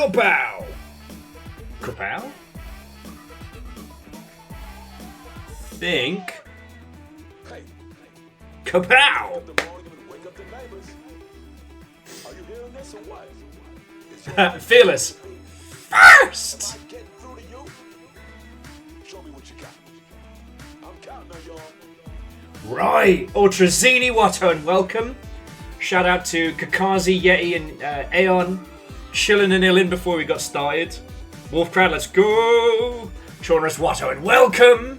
Kapow! Kapow? Think. Kapow! Fearless. First! Right, Ultrazini Watto and welcome. Shout out to Kakazi, Yeti, and Aeon. Chilling and illin before we got started. Wolfcrowd, let's go! Chorus Watto and welcome.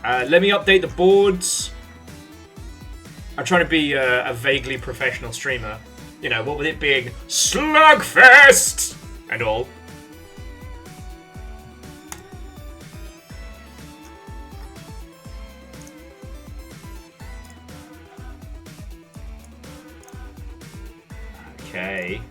Let me update the boards. I'm trying to be a vaguely professional streamer. You know, what with it being Slugfest and all. Okay.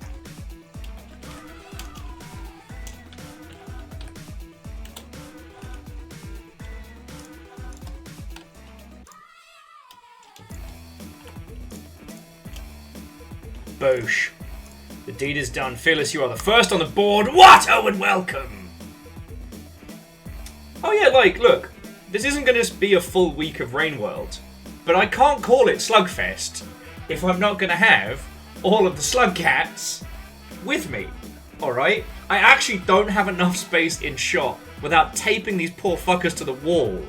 Boosh. The deed is done. Fearless, you are the first on the board. Watto and welcome! Oh yeah, like, look. This isn't going to be a full week of Rain World. But I can't call it Slugfest if I'm not going to have all of the slug cats with me. Alright? I actually don't have enough space in shot without taping these poor fuckers to the wall.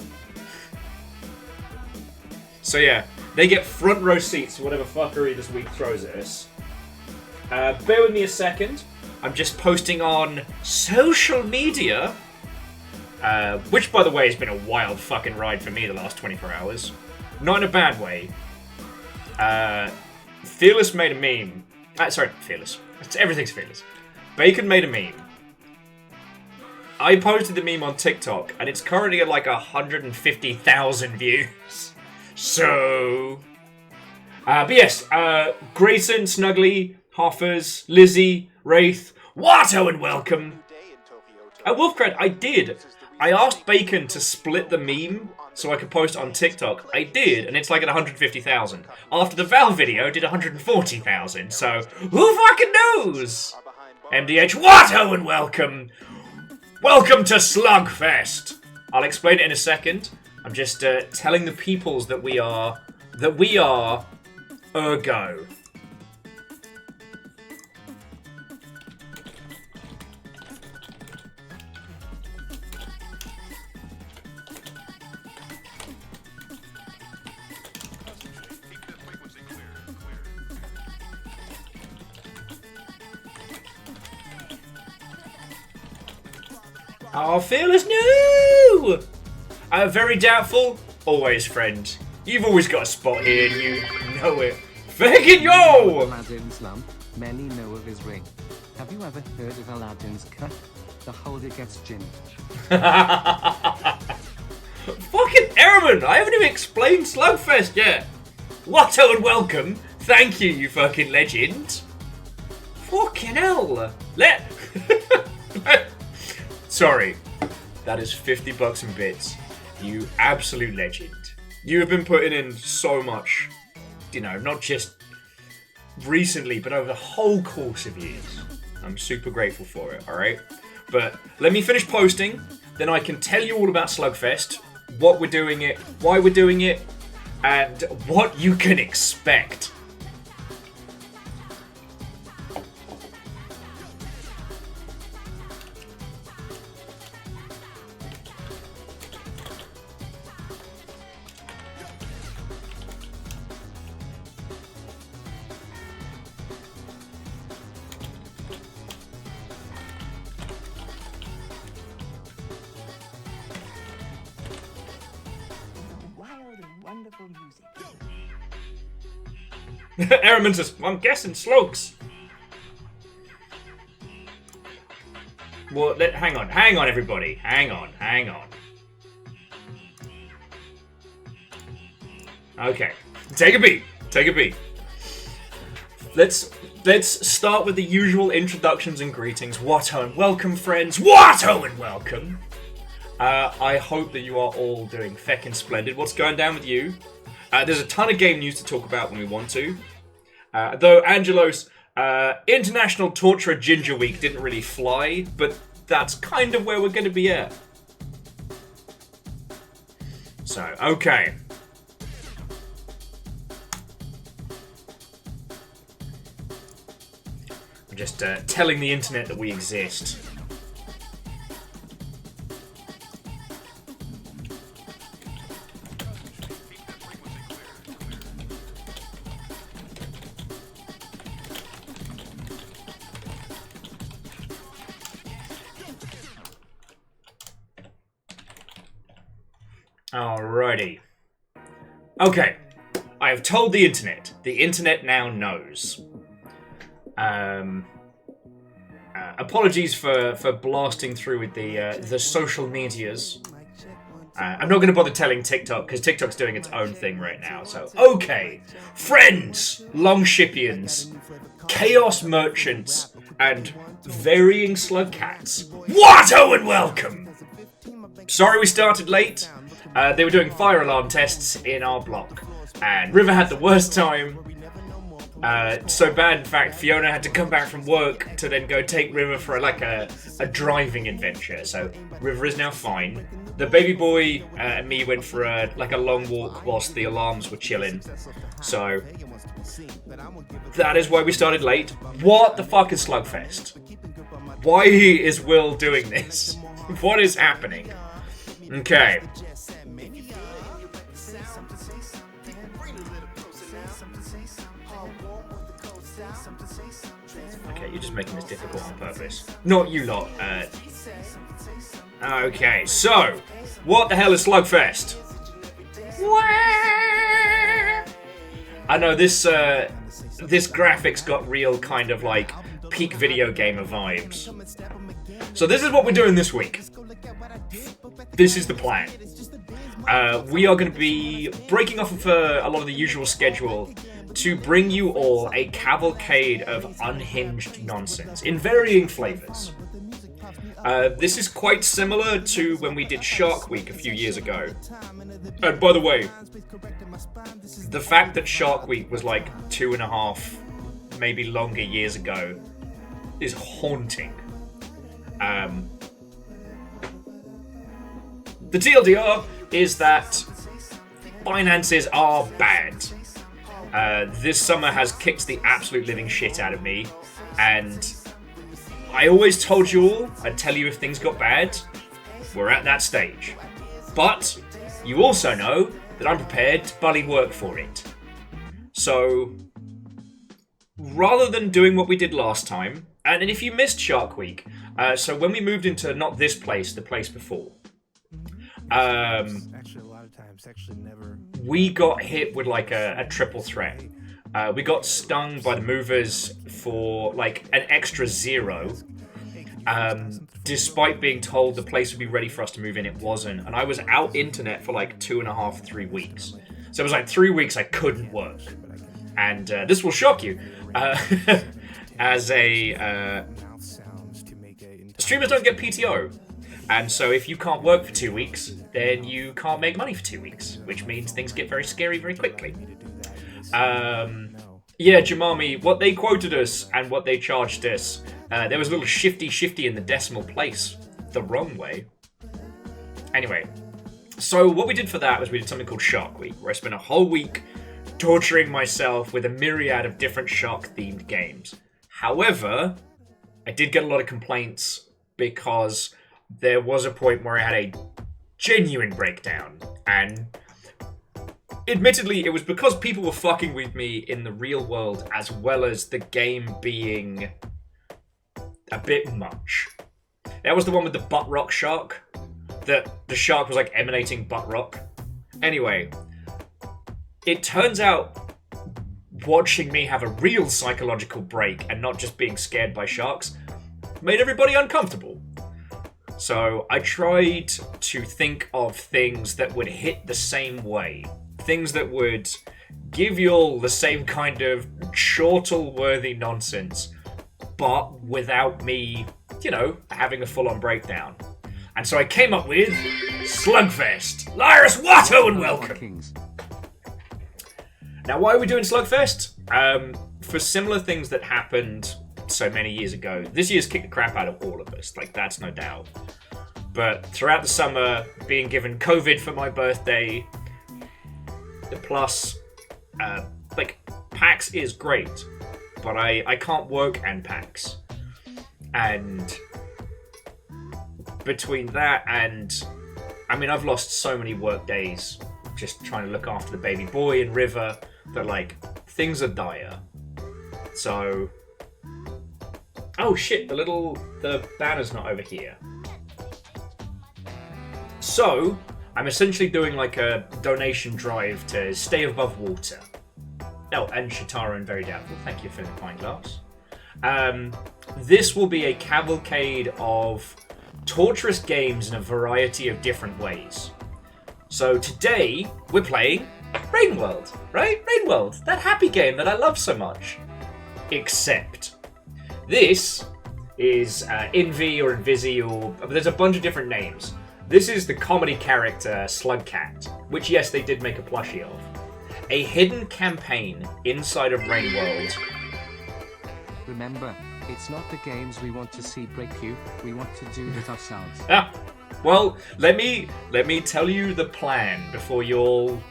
So yeah, they get front row seats to whatever fuckery this week throws at us. Bear with me a second. I'm just posting on social media, which, by the way, has been a wild fucking ride for me the last 24 hours. Not in a bad way. Fearless made a meme. Sorry, Fearless. Everything's Fearless. Bacon made a meme. I posted the meme on TikTok, and it's currently at like 150,000 views. So... but yes, Grayson, Snuggly, Hoffers, Lizzie, Wraith, Watto and welcome. Wolfcred, I did. I asked Bacon to split the meme so I could post it on TikTok. I did, and it's like at 150,000. After the Val video, did 140,000. So, who fucking knows? MDH, Watto and welcome. Welcome to Slugfest. I'll explain it in a second. I'm just telling the peoples that we are Ergo. Oh, Fearless, no! Very doubtful. Always, friend. You've always got a spot here, and you know it. Fucking yo! Aladdin's lump. Many know of his ring. Have you ever heard of Aladdin's cut? The holder gets gin. Fucking Airman! I haven't even explained Slugfest yet. Watto and welcome. Thank you, you fucking legend. Fucking hell. Sorry. That is 50 bucks in bits. You absolute legend. You have been putting in so much, you know, not just recently, but over the whole course of years. I'm super grateful for it, alright? But let me finish posting, then I can tell you all about Slugfest, what we're doing it, why we're doing it, and what you can expect. Airman says, I'm guessing slugs. Well, hang on, everybody. Hang on. Okay, take a beat. Let's start with the usual introductions and greetings. Watto and welcome, friends. Watto and welcome. I hope that you are all doing feckin' splendid. What's going down with you? There's a ton of game news to talk about when we want to. Though Angelos International Torturer Ginger Week didn't really fly, but that's kind of where we're going to be at. So, okay. I'm just telling the internet that we exist. Alrighty. Okay. I have told the internet. The internet now knows. Apologies for blasting through with the social medias. I'm not going to bother telling TikTok, because TikTok's doing its own thing right now. So, okay. Friends, Longshipians, Chaos Merchants, and varying slug cats. Watto and welcome! Sorry we started late. They were doing fire alarm tests in our block, and River had the worst time. So bad, in fact, Fiona had to come back from work to then go take River for a driving adventure. So River is now fine. The baby boy and me went for a long walk whilst the alarms were chilling. So that is why we started late. What the fuck is Slugfest? Why is Will doing this? What is happening? Okay. Okay, you're just making this difficult on purpose. Not you lot. Okay, so, what the hell is Slugfest? I know this graphics got real kind of like peak video gamer vibes. So this is what we're doing this week. This is the plan. We are going to be breaking off of a lot of the usual schedule to bring you all a cavalcade of unhinged nonsense in varying flavors. This is quite similar to when we did Shark Week a few years ago. And by the way, the fact that Shark Week was like 2.5, maybe longer years ago is haunting. The TLDR is that finances are bad. This summer has kicked the absolute living shit out of me, and I always told you all, I'd tell you if things got bad. We're at that stage. But you also know that I'm prepared to bloody work for it. So, rather than doing what we did last time, and if you missed Shark Week, so when we moved into not this place, the place before, we got hit with like a triple threat. We got stung by the movers for like an extra 0. Despite being told the place would be ready for us to move in, it wasn't. And I was out internet for like 2.5, 3 weeks. So it was like 3 weeks I couldn't work. And this will shock you. As streamers don't get PTO. And so if you can't work for 2 weeks, then you can't make money for 2 weeks, which means things get very scary very quickly. Yeah, Jamami, what they quoted us and what they charged us, there was a little shifty in the decimal place, the wrong way. Anyway, so what we did for that was we did something called Shark Week, where I spent a whole week torturing myself with a myriad of different shark-themed games. However, I did get a lot of complaints because there was a point where I had a genuine breakdown, and admittedly, it was because people were fucking with me in the real world as well as the game being a bit much. That was the one with the butt rock shark. The shark was like emanating butt rock. Anyway, it turns out watching me have a real psychological break and not just being scared by sharks made everybody uncomfortable. So I tried to think of things that would hit the same way. Things that would give you all the same kind of chortle-worthy nonsense, but without me, having a full-on breakdown. And so I came up with Slugfest. Lyris Watto and welcome! Now, why are we doing Slugfest? for similar things that happened so many years ago, this year's kicked the crap out of all of us. Like, that's no doubt. But throughout the summer, being given COVID for my birthday, plus, like, PAX is great, but I can't work and PAX. And between that and, I mean, I've lost so many work days just trying to look after the baby boy and River that, like, things are dire. So, oh shit, the banner's not over here. So, I'm essentially doing like a donation drive to stay above water. Oh, and Shatara and Very Doubtful, thank you for the pint glass. This will be a cavalcade of torturous games in a variety of different ways. So today, we're playing Rain World, right? Rain World, that happy game that I love so much. Except, this is Invi or Invisi, or there's a bunch of different names. This is the comedy character Slugcat, which yes, they did make a plushie of. A hidden campaign inside of Rain World. Remember, it's not the games we want to see break you, we want to do it ourselves. Ah, well, let me tell you the plan before you'll...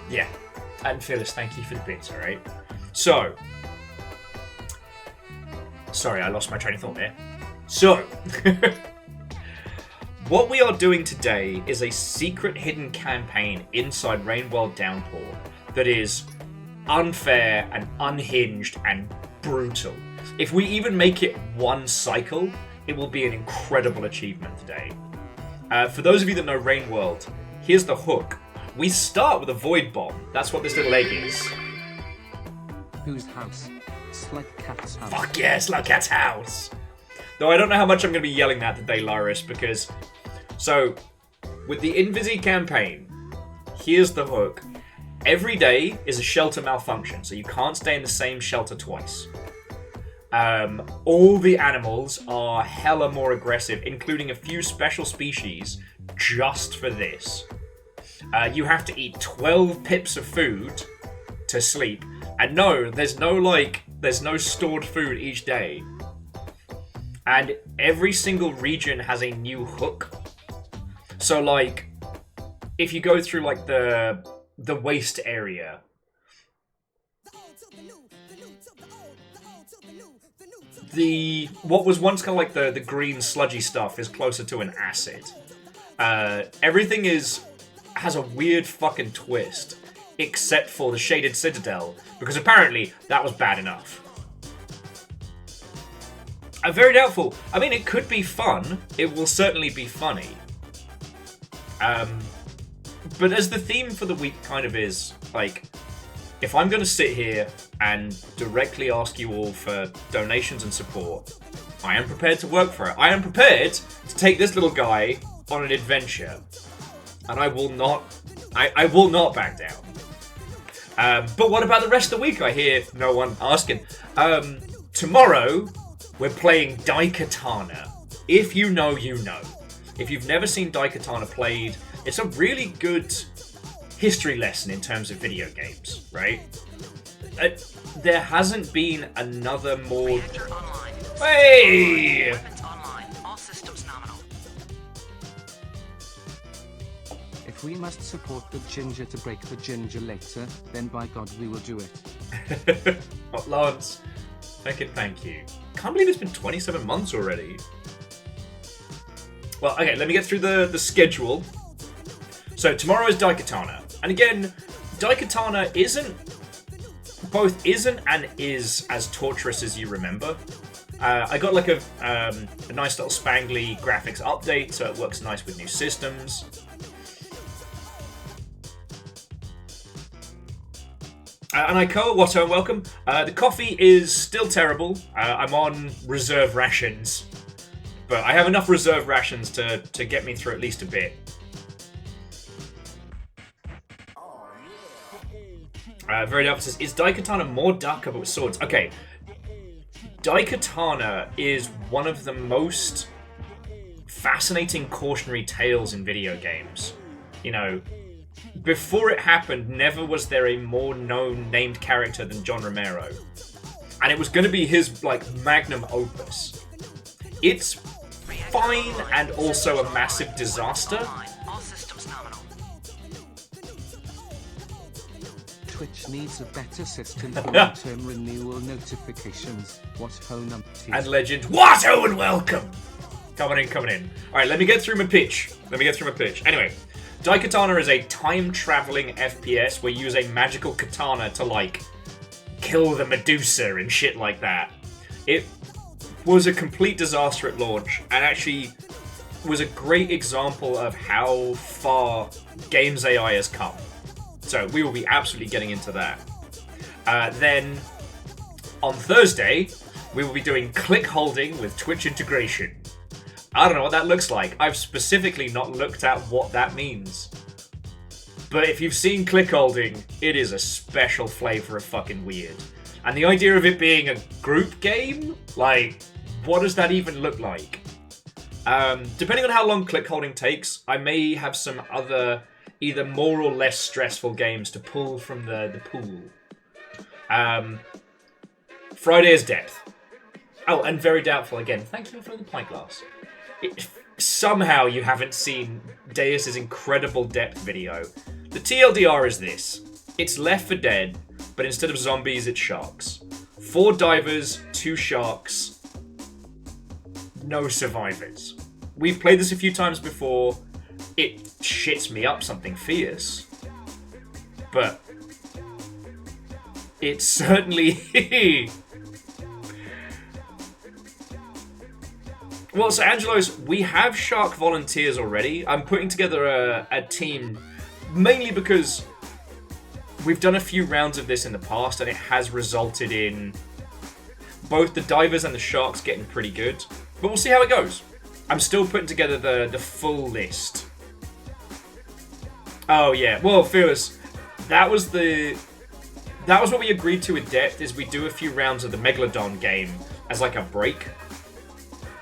yeah, and Phyllis, thank you for the bits, alright? So... Sorry, I lost my train of thought there. So... What we are doing today is a secret hidden campaign inside Rain World Downpour that is unfair and unhinged and brutal. If we even make it one cycle, it will be an incredible achievement today. For those of you that know Rain World, here's the hook. We start with a void bomb. That's what this little egg is. Whose house? Slugcat's house. Fuck yeah, Slugcat's house! Though I don't know how much I'm going to be yelling that today, Lyris, because... So, with the Invisi campaign, here's the hook. Every day is a shelter malfunction, so you can't stay in the same shelter twice. All the animals are hella more aggressive, including a few special species just for this. You have to eat 12 pips of food to sleep. And no, there's no stored food each day. And every single region has a new hook. So, like, if you go through, like, the waste area, what was once kind of like the green sludgy stuff is closer to an acid. Everything has a weird fucking twist, except for the Shaded Citadel, because apparently that was bad enough. I'm very doubtful. I mean, it could be fun. It will certainly be funny. But as the theme for the week kind of is, like, if I'm going to sit here and directly ask you all for donations and support, I am prepared to work for it. I am prepared to take this little guy on an adventure. And I will not back down. But what about the rest of the week? I hear no one asking. Tomorrow, we're playing Daikatana. If you know, you know. If you've never seen Daikatana played, it's a really good history lesson in terms of video games, right? There hasn't been another more... Hey! If we must support the ginger to break the ginger later, then by God we will do it. Oh, Lance, thank you. Can't believe it's been 27 months already. Well, okay, let me get through the schedule. So, tomorrow is Daikatana. And again, Daikatana both isn't and is as torturous as you remember. I got like a nice little spangly graphics update, so it works nice with new systems. And Aiko, Watto, and welcome. The coffee is still terrible. I'm on reserve rations. But I have enough reserve rations to get me through at least a bit. Very Alpha says, is Daikatana more Daka but with swords? Okay. Daikatana is one of the most fascinating cautionary tales in video games. You know, before it happened, never was there a more known named character than John Romero. And it was going to be his, like, magnum opus. It's fine and also a massive disaster. Twitch needs a better system for long-term renewal notifications. What ho numpties. And Legend, what ho and welcome! Coming in. Alright, let me get through my pitch. Anyway, Daikatana is a time-traveling FPS where you use a magical katana to, like, kill the Medusa and shit like that. It was a complete disaster at launch, and actually was a great example of how far games AI has come. So we will be absolutely getting into that. Then, on Thursday, we will be doing click holding with Twitch integration. I don't know what that looks like. I've specifically not looked at what that means. But if you've seen click holding, it is a special flavor of fucking weird. And the idea of it being a group game, like, what does that even look like? Depending on how long click holding takes, I may have some other either more or less stressful games to pull from the pool. Friday is Depth. Oh, and Very Doubtful again. Thank you for the pint glass. Somehow you haven't seen Deus's incredible Depth video. The TLDR is this. It's Left 4 Dead, but instead of zombies, it's sharks. 4 divers, 2 sharks, no survivors. We've played this a few times before. It shits me up something fierce. But it's certainly... Well, so Angelos, we have shark volunteers already. I'm putting together a team, mainly because we've done a few rounds of this in the past, and it has resulted in both the divers and the sharks getting pretty good. But we'll see how it goes. I'm still putting together the full list. Oh yeah, well, Fearless, that was what we agreed to with Depth, is we do a few rounds of the Megalodon game as like a break.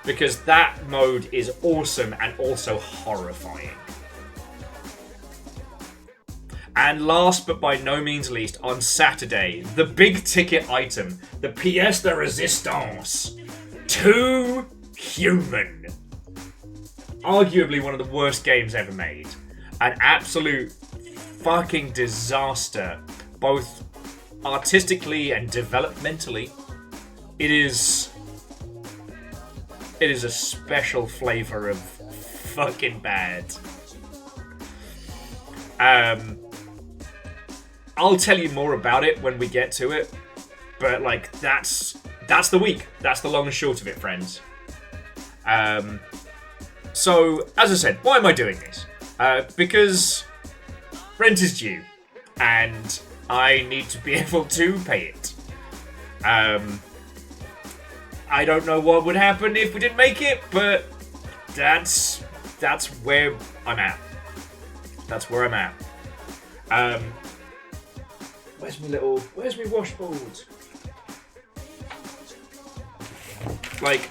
Because that mode is awesome and also horrifying. And last but by no means least, on Saturday, the big ticket item, the pièce de résistance, 2 Human. Arguably one of the worst games ever made. An absolute fucking disaster, both artistically and developmentally. It is a special flavor of fucking bad. I'll tell you more about it when we get to it, but like that's the week. That's the long and short of it, friends. So as I said, why am I doing this? Because rent is due, and I need to be able to pay it. I don't know what would happen if we didn't make it, but that's where I'm at. That's where I'm at. Where's my washboard? Like,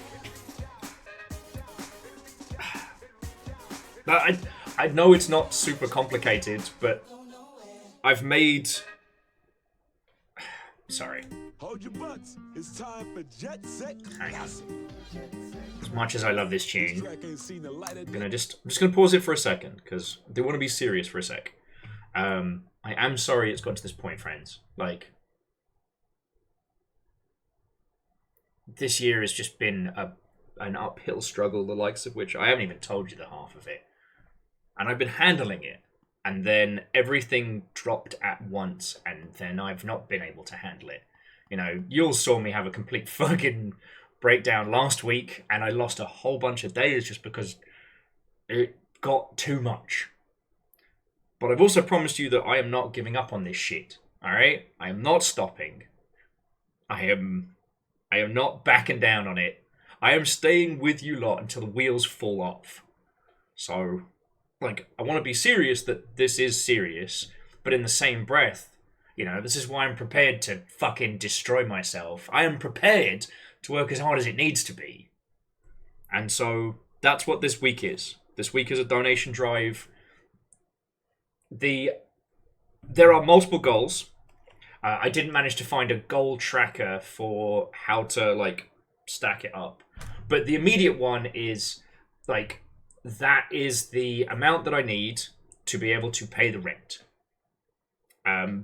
I know it's not super complicated, but I've made... Sorry. Hold your butts. It's time for Jet Set. Hang on. As much as I love this tune, I'm just gonna pause it for a second because I do want to be serious for a sec. I am sorry it's got to this point, friends. Like, this year has just been an uphill struggle, the likes of which I haven't even told you the half of it, and I've been handling it. And then everything dropped at once, and then I've not been able to handle it. You know, you all saw me have a complete fucking breakdown last week, and I lost a whole bunch of days just because it got too much. But I've also promised you that I am not giving up on this shit, alright? I am not stopping. I am not backing down on it. I am staying with you lot until the wheels fall off. So... like, I want to be serious that this is serious, but in the same breath, you know, this is why I'm prepared to fucking destroy myself. I am prepared to work as hard as it needs to be. And so, that's what this week is. This week is a donation drive. The there are multiple goals. I didn't manage to find a goal tracker for how to, like, stack it up. But the immediate one is, like, that is the amount that I need to be able to pay the rent.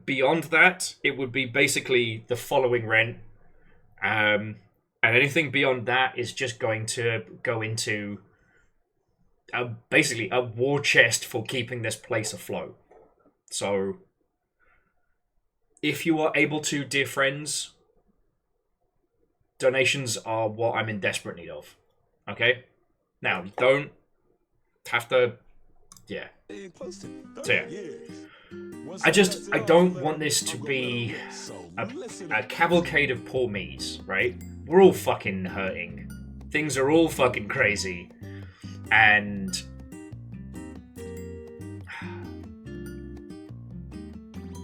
Beyond that, it would be basically the following rent. And anything beyond that is just going to go into basically a war chest for keeping this place afloat. So, if you are able to, dear friends, donations are what I'm in desperate need of. Okay? Now, you don't have to... Yeah. So, yeah. I don't want this to be a cavalcade of poor me's, right? We're all fucking hurting. Things are all fucking crazy. And...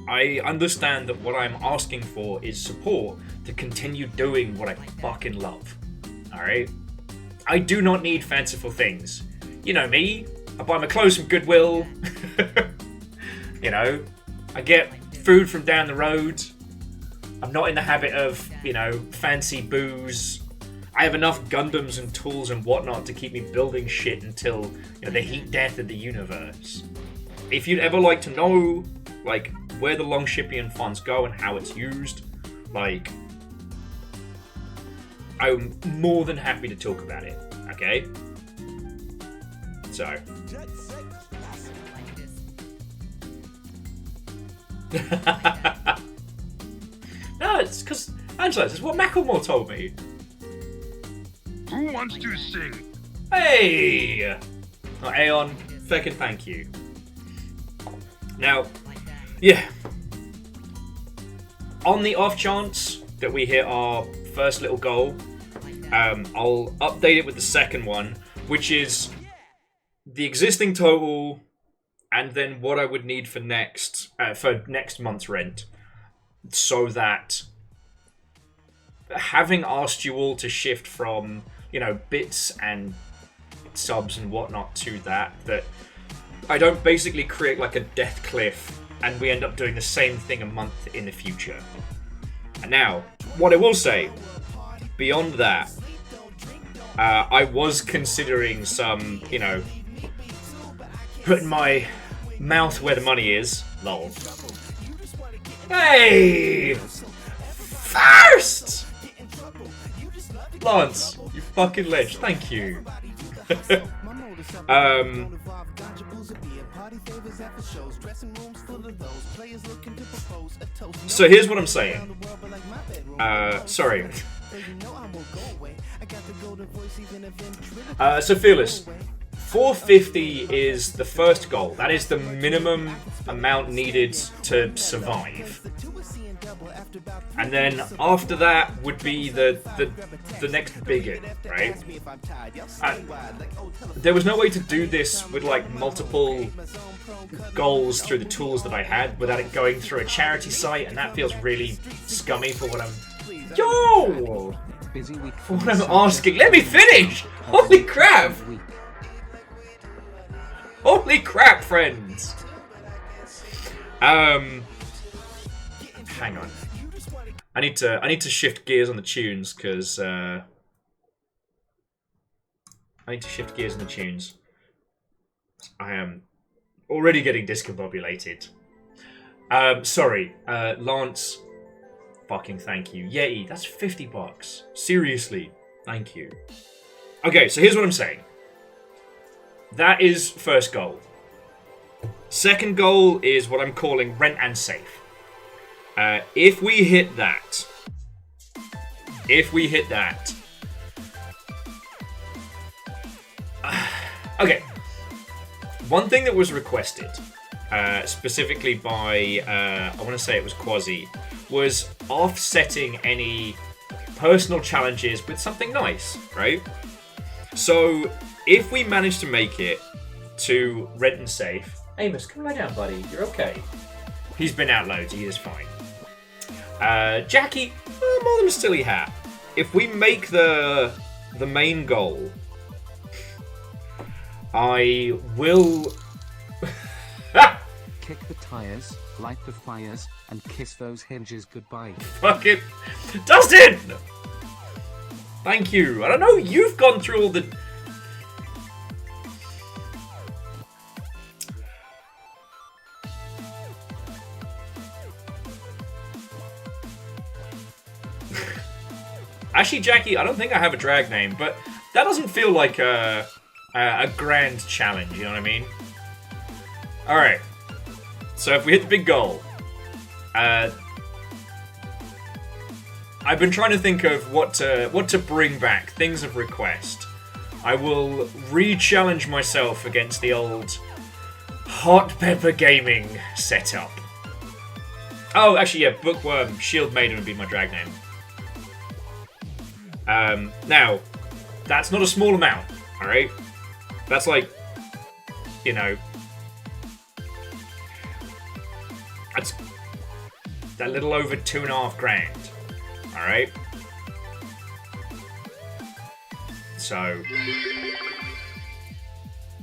I understand that what I'm asking for is support to continue doing what I fucking love. Alright? I do not need fanciful things. You know me. I buy my clothes from Goodwill. You know, I get food from down the road. I'm not in the habit of, you know, fancy booze. I have enough Gundams and tools and whatnot to keep me building shit until, you know, the heat death of the universe. If you'd ever like to know, like, where the Longshipian funds go and how it's used, like, I'm more than happy to talk about it, okay? So... No, it's because, Angela, this is what Macklemore told me. Who wants to sing? Hey! Oh, Aeon, fucking thank you. Now, yeah. On the off chance that we hit our first little goal, I'll update it with the second one, which is the existing total and then what I would need for next month's rent, so that having asked you all to shift from, you know, bits and subs and whatnot to that I don't basically create like a death cliff and we end up doing the same thing a month in the future. And now, what I will say, beyond that, I was considering some, you know, putting my mouth where the money is. Lol. Hey! First! Lance, you fucking ledge. Thank you. So here's what I'm saying. Sorry. So Fearless, 450 is the first goal. That is the minimum amount needed to survive. And then after that would be the next bigger, right? There was no way to do this with like multiple goals through the tools that I had without it going through a charity site, and that feels really scummy for what I'm... Yo! For what I'm asking. Let me finish! Holy crap! Holy crap, friends! Hang on. I need to shift gears on the tunes, because I need to shift gears on the tunes. I am already getting discombobulated. Sorry, Lance. Fucking thank you. Yeti, that's $50. Seriously, thank you. Okay, so here's what I'm saying. That is first goal. Second goal is what I'm calling rent and safe. If we hit that, okay. One thing that was requested, specifically by, I want to say it was Quasi, was offsetting any personal challenges with something nice, right? So, if we manage to make it to rent and safe... Amos, come lie down, buddy. You're okay. He's been out loads. He is fine. Jackie, more than a silly hat. If we make the main goal, I will... Kick the tires, light the fires, and kiss those hinges goodbye. Fucking Dustin! Thank you. I don't know, you've gone through all the... Actually, Jackie, I don't think I have a drag name, but that doesn't feel like a grand challenge, you know what I mean? Alright. So if we hit the big goal, I've been trying to think of what to bring back, things of request. I will re-challenge myself against the old Hot Pepper Gaming setup. Oh, actually, yeah, Bookworm, Shield Maiden would be my drag name. Now, that's not a small amount, alright? That's like, you know, that's a little over $2.5 grand, alright? So...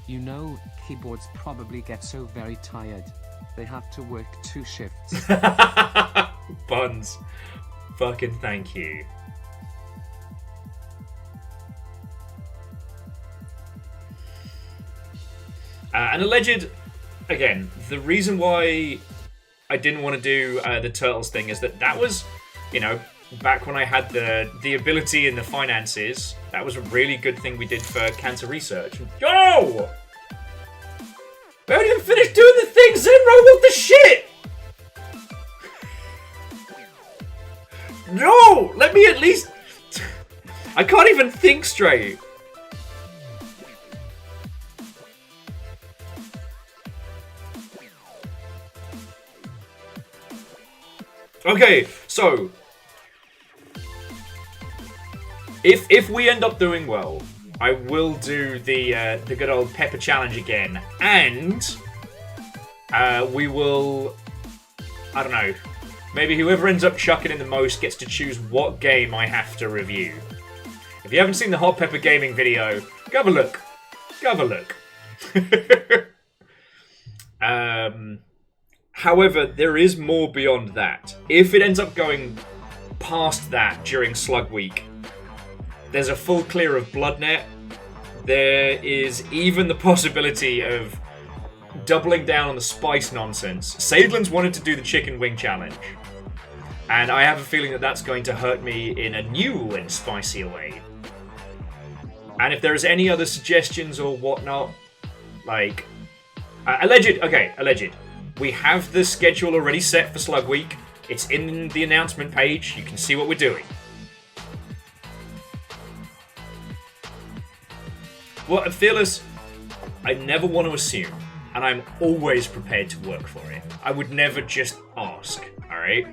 You know, keyboards probably get so very tired. They have to work 2 shifts. Buns. Fucking thank you. An alleged... Again, the reason why I didn't want to do the Turtles thing is that was, you know, back when I had the ability and the finances, that was a really good thing we did for cancer research. Yo! We haven't even finished doing the thing, Zenro! What the shit? No! Let me at least... I can't even think straight. Okay, so if we end up doing well, I will do the good old Pepper Challenge again, and we will, I don't know, maybe whoever ends up chucking in the most gets to choose what game I have to review. If you haven't seen the Hot Pepper Gaming video, go have a look. Go have a look. However, there is more beyond that. If it ends up going past that during Slug Week, there's a full clear of Bloodnet. There is even the possibility of doubling down on the spice nonsense. Saidlin's wanted to do the chicken wing challenge, and I have a feeling that that's going to hurt me in a new and spicier way. And if there's any other suggestions or whatnot, like... alleged. We have the schedule already set for Slug Week. It's in the announcement page. You can see what we're doing. Well, Fearless, I never want to assume, and I'm always prepared to work for it. I would never just ask, alright?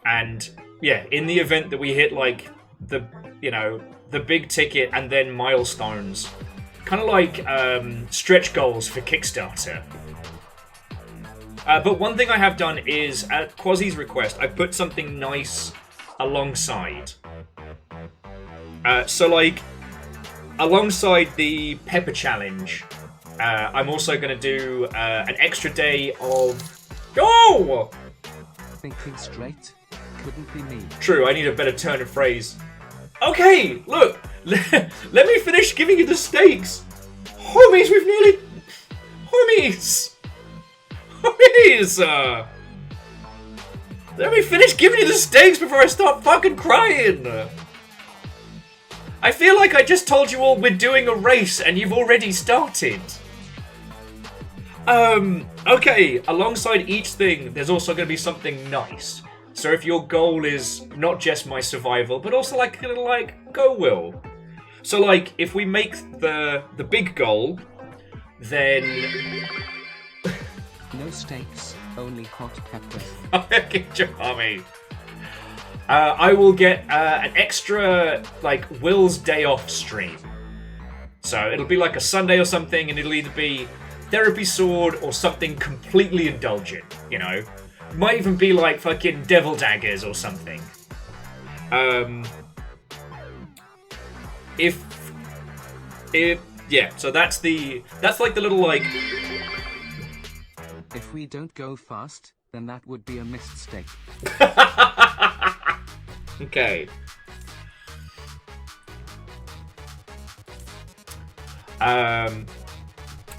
And, yeah, in the event that we hit, like, the big ticket and then milestones... Kind of like stretch goals for Kickstarter. But one thing I have done is, at Quasi's request, I put something nice alongside. So, like, alongside the Pepper Challenge, I'm also going to do an extra day of... Oh! Thinking straight? Couldn't be me. True, I need a better turn of phrase. Okay, look! Let me finish giving you the stakes! Homies, we've nearly... Homies! Homies! Let me finish giving you the stakes before I start fucking crying! I feel like I just told you all we're doing a race and you've already started. Okay, alongside each thing, there's also going to be something nice. So if your goal is not just my survival, but also like go will. So like if we make the big goal, then no stakes, only hot pepper. I will get an extra like Will's day off stream. So it'll be like a Sunday or something, and it'll either be therapy sword or something completely indulgent, you know. Might even be like fucking devil daggers or something. Yeah, so that's like the little like If we don't go fast, then that would be a mistake. Okay.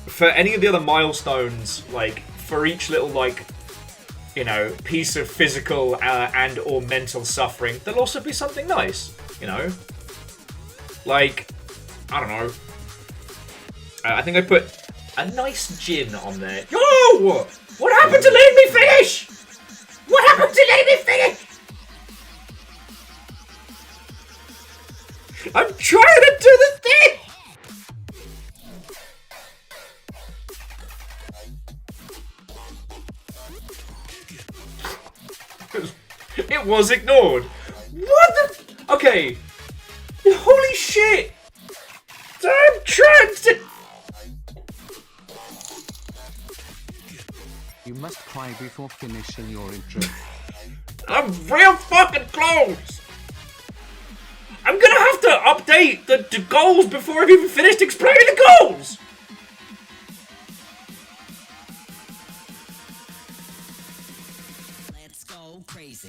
For any of the other milestones, like, for each little, like, you know, piece of physical and or mental suffering, there'll also be something nice, you know? Like, I don't know. I think I put a nice gin on there. Yo! What happened to letting me finish? What happened to letting me finish? I'm trying to do the thing! It was ignored. What the? Okay. Holy shit! I'm trying to. You must cry before finishing your intro. I'm real fucking close. I'm gonna have to update the goals before I've even finished explaining the goals. Let's go crazy.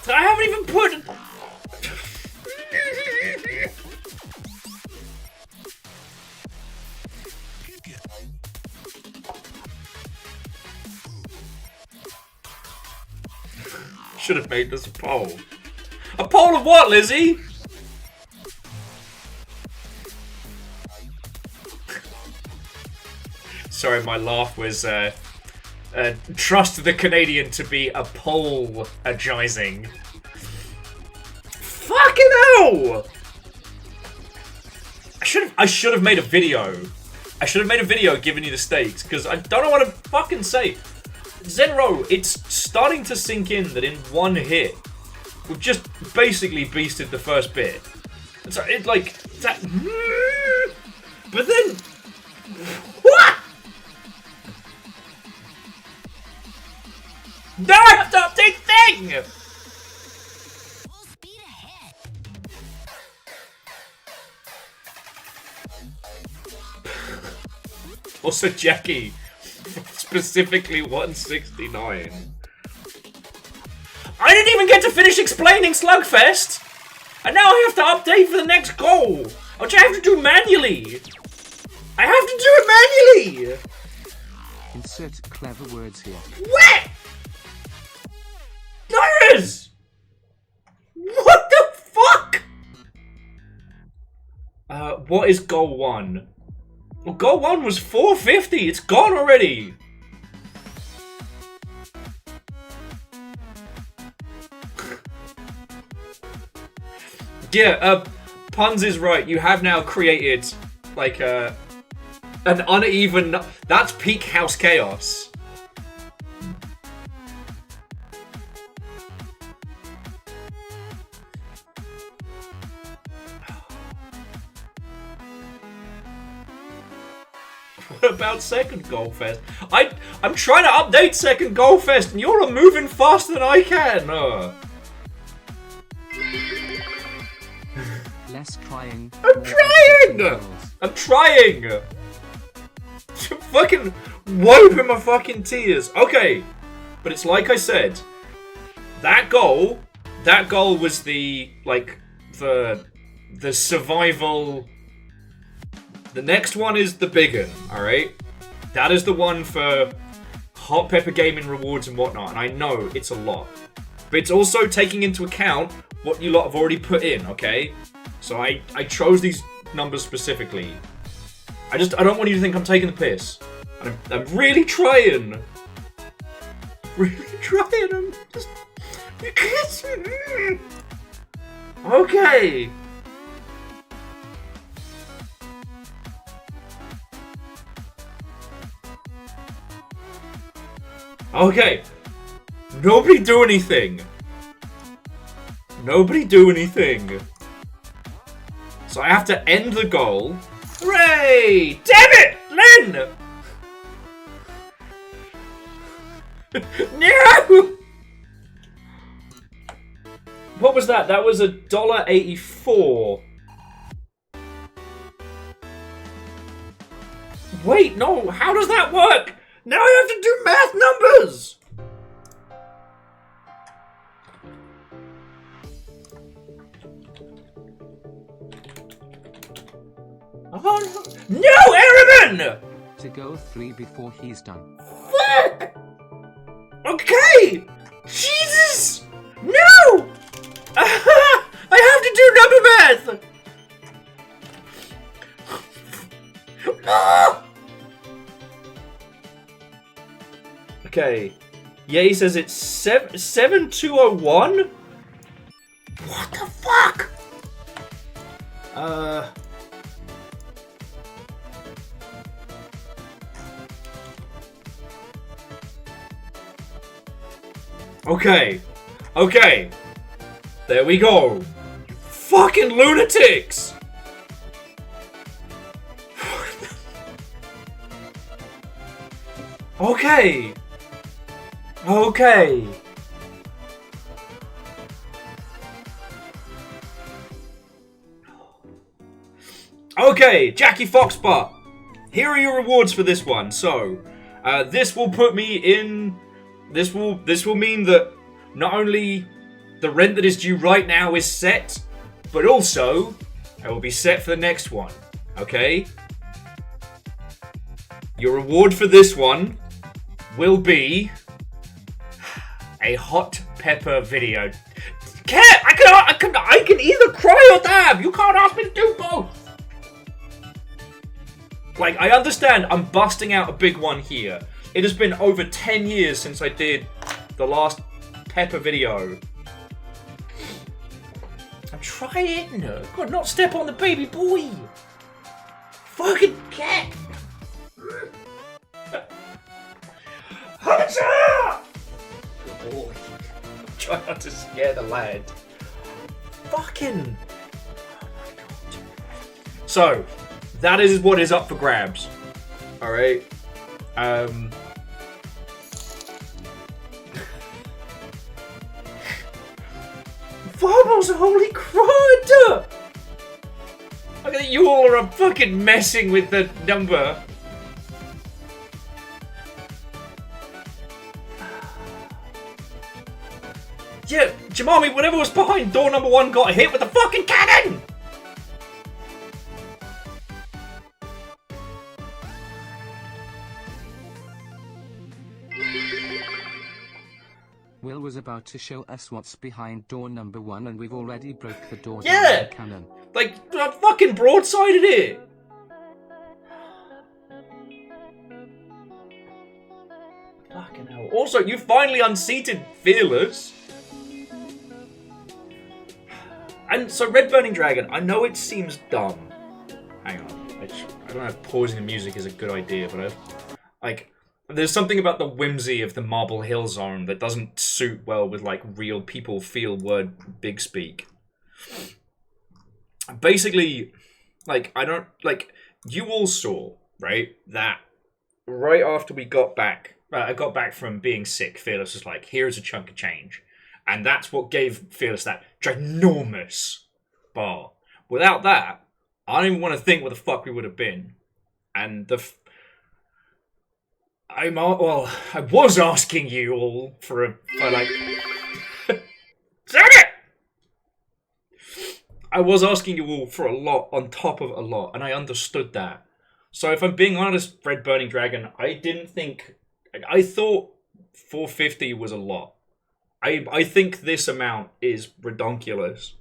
I haven't even put. Should have made this a poll. A poll of what, Lizzie? Sorry, my laugh was trust the Canadian to be apologizing. Fucking hell! I should have made a video. I should have made a video giving you the stakes, because I don't know what to fucking say. Zenro, it's starting to sink in that in one hit, we've just basically beasted the first bit. So it's like that. But then, what? No, I have to update thing. Full speed ahead. Also, Jackie, specifically 169. I didn't even get to finish explaining Slugfest! And now I have to update for the next goal! Which I have to do manually! I have to do it manually! Insert clever words here. What? There is! What the fuck? What is goal 1? Well, goal 1 was 450! It's gone already! Yeah, Puns is right. You have now created, like, an uneven... That's peak house chaos. What about second Goal Fest? I'm trying to update second Goal Fest, and you're moving faster than I can. Less crying. I'm trying! I'm trying! I'm fucking wiping my fucking tears. Okay, but it's like I said. That goal was the, like, the survival. The next one is the big one, alright? That is the one for Hot Pepper Gaming rewards and whatnot, and I know it's a lot. But it's also taking into account what you lot have already put in, okay? So I chose these numbers specifically. I don't want you to think I'm taking the piss. I'm really trying. Really trying. I'm just... Okay. Okay. Nobody do anything. Nobody do anything. So I have to end the goal. Hooray! Damn it! Len! No! What was that? That was $1.84. Wait, no. How does that work? Now I have to do math numbers! Oh, no, Araman! To go 3 before he's done. Fuck! Okay! Jesus! No! I have to do number math! Ah! Okay. Yeah, he says it's 7201? What the fuck? Okay. Okay. There we go. You fucking lunatics! Okay. Okay. Okay, Jackie Foxbutt. Here are your rewards for this one. So, this will put me in. This will mean that not only the rent that is due right now is set, but also I will be set for the next one. Okay. Your reward for this one will be a hot pepper video. I can either cry or dab. You can't ask me to do both. Like, I understand I'm busting out a big one here. It has been over 10 years since I did the last pepper video. I'm trying. God, not step on the baby boy. Fucking cat. Hunter! Good boy. Try not to scare the lad. Fucking. Oh my god. So, that is what is up for grabs. Alright. Farmers, holy crud! Look at you all are fucking messing with the number. Yeah, Jamami, whatever was behind door number 1 got hit with a fucking cannon! Will was about to show us what's behind door number 1 and we've already broke the door Yeah! down with the cannon. Like, I fucking broadsided it! Fucking hell. Also, you finally unseated Fearless! And so, Red Burning Dragon, I know it seems dumb. Hang on. I don't know if pausing the music is a good idea, but there's something about the whimsy of the Marble Hill Zone that doesn't suit well with, like, real people feel word big speak. Basically, like, you all saw, right, that right after we got back, I got back from being sick, Fearless was like, here's a chunk of change. And that's what gave Fearless that ginormous bar. Without that, I don't even want to think what the fuck we would have been. And I was asking you all for like... Damn it! I was asking you all for a lot on top of a lot, and I understood that. So if I'm being honest, Red Burning Dragon, I thought 450 was a lot. I think this amount is redonkulous.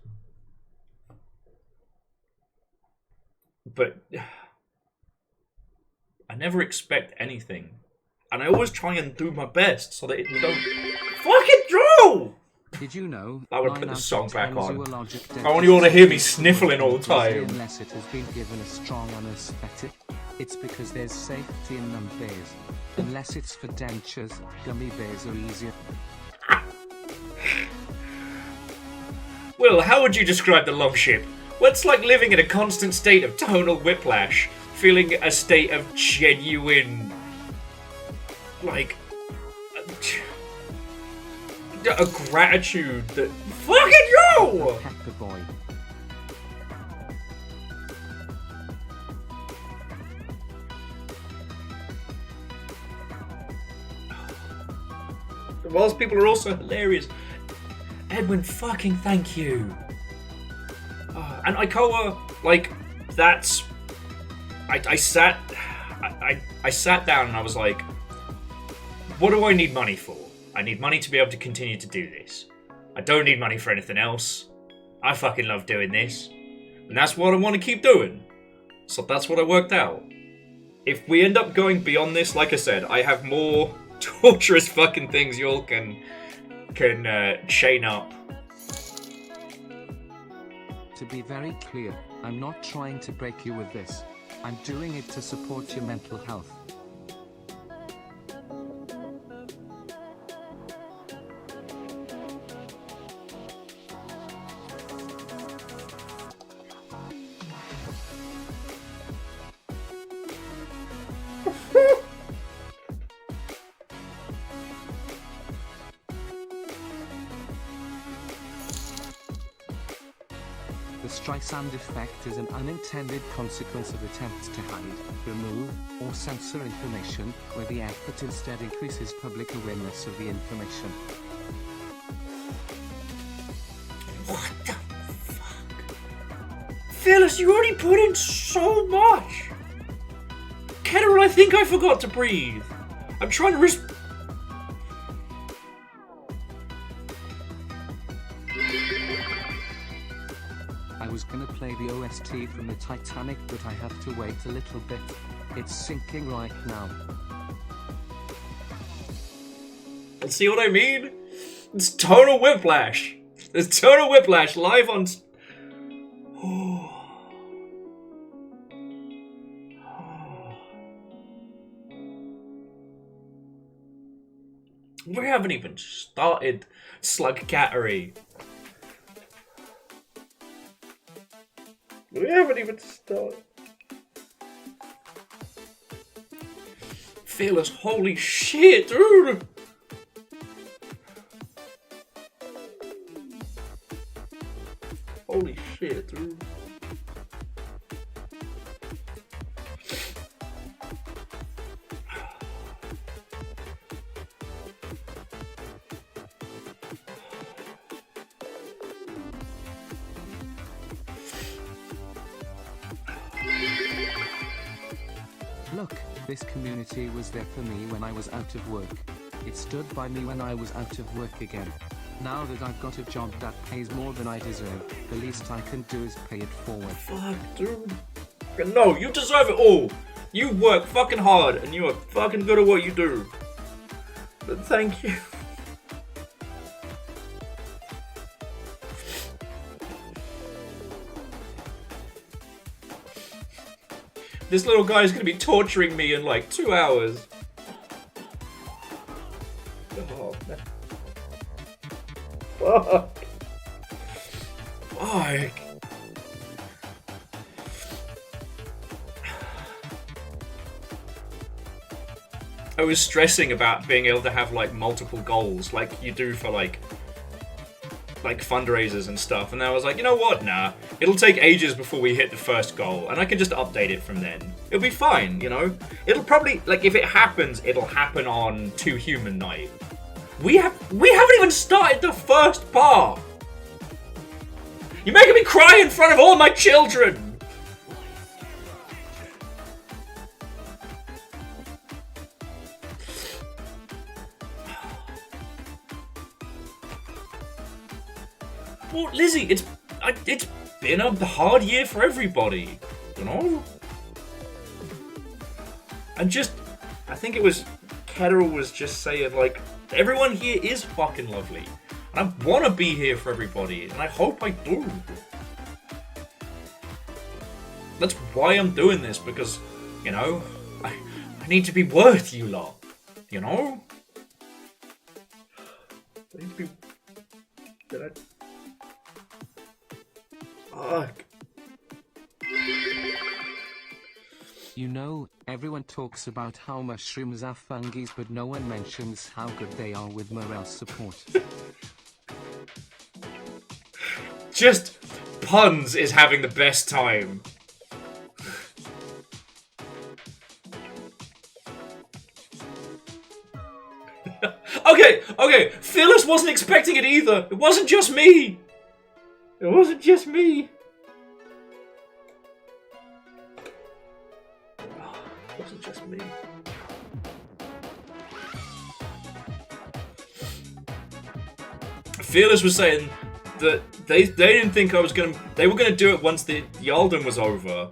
But I never expect anything. And I always try and do my best so that it don't fucking draw! Did you know? I would put the song back on. Zoologic I want you all to hear me sniffling all the time. Unless it has been given a strong anesthetic, it's because there's safety in them bears. Unless it's for dentures, gummy bears are easier. Will, how would you describe the Longship? Well, it's like living in a constant state of tonal whiplash, feeling a state of genuine, like, a gratitude that fucking yo! Pepper boy. whilst people are also hilarious. Edwin, fucking thank you. And Ikoa, like, that's... I sat down and I was like, what do I need money for? I need money to be able to continue to do this. I don't need money for anything else. I fucking love doing this. And that's what I want to keep doing. So that's what I worked out. If we end up going beyond this, like I said, I have more torturous fucking things y'all can chain up. To be very clear, I'm not trying to break you with this. I'm doing it to support your mental health. The Streisand effect is an unintended consequence of attempts to hide, remove, or censor information, where the effort instead increases public awareness of the information. What the fuck? Phyllis, you already put in so much! Kettle, I think I forgot to breathe. I'm trying to I was gonna play the OST from the Titanic, but I have to wait a little bit. It's sinking right now. See what I mean? It's total whiplash. It's total whiplash live on... We haven't even started Slugcattery. We haven't even started. Fearless, holy shit, dude! Holy shit, dude. Look, this community was there for me when I was out of work. It stood by me when I was out of work again. Now that I've got a job that pays more than I deserve, the least I can do is pay it forward. Fuck, dude. No, you deserve it all. You work fucking hard and you are fucking good at what you do. But thank you. This little guy is going to be torturing me in like 2 hours. Oh, man. Fuck. Fuck. I was stressing about being able to have like multiple goals like you do for like fundraisers and stuff, and I was like, you know what, nah, it'll take ages before we hit the first goal and I can just update it from then. It'll be fine, you know. It'll probably, like, if it happens, it'll happen on 2 Human Night. We haven't even started the first part. You're making me cry in front of all my children. Well, Lizzie, it's been a hard year for everybody, you know? And just, I think it was, Kettle was just saying, like, everyone here is fucking lovely. And I want to be here for everybody, and I hope I do. That's why I'm doing this, because, you know, I need to be worth you lot, you know? I need to be... Did I... Fuck. You know, everyone talks about how mushrooms are fungi, but no one mentions how good they are with morale support. Just Puns is having the best time. Okay, wasn't expecting it either. It wasn't just me. It wasn't just me. It wasn't just me. Fearless was saying that they didn't think I was gonna. They were gonna do it once the Yalden was over.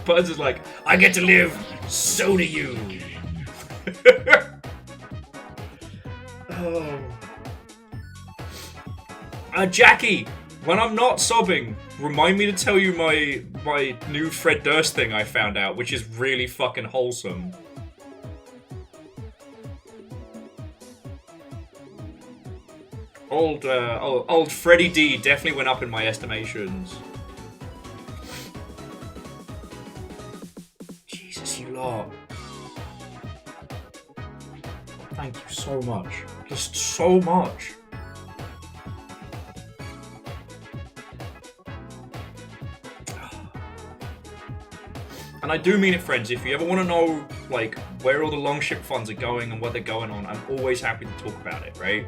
Buds is like, I get to live, so do you. Oh. Jackie, when I'm not sobbing, remind me to tell you my new Fred Durst thing I found out, which is really fucking wholesome. Old Freddie D definitely went up in my estimations. Jesus, you lot. Thank you so much. Just so much. And I do mean it, friends. If you ever want to know, like, where all the Longship funds are going and what they're going on, I'm always happy to talk about it, right?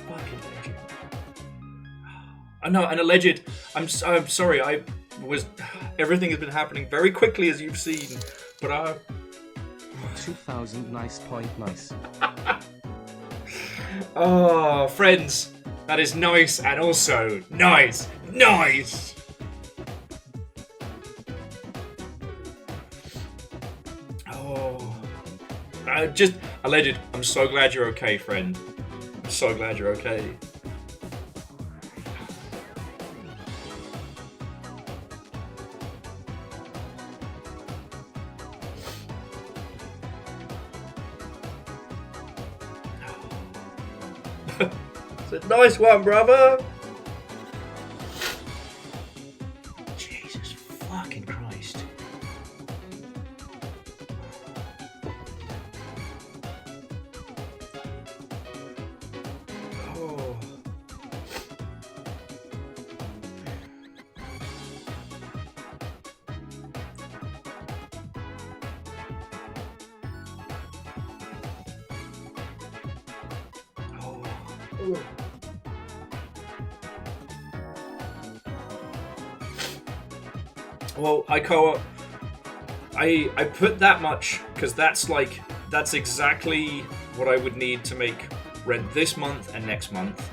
Fucking legend. I know, and alleged. I'm sorry. Everything has been happening very quickly, as you've seen, but 2000 nice point nice. Oh, friends. That is nice and also nice. Nice! Oh. Just, alleged, I'm so glad you're okay, friend. I'm so glad you're okay. It's a nice one, brother. Jesus fucking Christ. Oh. Oh. Well, I put that much because that's exactly what I would need to make rent this month and next month.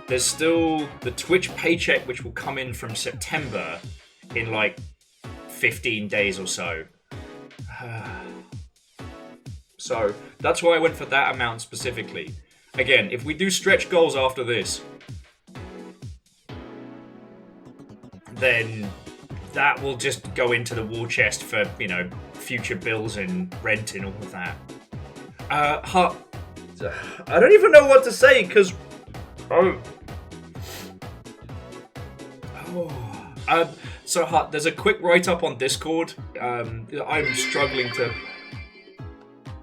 There's still the Twitch paycheck which will come in from September in like 15 days or so. So that's why I went for that amount specifically. Again, if we do stretch goals after this, then that will just go into the war chest for, you know, future bills and rent and all of that. I don't even know what to say, because... So, Hut, there's a quick write-up on Discord. I'm struggling to...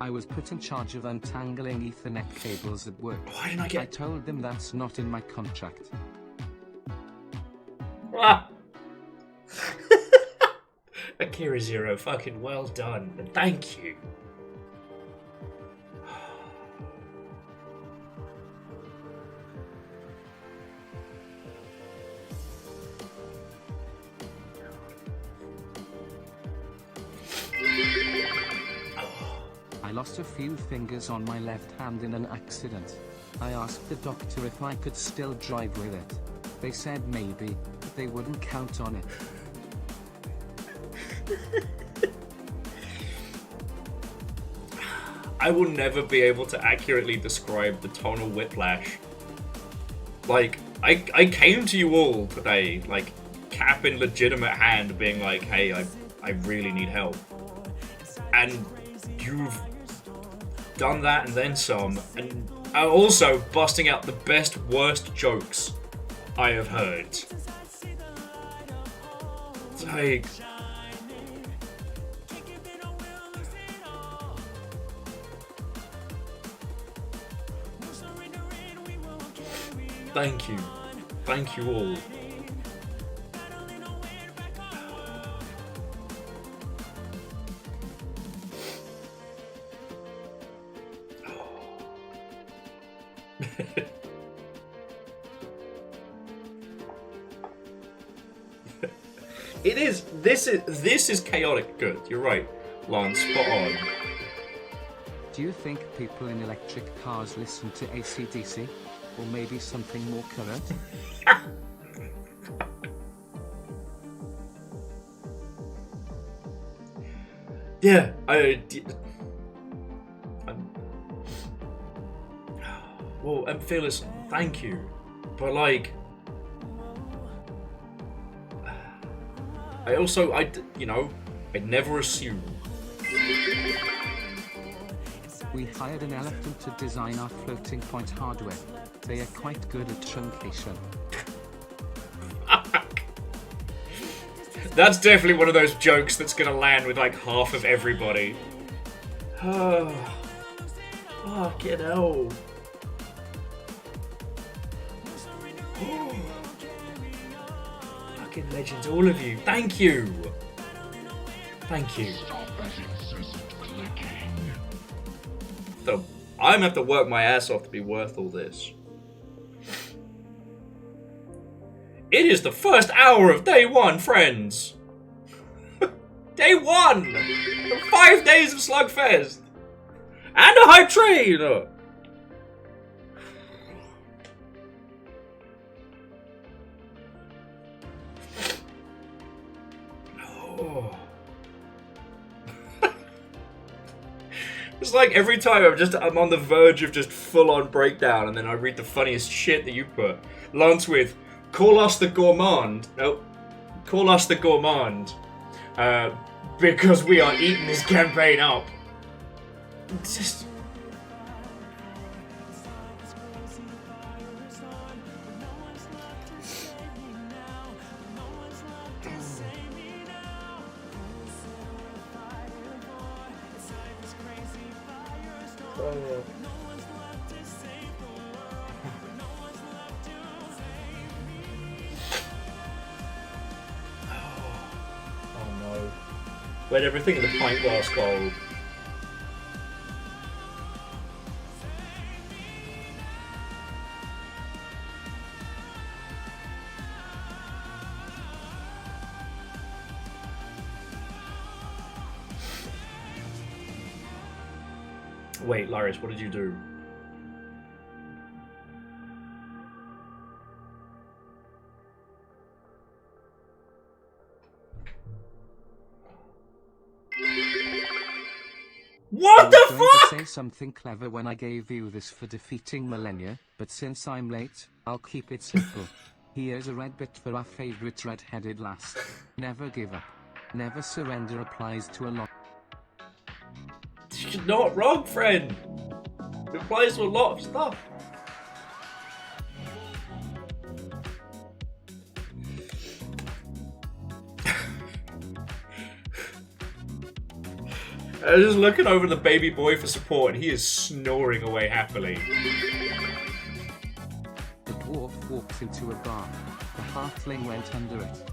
I was put in charge of untangling Ethernet cables at work. Why didn't I get... I told them that's not in my contract. Ah! Akira Zero, fucking well done, and thank you. I lost a few fingers on my left hand in an accident. I asked the doctor if I could still drive with it. They said maybe, but they wouldn't count on it. I will never be able to accurately describe the tonal whiplash. Like, I came to you all today, like, cap in legitimate hand, being like, hey, I really need help. And you've done that and then some, and also busting out the best, worst jokes I have heard. It's like... Thank you. Thank you all. It is. This is chaotic good. You're right, Lance. Spot on. Do you think people in electric cars listen to AC/DC? Or maybe something more current? Yeah, well, Fearless, thank you, but like, I never assume. We hired an elephant to design our floating point hardware. They are quite good at truncation. That's definitely one of those jokes that's gonna land with like half of everybody. Oh, fucking hell. Oh. Fucking legends, all of you. Thank you. Thank you. So, I'm gonna have to work my ass off to be worth all this. It is the first hour of day one, friends. Day one! The 5 days of Slugfest! And a hype train! Oh. It's like every time I'm on the verge of just full-on breakdown, and then I read the funniest shit that you put. Lance with, call us the gourmand. Nope. Call us the gourmand. Because we are eating this campaign up. It's just... Where'd everything in the pint glass go? Wait, Lyrus, what did you do? What the I was going fuck? to say something clever when I gave you this for defeating Millennia, but since I'm late, I'll keep it simple. Here's a red bit for our favorite red-headed lass. Never give up. Never surrender applies to a lot. You're not wrong, friend. It applies to a lot of stuff. I was just looking over the baby boy for support, and he is snoring away happily. The dwarf walked into a bar. The halfling went under it.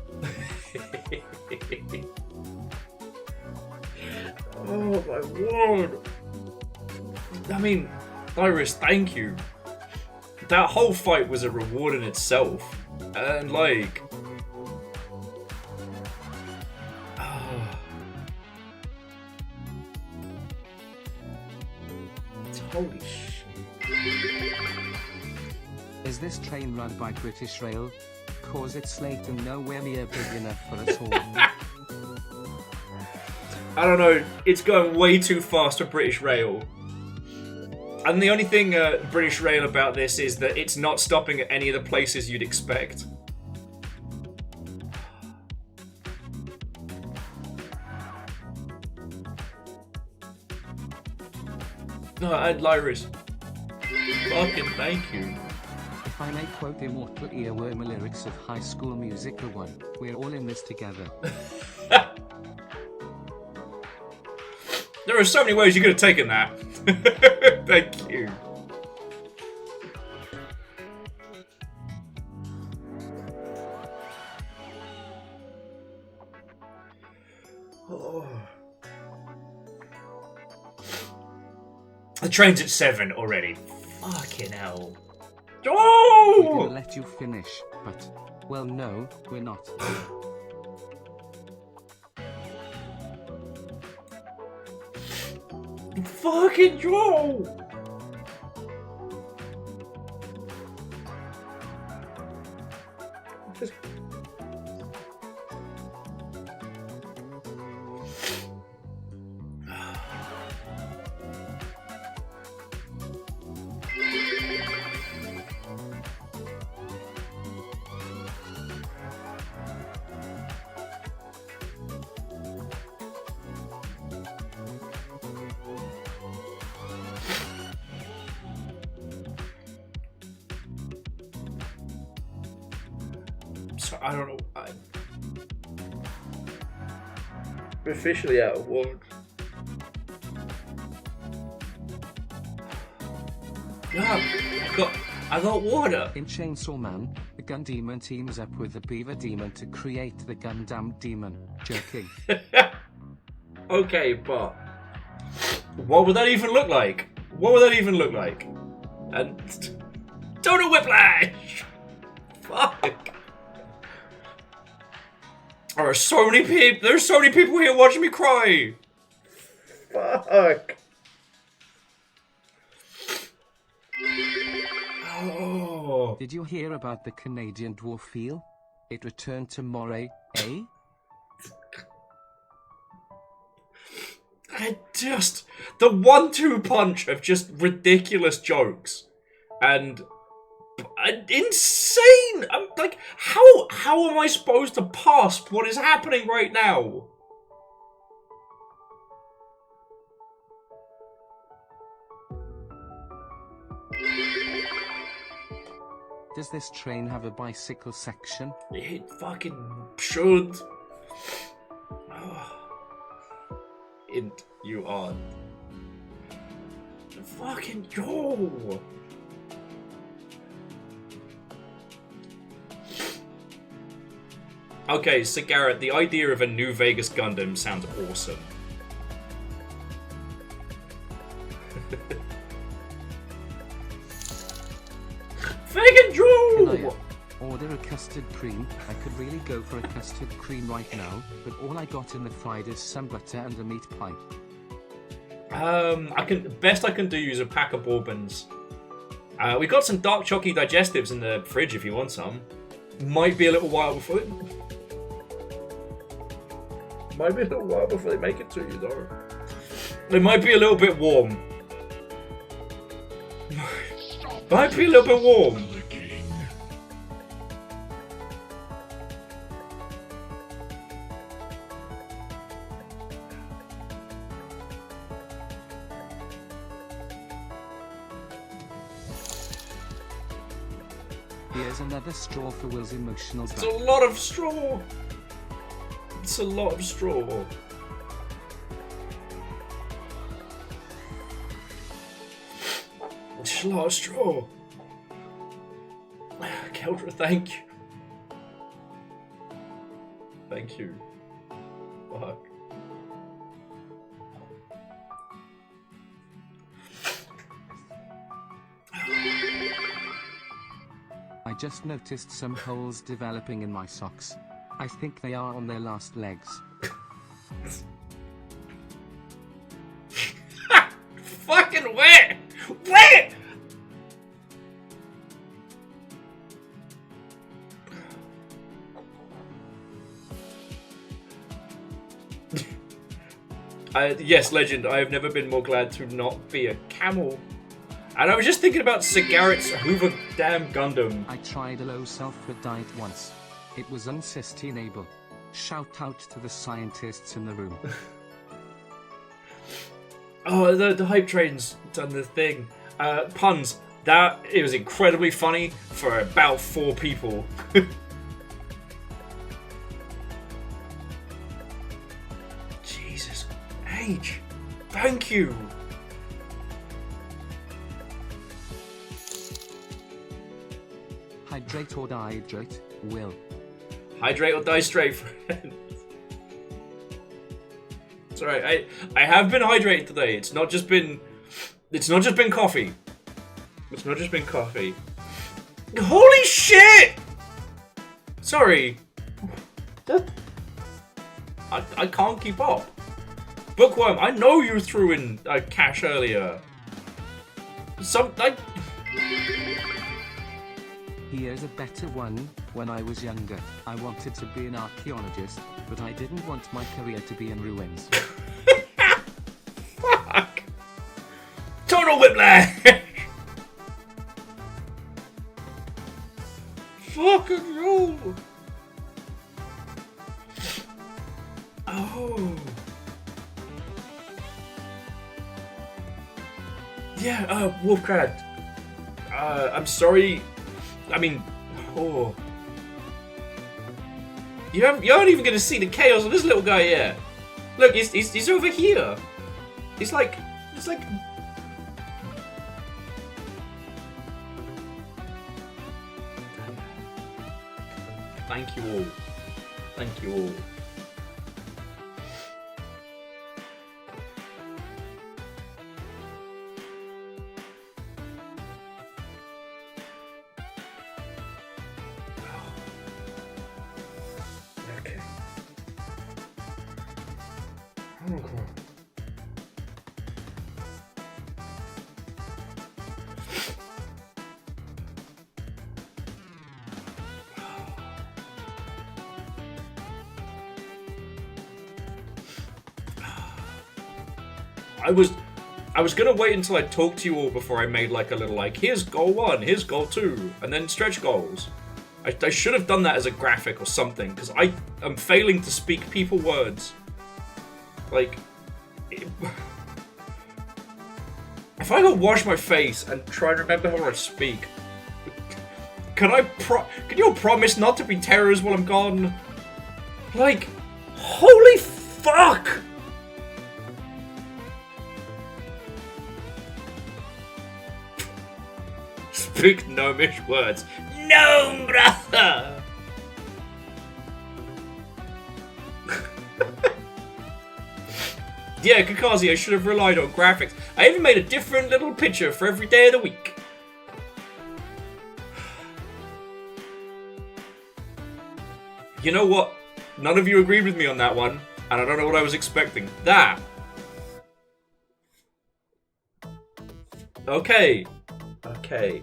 Oh my word! I mean, Iris, thank you. That whole fight was a reward in itself, and like. Holy shit. Is this train run by British Rail? Cause it's late and nowhere near big enough for us all. I don't know, it's going way too fast for British Rail. And the only thing British Rail about this is that it's not stopping at any of the places you'd expect. No, Lyrus. Fucking thank you. If I may quote the immortal earworm lyrics of High School Musical 1, we're all in this together. There are so many ways you could have taken that. Thank you. Oh. The train's at 7 already. Fucking hell. We're Oh! gonna let you finish, but... Well, no, we're not. Fucking Joe! So, I don't know. I'm officially out of words. Yeah, I got water. In Chainsaw Man, the Gun Demon teams up with the Beaver Demon to create the Gundam Demon. Joking. Okay, but what would that even look like? What would that even look like? And total whiplash. Fuck. There are so many people. There's so many people here watching me cry. Fuck. Oh. Did you hear about the Canadian dwarf feel? It returned to Moray, eh? The 1-2 punch of just ridiculous jokes and insane. I'm like, how am I supposed to pass what is happening right now? Does this train have a bicycle section? It fucking should. Int, you are fucking yo. Okay, so Garrett, the idea of a New Vegas Gundam sounds awesome. Fucking Can I Joe! order a custard cream? I could really go for a custard cream right now, but all I got in the fried is some butter and a meat pie. Best I can do use a pack of bourbons. We got some dark chalky digestives in the fridge if you want some. Might be a little while before they make it to you though. It might be a little bit warm. Might be a little bit warm. Here's another straw for Will's emotional It's back. a lot of straw. It's a lot of straw. It's a lot of straw. Keldra, thank you. Thank you. Fuck. I just noticed some holes developing in my socks. I think they are on their last legs. Fucking wet! Wet! Yes, legend, I have never been more glad to not be a camel. And I was just thinking about Sir Garrett's Hoover Damn Gundam. I tried a low sulfur diet once. It was unsustainable. Shout out to the scientists in the room. Oh, the hype train's done the thing. Puns. It was incredibly funny for about 4 people. Jesus. H. Thank you. Hydrate or dehydrate, Will. Hydrate or die straight, friend. It's alright. I have been hydrated today. It's not just been coffee. It's not just been coffee. Holy shit! Sorry. I can't keep up. Bookworm, I know you threw in cash earlier. Here's a better one. When I was younger, I wanted to be an archaeologist, but I didn't want my career to be in ruins. Fuck! Total whiplash! Fucking hell! Oh. Yeah, Wolfcrad. I'm sorry. I mean, oh. You aren't even gonna see the chaos of this little guy yet. Look, he's over here. He's like. Thank you all. Thank you all. Okay. I was gonna wait until I talked to you all before I made like a little like, here's goal 1, here's goal 2, and then stretch goals. I should have done that as a graphic or something, because I am failing to speak people words. Like, if I go wash my face and try and remember how I speak, can you all promise not to be terrors while I'm gone? Like, holy fuck! Speak gnomish words. No, brother! Yeah, Kakazi, I should have relied on graphics. I even made a different little picture for every day of the week. You know what? None of you agreed with me on that one, and I don't know what I was expecting. That. Okay. Okay.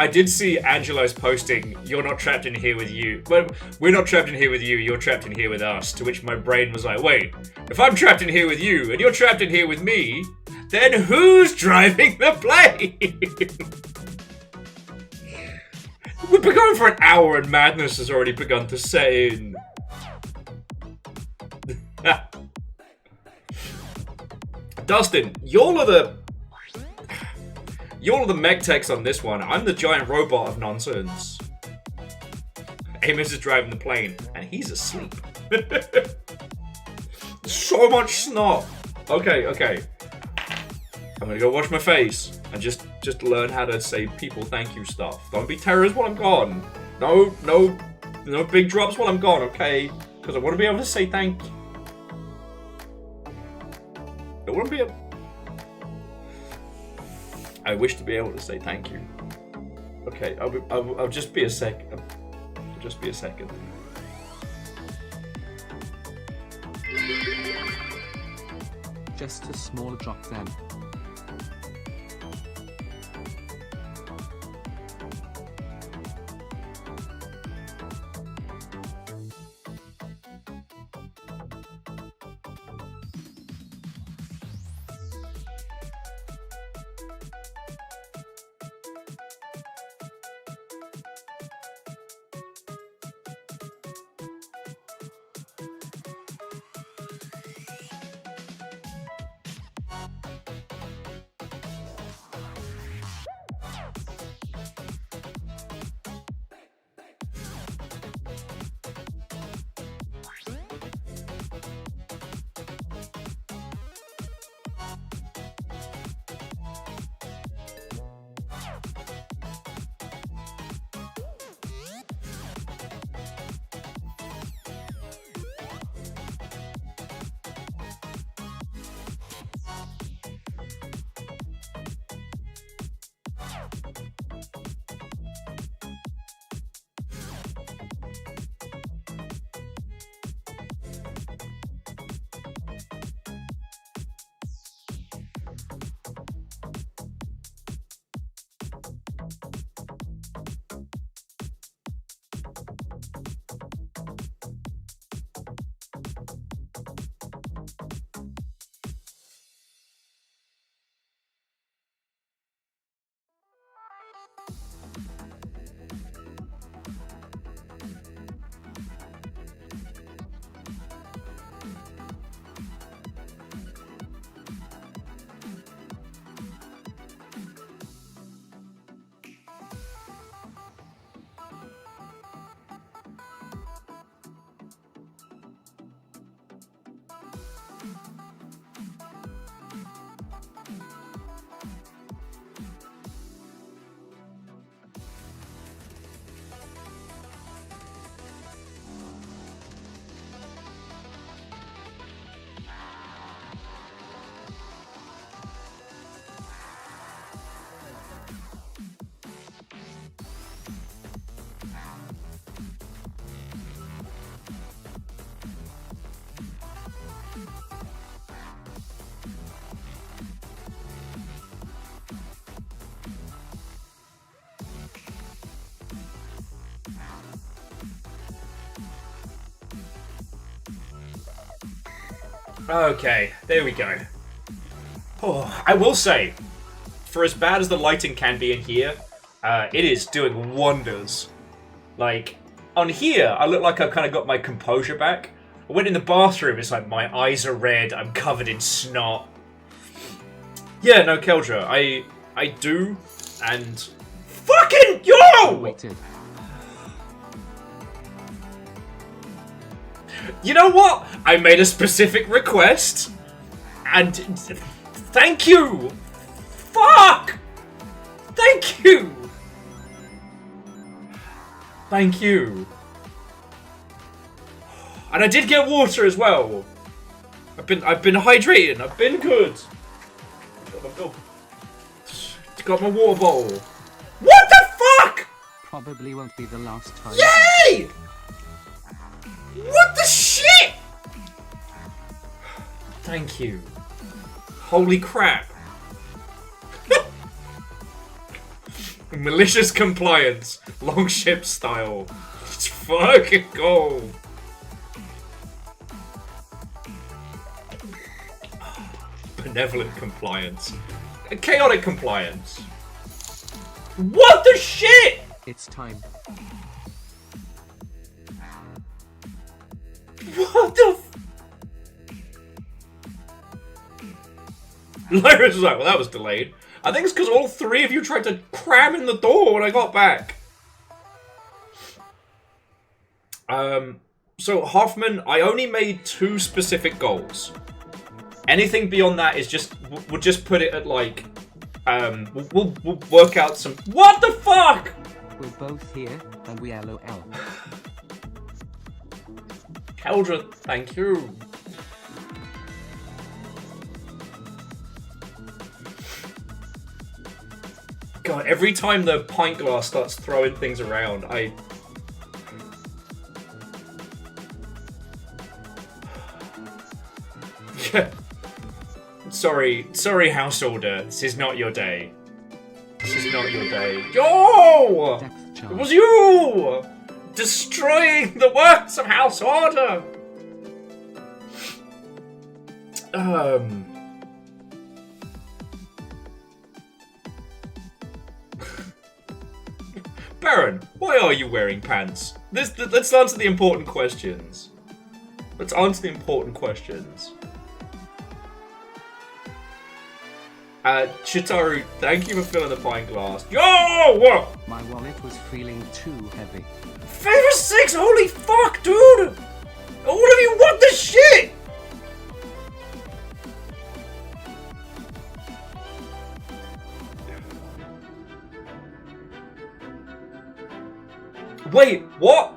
I did see Angelo's posting, you're not trapped in here with you. Well, we're not trapped in here with you, you're trapped in here with us. To which my brain was like, wait, if I'm trapped in here with you, and you're trapped in here with me, then who's driving the plane? We've been going for an hour and madness has already begun to set in. Dustin, y'all are the mech techs on this one. I'm the giant robot of nonsense. Amos is driving the plane, and he's asleep. So much snot. Okay. I'm gonna go wash my face and just learn how to say people thank you stuff. Don't be terrorists while I'm gone. No big drops while I'm gone, okay? Because I want to be able to say thank you. I wish to be able to say thank you. Okay, I'll just be a sec. I'll just be a second. Just a small drop then. Okay, there we go. Oh, I will say, for as bad as the lighting can be in here, it is doing wonders. Like, on here, I look like I've kind of got my composure back. I went in the bathroom, it's like my eyes are red, I'm covered in snot. Yeah, no, Keldra, I do, and... Fucking yo! Waited. You know what? I made a specific request, and thank you! Fuck! Thank you! Thank you. And I did get water as well. I've been hydrating. I've been good. Got my water bottle. What the fuck? Probably won't be the last time. Yay! What the shit? Thank you. Holy crap. Malicious compliance. Longship style. Let's fucking go. Benevolent compliance. Chaotic compliance. What the shit? It's time. What the Lyra's was like, well, that was delayed. I think it's because all three of you tried to cram in the door when I got back. So Hoffman, I only made 2 specific goals. Anything beyond that is just, we'll just put it at like, we'll work out some, what the fuck? We're both here, and we LOL. Keldra, thank you. God, every time the pint glass starts throwing things around, I... Sorry, householder. This is not your day. This is not your day. Yo! Depth charge. It was you! Destroying the works of House Order! Baron, why are you wearing pants? Let's answer the important questions. Let's answer the important questions. Chitaru, thank you for filling the pint glass. Yo! My wallet was feeling too heavy. Favor 6, holy fuck, dude! All of you, what the shit? Wait, what?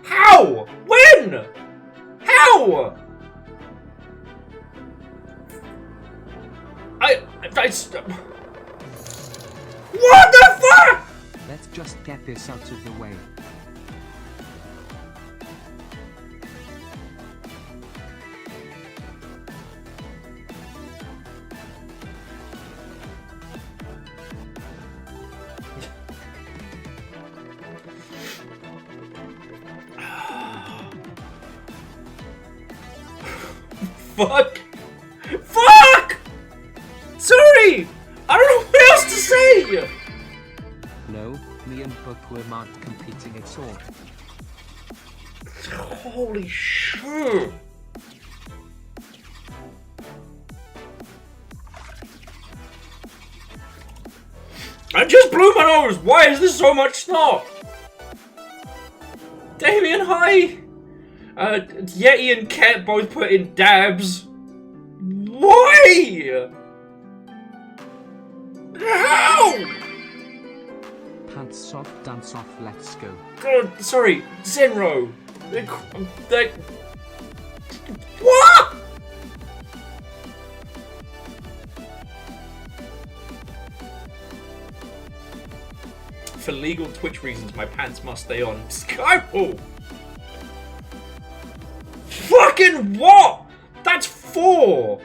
How? When? How? What the fuck? Let's just get this out of the way. Fuck! Fuck! Sorry! I don't know what else to say! No, me and Book were not competing at all. Holy shit! I just blew my nose! Why is there so much snot? Damien, hi! Yeti and Ket both put in dabs. Why? How? Pants soft, dance off, let's go. God, sorry, Zenro. What? For legal Twitch reasons, my pants must stay on. Skyfall. Fucking what? That's 4.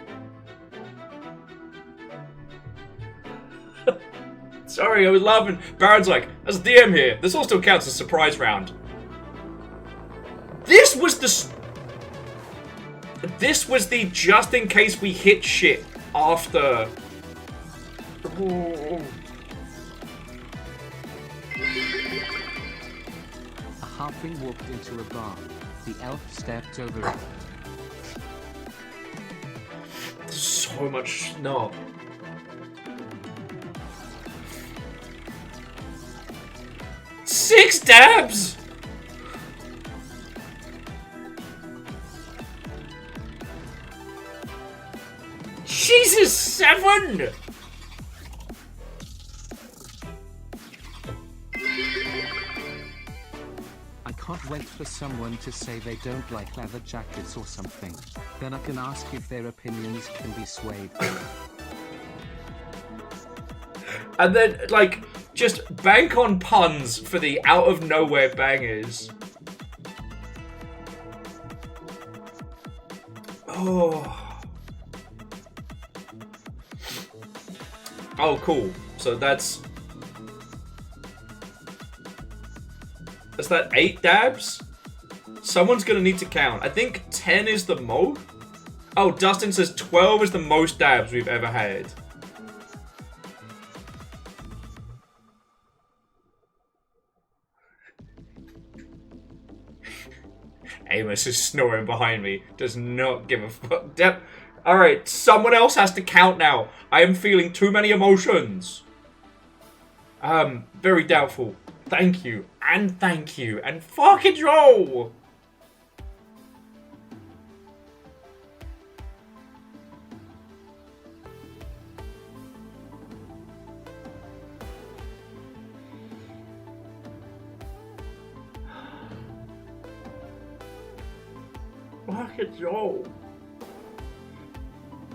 Sorry, I was laughing. Baron's like, as DM here, this all still counts as surprise round. This was the this was the just in case we hit shit after. Oh. A halfling walked into a bar. The elf stepped over it. So much snow. Six dabs! Jesus, 7! I can't wait for someone to say they don't like leather jackets or something. Then I can ask if their opinions can be swayed. And then, like, just bank on puns for the out of nowhere bangers. Oh. Oh, cool. So that's that 8 dabs? Someone's gonna need to count. I think 10 is the most. Oh, Dustin says 12 is the most dabs we've ever had. Amos is snoring behind me. Does not give a fuck. Alright, someone else has to count now. I am feeling too many emotions. Very doubtful. Thank you. And thank you. And fucking roll! Fucking roll.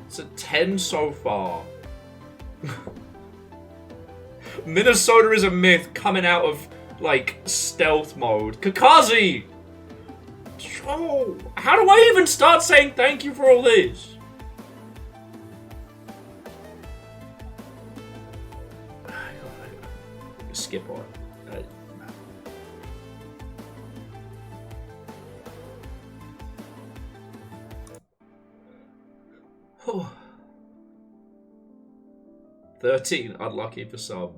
It's a 10 so far. Minnesota is a myth coming out of, like, stealth mode. Kakazi! Oh, how do I even start saying thank you for all this? Skip on. Oh. 13, unlucky for some.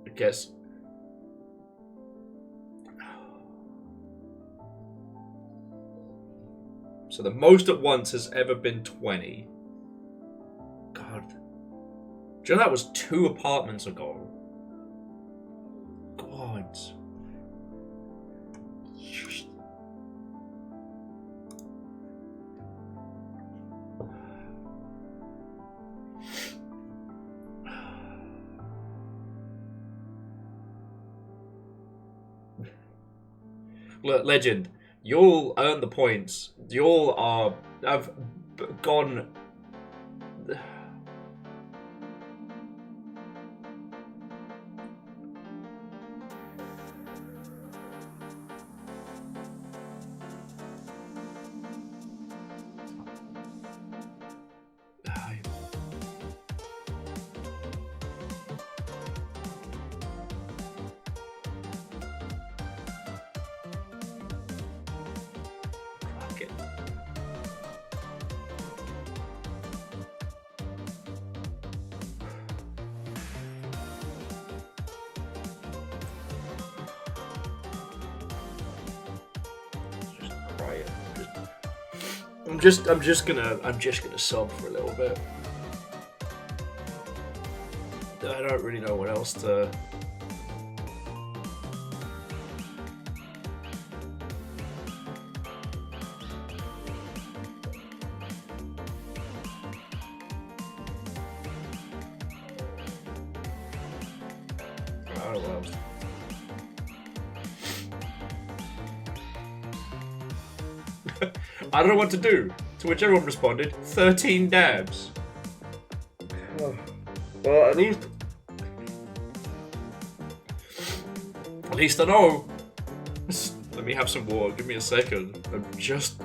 I guess. So the most at once has ever been 20. God. Do you know that was 2 apartments ago? God. Look, Legend, you'll earn the points. You'll have gone. I'm just gonna sob for a little bit. I don't really know what else to. I don't know what else. I don't know what to do. To which everyone responded, 13 dabs. Well, at least I know. Let me have some water. Give me a second. I'm just.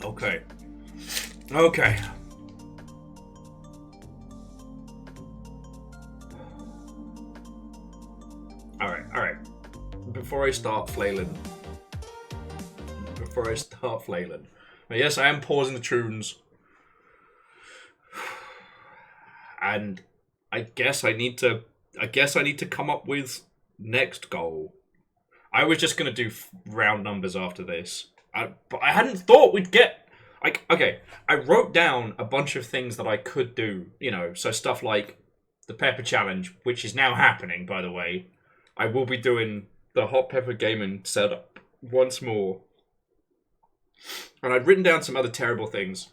Okay. Okay. Alright. Before I start flailing. But yes, I am pausing the tunes. And I guess I need to come up with next goal. I was just gonna do round numbers after this. But I hadn't thought we'd get... okay, I wrote down a bunch of things that I could do, you know, so stuff like the Pepper Challenge, which is now happening, by the way. I will be doing the Hot Pepper Gaming setup once more. And I'd written down some other terrible things.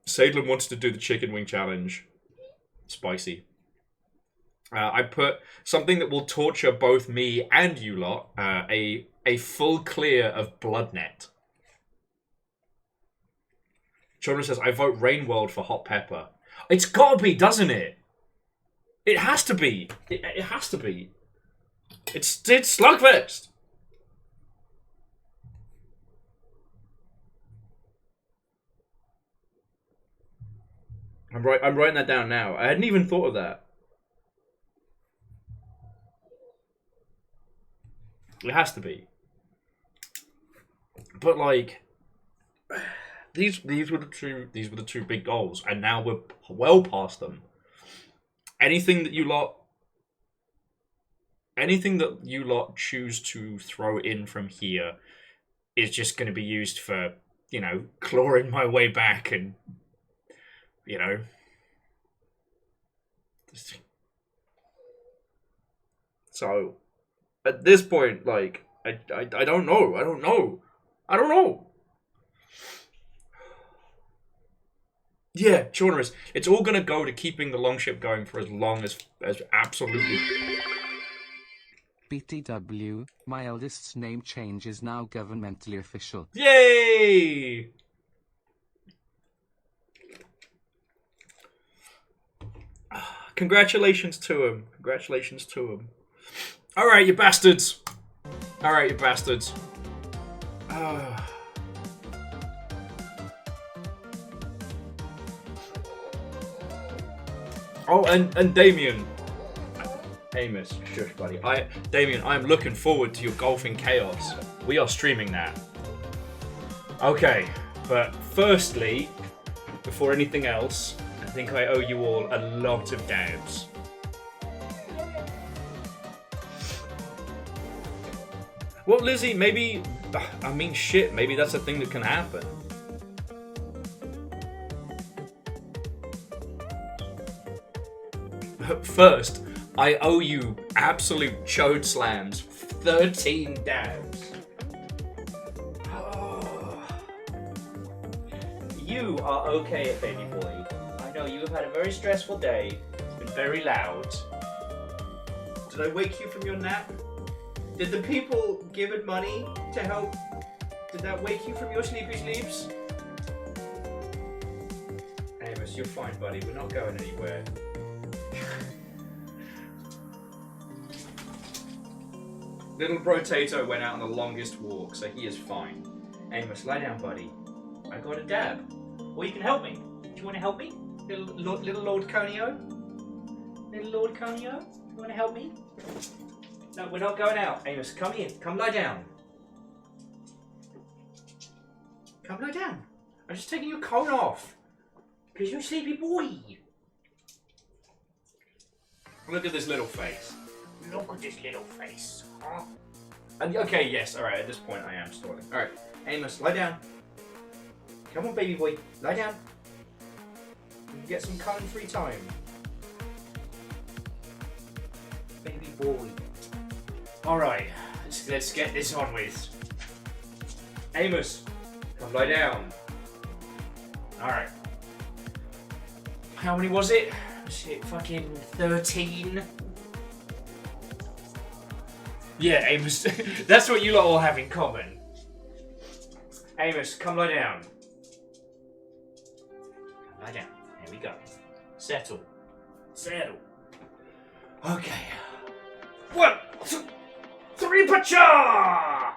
Sadlin wants to do the Chicken Wing Challenge. Spicy. I put something that will torture both me and you lot. A full clear of Bloodnet. Children says, I vote Rainworld for Hot Pepper. It's gotta be, doesn't it? It has to be. It has to be. It's Slugfest. I'm writing that down now. I hadn't even thought of that. It has to be. But like, these were the two big goals, and now we're well past them. Anything that you lot choose to throw in from here is just going to be used for, you know, clawing my way back and, you know. So, at this point, like, I don't know. Yeah, Chaunerus, it's all going to go to keeping the longship going for as long as absolutely... BTW, my eldest's name change is now governmentally official. Yay! Congratulations to him. Alright, you bastards. Oh, and Damien. Amos, shush, buddy. Damien, I am looking forward to your golfing chaos. We are streaming that. Okay, but firstly, before anything else, I think I owe you all a lot of dabs. Well, Lizzie, maybe... I mean, shit, maybe that's a thing that can happen. First, I owe you absolute chode slams. 13 dabs. Oh. You are okay, baby boy. I know you have had a very stressful day. It's been very loud. Did I wake you from your nap? Did the people given money to help? Did that wake you from your sleepy sleeps? Amos, you're fine, buddy. We're not going anywhere. Little Brotato went out on the longest walk, so he is fine. Amos, lie down, buddy. I got a dab. Or you can help me. Do you want to help me? Little Lord Conio? Little Lord Conio? You want to help me? No, we're not going out. Amos, come in. Come lie down. Come lie down. I'm just taking your coat off. Because you're a sleepy boy. Look at this little face. Look at this little face. Huh? And okay, yes, alright, at this point I am stalling. Alright, Amos, lie down. Come on, baby boy, lie down. You can get some calm free time. Baby boy. Alright, let's get this on with. Amos, come lie down. Alright. How many was it? Was it fucking 13? Yeah, Amos, that's what you lot all have in common. Amos, come lie down. Come lie down. There we go. Settle. Okay. 1, 2, 3, pacha!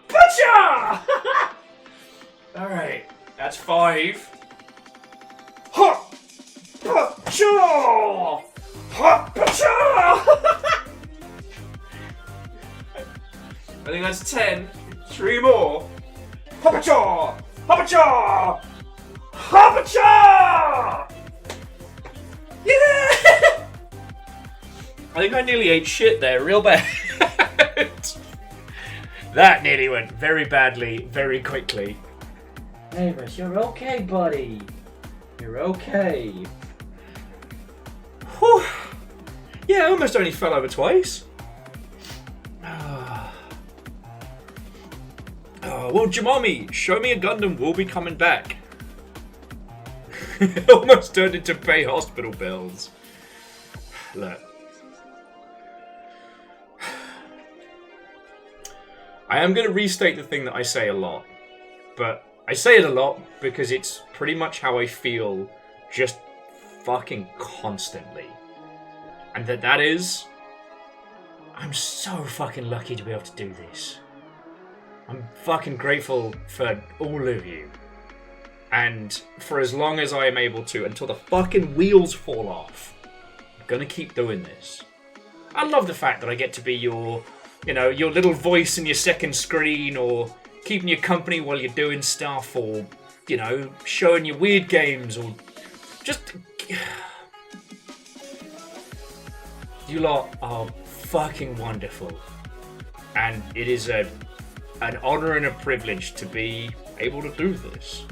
Pacha! Alright, that's 5. Ha! Ha-cha! Ha-cha! I think that's 10. 3 more. Ha-cha! Ha-cha! Ha-cha! Yeah! I think I nearly ate shit there, real bad. That nearly went very badly, very quickly. Amos, you're okay, buddy. You're okay. Whew. Yeah, I almost only fell over twice. Well, Jamami, show me a Gundam, we'll be coming back. Almost turned into pay hospital bills. Look. I am going to restate the thing that I say a lot. But I say it a lot because it's pretty much how I feel just fucking constantly. And that is... I'm so fucking lucky to be able to do this. I'm fucking grateful for all of you. And for as long as I am able to, until the fucking wheels fall off, I'm gonna keep doing this. I love the fact that I get to be your, you know, your little voice in your second screen, or keeping you company while you're doing stuff, or, you know, showing you weird games, or just... You lot are fucking wonderful. And it is an honor and a privilege to be able to do this.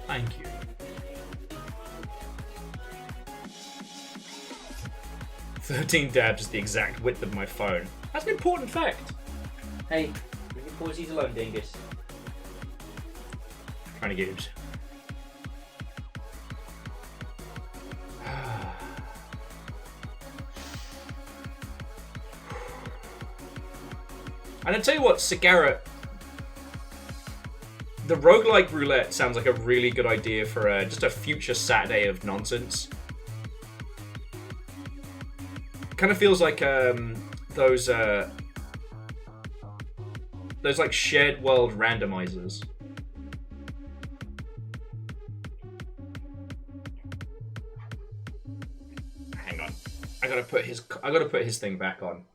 Thank you. "13 dabs is the exact width of my phone." That's an important fact. Hey, leave your pausies alone, Dingus. Trying to get him. And I tell you what, Cigarette, the roguelike roulette sounds like a really good idea for just a future Saturday of nonsense. Kind of feels like those like shared world randomizers. Hang on, I gotta put his thing back on.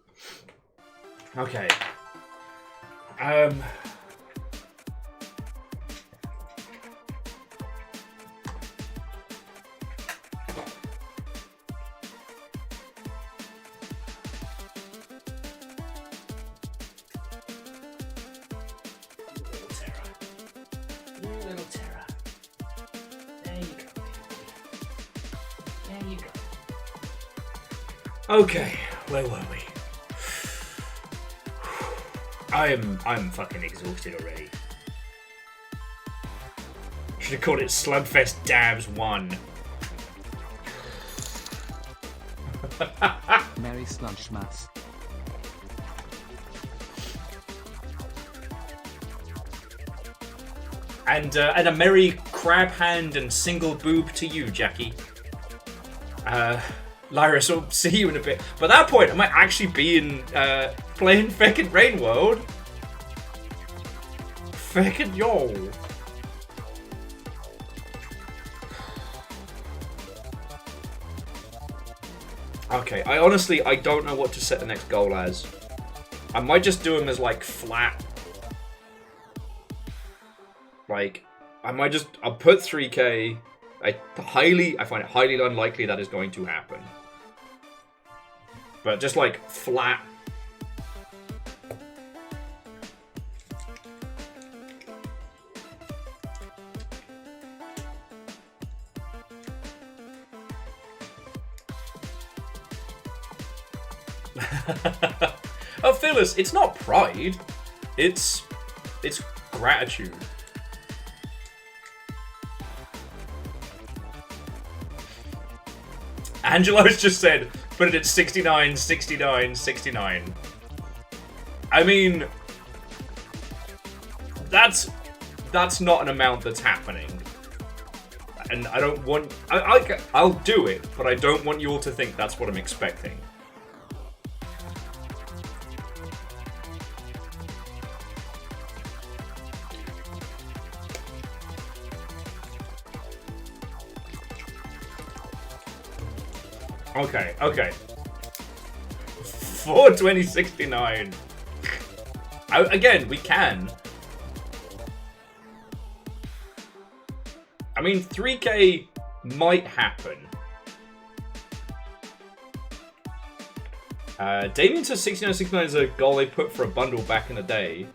Okay. Little Terra. There you go. There you go. Okay, where were we? I'm fucking exhausted already. Should have called it Slugfest Dabs 1. Merry Sludgemas. And a merry crab hand and single boob to you, Jackie. Lyris, I'll see you in a bit. By that point, I might actually be in playing feckin' Rain World. Feckin' yo. Okay, I don't know what to set the next goal as. I might just do them as like flat. Like, I'll put 3K. I find it highly unlikely that is going to happen. But just like flat. Oh, Phyllis, it's not pride. It's gratitude. Angelo's just said, put it at 69, 69, 69. I mean, that's not an amount that's happening. And I don't want... I'll do it, but I don't want you all to think that's what I'm expecting. Okay, okay. For 2069. Again, we can. I mean, 3K might happen. Damien says 6969 is a goal they put for a bundle back in the day.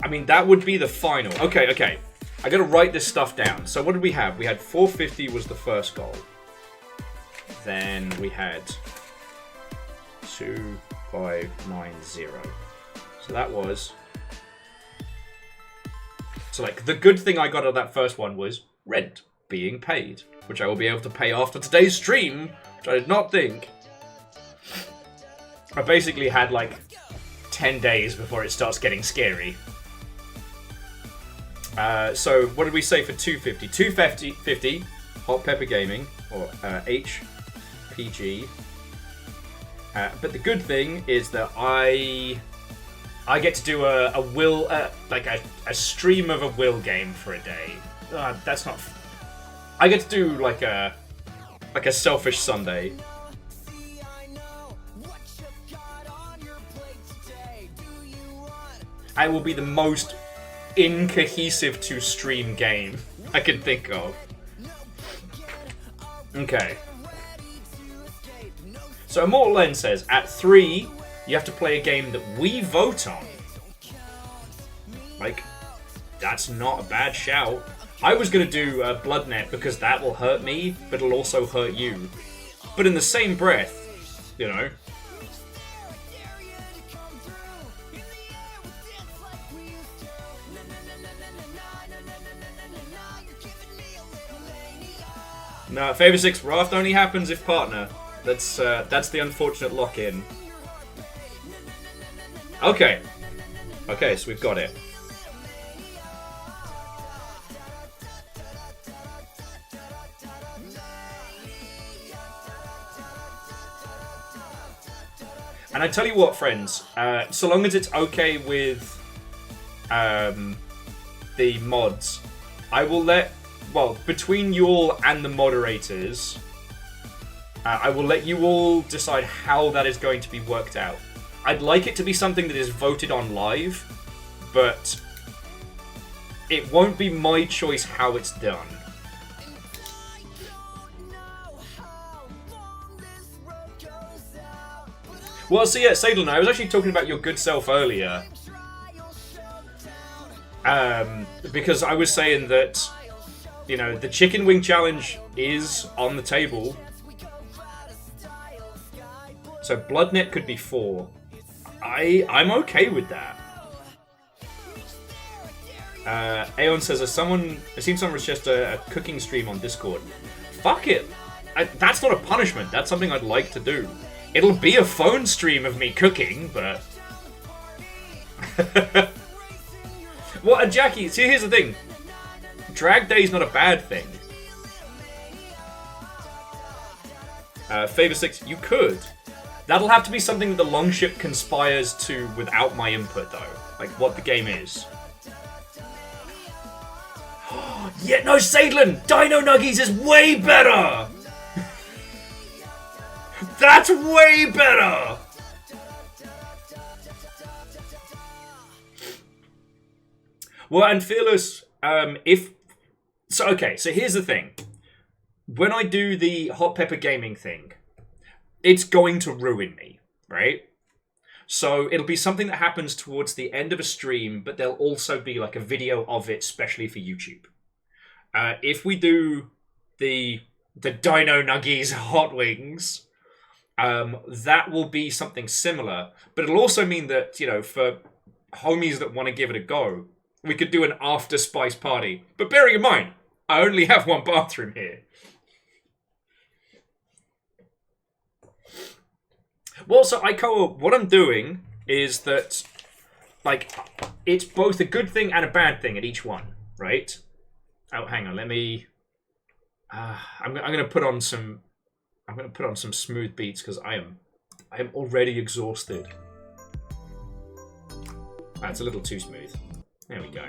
I mean, that would be the final. Okay, okay. I gotta write this stuff down. So what did we have? We had 450 was the first goal. Then we had 2590. So that was... So like, the good thing I got out of that first one was rent being paid, which I will be able to pay after today's stream, which I did not think. I basically had like 10 days before it starts getting scary. So what did we say for 250? 250 Hot Pepper Gaming, or HPG. But the good thing is that I get to do a will, like a stream of a will game for a day. That's not. I get to do like a selfish Sunday. I will be the most incohesive to stream game I can think of. Okay. So Immortal Lens says, at 3, you have to play a game that we vote on. Like, that's not a bad shout. I was going to do Bloodnet because that will hurt me, but it'll also hurt you. But in the same breath, you know. No, Favor 6, Raft only happens if partner. That's the unfortunate lock-in. Okay. Okay, so we've got it. And I tell you what, friends, so long as it's okay with the mods, I will let, well, between you all and the moderators, I will let you all decide how that is going to be worked out. I'd like it to be something that is voted on live, but it won't be my choice how it's done. Well, so yeah, Sadlin, I was actually talking about your good self earlier. Because I was saying that, you know, the chicken wing challenge is on the table. So Bloodnet could be 4. I'm okay with that. Aeon says, I've seen someone suggest a cooking stream on Discord. Fuck it. That's not a punishment. That's something I'd like to do. It'll be a phone stream of me cooking, but... Well, and Jackie, see, here's the thing. Drag Day's not a bad thing. Favor 6, you could. That'll have to be something that the Longship conspires to without my input, though. Like, what the game is. Yeah, no, Sadlin! Dino Nuggies is way better! That's way better! Well, and Fearless, okay, so here's the thing. When I do the Hot Pepper Gaming thing, it's going to ruin me, right? So it'll be something that happens towards the end of a stream, but there'll also be like a video of it, especially for YouTube. If we do the Dino Nuggies Hot Wings, that will be something similar. But it'll also mean that, you know, for homies that want to give it a go, we could do an after Spice party. But bearing in mind, I only have one bathroom here. Well, so Icoa, what I'm doing is that, like, it's both a good thing and a bad thing at each one, right? Oh, hang on, let me... I'm gonna put on some smooth beats because I am already exhausted. It's a little too smooth. There we go.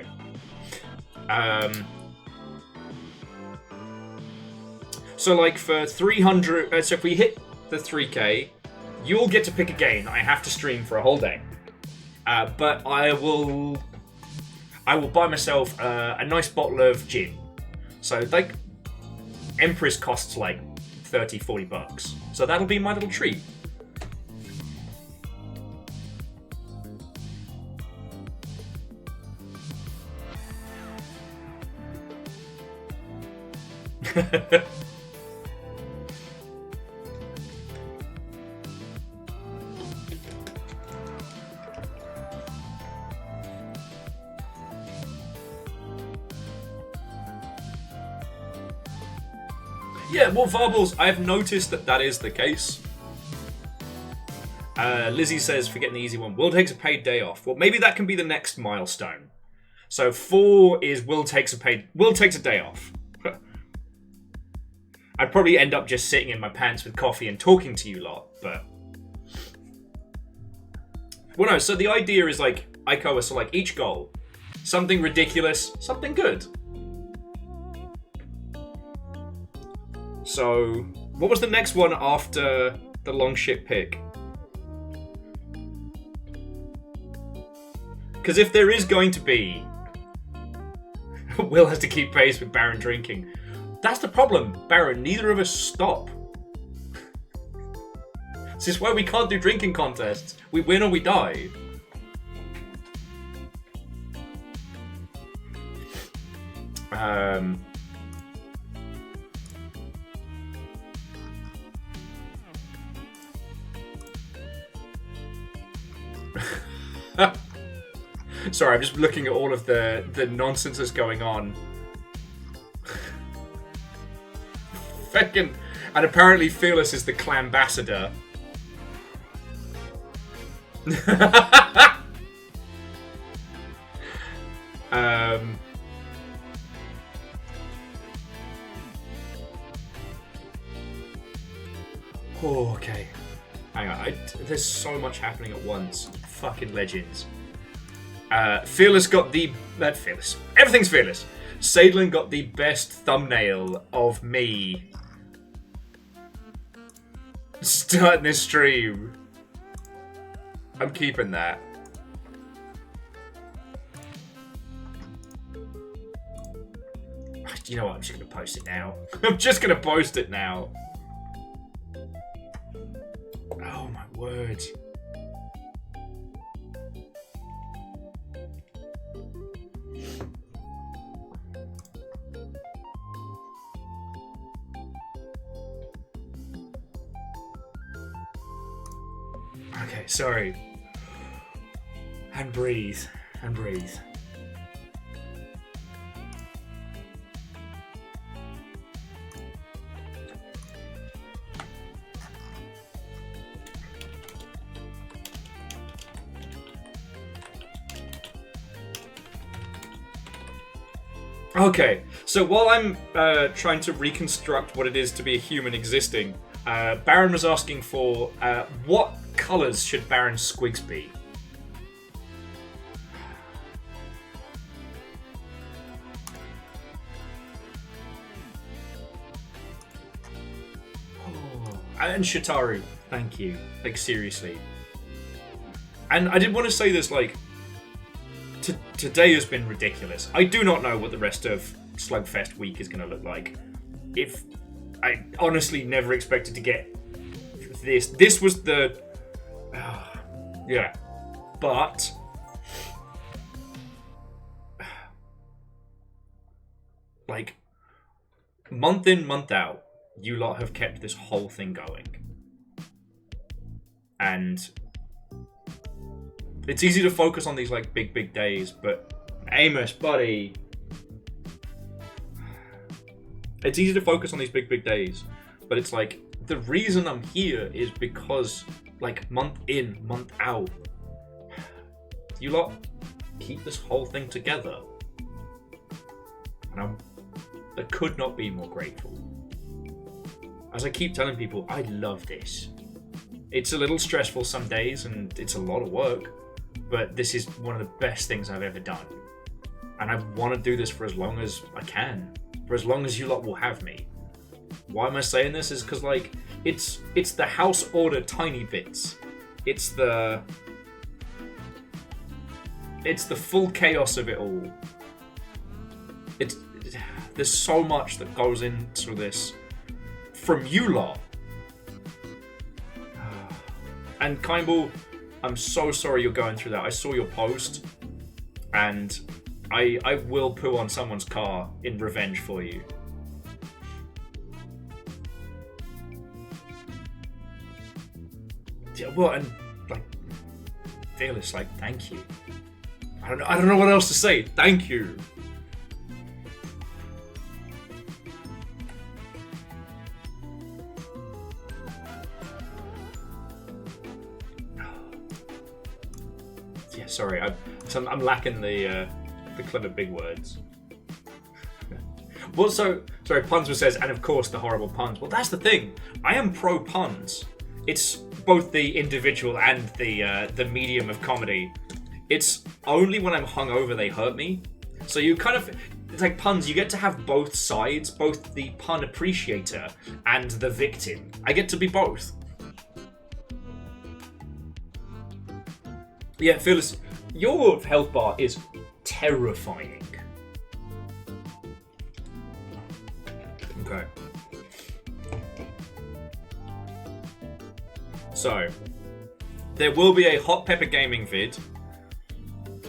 So like for 300, so if we hit the 3K, you'll get to pick a game I have to stream for a whole day. But I will buy myself a nice bottle of gin. So like Empress costs like 30-40 bucks. So that'll be my little treat. Yeah, well, Varbles, I've noticed that is the case. Lizzie says, forgetting the easy one, Will takes a paid day off. Well, maybe that can be the next milestone. So 4 is Will takes a day off. I'd probably end up just sitting in my pants with coffee and talking to you lot, but... Well, no, so the idea is like, Ico, so like each goal, something ridiculous, something good. So, what was the next one after the long shit pick? Because if there is going to be... Will has to keep pace with Baron drinking. That's the problem, Baron. Neither of us stop. This is why we can't do drinking contests. We win or we die. Sorry, I'm just looking at all of the nonsense that's going on. Feckin'. And apparently Fearless is the Clambassador. Oh, okay. Hang on, there's so much happening at once. Fucking legends. Fearless got the... Fearless. Everything's Fearless. Sadlin got the best thumbnail of me starting this stream. I'm keeping that. You know what? I'm just going to post it now. I'm just going to post it now. Oh my word. Okay, sorry. And breathe. And breathe. Okay, so while I'm trying to reconstruct what it is to be a human existing, Baron was asking for what colours should Baron's squigs be? Oh, and Shitaru, thank you. Like, seriously. And I did want to say this, like, today has been ridiculous. I do not know what the rest of Slugfest week is going to look like. I honestly never expected to get this. This was the... yeah. But... like, month in, month out, you lot have kept this whole thing going. And... it's easy to focus on these, like, big days, but... Amos, buddy... it's easy to focus on these big days, but it's like, the reason I'm here is because, like, month in, month out, you lot keep this whole thing together. And I could not be more grateful. As I keep telling people, I love this. It's a little stressful some days, and it's a lot of work, but this is one of the best things I've ever done. And I want to do this for as long as I can. For as long as you lot will have me. Why am I saying this? Is because like it's the house order tiny bits. It's the full chaos of it all. There's so much that goes into this from you lot. And Kimball, I'm so sorry you're going through that. I saw your post, and I will poo on someone's car in revenge for you. Yeah, well, and like, Fearless, like, thank you. I don't know what else to say. Thank you. Yeah, sorry, I'm lacking the clever big words. Well, sorry, Punsman says, and of course the horrible puns. Well, that's the thing. I am pro puns. It's both the individual and the medium of comedy. It's only when I'm hungover they hurt me. So you kind of, it's like puns. You get to have both sides, both the pun appreciator and the victim. I get to be both. Yeah, Phyllis, your health bar is terrifying. Okay. So, there will be a Hot Pepper Gaming vid,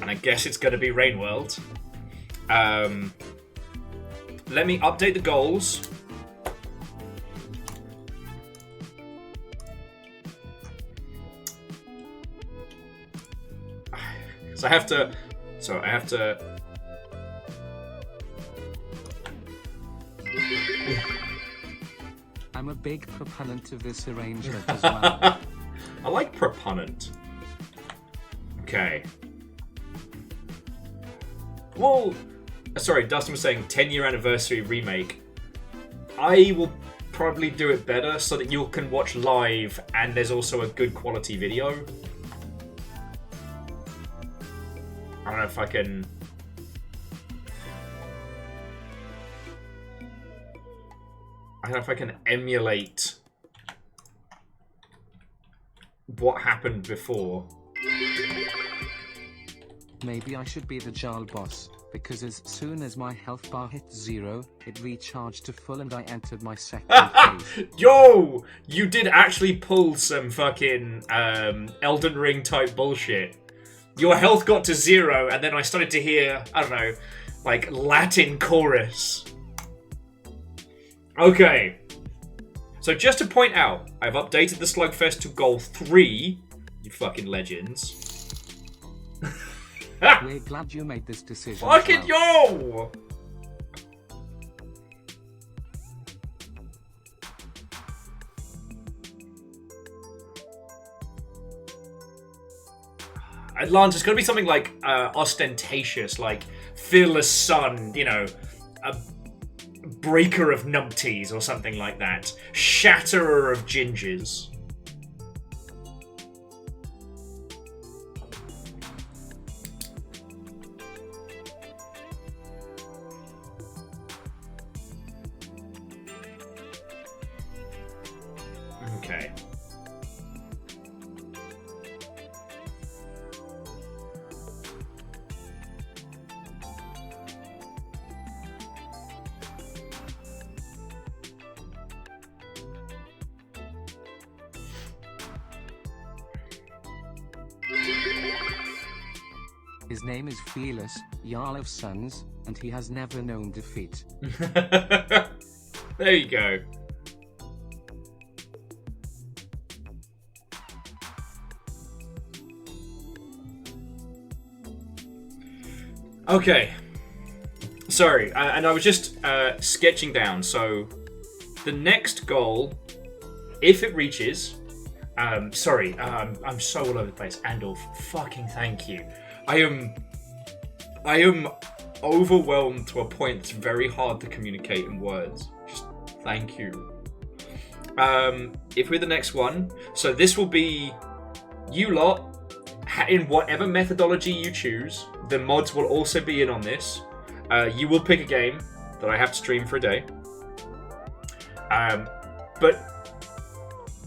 and I guess it's going to be Rain World. Let me update the goals. So I have to. I'm a big proponent of this arrangement as well. I like proponent. Okay. Well, sorry, Dustin was saying 10-year anniversary remake. I will probably do it better so that you can watch live and there's also a good quality video. I don't know if I can... I don't know if I can emulate what happened before. Maybe I should be the Jarl boss, because as soon as my health bar hit 0, it recharged to full and I entered my second phase. Yo! You did actually pull some fucking Elden Ring type bullshit. Your health got to 0 and then I started to hear, I don't know, like Latin chorus. Okay. So just to point out, I've updated the Slugfest to goal 3, you fucking legends. We're glad you made this decision. Fucking as well. yo! Lance, it's gonna be something like ostentatious, like fearless sun, you know, a breaker of numpties or something like that. Shatterer of gingers. Okay. His name is Fearless, Jarl of Suns, and he has never known defeat. There you go. Okay. Sorry, and I was just sketching down. So, the next goal, if it reaches... I'm so all over the place. Andorf, fucking thank you. I am overwhelmed to a point that's very hard to communicate in words. Just thank you. If we're the next one, so this will be you lot, in whatever methodology you choose. The mods will also be in on this. You will pick a game that I have to stream for a day. But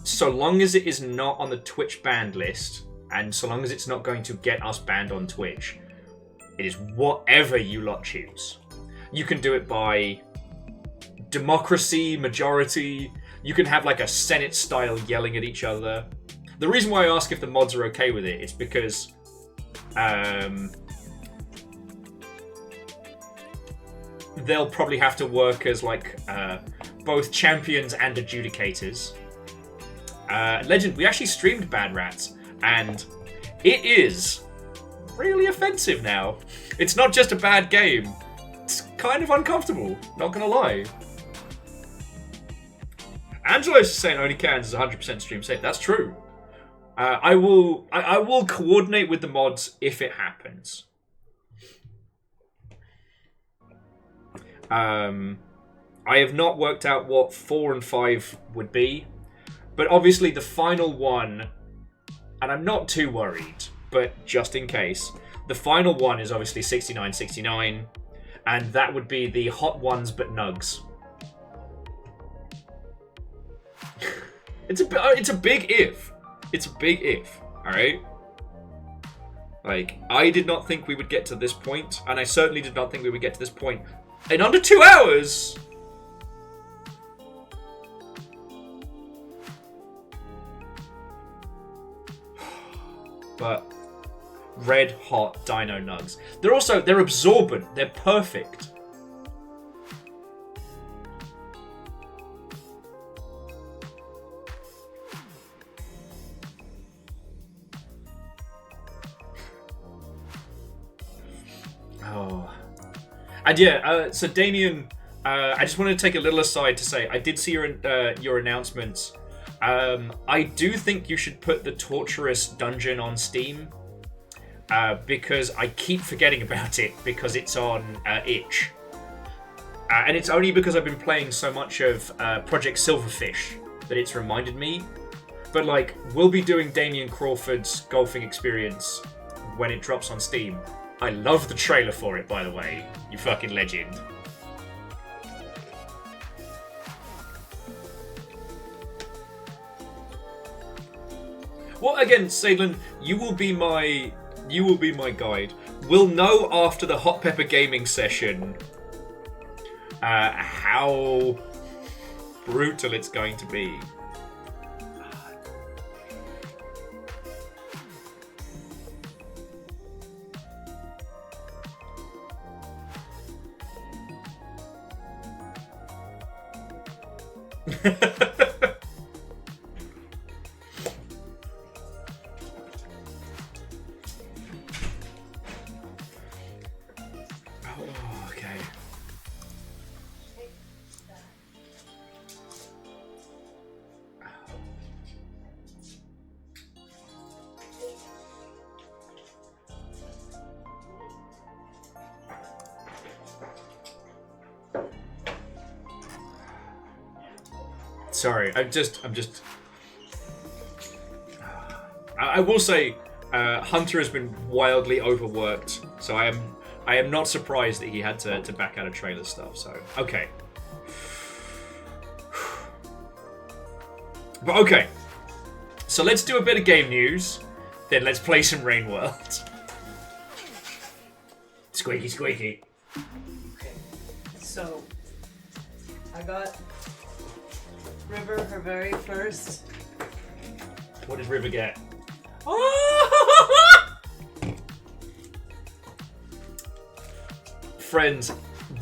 so long as it is not on the Twitch banned list, and so long as it's not going to get us banned on Twitch, it is whatever you lot choose. You can do it by democracy, majority. You can have like a Senate style yelling at each other. The reason why I ask if the mods are okay with it is because they'll probably have to work as like both champions and adjudicators. Legend, we actually streamed Bad Rats, and it is really offensive now. It's not just a bad game. It's kind of uncomfortable, not gonna lie. Angelo's saying only cans is 100% stream safe. That's true. I will coordinate with the mods if it happens. I have not worked out what 4 and 5 would be, but obviously the final one, and I'm not too worried, but just in case, the final one is obviously 69-69, and that would be the hot ones but nugs. It's a big if. It's a big if, alright? Like, I did not think we would get to this point, and I certainly did not think we would get to this point in under 2 hours! But red hot dino nugs. They're absorbent. They're perfect. Oh. And yeah, so Damien, I just wanted to take a little aside to say, I did see your announcements. I do think you should put the Torturous Dungeon on Steam, because I keep forgetting about it because it's on itch. And it's only because I've been playing so much of Project Silverfish that it's reminded me. But like, we'll be doing Damien Crawford's golfing experience when it drops on Steam. I love the trailer for it, by the way. You fucking legend. Well, again, Sadlin, you will be my guide. We'll know after the Hot Pepper Gaming session how brutal it's going to be. Sorry, I will say, Hunter has been wildly overworked, so I am not surprised that he had to back out of trailer stuff. So okay, but okay, so let's do a bit of game news, then let's play some Rain World. Squeaky, squeaky. Okay, so I got River her very first. What did River get? Friends,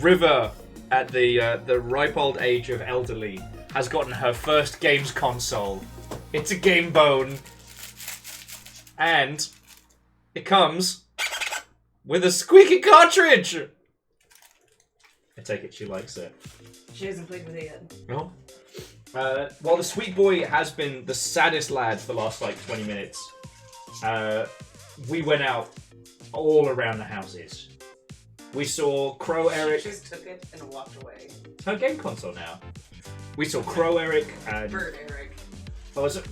River, at the ripe old age of elderly, has gotten her first games console. It's a Game Bone. And it comes with a squeaky cartridge! I take it she likes it. She hasn't played with it yet. No? While the sweet boy has been the saddest lad for the last like 20 minutes, we went out all around the houses. We saw Crow Eric. She just took it and walked away. It's her game console now. We saw Crow Eric and Bird Eric. Oh, is it?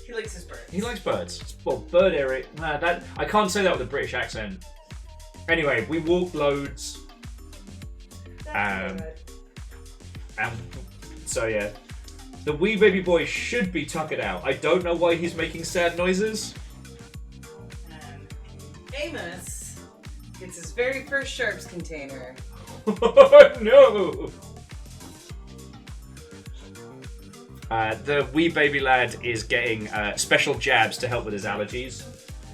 He likes his birds. He likes birds. Well, Bird Eric. That I can't say that with a British accent. Anyway, we walked loads. That's And So yeah, the wee baby boy should be tuckered out. I don't know why he's making sad noises. And Amos gets his very first sharps container. No! The wee baby lad is getting special jabs to help with his allergies.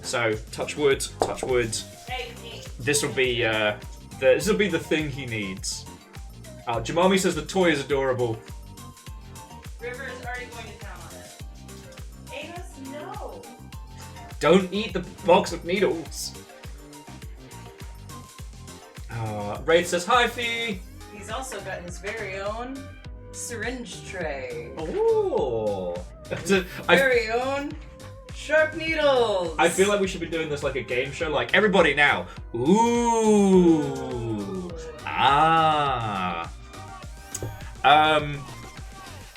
So touch wood, touch wood. Hey, This will be the thing he needs. Jamami says the toy is adorable. River is already going to town on it. Amos, no. Don't eat the box of needles. Raid says hi, Fee. He's also got his very own syringe tray. Oh. Very own sharp needles. I feel like we should be doing this like a game show. Like everybody now. Ooh. Ah.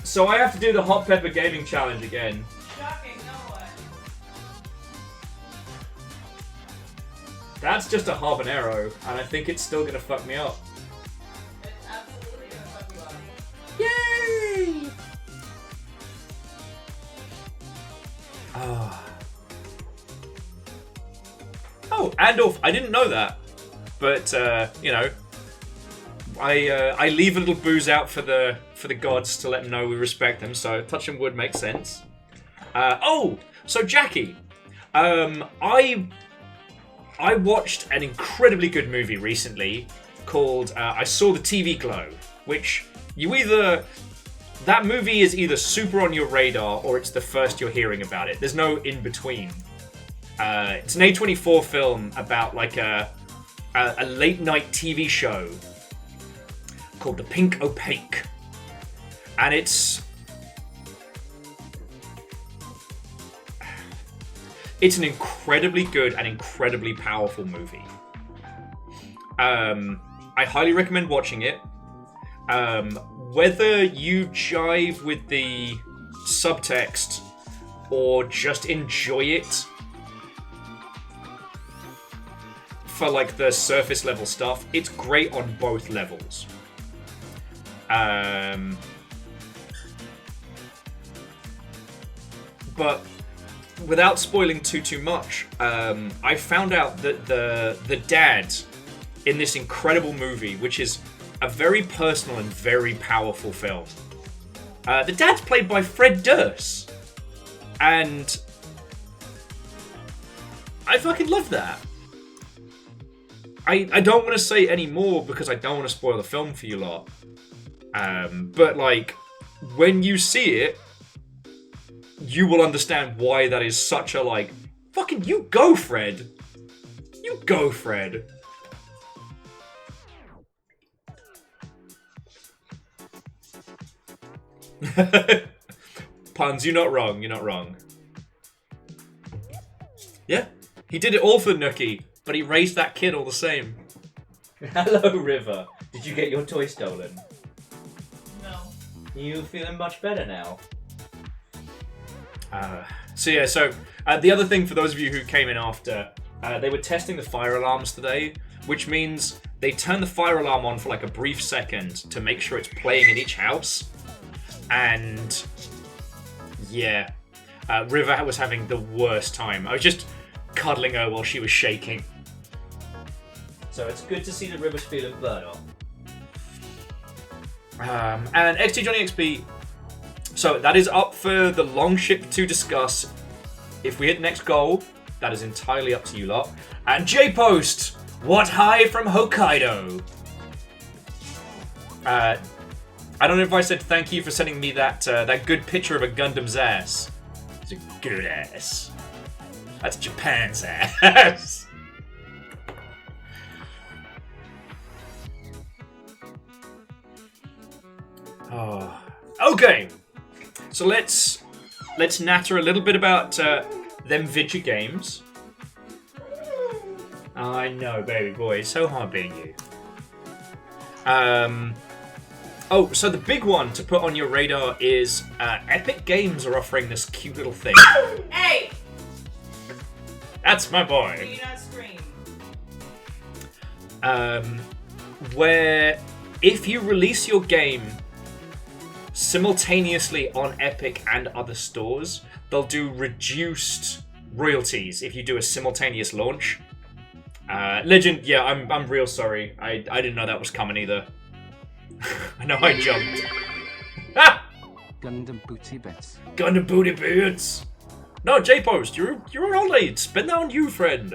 So I have to do the hot pepper gaming challenge again. Shocking, no one. That's just a habanero, and I think it's still gonna fuck me up. It's absolutely gonna fuck you up. Yay! Oh, Andorf, I didn't know that. But, you know, I leave a little booze out for the gods to let them know we respect them, so touching wood makes sense. So Jackie, I watched an incredibly good movie recently called I Saw the TV Glow, which that movie is either super on your radar or it's the first you're hearing about it. There's no in between. It's an A24 film about like a late night TV show called The Pink Opaque, and it's an incredibly good and incredibly powerful movie. I highly recommend watching it. Whether you jive with the subtext or just enjoy it for like the surface level stuff, it's great on both levels. But without spoiling too much, I found out that the dad in this incredible movie, which is a very personal and very powerful film, the dad's played by Fred Durst, and I fucking love that. I don't want to say any more because I don't want to spoil the film for you lot. But like, when you see it, you will understand why that is such a like, fucking you go, Fred. You go, Fred. Puns, you're not wrong, you're not wrong. Yeah, he did it all for Nookie, but he raised that kid all the same. Hello, River. Did you get your toy stolen? No. You feeling much better now? So the other thing for those of you who came in after, they were testing the fire alarms today, which means they turn the fire alarm on for like a brief second to make sure it's playing in each house. And yeah, River was having the worst time. I was just cuddling her while she was shaking. So it's good to see the River's feeling better. And XT Johnny XP. So that is up for the long ship to discuss. If we hit next goal, that is entirely up to you lot. And J Post, what hi from Hokkaido? I don't know if I said thank you for sending me that good picture of a Gundam's ass. It's a good ass. That's Japan's ass. Oh. Okay. So let's natter a little bit about them Vidya games. I know, baby boy, it's so hard being you. Oh, so the big one to put on your radar is Epic Games are offering this cute little thing. Hey! That's my Do boy. you not scream? Where if you release your game simultaneously on Epic and other stores, they'll do reduced royalties if you do a simultaneous launch. Legend, yeah, I'm real sorry. I didn't know that was coming either. I know I jumped. Ah! Gundam booty bits. Gundam booty boots. No, J-Post, you're an old lady. Spend that on you, friend.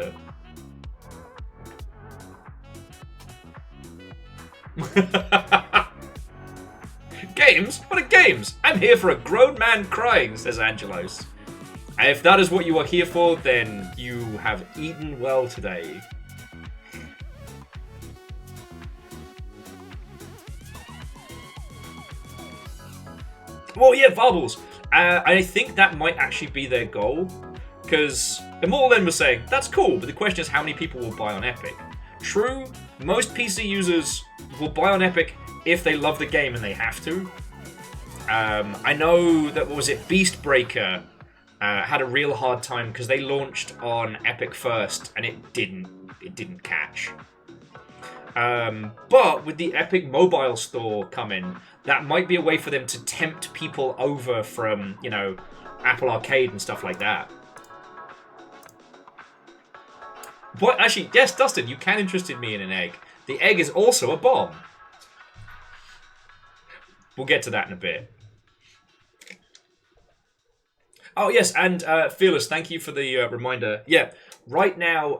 Games? What are games? I'm here for a grown man crying, says Angelos. And if that is what you are here for, then you have eaten well today. Well, yeah, Varbles. I think that might actually be their goal. Because Immortal End was saying, that's cool, but the question is how many people will buy on Epic. True, most PC users will buy on Epic if they love the game and they have to. I know that, what was it, Beast Breaker had a real hard time because they launched on Epic first and it didn't catch. But with the Epic mobile store coming, that might be a way for them to tempt people over from, you know, Apple Arcade and stuff like that. But actually, yes, Dustin, you can interest me in an egg. The egg is also a bomb. We'll get to that in a bit. Oh, yes, and Fearless, thank you for the reminder. Yeah, right now,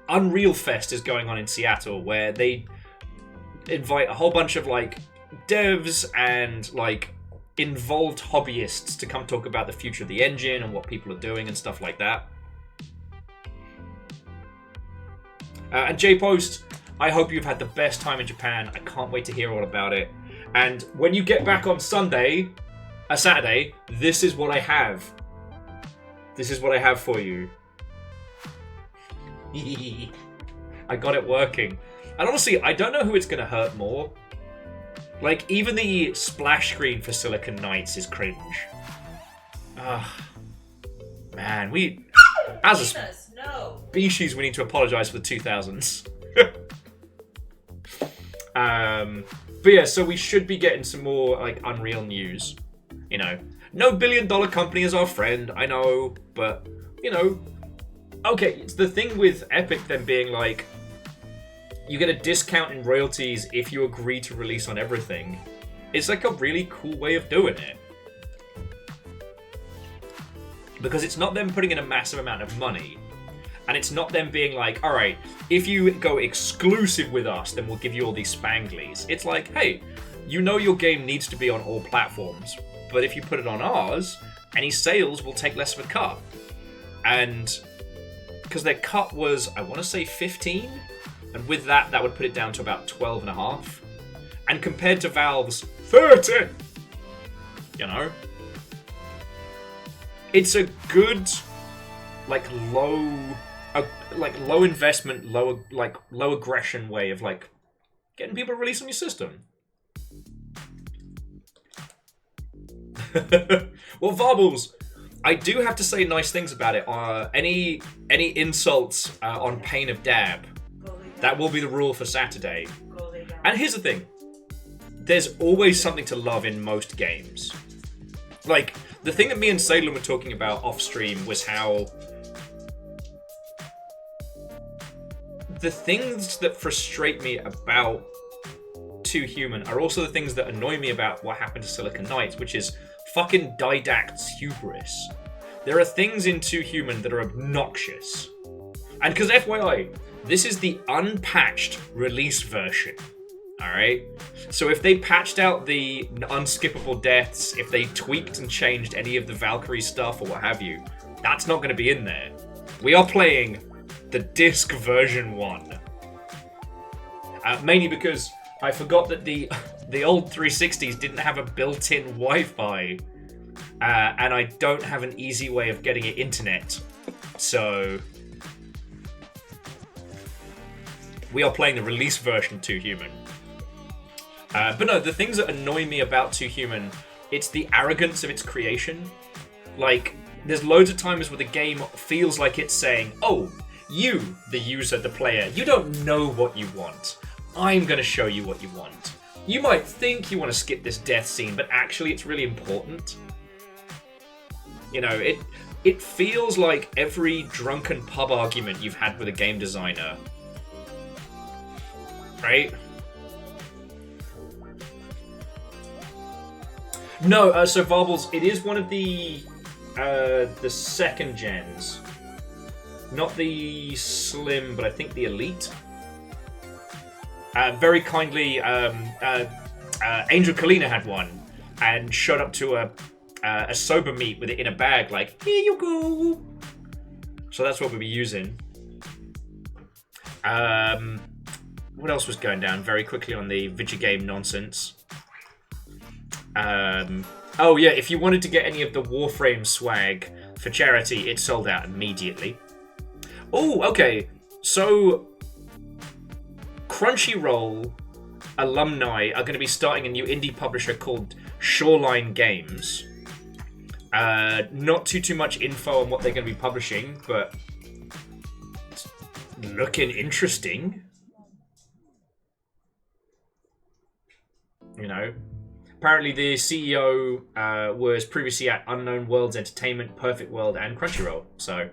Unreal Fest is going on in Seattle, where they invite a whole bunch of, like, devs and, like, involved hobbyists to come talk about the future of the engine and what people are doing and stuff like that. And J-Post, I hope you've had the best time in Japan. I can't wait to hear all about it. And when you get back on Saturday, this is what I have. This is what I have for you. I got it working. And honestly, I don't know who it's going to hurt more. Like, even the splash screen for Silicon Knights is cringe. Man, we... As a species, we need to apologize for the 2000s. But yeah, so we should be getting some more, like, Unreal news. You know, no billion-dollar company is our friend, I know, but, you know... Okay, it's the thing with Epic then being like, you get a discount in royalties if you agree to release on everything. It's like a really cool way of doing it. Because it's not them putting in a massive amount of money. And it's not them being like, alright, if you go exclusive with us, then we'll give you all these spanglies. It's like, hey, you know your game needs to be on all platforms, but if you put it on ours, any sales will take less of a cut. And because their cut was, I want to say 15, and with that, that would put it down to about 12.5. And compared to Valve's 30, you know, it's a good, like, low investment, low aggression way of, like, getting people to release on your system. Well, Varbles, I do have to say nice things about it. Any insults on pain of dab, that will be the rule for Saturday. And here's the thing. There's always something to love in most games. Like, the thing that me and Salem were talking about off-stream was how the things that frustrate me about 2 Human are also the things that annoy me about what happened to Silicon Knights, which is fucking Didact's hubris. There are things in 2 Human that are obnoxious. And because FYI, this is the unpatched release version. Alright? So if they patched out the unskippable deaths, if they tweaked and changed any of the Valkyrie stuff or what have you, that's not going to be in there. We are playing the disc version 1. Mainly because I forgot that the old 360s didn't have a built-in Wi-Fi. And I don't have an easy way of getting it internet. So we are playing the release version 2 Human. But no, the things that annoy me about 2 Human, it's the arrogance of its creation. Like, there's loads of times where the game feels like it's saying, oh, you, the user, the player, you don't know what you want. I'm going to show you what you want. You might think you want to skip this death scene, but actually it's really important. You know, it feels like every drunken pub argument you've had with a game designer. Right? No, so Varbles, it is one of the second gens. Not the Slim, but I think the Elite. Very kindly, Angel Kalina had one and showed up to a sober meet with it in a bag, like, here you go. So that's what we'll be using. What else was going down very quickly on the video game nonsense? Oh yeah, if you wanted to get any of the Warframe swag for charity, it sold out immediately. Oh, okay. So Crunchyroll alumni are going to be starting a new indie publisher called Shoreline Games. Not too much info on what they're going to be publishing, but it's looking interesting. You know, apparently the CEO was previously at Unknown Worlds Entertainment, Perfect World, and Crunchyroll. So,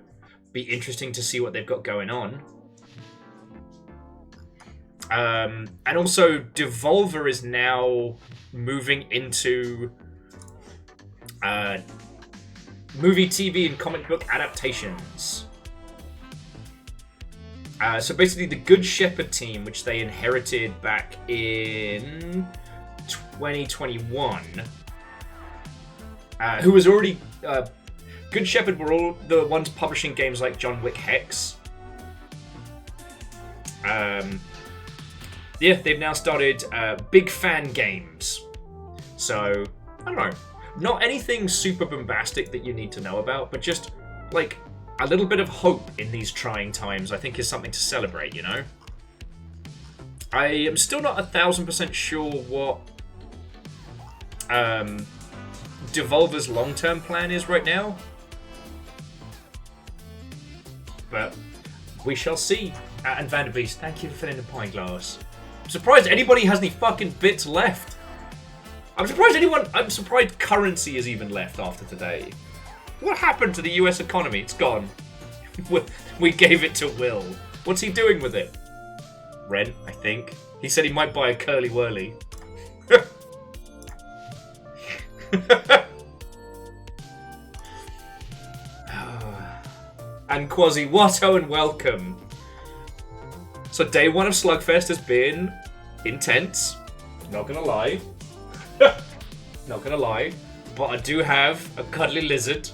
be interesting to see what they've got going on. And also, Devolver is now moving into movie, TV, and comic book adaptations. So basically, the Good Shepherd team, which they inherited back in 2021, who was already... Good Shepherd were all the ones publishing games like John Wick Hex. Yeah, they've now started Big Fan Games. So, I don't know. Not anything super bombastic that you need to know about, but just, like, a little bit of hope in these trying times, I think, is something to celebrate, you know? I am still not 1,000% sure what Devolver's long-term plan is right now. But we shall see. And Vanderbeest, thank you for filling the pint glass. I'm surprised anybody has any fucking bits left. I'm surprised currency is even left after today. What happened to the US economy? It's gone. We gave it to Will. What's he doing with it? Rent, I think. He said he might buy a Curly Whirly. And Quasi, Watto and welcome. So day one of Slugfest has been intense. Not gonna lie. Not gonna lie. But I do have a cuddly lizard.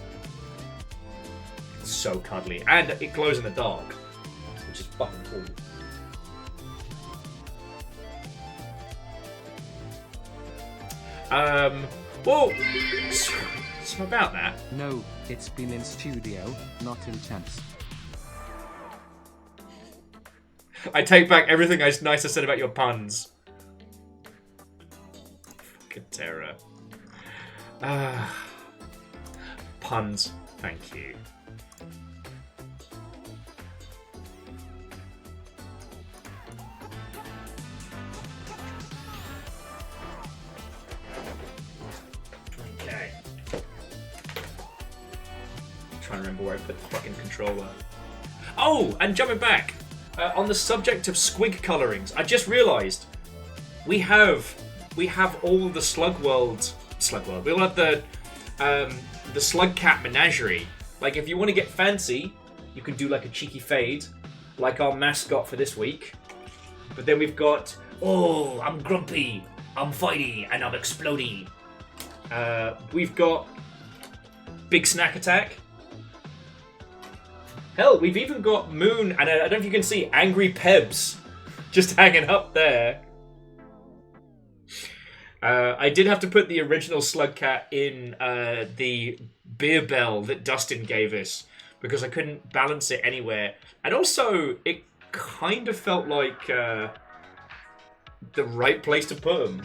It's so cuddly. And it glows in the dark. Which is fucking cool. Well, so about that. No, it's been in studio, not intense. I take back everything nice I said about your puns. Fucking terror. Puns. Thank you. Okay. I'm trying to remember where I put the fucking controller. Oh, and jumping back. On the subject of squig colorings, I just realised we have all the Slug World. We all have the Slugcat Menagerie. Like, if you want to get fancy, you can do like a cheeky fade, like our mascot for this week. But then we've got, oh, I'm grumpy, I'm fighty, and I'm explodey. We've got Big Snack Attack. Hell, we've even got Moon, and I don't know if you can see, Angry Pebs just hanging up there. I did have to put the original Slugcat in the beer bell that Dustin gave us because I couldn't balance it anywhere. And also, it kind of felt like the right place to put them.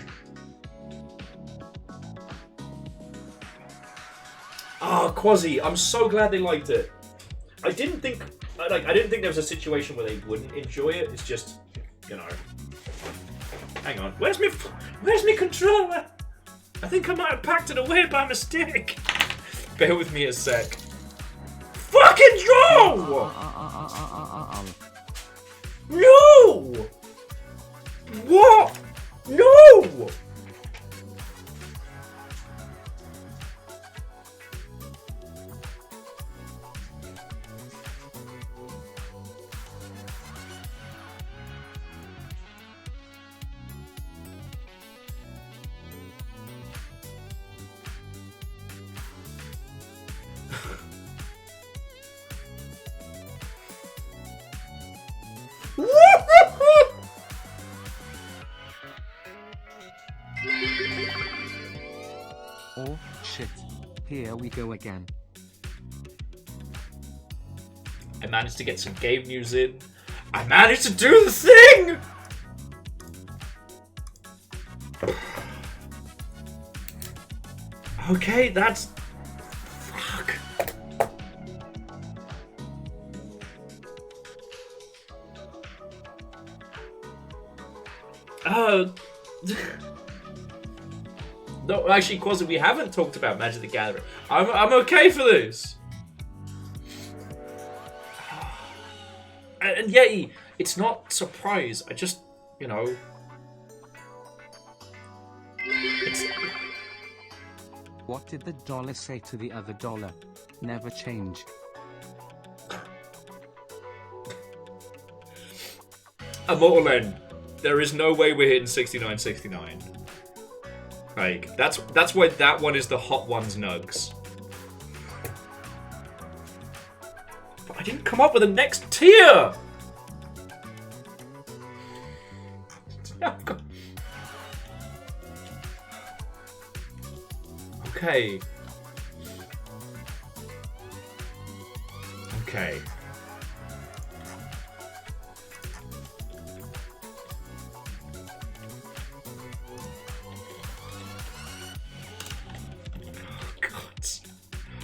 Ah, Quasi, I'm so glad they liked it. I didn't think there was a situation where they wouldn't enjoy it. It's just, you know. Hang on. Where's me controller? I think I might have packed it away by mistake. Bear with me a sec. Fucking Joe! No! What? No! Oh, shit. Here we go again. I managed to get some game news in. I managed to do the thing! Okay, that's... Fuck. No, actually, Quasi, we haven't talked about Magic the Gathering. I'm okay for this. And yeah, it's not surprise. I just, you know... It's... What did the dollar say to the other dollar? Never change. Immortal End. There is no way we're hitting 69.69. Like, that's why that one is the Hot Ones nugs. But I didn't come up with the next tier! Okay. Okay.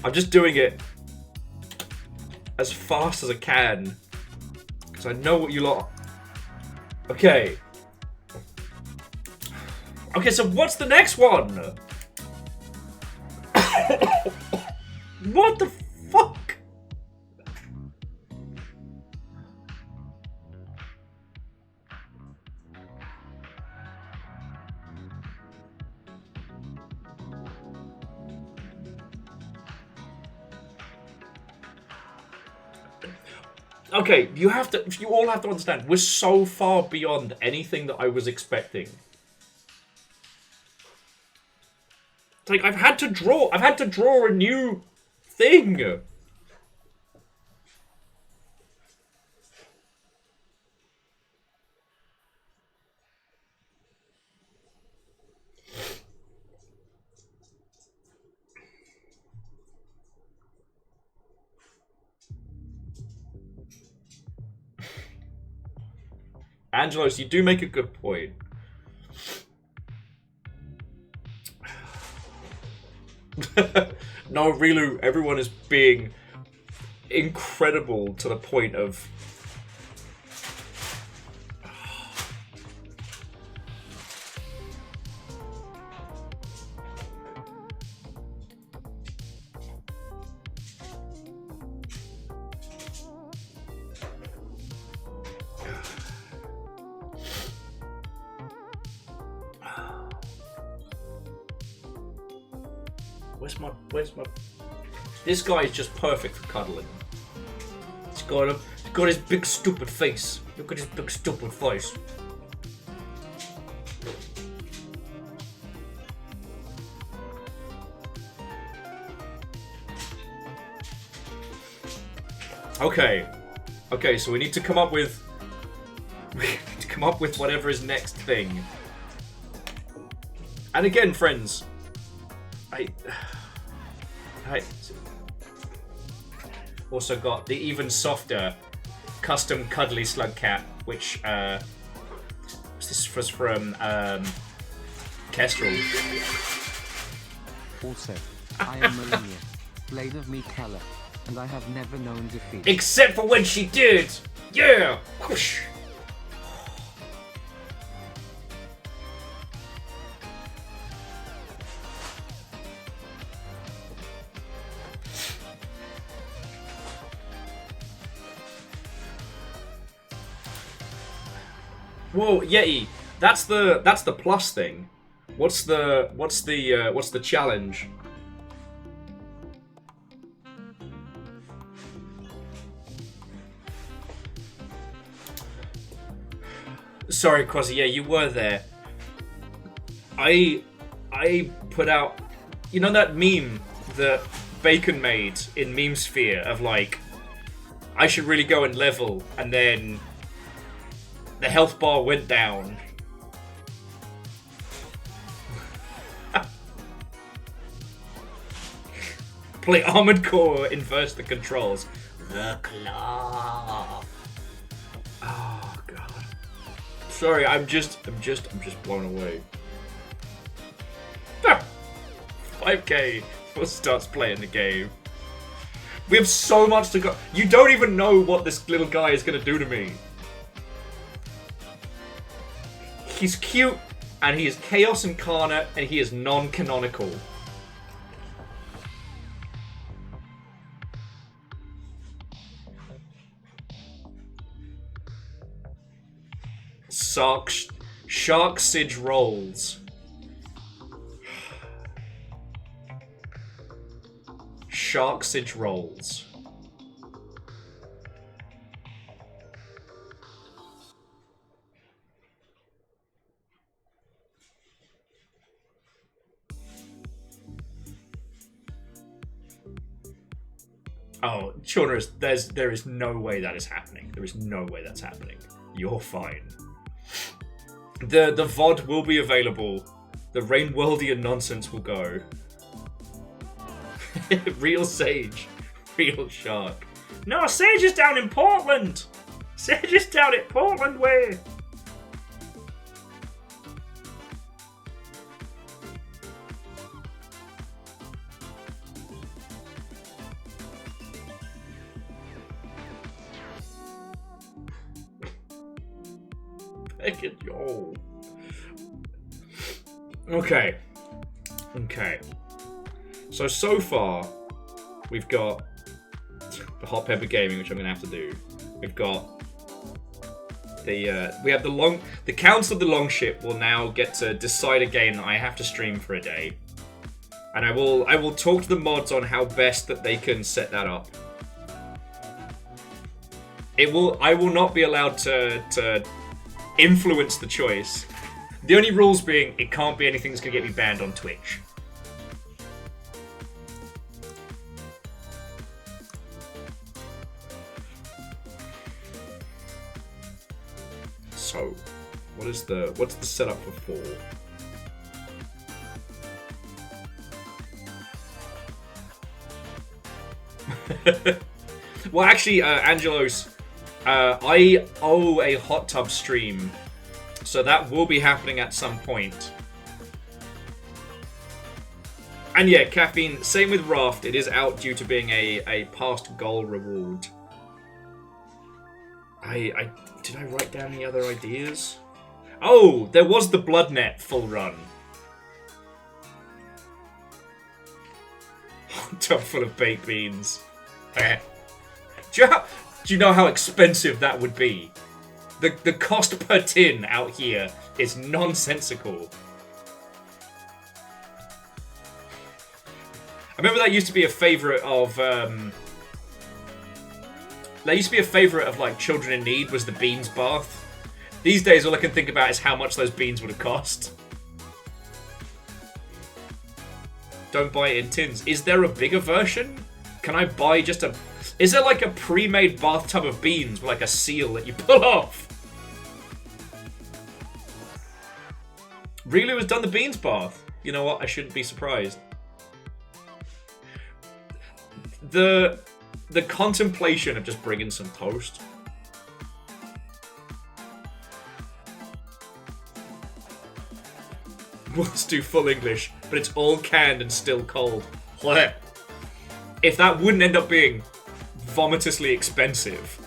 I'm just doing it as fast as I can because I know what you lot. Okay. Okay, so what's the next one? What the fuck? Okay, you all have to understand, we're so far beyond anything that I was expecting. It's like I've had to draw a new thing. Angelos, you do make a good point. No, Rilu, everyone is being incredible to the point of... Where's my... This guy is just perfect for cuddling. He's got his big stupid face. Look at his big stupid face. Okay. Okay, so we need to come up with... We need to come up with whatever is next thing. And again, friends... I also got the even softer custom cuddly slug cat, which this was from Kestrel. Also, I am Melania, blade of me Keller, and I have never known defeat. Except for when she did! Yeah! Whoosh. Whoa, Yeti. That's the plus thing. What's the challenge? Sorry, Quasi. Yeah, you were there. I put out, you know, that meme that Bacon made in Meme Sphere of like, I should really go and level, and then the health bar went down. Play Armored Core, inverse the controls. The claw. Oh god. Sorry, I'm just blown away. 5K starts playing the game. We have so much to go. You don't even know what this little guy is gonna do to me. He's cute, and he is Chaos Incarnate, and he is non-canonical. Shark Sidge rolls. Shark Sidge rolls. Oh, Shauna, there is no way that is happening. There is no way that's happening. You're fine. The VOD will be available. The Rainworldian nonsense will go. Real Sage. Real Shark. No, Sage is down in Portland! Sage is down at Portland way! Yo. Okay. So far, we've got the Hot Pepper Gaming, which I'm gonna have to do. We've got the Council of the Longship will now get to decide a game that I have to stream for a day, and I will talk to the mods on how best that they can set that up. I will not be allowed to influence the choice. The only rules being it can't be anything that's gonna get me banned on Twitch. So, what's the setup for 4? Well, actually, Angelos, I owe a hot tub stream, so that will be happening at some point. And yeah, Caffeine, same with Raft, it is out due to being a past goal reward. Did I write down any other ideas? Oh, there was the Bloodnet full run. Hot tub full of baked beans. Do you know how expensive that would be? The cost per tin out here is nonsensical. I remember that used to be a favourite of like children in need was the beans bath. These days all I can think about is how much those beans would have cost. Don't buy it in tins. Is there a bigger version? Can I buy just a... Is there like a pre-made bathtub of beans with like a seal that you pull off? Really has done the beans bath. You know what? I shouldn't be surprised. The contemplation of just bringing some toast. Let's do full English, but it's all canned and still cold. What? If that wouldn't end up being vomitously expensive.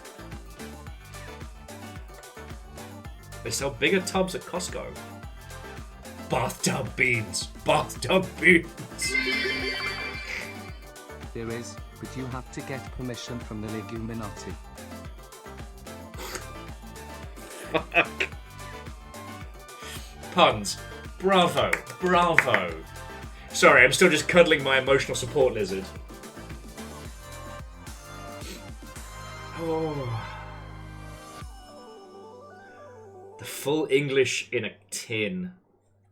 They sell bigger tubs at Costco. Bathtub beans. Bathtub beans. There is, but you have to get permission from the Leguminati. Fuck. puns. Bravo. Bravo. Sorry, I'm still just cuddling my emotional support lizard. Oh. The full English in a tin.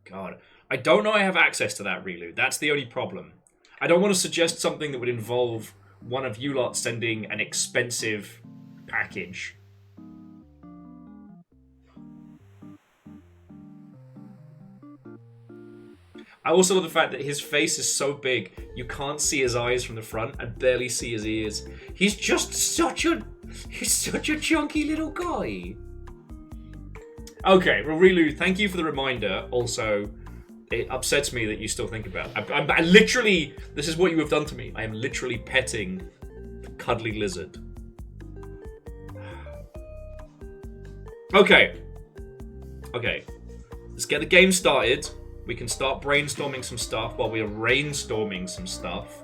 God. I don't know I have access to that, Relu. That's the only problem. I don't want to suggest something that would involve one of you lot sending an expensive package. I also love the fact that his face is so big, you can't see his eyes from the front and barely see his ears. He's just such a chunky little guy. Okay, well, Relu, thank you for the reminder. Also, it upsets me that you still think about it. I literally, this is what you have done to me. I am literally petting the cuddly lizard. Okay. Okay. Let's get the game started. We can start brainstorming some stuff while we are rainstorming some stuff.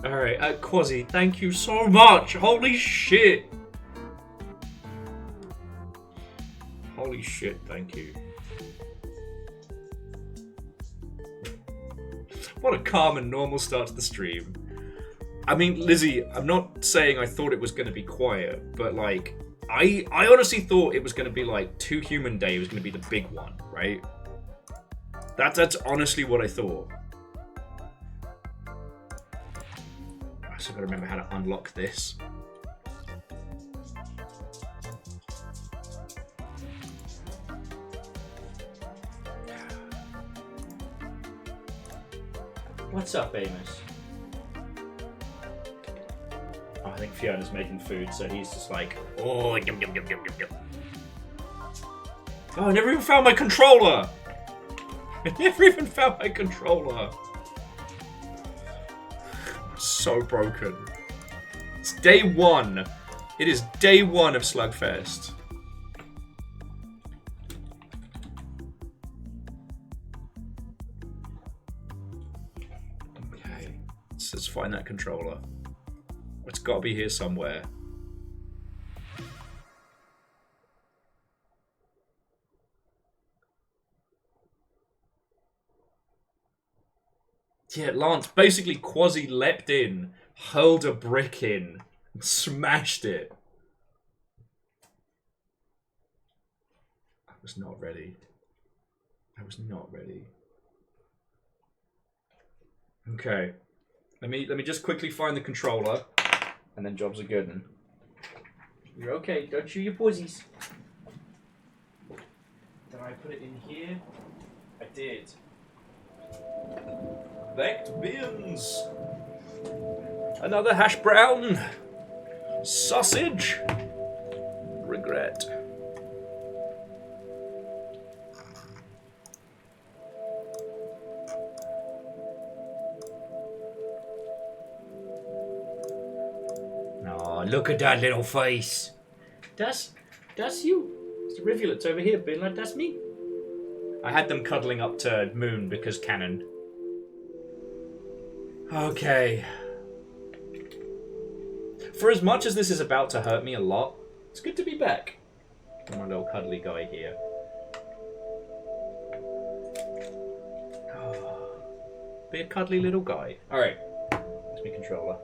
Alright, Quasi, thank you so much! Holy shit! Holy shit, thank you. What a calm and normal start to the stream. I mean, Lizzie, I'm not saying I thought it was going to be quiet, but like, I honestly thought it was going to be like 2 Human Day was going to be the big one, right? That's honestly what I thought. I still got to remember how to unlock this. What's up, Amos? Oh, I think Fiona's making food, so he's just like, oh, yum, yum, yum, yum, yum, yum. Oh, I never even found my controller! I never even found my controller. So broken. It's day 1. It is day 1 of Slugfest. Okay. Let's find that controller. It's got to be here somewhere. Yeah, Lance, basically Quasi leapt in, hurled a brick in, and smashed it. I was not ready. I was not ready. Okay. Let me just quickly find the controller, and then jobs are good. You're okay, don't chew your pussies. Did I put it in here? I did. Baked beans. Another hash brown. Sausage. Regret. Oh, look at that little face. That's you. It's the rivulets over here being like, that's me. I had them cuddling up to Moon because canon. Okay. For as much as this is about to hurt me a lot, it's good to be back. My little cuddly guy here. Be a cuddly little guy. Alright. That's my controller.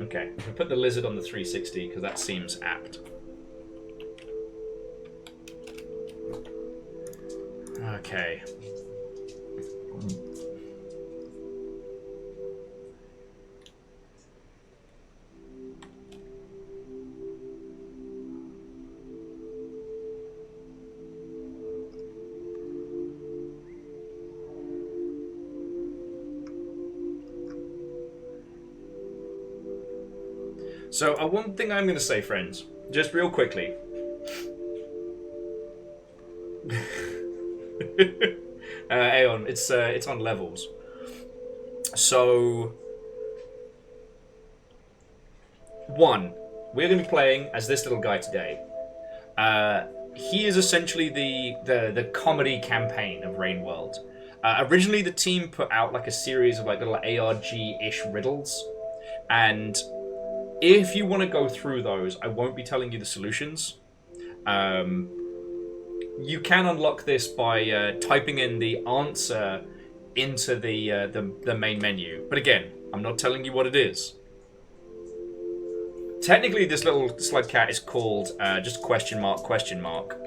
Okay, we put the lizard on the 360 because that seems apt. Okay. So, one thing I'm going to say, friends, just real quickly. Aeon, it's on levels. So, one, we're going to be playing as this little guy today. He is essentially the comedy campaign of Rain World. Originally, the team put out like a series of like little ARG-ish riddles, and if you want to go through those, I won't be telling you the solutions. You can unlock this by typing in the answer into the main menu, but again, I'm not telling you what it is. Technically, this little slug cat is called just question mark, question mark.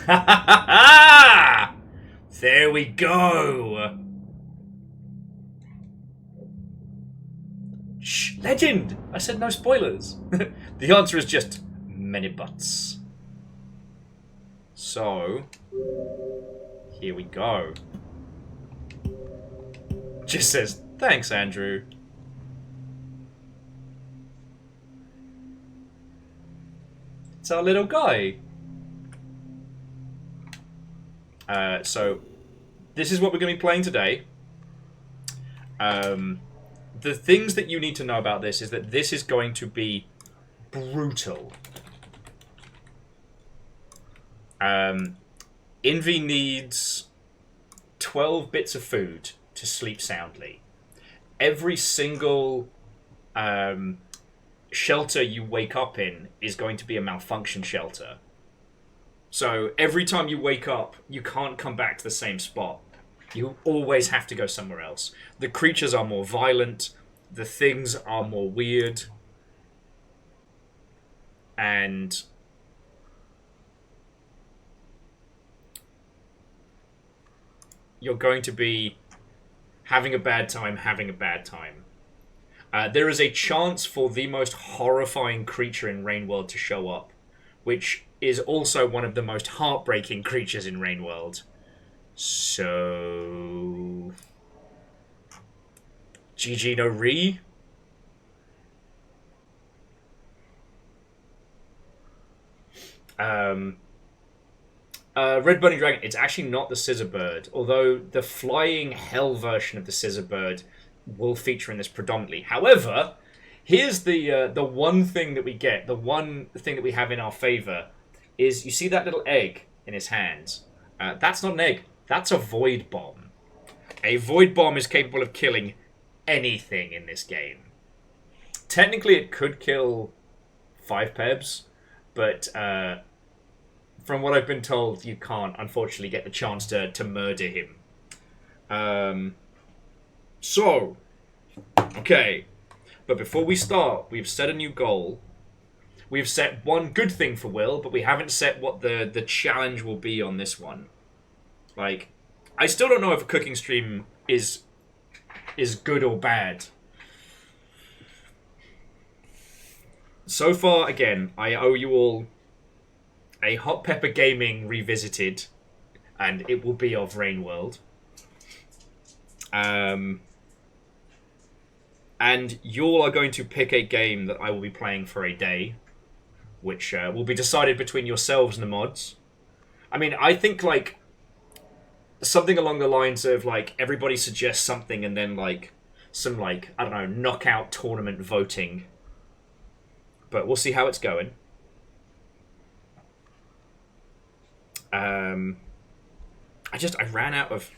Ha ha ha ha! There we go! Shh, legend! I said no spoilers. The answer is just many butts. So, here we go. Just says, thanks, Andrew. It's our little guy. So, this is what we're going to be playing today. The things that you need to know about this is that this is going to be brutal. Envy needs 12 bits of food to sleep soundly. Every single shelter you wake up in is going to be a malfunction shelter. So every time you wake up, you can't come back to the same spot. You always have to go somewhere else. The creatures are more violent. The things are more weird. And you're going to be having a bad time. There is a chance for the most horrifying creature in Rain World to show up, which is also one of the most heartbreaking creatures in Rain World. So, GG no re. Red Bunny Dragon, it's actually not the Scissor Bird, although the flying hell version of the Scissor Bird will feature in this predominantly. However, here's the one thing that we get, the one thing that we have in our favor, is you see that little egg in his hands. That's not an egg. That's a void bomb. A void bomb is capable of killing anything in this game. Technically, it could kill 5 Pebs, but from what I've been told, you can't, unfortunately, get the chance to murder him. So, okay. But before we start, we've set a new goal. We've set one good thing for Will, but we haven't set what the challenge will be on this one. Like, I still don't know if a cooking stream is good or bad. So far, again, I owe you all a Hot Pepper Gaming Revisited, and it will be of Rain World. And you all are going to pick a game that I will be playing for a day, which will be decided between yourselves and the mods. I mean, I think, like, something along the lines of, like, everybody suggests something and then, like, some, like, I don't know, knockout tournament voting. But we'll see how it's going. I ran out of...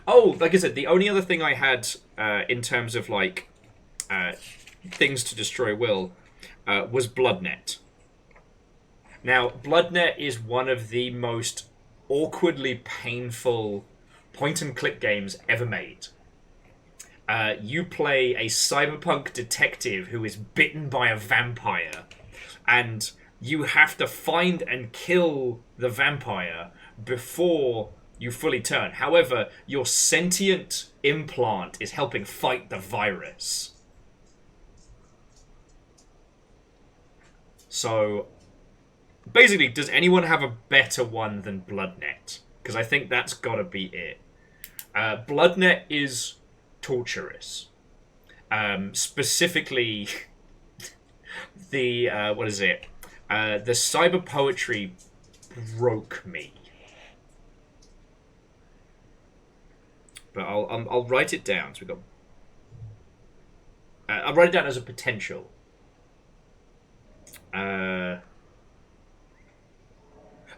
Oh, like I said, the only other thing I had in terms of, like, things to destroy Will was Bloodnet. Now, Bloodnet is one of the most awkwardly painful point-and-click games ever made. You play a cyberpunk detective who is bitten by a vampire, and you have to find and kill the vampire before you fully turn. However, your sentient implant is helping fight the virus. So, basically, does anyone have a better one than Bloodnet? Because I think that's got to be it. Bloodnet is torturous. Specifically, the what is it? The cyber poetry broke me. But I'll write it down. So we got. I'll write it down as a potential. Oh,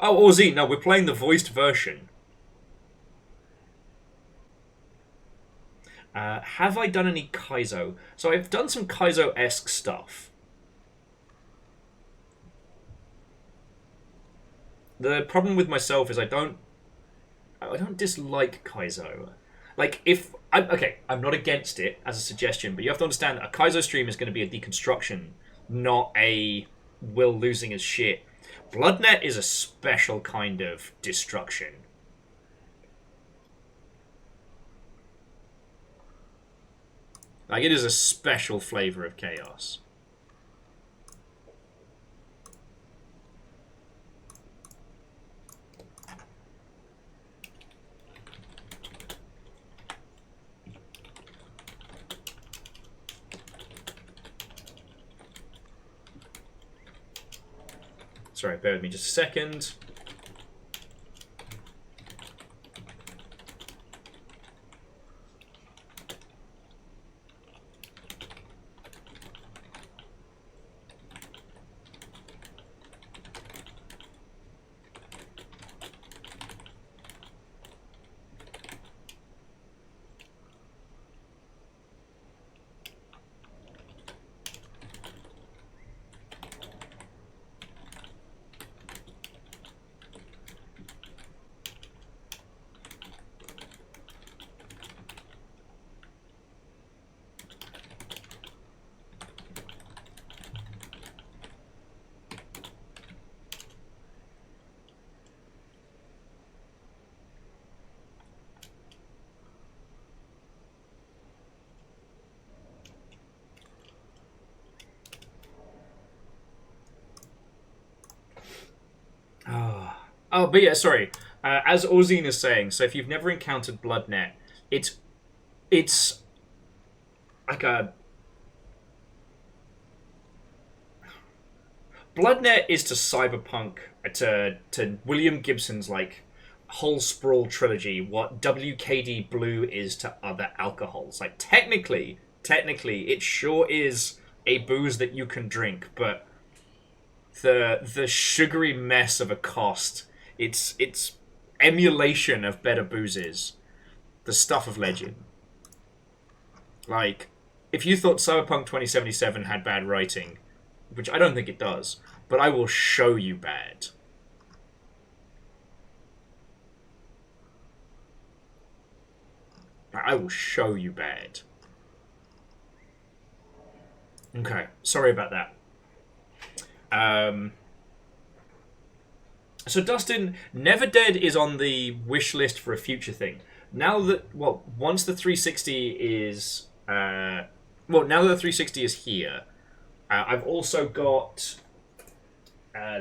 Ozzy, no, we're playing the voiced version. Have I done any Kaizo? So I've done some Kaizo-esque stuff. The problem with myself is I don't dislike Kaizo. Like, I'm not against it as a suggestion, but you have to understand that a Kaizo stream is going to be a deconstruction, not a Will losing his shit. Bloodnet is a special kind of destruction. Like, it is a special flavor of chaos. Sorry, bear with me just a second. Oh, but yeah, sorry. As Orzine is saying, so if you've never encountered Bloodnet, it's like a... Bloodnet is to Cyberpunk, to William Gibson's, like, whole sprawl trilogy, what WKD Blue is to other alcohols. Like, technically, it sure is a booze that you can drink, but the sugary mess of a cost... It's emulation of better boozes. The stuff of legend. Like, if you thought Cyberpunk 2077 had bad writing, which I don't think it does, but I will show you bad. I will show you bad. Okay, sorry about that. So Dustin, Never Dead is on the wish list for a future thing. Now that, well, once the 360 is, now that the 360 is here, I've also got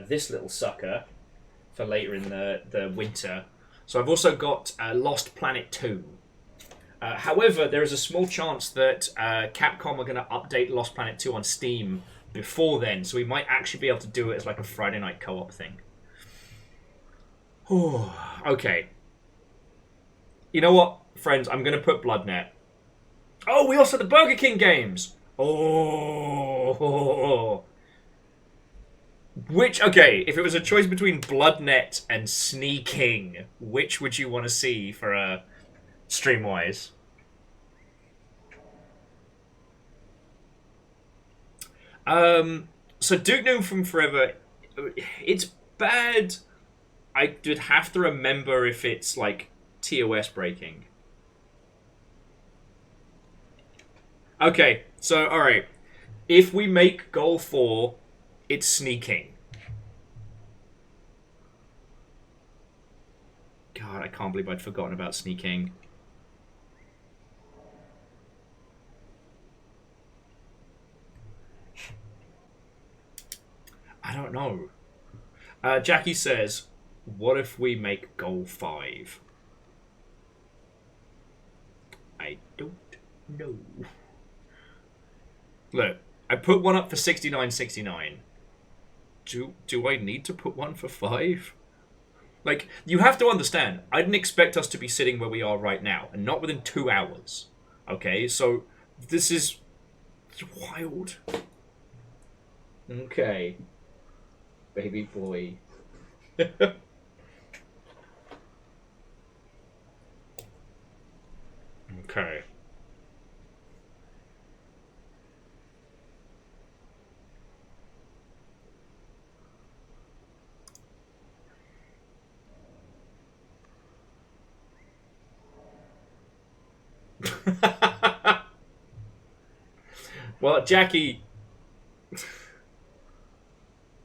this little sucker for later in the winter. So I've also got Lost Planet 2. However, there is a small chance that Capcom are going to update Lost Planet 2 on Steam before then, so we might actually be able to do it as like a Friday night co-op thing. Okay. You know what, friends? I'm going to put Bloodnet. Oh, we also have the Burger King games. Oh. Which, okay, if it was a choice between Bloodnet and Sneaking, which would you want to see for a stream-wise? So Duke Nukem from Forever, it's bad. I would have to remember if it's, like, TOS breaking. Okay, so, alright. If we make goal 4, it's Sneaking. God, I can't believe I'd forgotten about Sneaking. I don't know. Jackie says, what if we make goal 5? I don't know. Look, I put one up for 69.69. Do I need to put one for 5? Like, you have to understand, I didn't expect us to be sitting where we are right now, and not within 2 hours. Okay, so this is wild. Okay. Baby boy. Okay. Well, Jackie...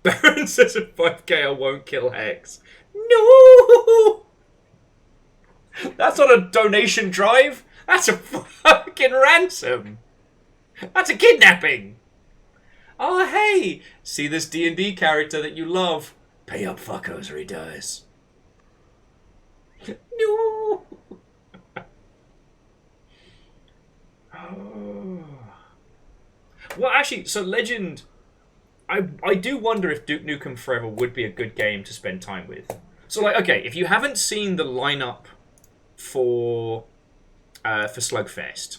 Baron says a 5k I won't kill Hex. No! That's not a donation drive. That's a fucking ransom. That's a kidnapping. Oh, hey. See this D&D character that you love. Pay up, fuckos, or he dies. No! Oh. Well, actually, so Legend... I do wonder if Duke Nukem Forever would be a good game to spend time with. So, like, okay, if you haven't seen the lineup for Slugfest,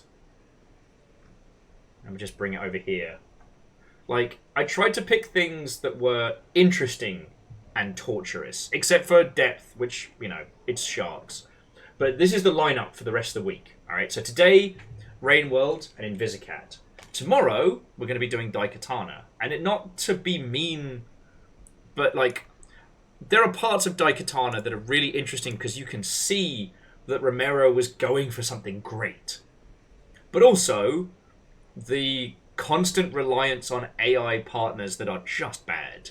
let me just bring it over here. Like, I tried to pick things that were interesting and torturous, except for Depth, which, you know, it's sharks. But this is the lineup for the rest of the week. All right, so today, Rain World and Invisicat. Tomorrow, we're going to be doing Daikatana. And it not to be mean, but, like, there are parts of Daikatana that are really interesting because you can see that Romero was going for something great. But also, the constant reliance on AI partners that are just bad.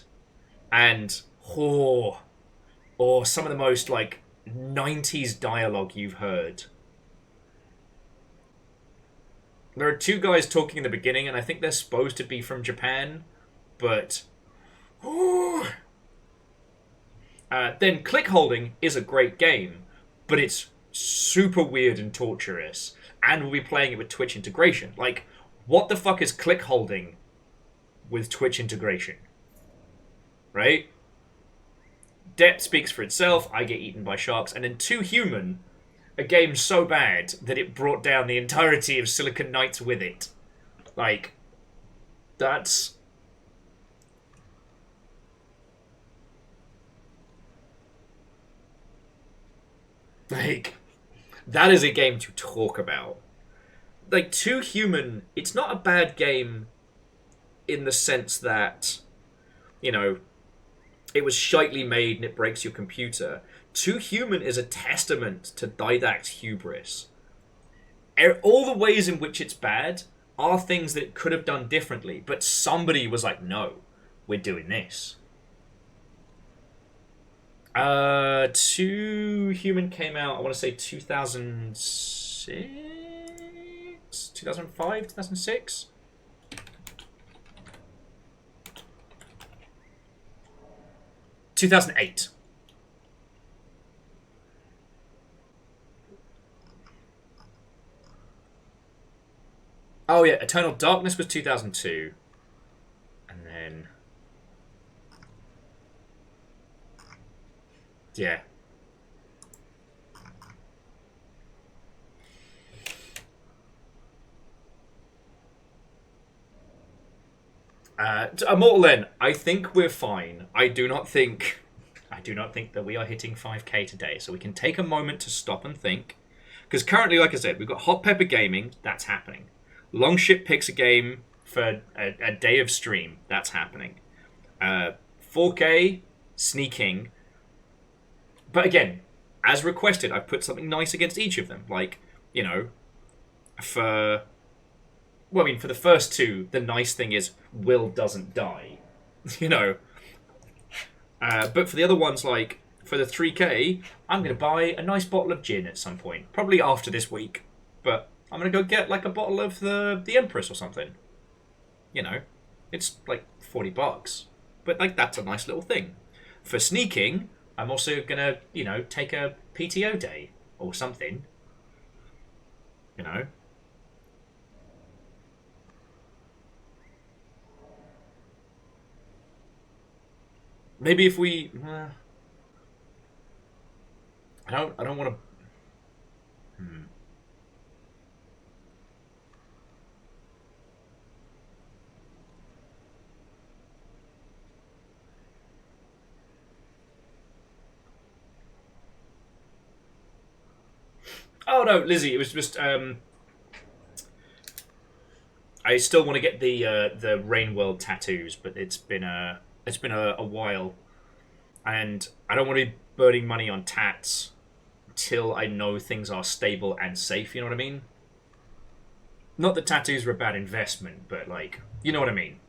And, some of the most, like, 90s dialogue you've heard. There are 2 guys talking in the beginning, and I think they're supposed to be from Japan, but... then Click Holding is a great game, but it's super weird and torturous, and we'll be playing it with Twitch integration. Like, what the fuck is Click Holding with Twitch integration? Right? Depth speaks for itself, I get eaten by sharks, and then Too Human... a game so bad that it brought down the entirety of Silicon Knights with it. Like, that's... Like, that is a game to talk about. Like, Too Human, it's not a bad game in the sense that, you know, it was shitely made and it breaks your computer. Too Human is a testament to Didact's hubris. All the ways in which it's bad are things that it could have done differently, but somebody was like, no, we're doing this. Too Human came out, I want to say 2006? 2005? 2006? ...2008. Oh yeah, Eternal Darkness was 2002. And then... yeah. Immortal N, I think we're fine. I do not think that we are hitting 5k today, so we can take a moment to stop and think. Because currently, like I said, we've got Hot Pepper Gaming, that's happening. Longship picks a game for a day of stream, that's happening. 4k, sneaking. But again, as requested, I've put something nice against each of them. Like, you know, for the first 2, the nice thing is Will doesn't die. You know. But for the other ones, like, for the 3k, I'm going to buy a nice bottle of gin at some point. Probably after this week. But I'm going to go get, like, a bottle of the Empress or something. You know. It's, like, $40. But, like, that's a nice little thing. For sneaking, I'm also going to, you know, take a PTO day or something. You know? Maybe if we... I don't want to... Oh no, Lizzie, it was just I still want to get the Rain World tattoos, but it's been a while, and I don't want to be burning money on tats till I know things are stable and safe. You know what I mean? Not that tattoos are a bad investment, but like, you know what I mean.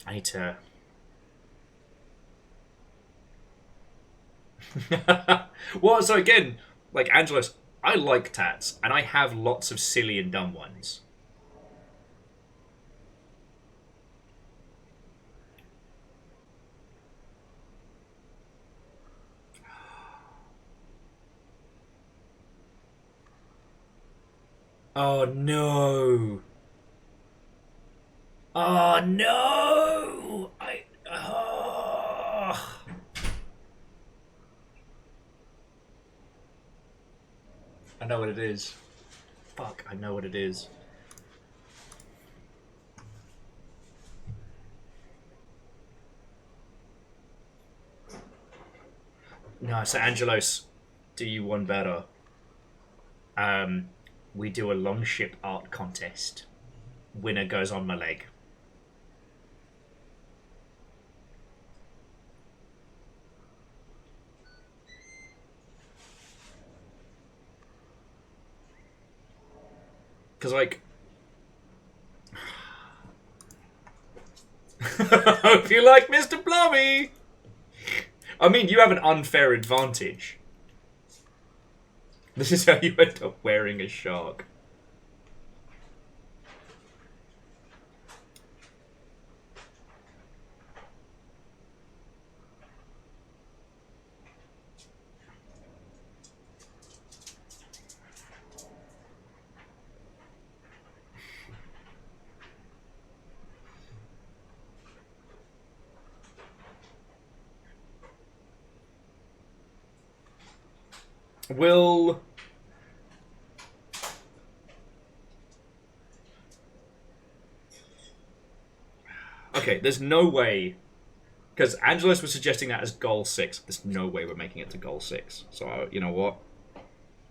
I need to. Well, so again, like Angelos, I like tats, and I have lots of silly and dumb ones. Oh no! Oh no! I know what it is. Fuck, I know what it is. No, so Angelos, do you one better? We do a longship art contest. Winner goes on my leg. Because, like... Hope you like Mr. Blobby! I mean, you have an unfair advantage. This is how you end up wearing a shark. Will... Okay, there's no way... Because Angelos was suggesting that as goal 6. There's no way we're making it to goal 6. So, you know what?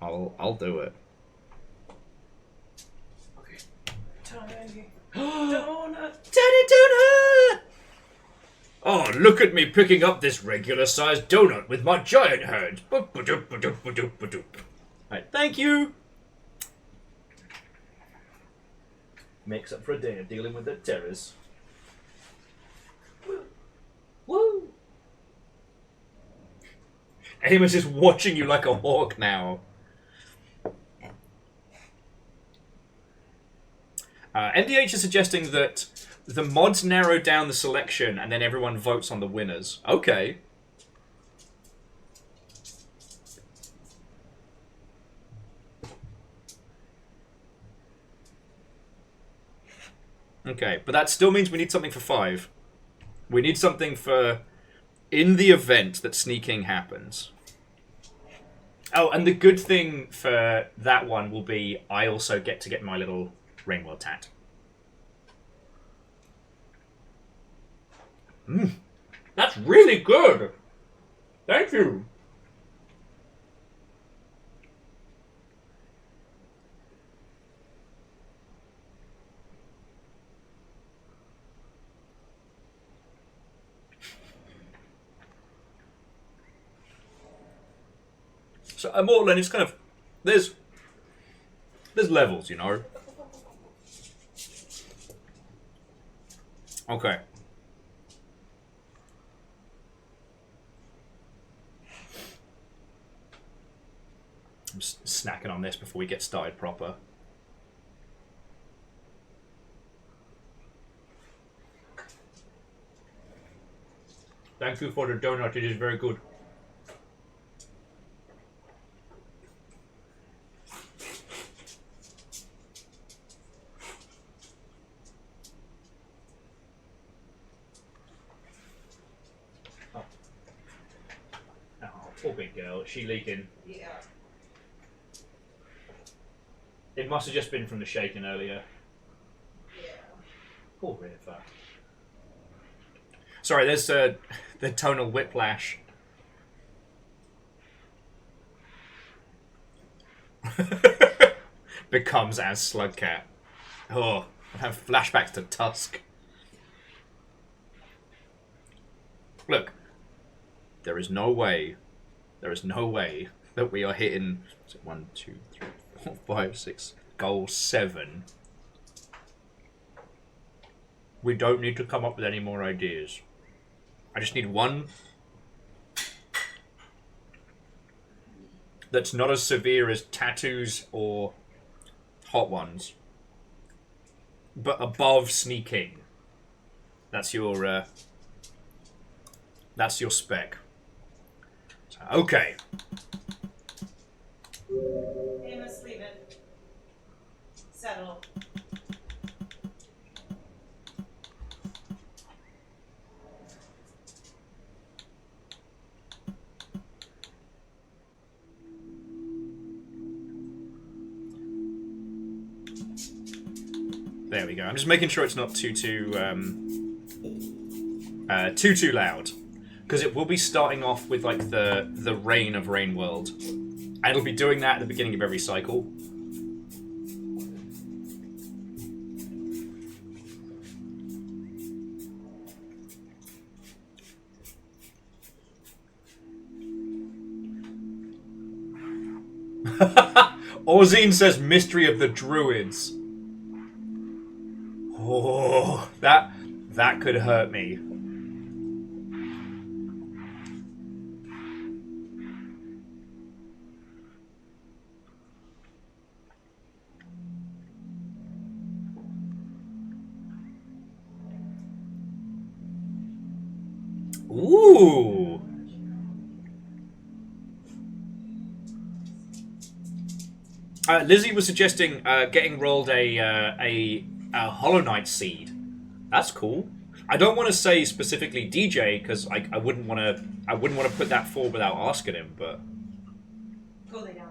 I'll do it. Okay. Tiny donut. Tiny donut! Oh, look at me picking up this regular-sized donut with my giant hand. Right, thank you. Makes up for a day of dealing with the terrors. Woo! Amos is watching you like a hawk now. MDH is suggesting that the mods narrow down the selection and then everyone votes on the winners. Okay. Okay, but that still means we need something for 5. We need something for in the event that sneaking happens. Oh, and the good thing for that one will be I also get to get my little Rainworld tat. That's really good. Thank you. So Immortal, and it's kind of there's levels, you know. Okay. I'm snacking on this before we get started proper. Thank you for the donut, it is very good. Poor big girl. Is she leaking? Yeah. It must have just been from the shaking earlier. Yeah. Poor River. Sorry, there's the tonal whiplash. Becomes as Slugcat. Oh, I have flashbacks to Tusk. Look, there is no way that we are hitting 1, 2, 3, 4, 5, 6, goal 7. We don't need to come up with any more ideas. I just need one that's not as severe as tattoos or hot ones, but above sneaking. That's your spec. So, okay. Amos, leave it. Settle. There we go. I'm just making sure it's not too loud, because it will be starting off with like the reign of Rain World, and it'll be doing that at the beginning of every cycle. Orzine says Mystery of the Druids. Oh, that could hurt me. Ooh. Lizzie was suggesting getting rolled a Hollow Knight seed. That's cool. I don't want to say specifically DJ because I wouldn't want to put that forward without asking him. But Go lay down.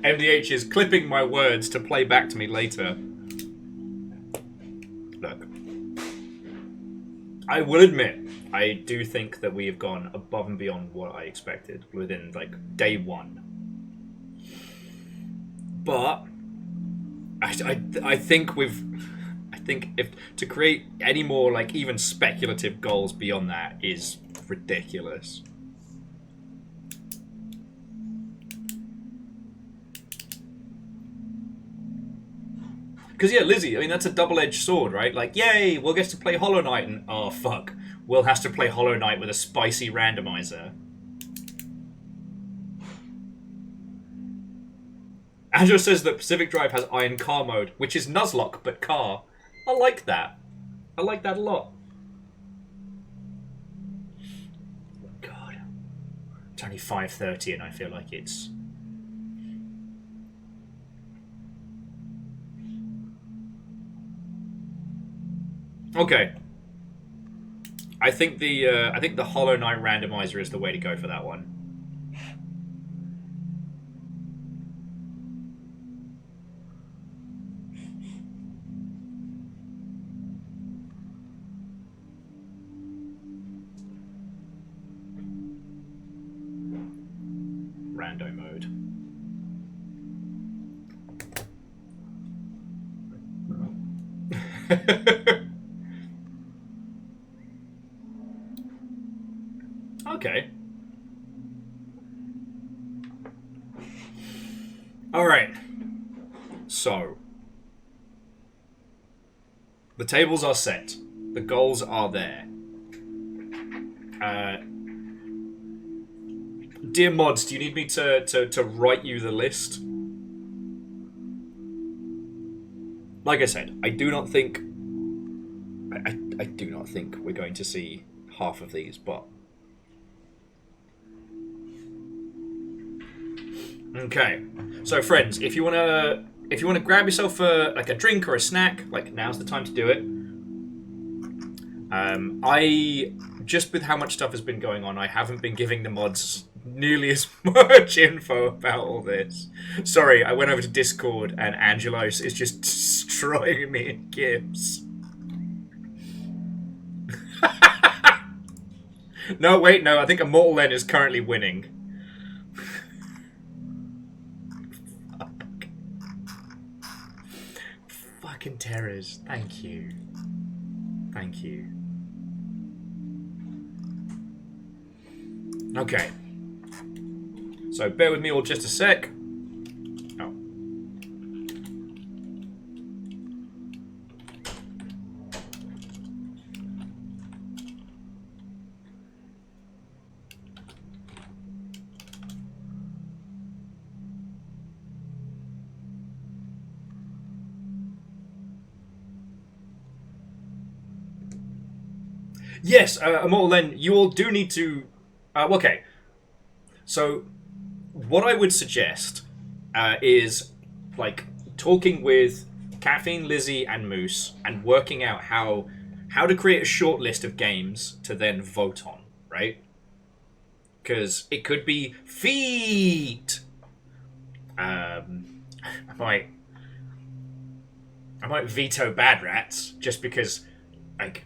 MDH is clipping my words to play back to me later. Look, I will admit, I do think that we have gone above and beyond what I expected within like day 1. But I think if to create any more like even speculative goals beyond that is ridiculous. Because, yeah, Lizzie, I mean, that's a double-edged sword, right? Like, yay, Will gets to play Hollow Knight, and, oh, fuck, Will has to play Hollow Knight with a spicy randomizer. Andrew says that Pacific Drive has Iron Car mode, which is Nuzlocke, but car. I like that. I like that a lot. God. It's only 5:30, and I feel like it's... Okay. I think the Hollow Knight randomizer is the way to go for that one. Rando mode. Okay. Alright. So. The tables are set. The goals are there. Dear mods, do you need me to write you the list? like I said, I do not think I do not think we're going to see half of these, but okay. So friends, if you wanna grab yourself a drink or a snack, like now's the time to do it. I just with how much stuff has been going on, I haven't been giving the mods nearly as much info about all this. Sorry, I went over to Discord and Angelos is just destroying me in GIFs. No, wait, no, I think Immortal N is currently winning. Fuck. Fucking terrors. Thank you. Thank you. Okay. So bear with me all just a sec. Oh. Yes, Immortal Len, you all do need to... okay. So, what I would suggest is, like, talking with Caffeine, Lizzie, and Moose, and working out how to create a short list of games to then vote on, right? Because it could be feet. I might veto Bad Rats just because, like,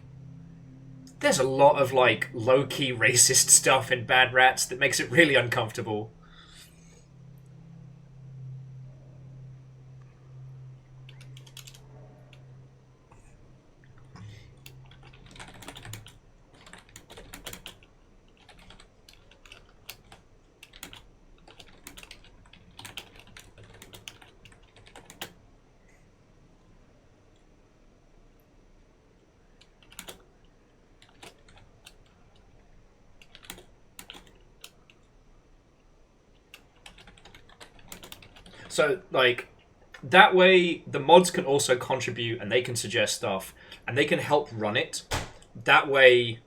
there's a lot of like low-key racist stuff in Bad Rats that makes it really uncomfortable. So, like, that way the mods can also contribute and they can suggest stuff and they can help run it. That way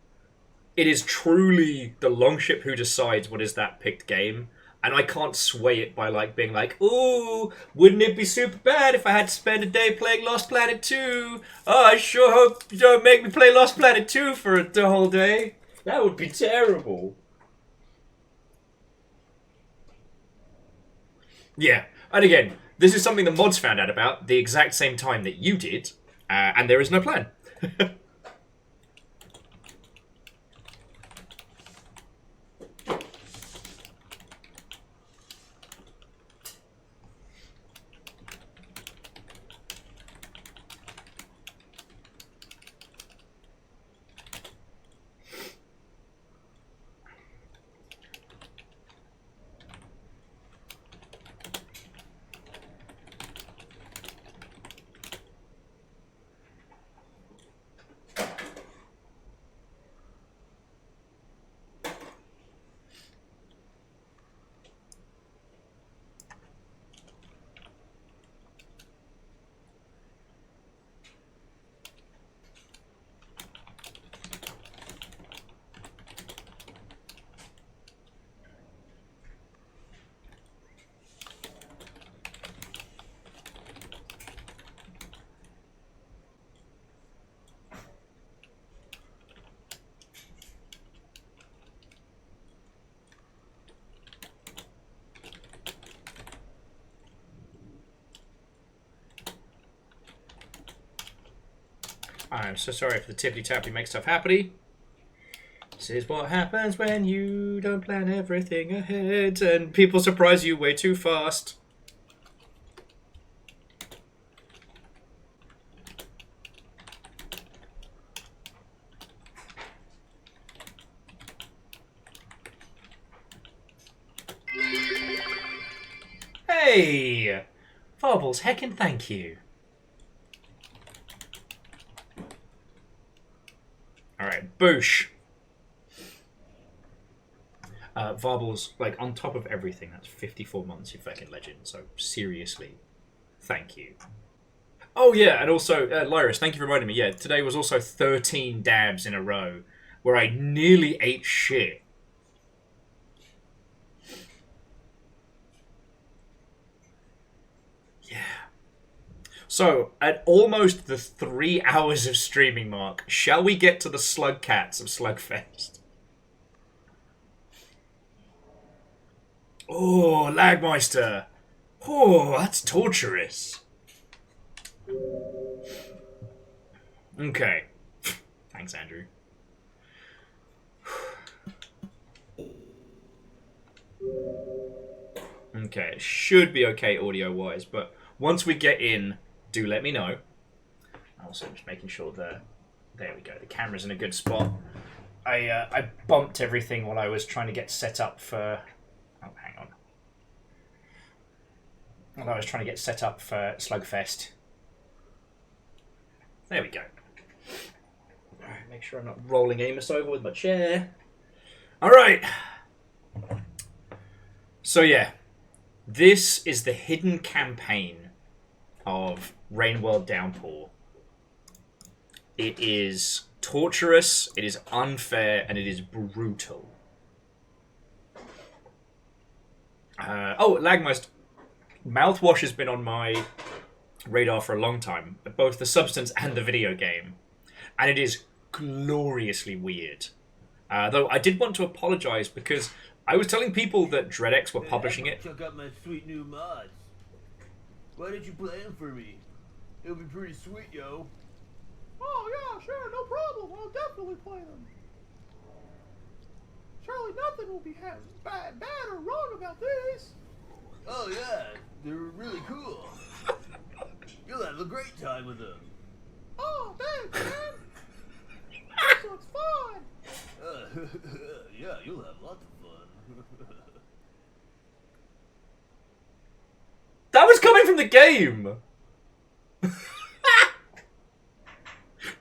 it is truly the Longship who decides what is that picked game. And I can't sway it by, like, being like, ooh, wouldn't it be super bad if I had to spend a day playing Lost Planet 2? Oh, I sure hope you don't make me play Lost Planet 2 for the whole day. That would be terrible. Yeah. And again, this is something the mods found out about the exact same time that you did, and there is no plan. I'm so sorry for the tippity-tappity make stuff happy. This is what happens when you don't plan everything ahead and people surprise you way too fast. Hey! Varbles, heckin' thank you. Alright, boosh. Varbles, like, on top of everything, that's 54 months of fucking legend, so seriously, thank you. Oh yeah, and also, Lyris, thank you for reminding me. Yeah, today was also 13 dabs in a row where I nearly ate shit. Yeah. So, at almost the 3 hours of streaming mark, shall we get to the slug cats of Slugfest? Oh, Lagmeister. Oh, that's torturous. Okay. Thanks, Andrew. Okay, it should be okay audio-wise, but once we get in, do let me know. Also, just making sure that... There we go, the camera's in a good spot. I bumped everything while I was trying to get set up for... Oh, hang on. While I was trying to get set up for Slugfest. There we go. Alright, make sure I'm not rolling Amos over with my chair. Alright. So yeah, this is the hidden campaign of Rain World Downpour. It is torturous, it is unfair, and it is brutal. Lagmeister. Mouthwash has been on my radar for a long time, both the substance and the video game. And it is gloriously weird. Though I did want to apologise because I was telling people that DreadX were publishing it. Check out my sweet new mods. Why did you play them for me? It'll be pretty sweet, yo. Oh yeah, sure, no problem. I'll definitely play them. Surely nothing will be bad or wrong about these. Oh yeah, they're really cool. You'll have a great time with them. Oh, thanks, man. This looks fun. Yeah, you'll have lots of fun. That was coming from the game!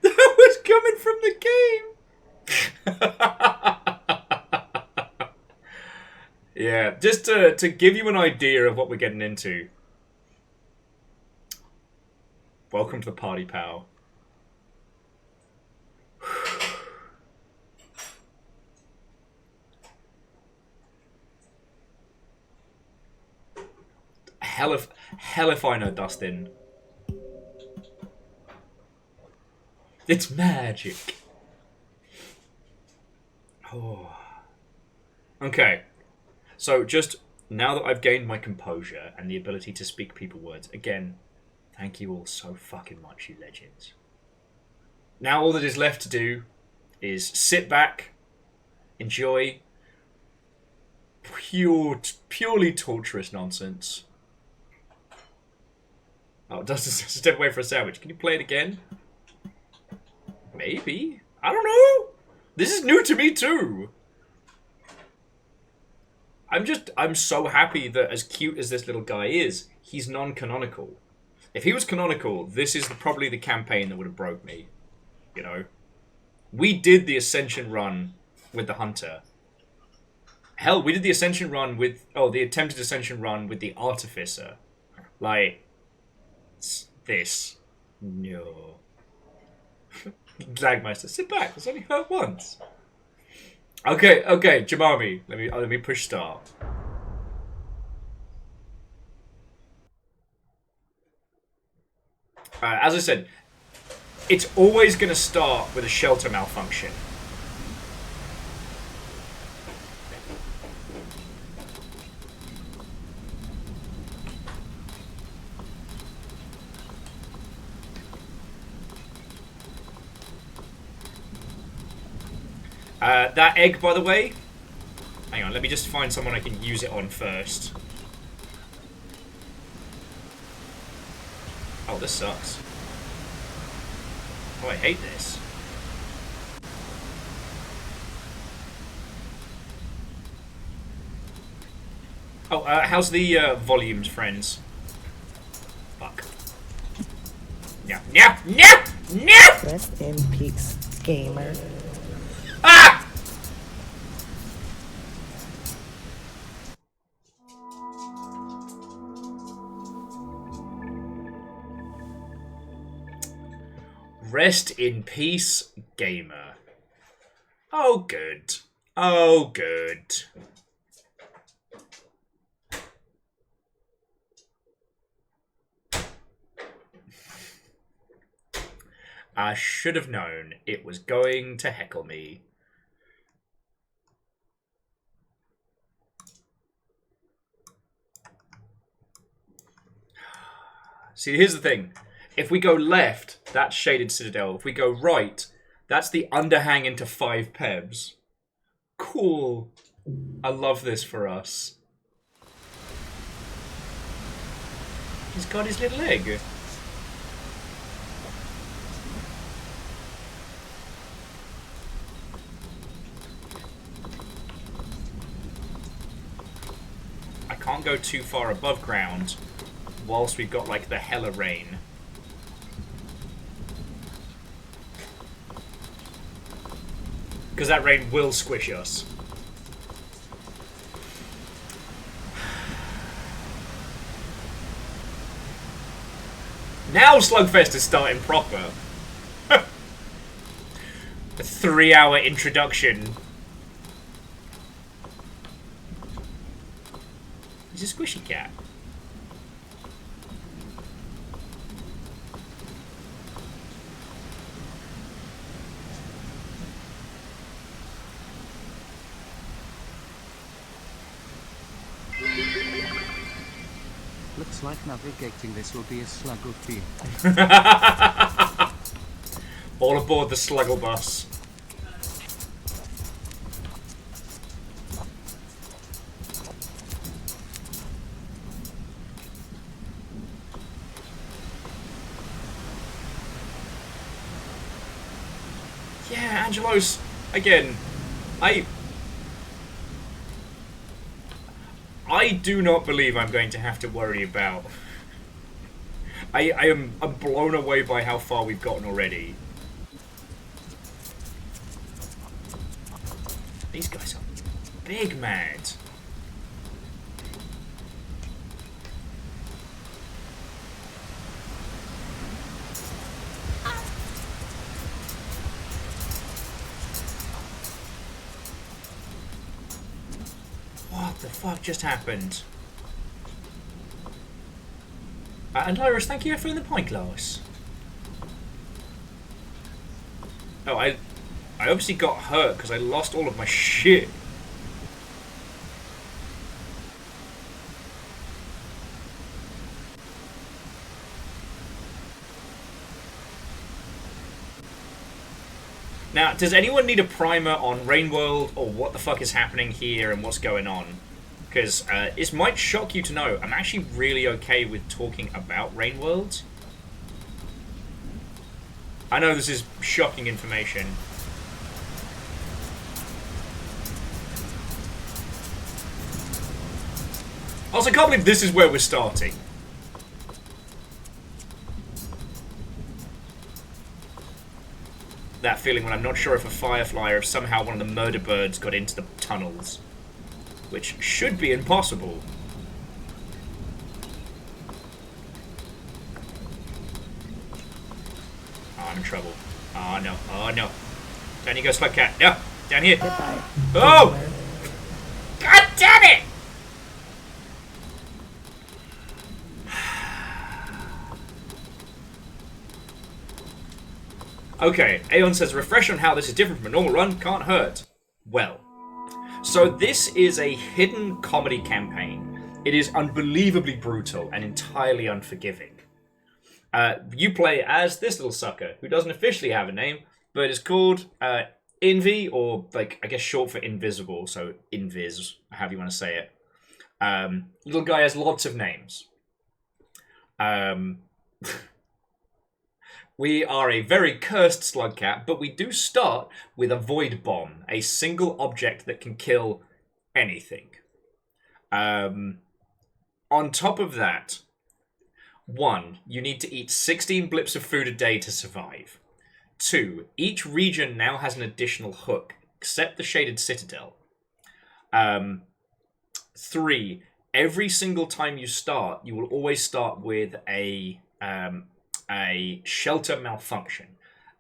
That was coming from the game! Yeah, just to give you an idea of what we're getting into. Welcome to the party, pal. Hell if I know, Dustin. It's magic. Oh. Okay. So just now that I've gained my composure and the ability to speak people words, again, thank you all so fucking much, you legends. Now all that is left to do is sit back, enjoy purely torturous nonsense. Oh, Dustin says step away for a sandwich. Can you play it again? Maybe. I don't know. This is new to me too. I'm so happy that as cute as this little guy is, he's non-canonical. If he was canonical, this is probably the campaign that would have broke me. You know? We did the Ascension run with the Hunter. Hell, we did the Ascension run with... Oh, the attempted Ascension run with the Artificer. Like... This. No. Lagmeister, sit back. It's only hurt once. Okay, Jamami. Let me push start. As I said, it's always going to start with a shelter malfunction. That egg, by the way... Hang on, let me just find someone I can use it on first. Oh, this sucks. Oh, I hate this. Oh, how's the volumes, friends? Fuck. No. Rest in peace, gamer. Ah! Rest in peace, gamer. Oh, good. Oh, good. I should have known it was going to heckle me. See, here's the thing. If we go left, that's Shaded Citadel. If we go right, that's the underhang into 5 pebs. Cool. I love this for us. He's got his little egg. I can't go too far above ground whilst we've got, like, the hella rain. Because that rain will squish us. Now Slugfest is starting proper. A 3-hour introduction. He's a squishy cat. Looks like navigating this will be a sluggle feat. All aboard the Sluggle bus. Yeah, Angelos, again, I do not believe I'm going to have to worry about... I'm blown away by how far we've gotten already. These guys are big mad. What the fuck just happened? And Iris, thank you for filling the pint glass. Oh, I obviously got hurt because I lost all of my shit. Now, does anyone need a primer on Rainworld or what the fuck is happening here and what's going on? Because it might shock you to know, I'm actually really okay with talking about Rainworld. I know this is shocking information. Also, I can't believe this is where we're starting. That feeling when I'm not sure if a firefly or if somehow one of the murder birds got into the tunnels. Which should be impossible. Oh, I'm in trouble. Oh no, oh no. Down you go, Slugcat. No, down here. Goodbye. Oh! God damn it! Okay, Aeon says, refresh on how this is different from a normal run, can't hurt. Well, so this is a hidden comedy campaign. It is unbelievably brutal and entirely unforgiving. You play as this little sucker, who doesn't officially have a name, but is called Invi, or like I guess short for invisible, so Invis, however you want to say it. Little guy has lots of names. We are a very cursed Slugcat, but we do start with a Void Bomb, a single object that can kill anything. On top of that, 1, you need to eat 16 blips of food a day to survive. 2, each region now has an additional hook, except the Shaded Citadel. 3, every single time you start, you will always start with a shelter malfunction.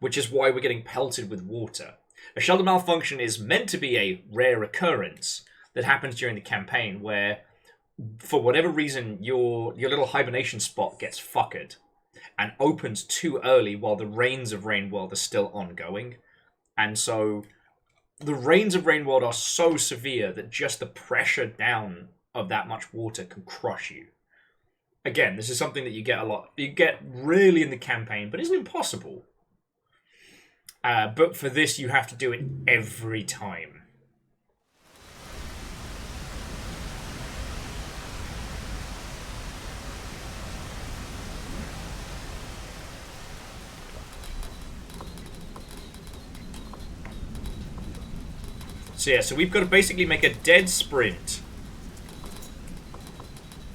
which is why we're getting pelted with water. A shelter malfunction is meant to be a rare occurrence that happens during the campaign where, for whatever reason, your little hibernation spot gets fuckered and opens too early while the rains of Rain World are still ongoing. And so the rains of Rain World are so severe that just the pressure down of that much water can crush you. Again, this is something that you get a lot. You get rarely in the campaign, but isn't impossible. But for this, you have to do it every time. So yeah, so we've got to basically make a dead sprint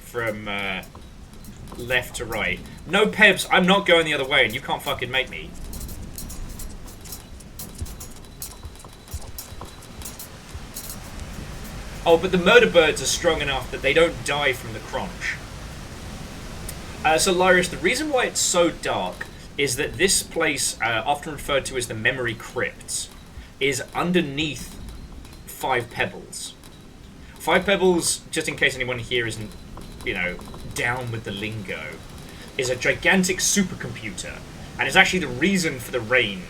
from left to right. No, Pebs, I'm not going the other way, and you can't fucking make me. Oh, but the murder birds are strong enough that they don't die from the crunch. So, Lyris, the reason why it's so dark is that this place, often referred to as the Memory Crypts, is underneath 5 Pebbles. 5 Pebbles, just in case anyone here isn't, you know, down with the lingo, is a gigantic supercomputer, and is actually the reason for the rain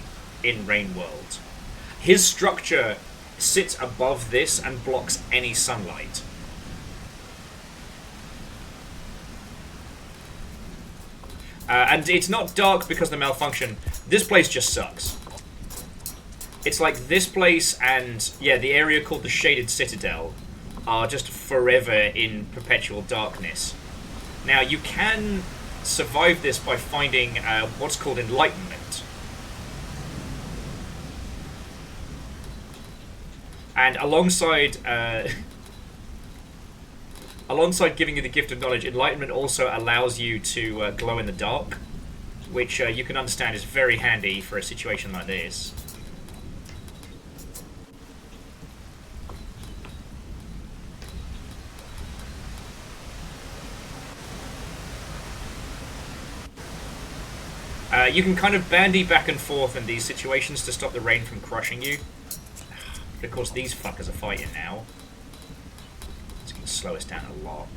in Rain World. His structure sits above this and blocks any sunlight. And it's not dark because of the malfunction. This place just sucks. It's like this place and, yeah, the area called the Shaded Citadel are just forever in perpetual darkness. Now, you can survive this by finding what's called enlightenment. And alongside alongside giving you the gift of knowledge, enlightenment also allows you to glow in the dark, which you can understand is very handy for a situation like this. You can kind of bandy back and forth in these situations to stop the rain from crushing you. But of course, these fuckers are fighting now. It's going to slow us down a lot.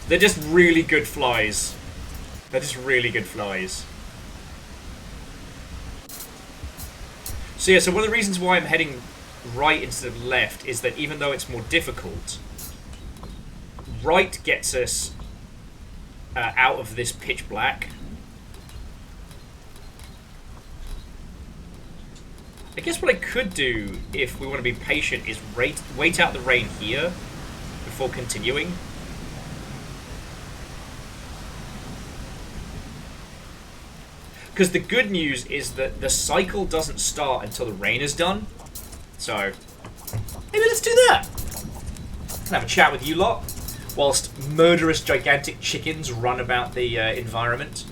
They're just really good flies. They're just really good flies. So yeah, so one of the reasons why I'm heading right instead of left is that even though it's more difficult, right gets us out of this pitch black. I guess what I could do, if we want to be patient, is wait out the rain here before continuing. Because the good news is that the cycle doesn't start until the rain is done. So, maybe let's do that. Can have a chat with you lot, whilst murderous gigantic chickens run about the environment.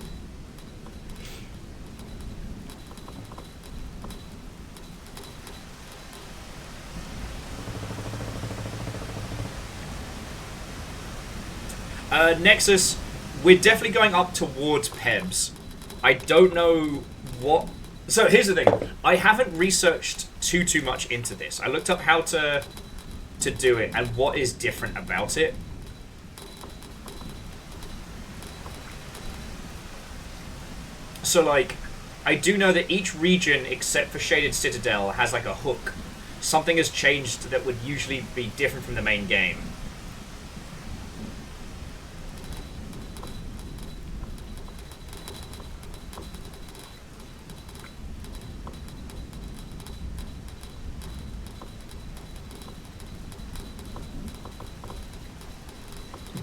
Nexus, we're definitely going up towards Pebs. I don't know what... So here's the thing. I haven't researched too much into this. I looked up how to do it and what is different about it. So, like, I do know that each region, except for Shaded Citadel, has, like, a hook. Something has changed that would usually be different from the main game.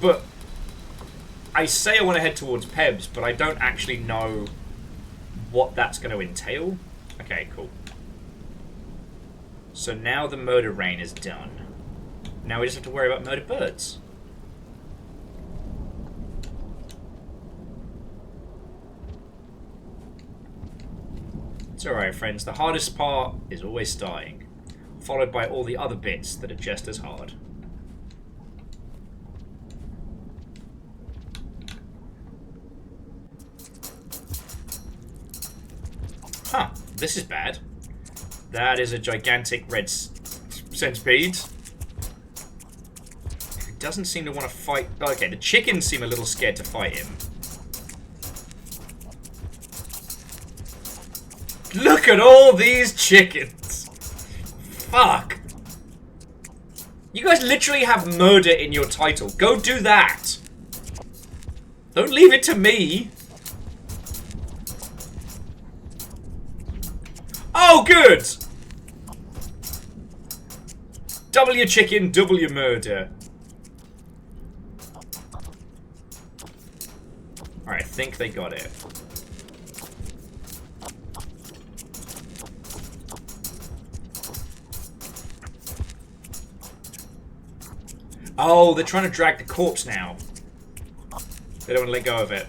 But I say I want to head towards Pebs, but I don't actually know what that's going to entail. Okay, cool. So now the murder rain is done. Now we just have to worry about murder birds. It's alright, friends. The hardest part is always starting, followed by all the other bits that are just as hard. This is bad. That is a gigantic red centipede. It doesn't seem to want to fight. Okay, the chickens seem a little scared to fight him. Look at all these chickens! Fuck! You guys literally have murder in your title. Go do that! Don't leave it to me! Oh, good! Double your chicken, double your murder. Alright, I think they got it. Oh, they're trying to drag the corpse now. They don't want to let go of it.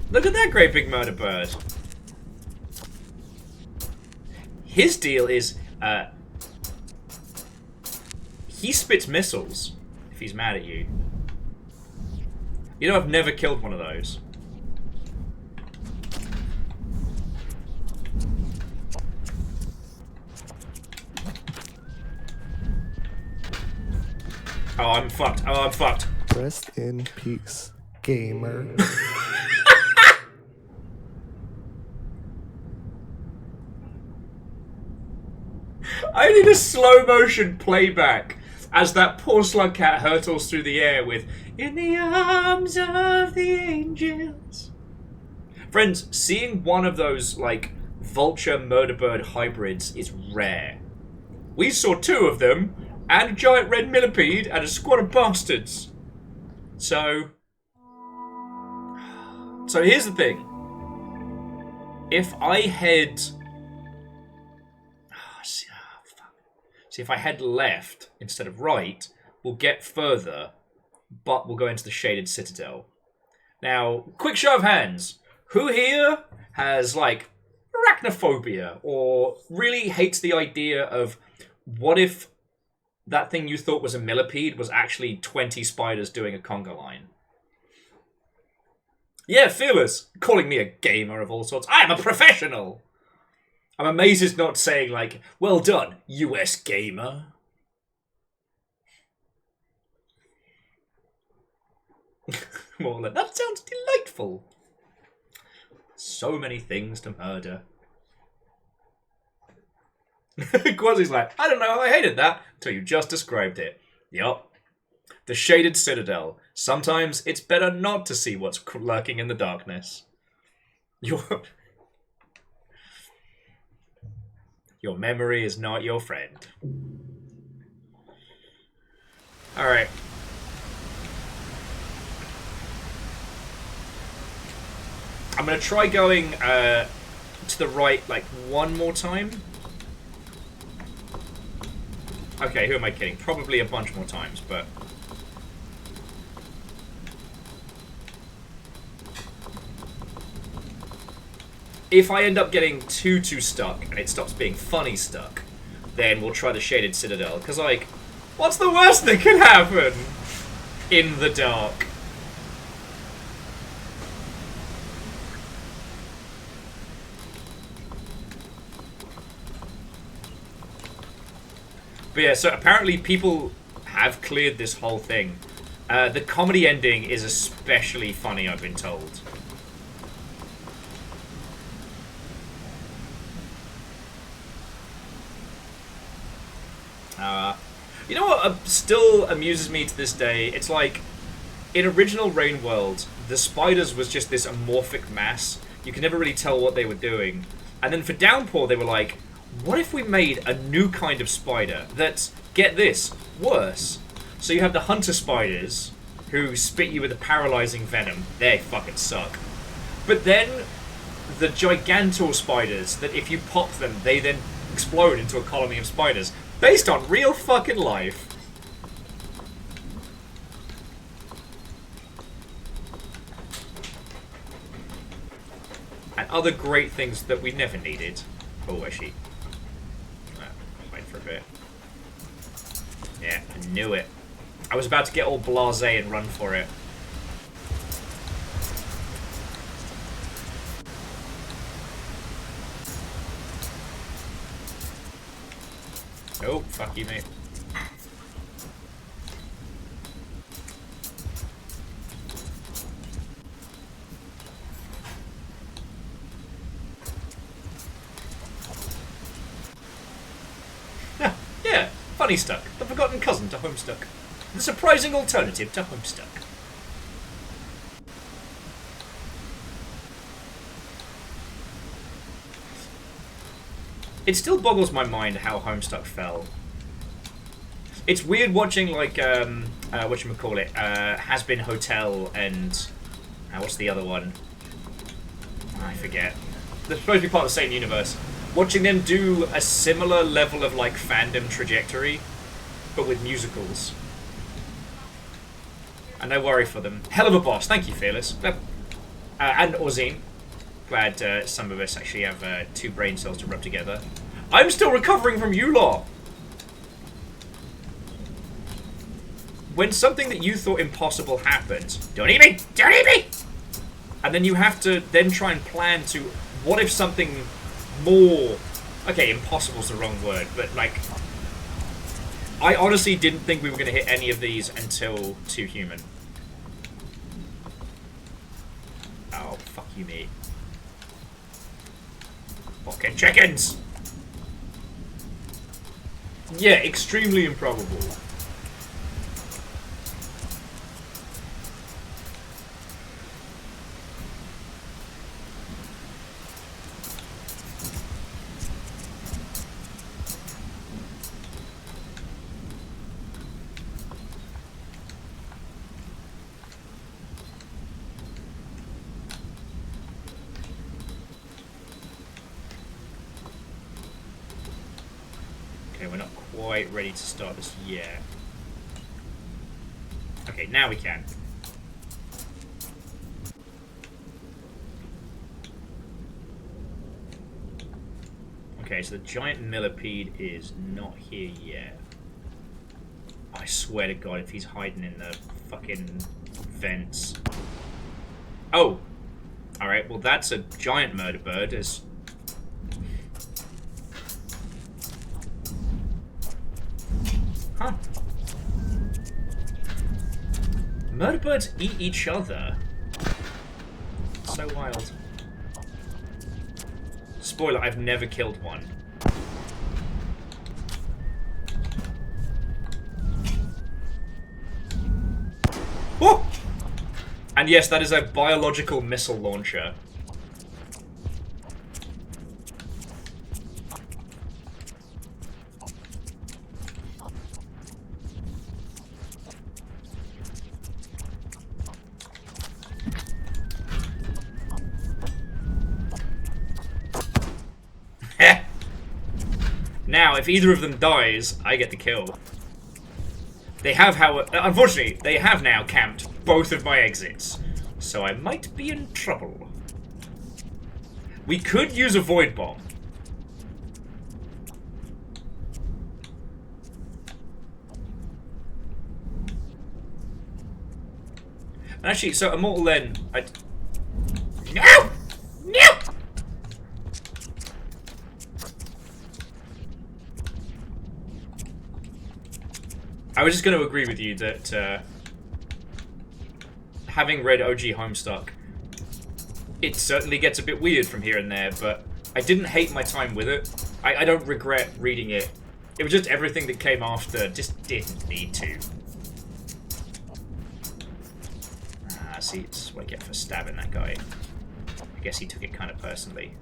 Look at that great big murder bird. His deal is, he spits missiles if he's mad at you. You know, I've never killed one of those. Oh, I'm fucked. Oh, I'm fucked. Rest in peace, gamer. I need a slow motion playback as that poor slug cat hurtles through the air with "In the arms of the angels." Friends, seeing one of those like vulture murder bird hybrids is rare. We saw 2 of them, and a giant red millipede and a squad of bastards. So here's the thing. If I head See, if I head left instead of right, we'll get further, but we'll go into the Shaded Citadel. Now, quick show of hands. Who here has, like, arachnophobia, or really hates the idea of what if that thing you thought was a millipede was actually 20 spiders doing a conga line? Yeah, Fearless, calling me a gamer of all sorts. I am a professional! I'm amazed it's not saying, like, well done, US gamer. More like, that sounds delightful. So many things to murder. Quasi's like, I don't know how I hated that until you just described it. Yup. The Shaded Citadel. Sometimes it's better not to see what's lurking in the darkness. Your memory is not your friend. Alright. I'm going to try going to the right, like, one more time. Okay, who am I kidding? Probably a bunch more times, but... If I end up getting too stuck, and it stops being funny stuck, then we'll try the Shaded Citadel. Because, like, what's the worst that can happen in the dark? But yeah, so apparently people have cleared this whole thing. The comedy ending is especially funny, I've been told. You know what still amuses me to this day? It's like, in original Rain World, the spiders was just this amorphic mass. You could never really tell what they were doing. And then for Downpour, they were like, what if we made a new kind of spider that's, get this, worse? So you have the hunter spiders, who spit you with a paralyzing venom. They fucking suck. But then, the Gigantor spiders, that if you pop them, they then explode into a colony of spiders. Based on real fucking life. And other great things that we never needed. Oh, actually. Hide for a bit. Yeah, I knew it. I was about to get all blasé and run for it. Oh, fuck you, mate. Yeah, Funny Stuck, the forgotten cousin to Homestuck. The surprising alternative to Homestuck. It still boggles my mind how Homestuck fell. It's weird watching, like, whatchamacallit, Has Been Hotel and... what's the other one? I forget. They're supposed to be part of the same universe. Watching them do a similar level of, like, fandom trajectory, but with musicals. And I worry for them. Hell of a boss. Thank you, Fearless. And Orzine. Glad some of us actually have 2 brain cells to rub together. I'm still recovering from you lot! When something that you thought impossible happens, don't eat me! Don't eat me! And then you have to then try and plan to, what if something more... Okay, impossible's the wrong word, but like... I honestly didn't think we were going to hit any of these until 2 Human. Oh, fuck you, mate. Fucking chickens! Yeah, extremely improbable. We're not quite ready to start this yet. Okay, now we can. Okay, so the giant millipede is not here yet. I swear to God, if he's hiding in the fucking vents. Oh! Alright, well that's a giant murder bird. As huh. Murder birds eat each other. So wild. Spoiler, I've never killed one. Oh! And yes, that is a biological missile launcher. Now, if either of them dies, I get the kill. They have, unfortunately, they have now camped both of my exits, so I might be in trouble. We could use a void bomb. Actually, so Immortal then, No! No! I was just going to agree with you that having read OG Homestuck, it certainly gets a bit weird from here and there, but I didn't hate my time with it. I don't regret reading it. It was just everything that came after just didn't need to. Ah, see, it's what I get for stabbing that guy. I guess he took it kind of personally.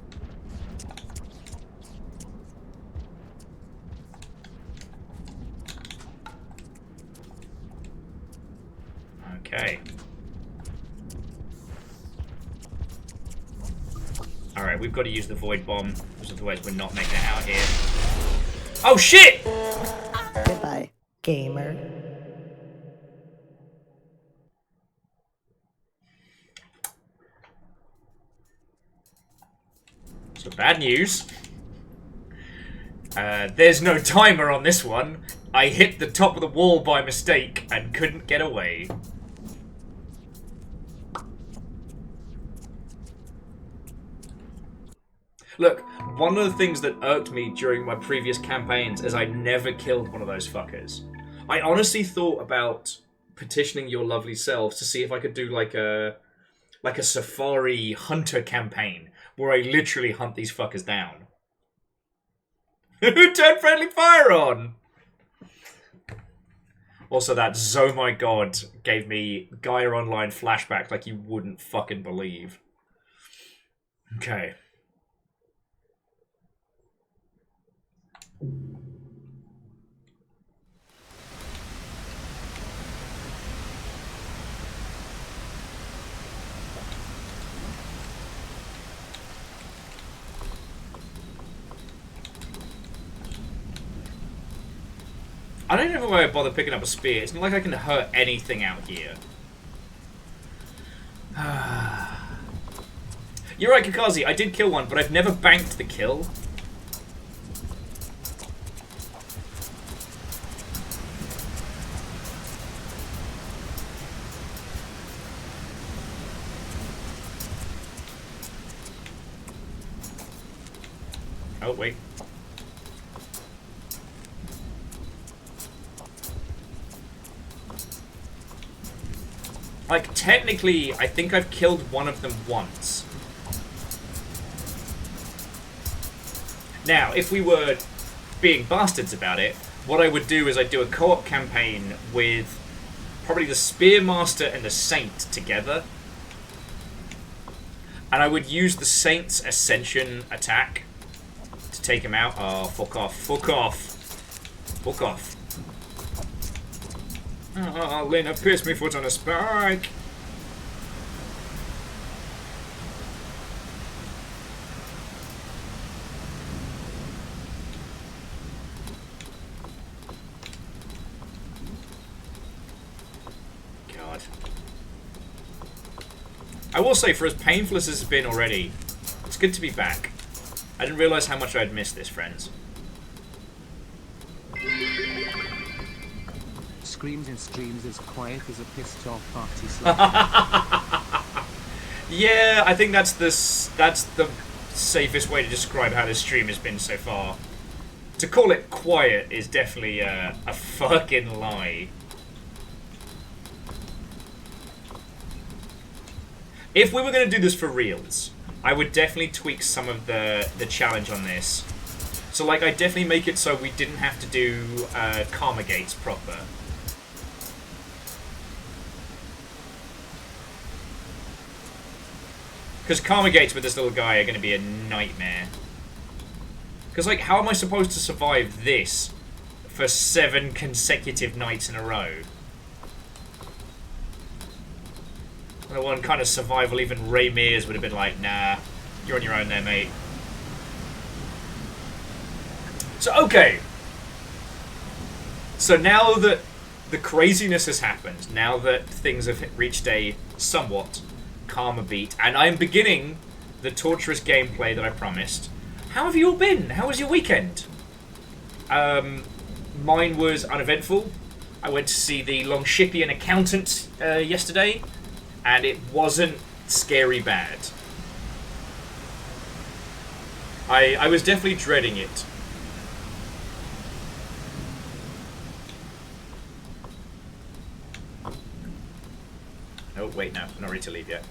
Okay. Alright, we've got to use the void bomb, because otherwise we're not making it out here. Oh shit! Goodbye, gamer. So bad news. There's no timer on this one. I hit the top of the wall by mistake and couldn't get away. Look, one of the things that irked me during my previous campaigns is I never killed one of those fuckers. I honestly thought about petitioning your lovely selves to see if I could do like a safari hunter campaign where I literally hunt these fuckers down. Who turned friendly fire on? Also, that "Oh my god" gave me Gaia Online flashback like you wouldn't fucking believe. Okay. I don't know why I bother picking up a spear. It's not like I can hurt anything out here. You're right, Kakazi. I did kill one, but I've never banked the kill. Oh, wait. Like, technically, I think I've killed one of them once. Now, if we were being bastards about it, what I would do is I'd do a co-op campaign with probably the Spearmaster and the Saint together. And I would use the Saint's Ascension attack to take him out. Oh, fuck off. Fuck off. Fuck off. Oh, Lena pierced me foot on a spike. God. I will say, for as painful as this has been already, it's good to be back. I didn't realise how much I'd missed this, friends. Screams in streams as quiet as a pissed off party Yeah, I think that's the safest way to describe how this stream has been so far. To call it quiet is definitely a fucking lie. If we were going to do this for reals, I would definitely tweak some of the challenge on this. So, like, I'd definitely make it so we didn't have to do Karma Gates proper. Because Karma Gates with this little guy are going to be a nightmare. Because, like, how am I supposed to survive this for 7 consecutive nights in a row? The one kind of survival even Ray Mears would have been like, nah, you're on your own there, mate. So, okay. So now that the craziness has happened, now that things have reached a somewhat calmer beat, and I'm beginning the torturous gameplay that I promised. How have you all been? How was your weekend? Mine was uneventful. I went to see the Longshipian accountant yesterday, and it wasn't scary bad. I was definitely dreading it. Oh, wait, no. I'm not ready to leave yet.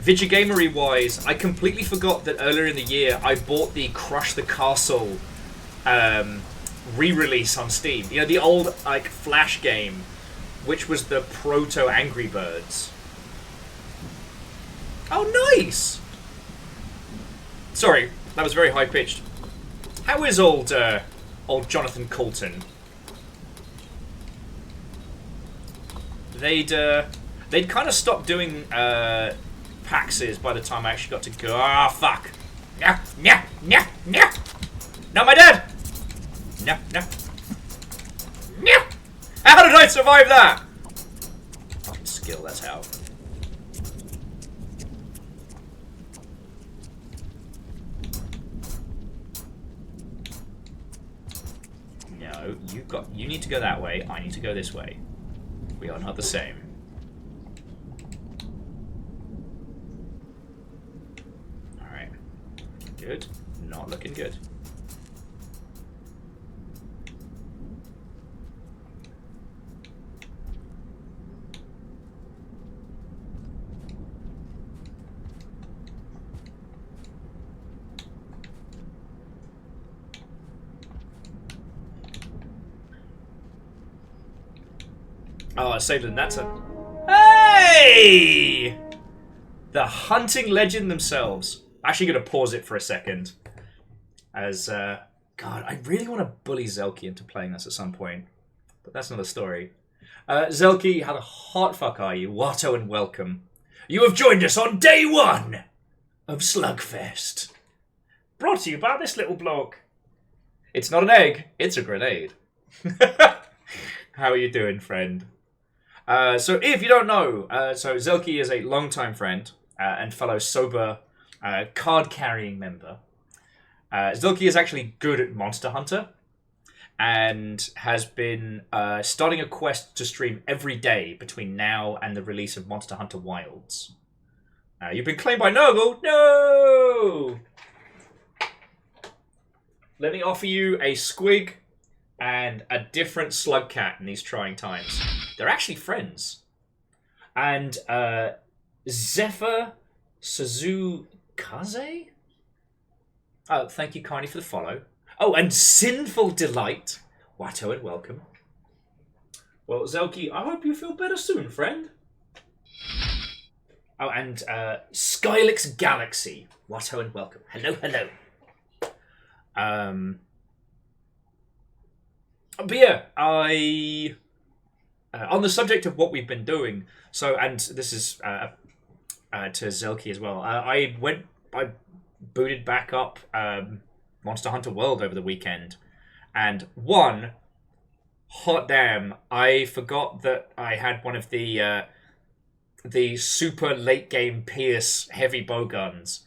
Vigigamery-wise, I completely forgot that earlier in the year I bought the Crush the Castle re-release on Steam. You know, the old, like, Flash game, which was the proto-Angry Birds. Oh, nice! Sorry, that was very high-pitched. How is old Jonathan Coulton? They'd kind of stopped doing PAXs by the time I actually got to go. Ah, fuck! Nya, nya, nya, nya! Not my dad! Nya, nya. Nya! How did I survive that? Fucking skill, that's how. No, you need to go that way, I need to go this way. We are not the same. Good. Not looking good. Oh, I saved it. That's a... Hey! The hunting legend themselves. I'm actually going to pause it for a second. As, God, I really want to bully Zelky into playing this at some point. But that's another story. Zelky, how the hot fuck are you? Watto and welcome. You have joined us on day 1 of Slugfest. Brought to you by this little bloke. It's not an egg, it's a grenade. How are you doing, friend? So if you don't know, so Zelky is a longtime friend and fellow sober card-carrying member. Zelky is actually good at Monster Hunter and has been starting a quest to stream every day between now and the release of Monster Hunter Wilds. You've been claimed by Nurgle. No! Let me offer you a squig and a different slug cat in these trying times. They're actually friends. And Zephyr Suzukaze? Oh, thank you kindly for the follow. Oh, and Sinful Delight. Watto and welcome. Well, Zelky, I hope you feel better soon, friend. Oh, and Skylix Galaxy. Watto and welcome. Hello, hello. But yeah, on the subject of what we've been doing, so, and this is to Zelky as well, I booted back up Monster Hunter World over the weekend, and hot damn, I forgot that I had one of the super late game Pierce heavy bow guns,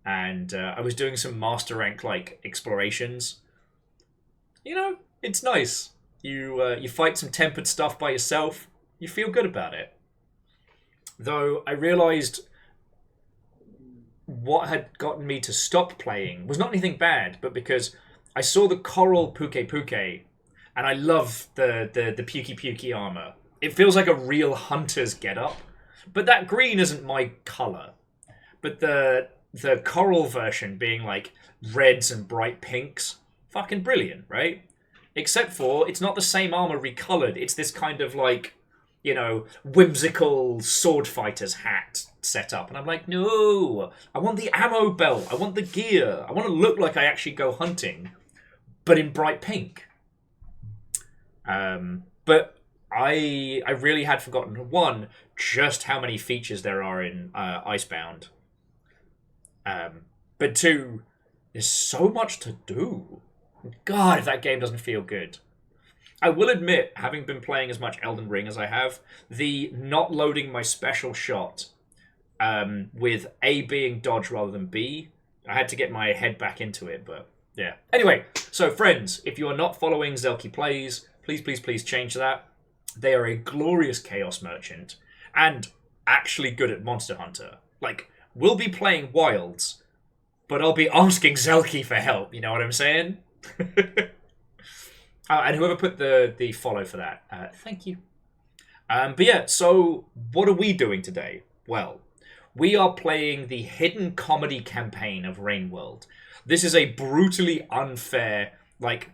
and I was doing some master rank like explorations. You know, it's nice. You fight some tempered stuff by yourself. You feel good about it. Though I realised what had gotten me to stop playing was not anything bad, but because I saw the coral Puke Puke, and I love the Pukey Pukey armour. It feels like a real hunter's getup, but that green isn't my colour. But the coral version being like reds and bright pinks, fucking brilliant, right? Except for it's not the same armor recolored. It's this kind of like, you know, whimsical sword fighter's hat setup. And I'm like, no, I want the ammo belt. I want the gear. I want to look like I actually go hunting, but in bright pink. But I really had forgotten, just how many features there are in Icebound. But 2, there's so much to do. God, if that game doesn't feel good. I will admit, having been playing as much Elden Ring as I have, the not loading my special shot with A being dodge rather than B, I had to get my head back into it, but yeah. Anyway, so friends, if you are not following Zelky Plays, please change that. They are a glorious Chaos Merchant and actually good at Monster Hunter. Like, we'll be playing Wilds, but I'll be asking Zelky for help, you know what I'm saying? And whoever put the follow for that, thank you. But yeah, so what are we doing today? Well, we are playing the hidden comedy campaign of Rainworld. This is a brutally unfair, like,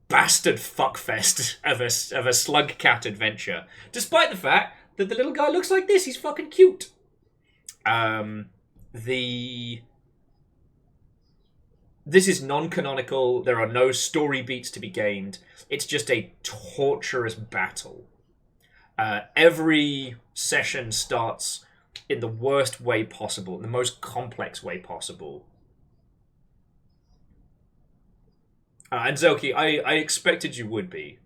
bastard fuckfest of a slug cat adventure, despite the fact that the little guy looks like this. He's fucking cute. This is non-canonical. There are no story beats to be gained. It's just a torturous battle. Every session starts in the worst way possible, in the most complex way possible. And Zelky, I expected you would be.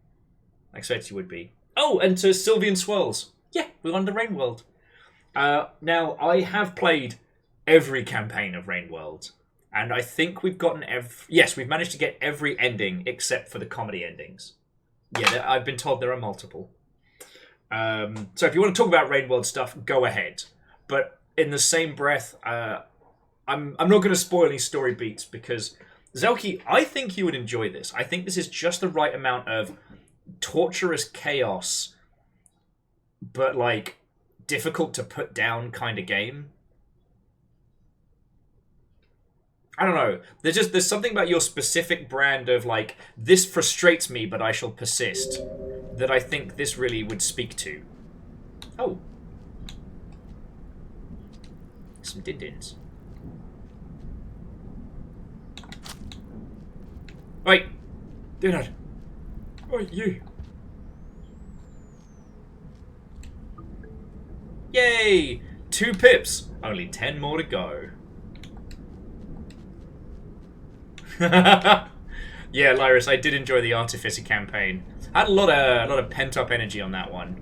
Oh, and to Sylvian Swirls. Yeah, we're on the Rainworld. Now, I have played every campaign of Rainworld. And I think we've gotten yes, we've managed to get every ending except for the comedy endings. Yeah, I've been told there are multiple. So if you want to talk about Rainworld stuff, go ahead. But in the same breath, I'm not going to spoil any story beats because Zelky, I think you would enjoy this. I think this is just the right amount of torturous chaos, but like difficult to put down kind of game. I don't know. There's something about your specific brand of like, this frustrates me, but I shall persist, that I think this really would speak to. Oh. Some din-dins. Wait. Do not. Wait, you. Yay! 2 pips. Only 10 more to go. Yeah, Lyris, I did enjoy the Artificer campaign. I had a lot of pent-up energy on that one.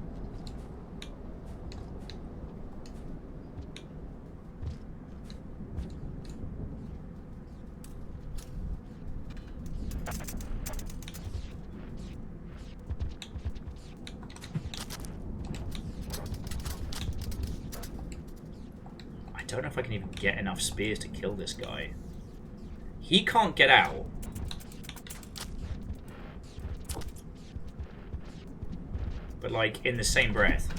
I don't know if I can even get enough spears to kill this guy. He can't get out. But, like, in the same breath.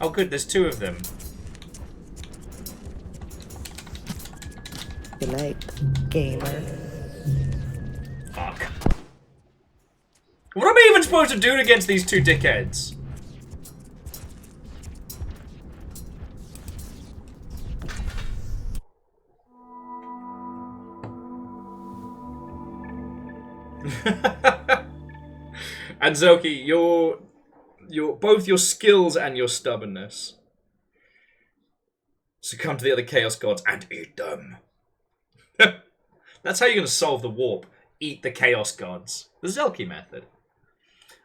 Oh good, there's 2 of them. Good night, gamer. Fuck. What am I even supposed to do against these 2 dickheads? And Zoki, both your skills and your stubbornness succumb to the other Chaos Gods and eat them. That's how you're going to solve the warp. Eat the Chaos Gods. The Zelky method.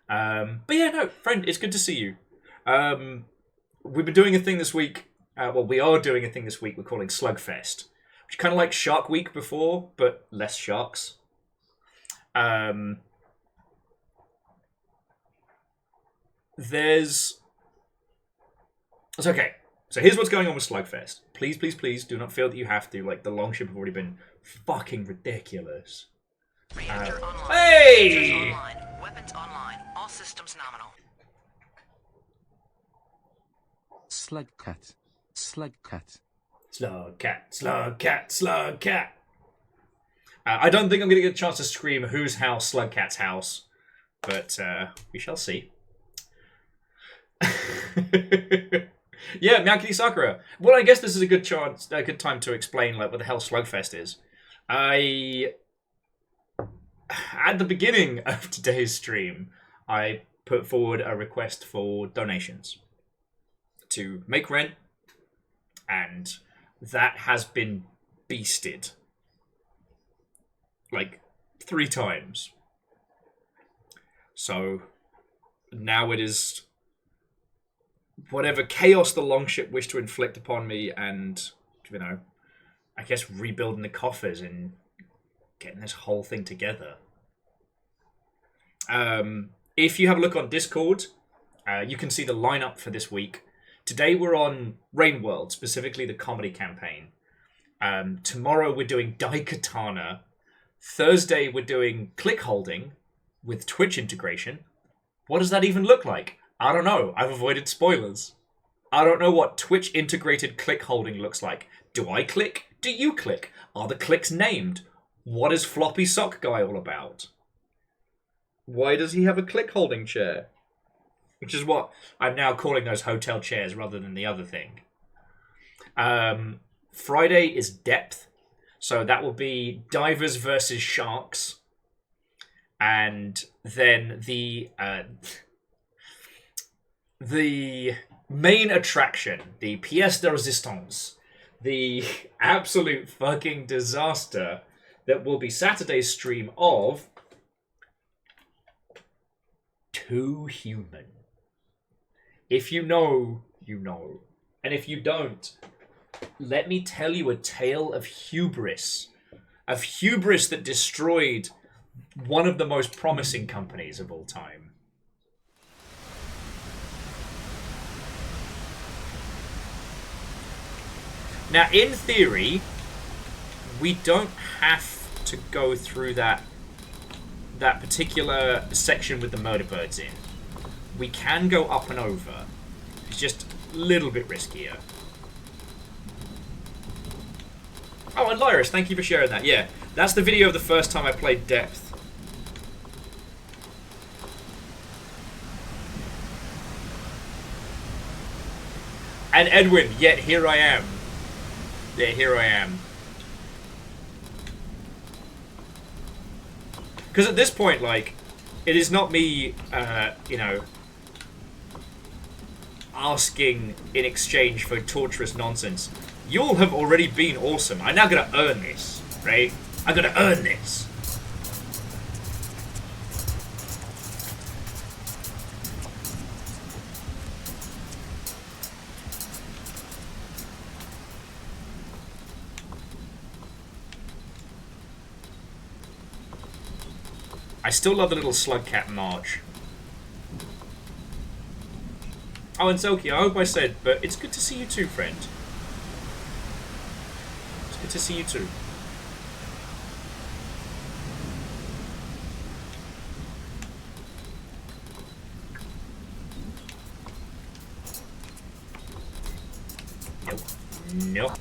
But yeah, no, friend, it's good to see you. We've been doing a thing this week. Well, we are doing a thing this week we're calling Slugfest. Which is kind of like Shark Week before, but less sharks. It's okay. So here's what's going on with Slugfest. Please, please, please do not feel that you have to. Like, the longship have already been fucking ridiculous. Hey! Online. Weapons online. All systems nominal. Slugcat. Slugcat. Slugcat, Slugcat, Slugcat. I don't think I'm going to get a chance to scream whose house, Slugcat's house. But we shall see. Yeah, Miyaki Sakura. Well, I guess this is a good time to explain like what the hell Slugfest is. At the beginning of today's stream, I put forward a request for donations to make rent, and that has been beasted like 3 times. So now it is whatever chaos the longship wished to inflict upon me, and, you know, I guess rebuilding the coffers and getting this whole thing together. If you have a look on Discord, you can see the lineup for this week. Today we're on Rain World, specifically the comedy campaign. Tomorrow we're doing Daikatana. Thursday we're doing click holding with Twitch integration. What does that even look like? I don't know. I've avoided spoilers. I don't know what Twitch integrated click holding looks like. Do I click? Do you click? Are the clicks named? What is Floppy Sock Guy all about? Why does he have a click holding chair? Which is what I'm now calling those hotel chairs rather than the other thing. Friday is depth. So that will be divers versus sharks. And then the main attraction, the pièce de résistance, the absolute fucking disaster that will be Saturday's stream of too human. If you know, you know. And if you don't, let me tell you a tale of hubris. Of hubris that destroyed one of the most promising companies of all time. Now, in theory, we don't have to go through that particular section with the murder birds in. We can go up and over. It's just a little bit riskier. Oh, and Lyris, thank you for sharing that. Yeah, that's the video of the first time I played Depth. And Edwin, yet here I am. Yeah, here I am. Because at this point, like, it is not me, you know, asking in exchange for torturous nonsense. You'll have already been awesome. I'm now gonna earn this, right? I'm gonna earn this. I still love the little Slugcat march. Oh, and Zelky, I hope I said, but it's good to see you too, friend. It's good to see you too. Nope. Nope.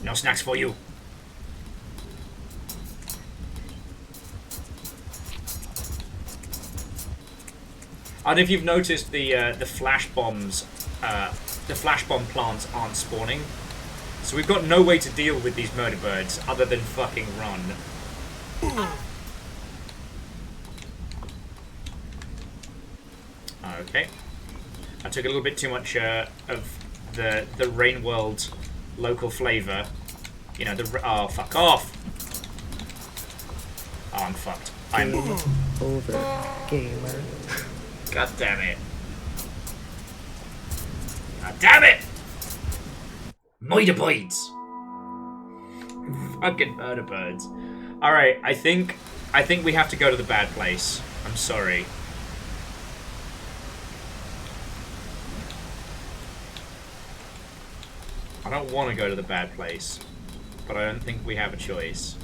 No snacks for you. I don't know if you've noticed the flash bombs, the flash bomb plants aren't spawning, so we've got no way to deal with these murder birds other than fucking run. Okay, I took a little bit too much of the Rain World local flavor. You know the oh fuck off! Oh, I'm fucked. I'm over, gamer. God damn it. God damn it! Murder birds. Fucking murder birds. Alright, I think we have to go to the bad place. I'm sorry. I don't want to go to the bad place, but I don't think we have a choice.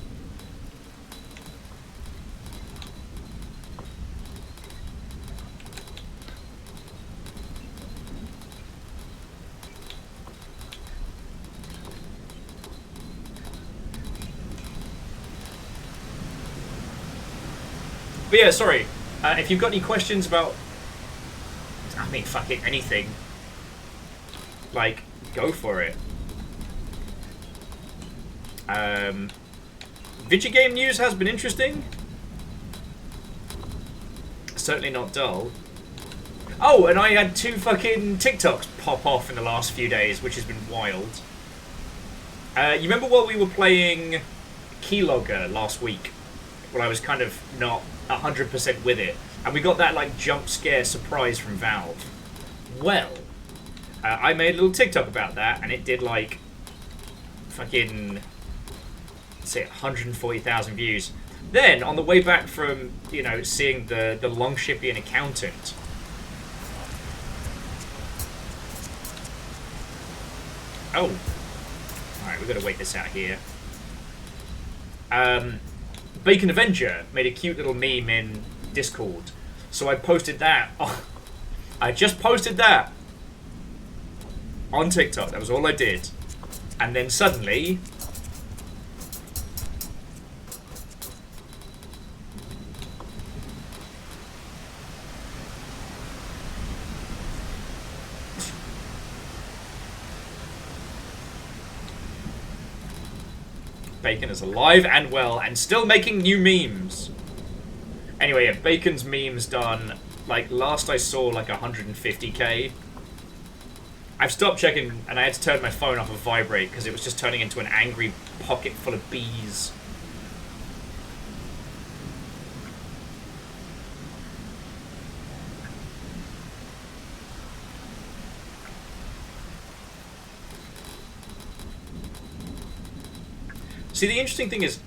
But yeah, sorry. If you've got any questions about, I mean, fucking anything, like, go for it. Video game news has been interesting. Certainly not dull. Oh, and I had 2 fucking TikToks pop off in the last few days, which has been wild. You remember while we were playing Keylogger last week, when I was kind of not 100% with it, and we got that like jump scare surprise from Valve? Well, I made a little TikTok about that, and it did like fucking, let's say, 140,000 views. Then on the way back from, you know, seeing the Longshipian accountant, oh, all right, we've got to wait this out here. Bacon Avenger made a cute little meme in Discord, so I posted that. Oh, I just posted that on TikTok. That was all I did, and then suddenly, Bacon is alive and well and still making new memes. Anyway, yeah, Bacon's memes done, like, last I saw, like 150k. I've stopped checking, and I had to turn my phone off of vibrate because it was just turning into an angry pocket full of bees. See, the interesting thing is,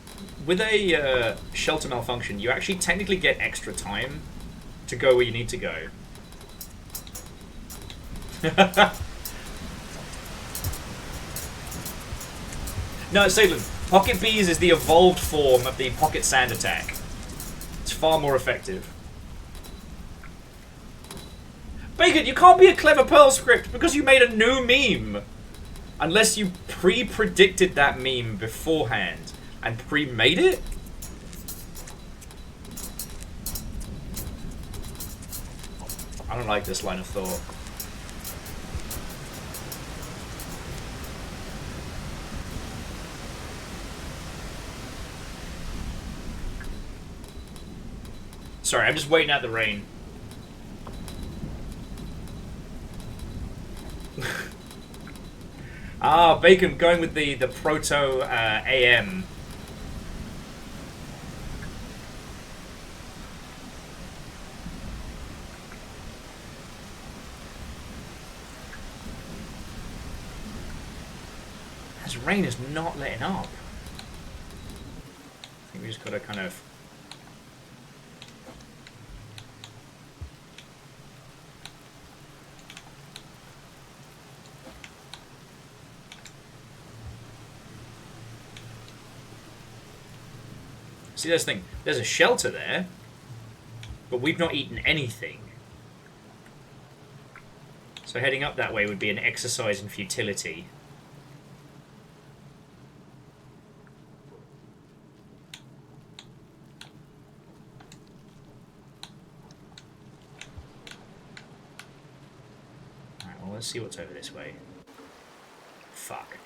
with a shelter malfunction, you actually technically get extra time to go where you need to go. No, Salem, Pocket Bees is the evolved form of the Pocket Sand attack. It's far more effective. Bacon, you can't be a clever Perl script because you made a new meme. Unless you pre-predicted that meme beforehand and pre-made it? I don't like this line of thought. Sorry, I'm just waiting out the rain. Ah, Bacon going with the proto AM. This rain is not letting up. I think we just gotta kind of... See, there's the thing. There's a shelter there, but we've not eaten anything. So heading up that way would be an exercise in futility. Alright, well, let's see what's over this way. Fuck.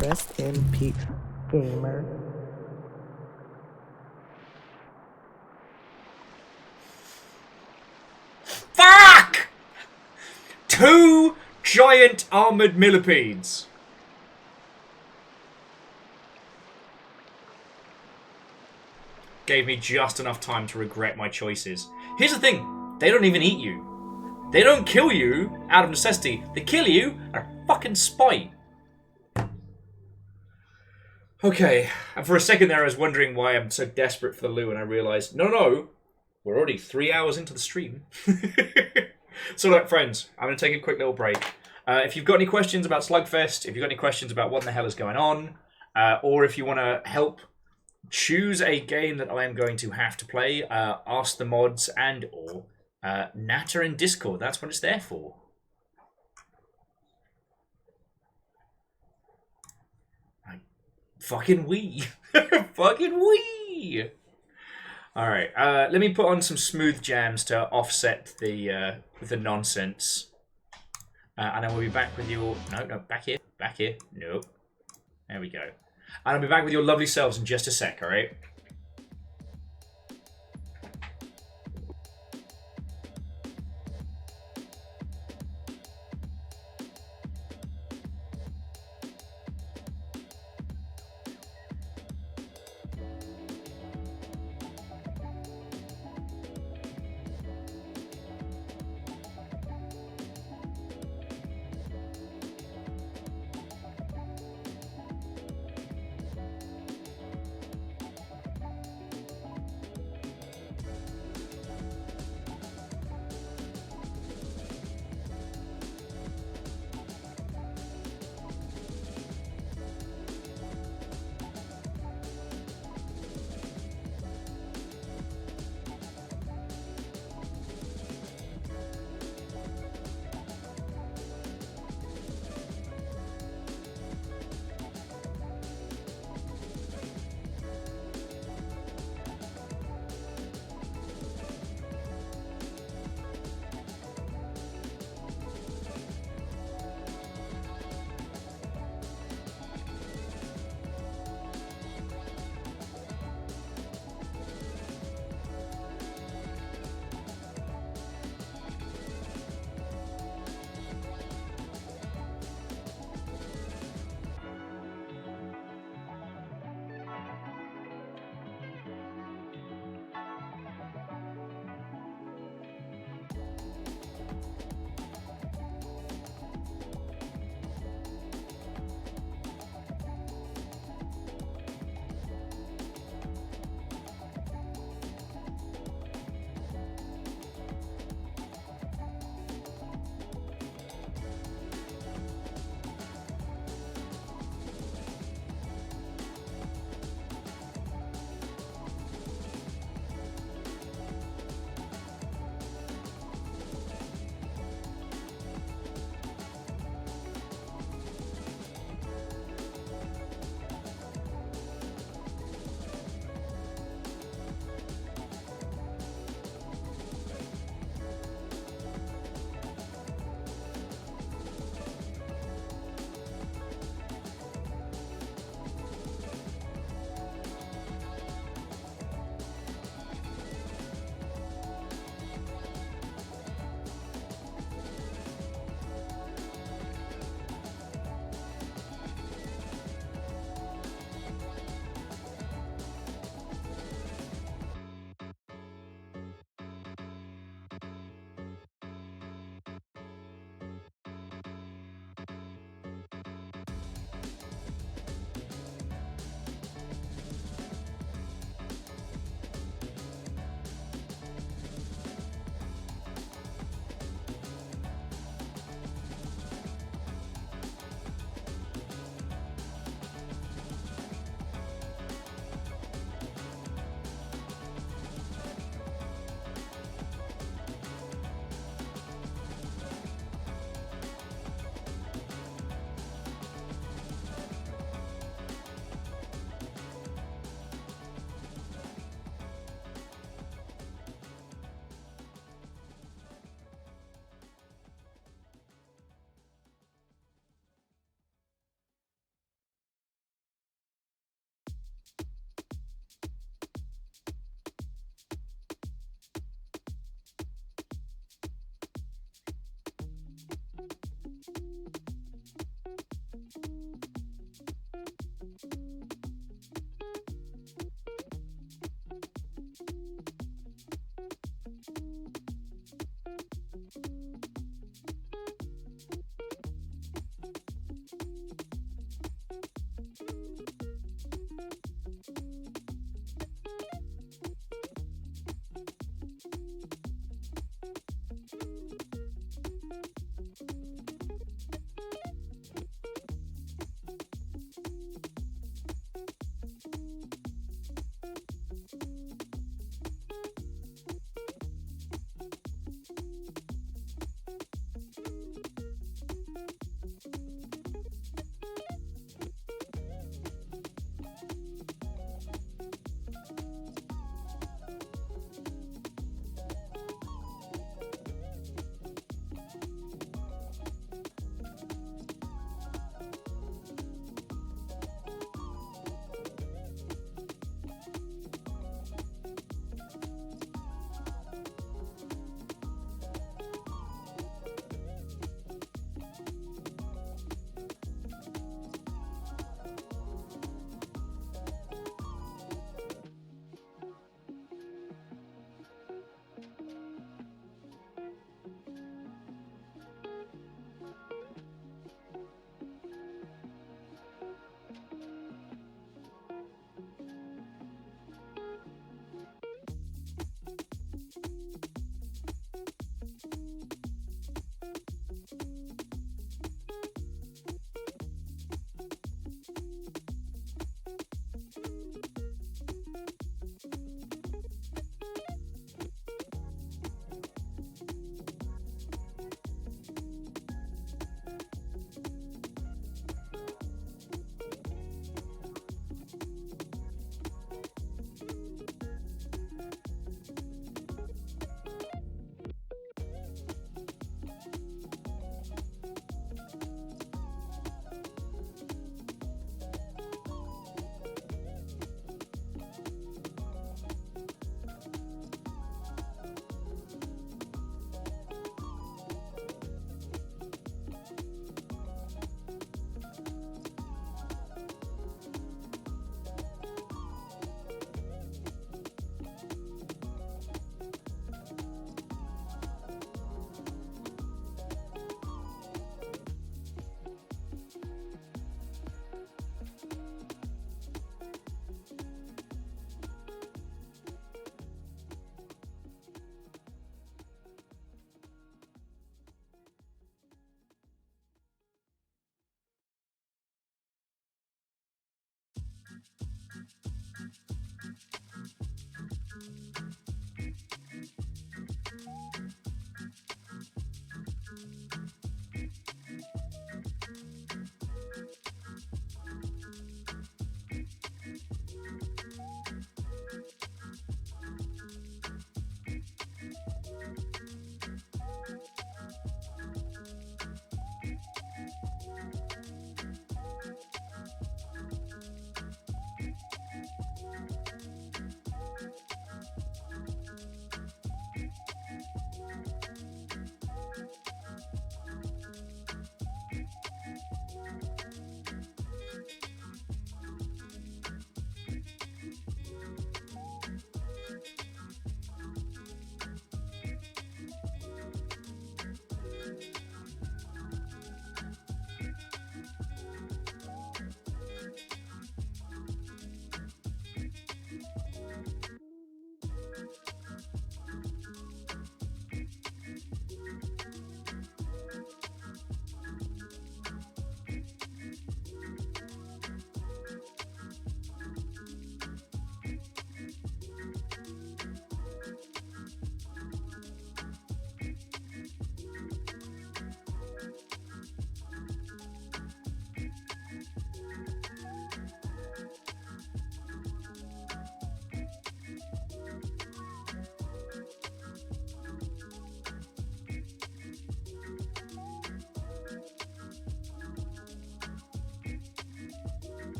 Rest in peace, gamer. Fuck! 2 giant armored millipedes. Gave me just enough time to regret my choices. Here's the thing. They don't even eat you. They don't kill you out of necessity. They kill you out of fucking spite. Okay, and for a second there I was wondering why I'm so desperate for the loot, and I realised, no, we're already 3 hours into the stream. So look, friends, I'm going to take a quick little break. If you've got any questions about Slugfest, if you've got any questions about what in the hell is going on, or if you want to help choose a game that I am going to have to play, ask the mods and or Natter in Discord. That's what it's there for. Fucking we. Fucking we. Alright, let me put on some smooth jams to offset the nonsense. And I will be back with your... No, back here. Back here. Nope. There we go. And I'll be back with your lovely selves in just a sec, alright?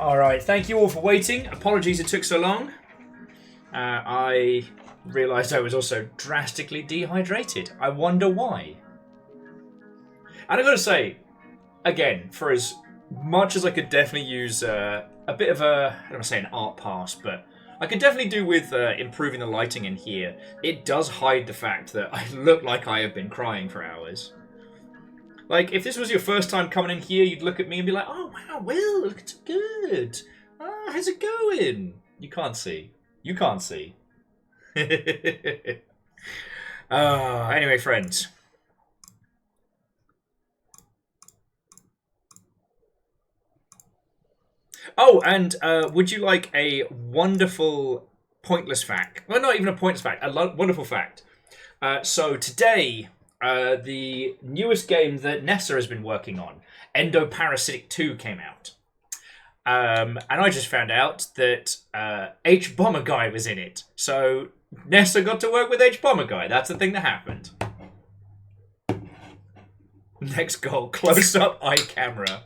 Alright, thank you all for waiting. Apologies it took so long. I realised I was also drastically dehydrated. I wonder why. And I gotta say, again, for as much as I could definitely use a bit of a, I don't want to say an art pass, but I could definitely do with improving the lighting in here. It does hide the fact that I look like I have been crying for hours. Like, if this was your first time coming in here, you'd look at me and be like, oh, wow, Will, it's good. How's it going? You can't see. You can't see. Anyway, friends. Oh, and would you like a wonderful pointless fact? Well, not even a pointless fact, a wonderful fact. So today, the newest game that Nessa has been working on, Endoparasitic 2, came out. And I just found out that H Bomber Guy was in it. So Nessa got to work with H Bomber Guy. That's the thing that happened. Next goal, close-up eye camera.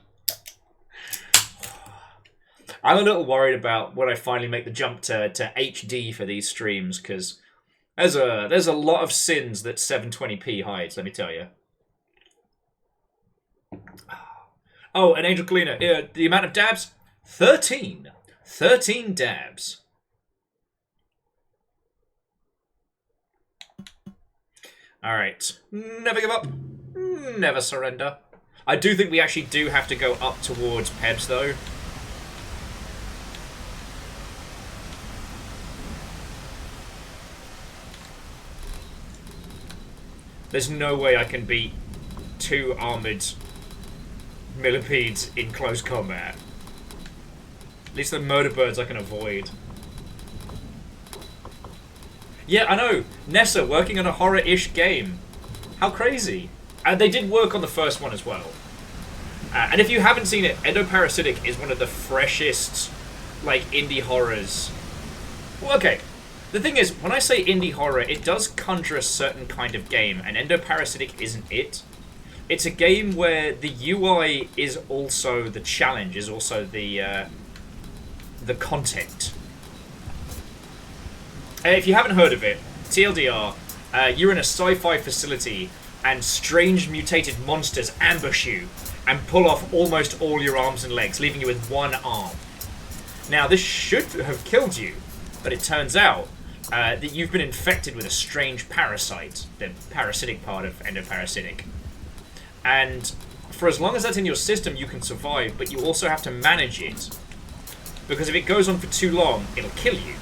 I'm a little worried about when I finally make the jump to HD for these streams, because there's a lot of sins that 720p hides, let me tell you. Oh, an Angel Cleaner. The amount of dabs? 13. 13 dabs. Alright. Never give up. Never surrender. I do think we actually do have to go up towards Pebs, though. There's no way I can beat 2 armoured millipedes in close combat. At least the murder birds I can avoid. Yeah, I know. Nessa working on a horror-ish game. How crazy. And they did work on the first one as well. And if you haven't seen it, Endoparasitic is one of the freshest, like, indie horrors. Well, okay. The thing is, when I say indie horror, it does conjure a certain kind of game, and Endoparasitic isn't it. It's a game where the UI is also the challenge, is also the content. If you haven't heard of it, TLDR, you're in a sci-fi facility and strange mutated monsters ambush you and pull off almost all your arms and legs, leaving you with 1 arm. Now, this should have killed you, but it turns out that you've been infected with a strange parasite, the parasitic part of Endoparasitic. And for as long as that's in your system, you can survive, but you also have to manage it. Because if it goes on for too long, it'll kill you.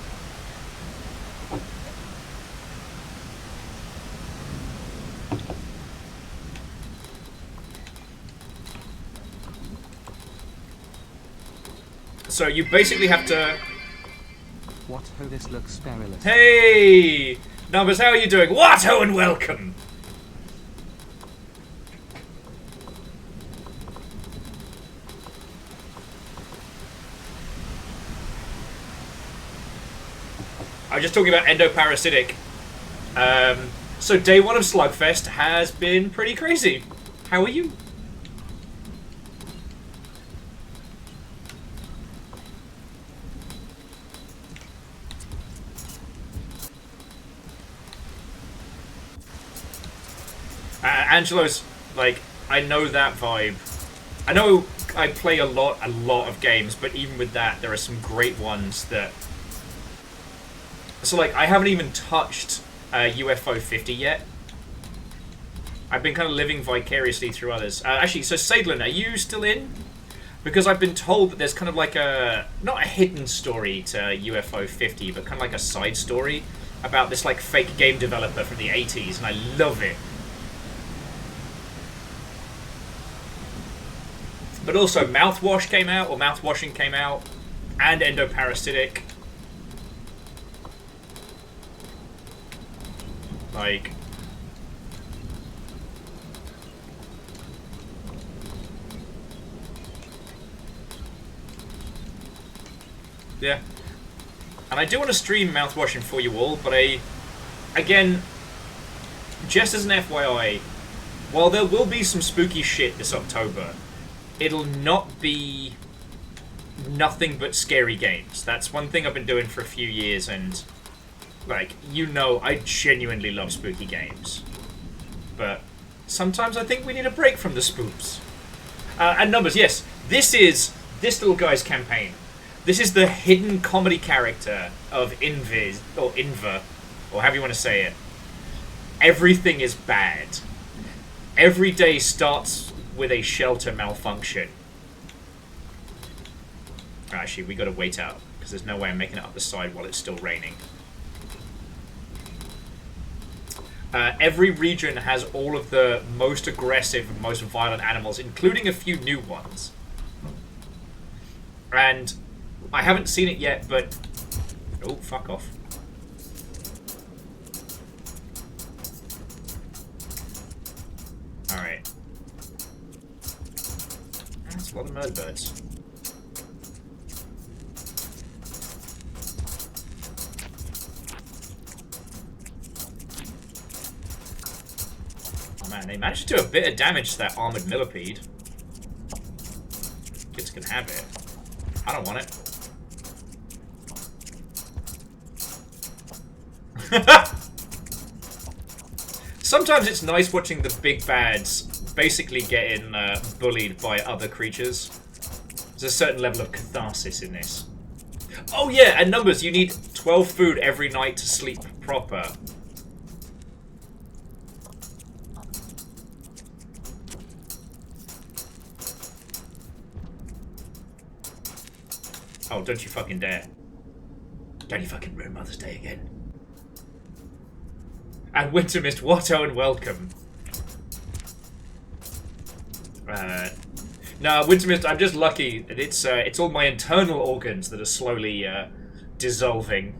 So you basically have to... What ho, this looks perilous. Hey! Numbers, how are you doing? What ho and welcome! I was just talking about Endoparasitic. So day 1 of Slugfest has been pretty crazy. How are you? Angelo's, like, I know that vibe. I know I play a lot of games, but even with that, there are some great ones that... So, like, I haven't even touched UFO 50 yet. I've been kind of living vicariously through others. Actually, so Sadlin, are you still in? Because I've been told that there's kind of like a... Not a hidden story to UFO 50, but kind of like a side story about this, like, fake game developer from the 80s, and I love it. But also, Mouthwash came out, or Mouthwashing came out, and Endoparasitic. Like... Yeah. And I do want to stream Mouthwashing for you all, but again, just as an FYI, while there will be some spooky shit this October, it'll not be nothing but scary games. That's one thing I've been doing for a few years, and like, you know, I genuinely love spooky games. But sometimes I think we need a break from the spooks. And numbers, yes, this is this little guy's campaign. This is the hidden comedy character of Inva, or however you want to say it. Everything is bad. Every day starts with a shelter malfunction. Actually, we gotta wait out, because there's no way I'm making it up the side while it's still raining. Every region has all of the most aggressive and most violent animals, including a few new ones. And I haven't seen it yet, but... Oh, fuck off. Alright. That's a lot of murder birds. Oh man, they managed to do a bit of damage to that armored millipede. Kids can have it. I don't want it. Sometimes it's nice watching the big bads basically getting bullied by other creatures. There's a certain level of catharsis in this. Oh yeah, and numbers, you need 12 food every night to sleep proper. Oh, don't you fucking dare. Don't you fucking ruin Mother's Day again. And Winter Mist, Watto and welcome. No, Winter Mist, I'm just lucky that it's all my internal organs that are slowly dissolving.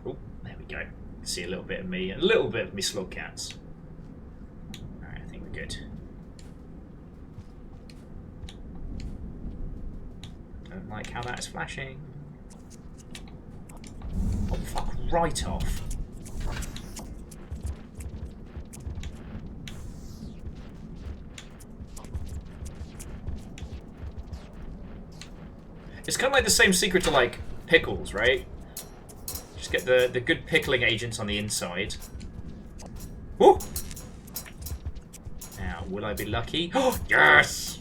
Oh, there we go. See a little bit of me, and a little bit of me slug cats. Alright, I think we're good. Don't like how that is flashing. Oh, fuck right off. It's kind of like the same secret to, like, pickles, right? Just get the good pickling agents on the inside. Woo! Now, will I be lucky? Oh, yes!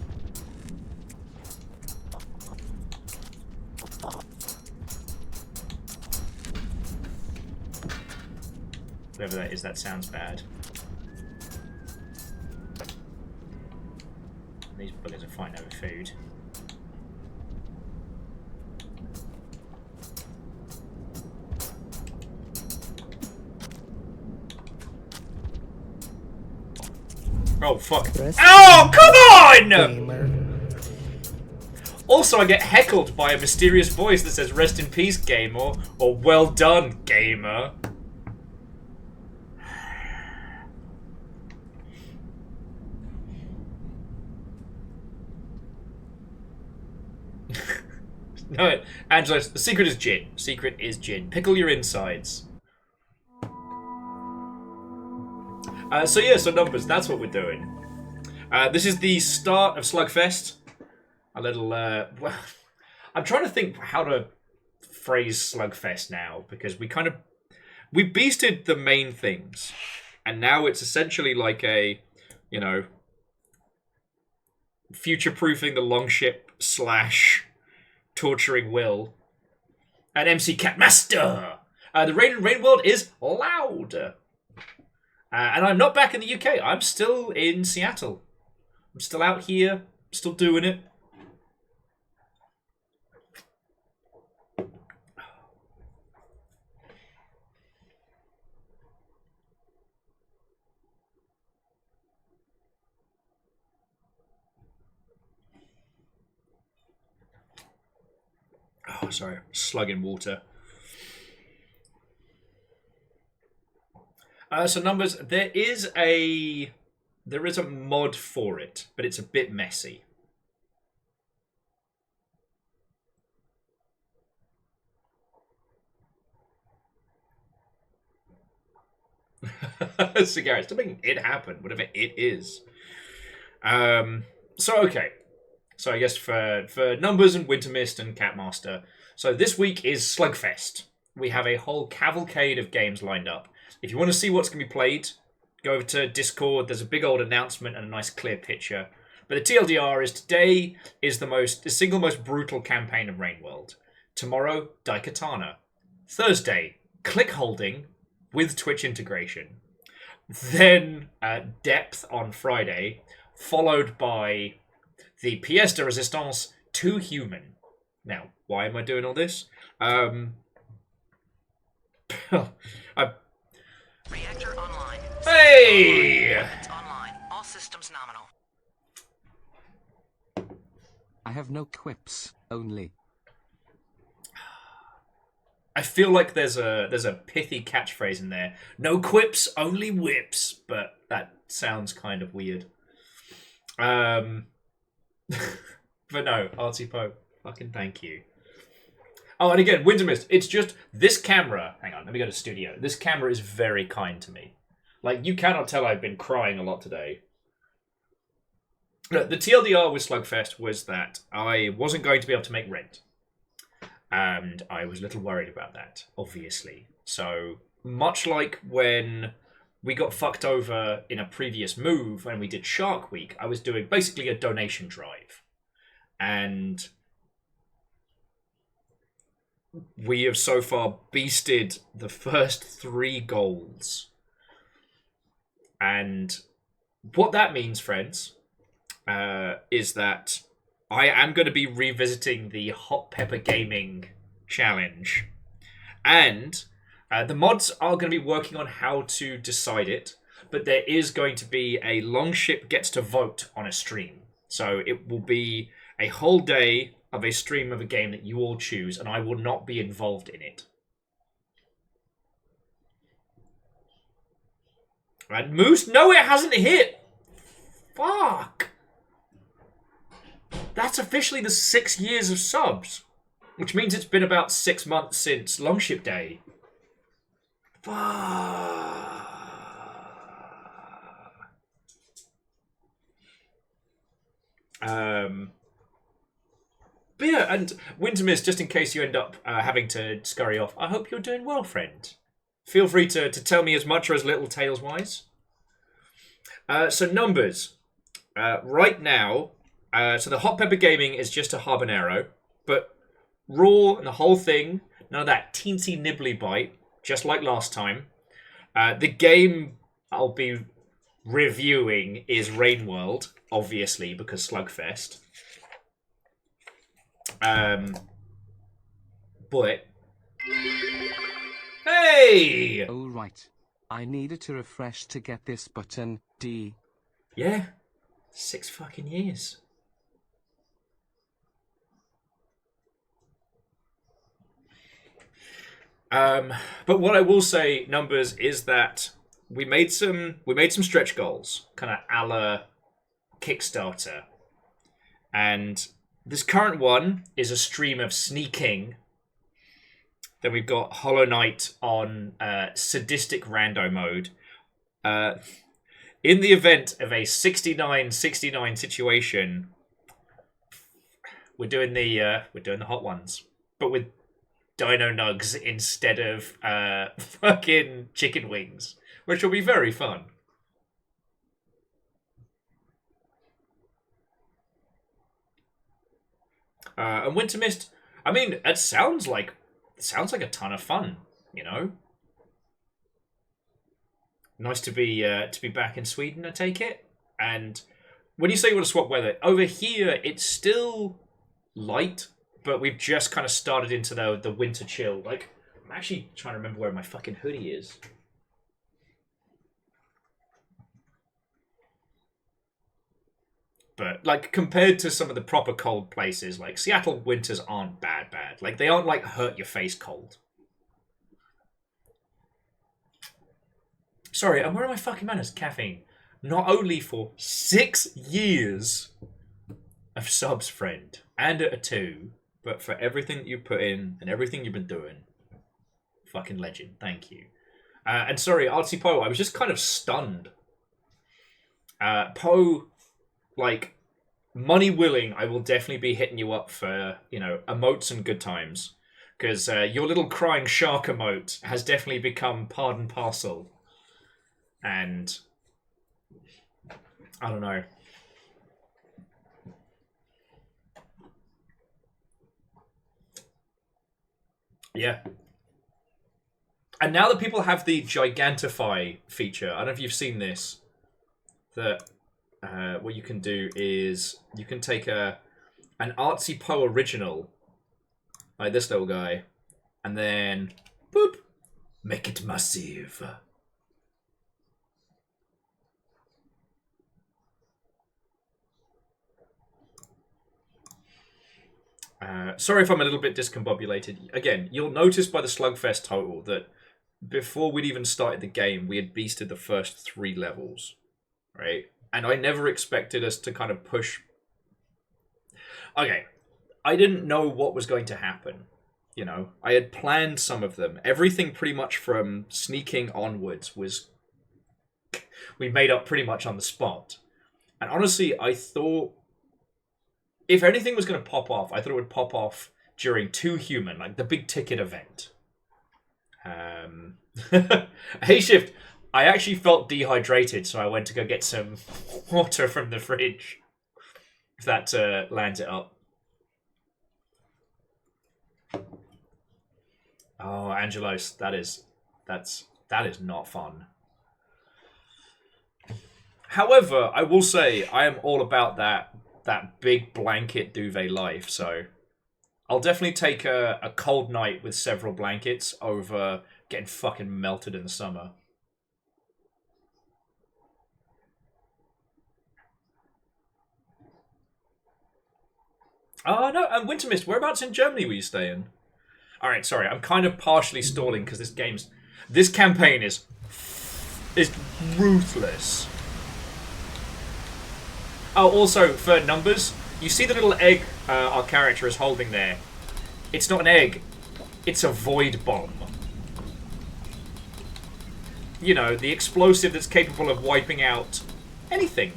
Whatever that is, that sounds bad. These buggers are fighting over food. Oh, fuck. Oh, come on! Gamer. Also, I get heckled by a mysterious voice that says, "Rest in peace, gamer," or "Well done, gamer." No, Angela, the secret is gin. Secret is gin. Pickle your insides. So yeah, so numbers, that's what we're doing. This is the start of Slugfest. A little, well, I'm trying to think how to phrase Slugfest now, because we beasted the main things, and now it's essentially like a, you know, future-proofing the longship / torturing Will. And MC Catmaster! The rain world is loud! And I'm not back in the UK. I'm still in Seattle. I'm still out here, still doing it. Oh, sorry, slugging water. So numbers, there is a mod for it, but it's a bit messy. Cigarettes, to make it happen, whatever it is. So okay, So I guess for Numbers and Winter Mist and Catmaster. So this week is Slugfest. We have a whole cavalcade of games lined up. If you want to see what's going to be played, go over to Discord. There's a big old announcement and a nice clear picture. But the TLDR is today is the single most brutal campaign of Rainworld. Tomorrow, Daikatana. Thursday, click holding with Twitch integration. Then Depth on Friday, followed by the pièce de résistance, Too Human. Now, why am I doing all this? Reactor online. Hey! Weapons online. All systems nominal. I have no quips, only. I feel like there's a pithy catchphrase in there. No quips, only whips. But that sounds kind of weird. But no, Artsy Poe, fucking thank you. Oh, and again, Winter Mist, it's just this camera. Hang on, let me go to studio. This camera is very kind to me. Like, you cannot tell I've been crying a lot today. Look, the TLDR with Slugfest was that I wasn't going to be able to make rent. And I was a little worried about that, obviously. So, much like when we got fucked over in a previous move when we did Shark Week, I was doing basically a donation drive. And we have so far beasted the first 3 goals. And what that means, friends, is that I am going to be revisiting the Hot Pepper Gaming Challenge. And the mods are going to be working on how to decide it. But there is going to be a Longship Gets to Vote on a stream. So it will be a whole day of a stream of a game that you all choose, and I will not be involved in it. And Moose, no, it hasn't hit. Fuck. That's officially the 6 years of subs, which means it's been about 6 months since Longship Day. Fuck. But yeah, and Winter Mist, just in case you end up having to scurry off, I hope you're doing well, friend. Feel free to tell me as much or as little tales-wise. So Numbers. Right now, so the Hot Pepper Gaming is just a habanero, but raw and the whole thing, none of that teensy nibbly bite, just like last time. The game I'll be reviewing is Rainworld, obviously, because Slugfest. But hey! Oh right. I needed to refresh to get this button, D. Yeah. 6 fucking years. But what I will say, Numbers, is that we made some stretch goals, kind of a la Kickstarter. And this current one is a stream of sneaking. Then we've got Hollow Knight on sadistic rando mode. In the event of a 69-69 situation, we're doing the hot ones, but with Dino Nugs instead of fucking chicken wings, which will be very fun. And Winter Mist, I mean, it sounds like a ton of fun, you know. Nice to be back in Sweden, I take it. And when you say you want to swap weather, over here it's still light, but we've just kind of started into the winter chill. Like, I'm actually trying to remember where my fucking hoodie is. But, like, compared to some of the proper cold places, like, Seattle winters aren't bad. Like, they aren't, like, hurt-your-face cold. Sorry, I'm wearing my fucking manners. Caffeine. Not only for 6 years of subs, friend, and a 2, but for everything that you put in and everything you've been doing. Fucking legend. Thank you. And sorry, Artsy Poe, I was just kind of stunned. Poe, like, money willing, I will definitely be hitting you up for, you know, emotes and good times. Because your little crying shark emote has definitely become part and parcel. And I don't know. Yeah. And now that people have the Gigantify feature, I don't know if you've seen this, that what you can do is you can take an Artsy Poe original, like this little guy, and then, boop, make it massive. Sorry if I'm a little bit discombobulated. Again, you'll notice by the Slugfest total that before we'd even started the game, we had beasted the first 3 levels, right? And I never expected us to kind of push... Okay, I didn't know what was going to happen, you know? I had planned some of them. Everything pretty much from sneaking onwards was... we made up pretty much on the spot. And honestly, I thought... if anything was going to pop off, I thought it would pop off during 2 Human, like the big ticket event. Hey Shift, I actually felt dehydrated, so I went to go get some water from the fridge. If that lands it up. Oh, Angelos, that is not fun. However, I will say I am all about that big blanket duvet life, so I'll definitely take a cold night with several blankets over getting fucking melted in the summer. Oh, no, and Winter Mist, whereabouts in Germany were you staying? Alright, sorry, I'm kind of partially stalling because this campaign is ruthless. Oh, also, for numbers, you see the little egg our character is holding there. It's not an egg. It's a void bomb. You know, the explosive that's capable of wiping out anything.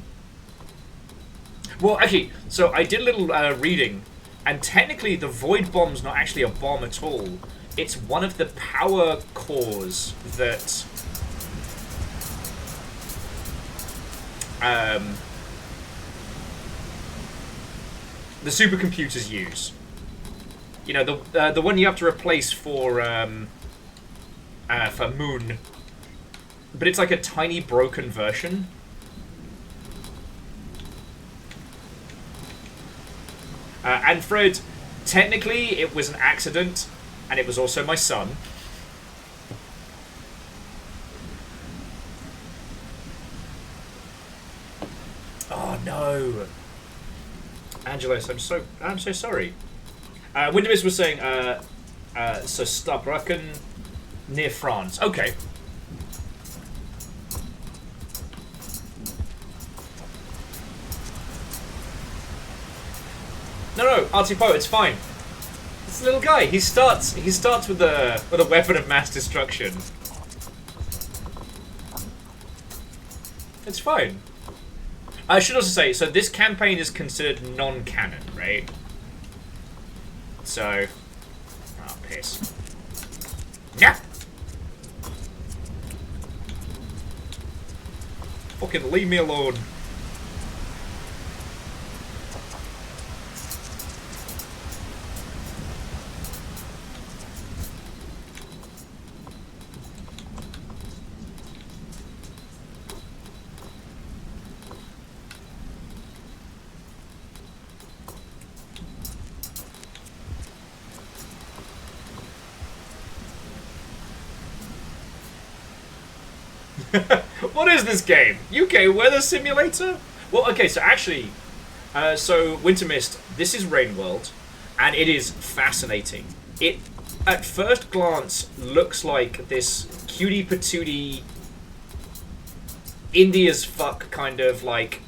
Well, actually, so I did a little reading, and technically the void bomb's not actually a bomb at all. It's one of the power cores that... the supercomputers use. You know, the one you have to replace for Moon. But it's like a tiny broken version. And Fred, technically it was an accident, and it was also my son. Oh no. Angelos, I'm so sorry. Windows was saying, so Saarbrücken near France. Okay. No, Artie Poe, it's fine. It's a little guy. He starts with a weapon of mass destruction. It's fine. I should also say, so this campaign is considered non-canon, right? So... oh, piss. Yeah! Fucking leave me alone. What is this game? UK Weather Simulator? Well, okay, so actually, so Winter Mist, this is Rain World, and it is fascinating. It, at first glance, looks like this cutie patootie, indie as fuck kind of like,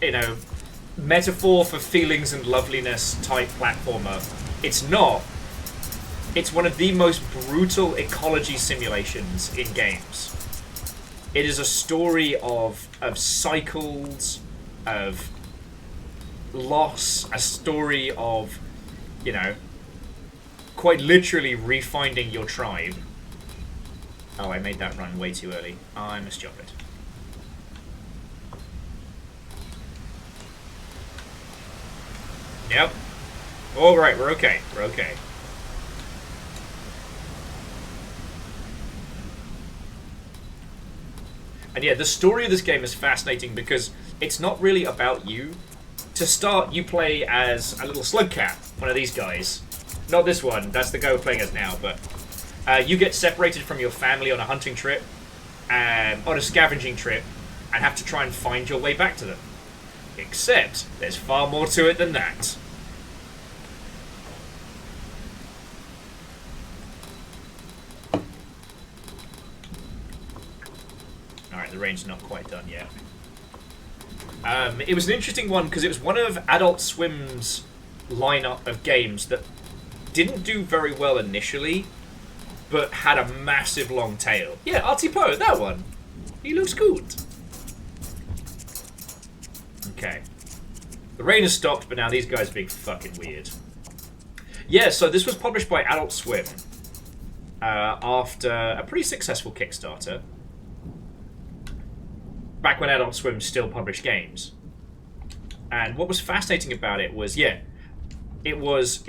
you know, metaphor for feelings and loveliness type platformer. It's not. It's one of the most brutal ecology simulations in games. It is a story of cycles, of loss, a story of, you know, quite literally refinding your tribe. Oh, I made that run way too early. I misjudged it. Yep. Alright, we're okay. We're okay. And yeah, the story of this game is fascinating because it's not really about you. To start, you play as a little slug cat, one of these guys. Not this one, that's the guy we're playing as now, but you get separated from your family on a hunting trip, on a scavenging trip, and have to try and find your way back to them. Except, there's far more to it than that. Alright, the range's not quite done yet. It was an interesting one because it was one of Adult Swim's lineup of games that didn't do very well initially, but had a massive long tail. Yeah, Artie Poe, that one. He looks good. Okay. The rain has stopped, but now these guys are being fucking weird. Yeah, so this was published by Adult Swim after a pretty successful Kickstarter. Back when Adult Swim still published games. And what was fascinating about it was, yeah, it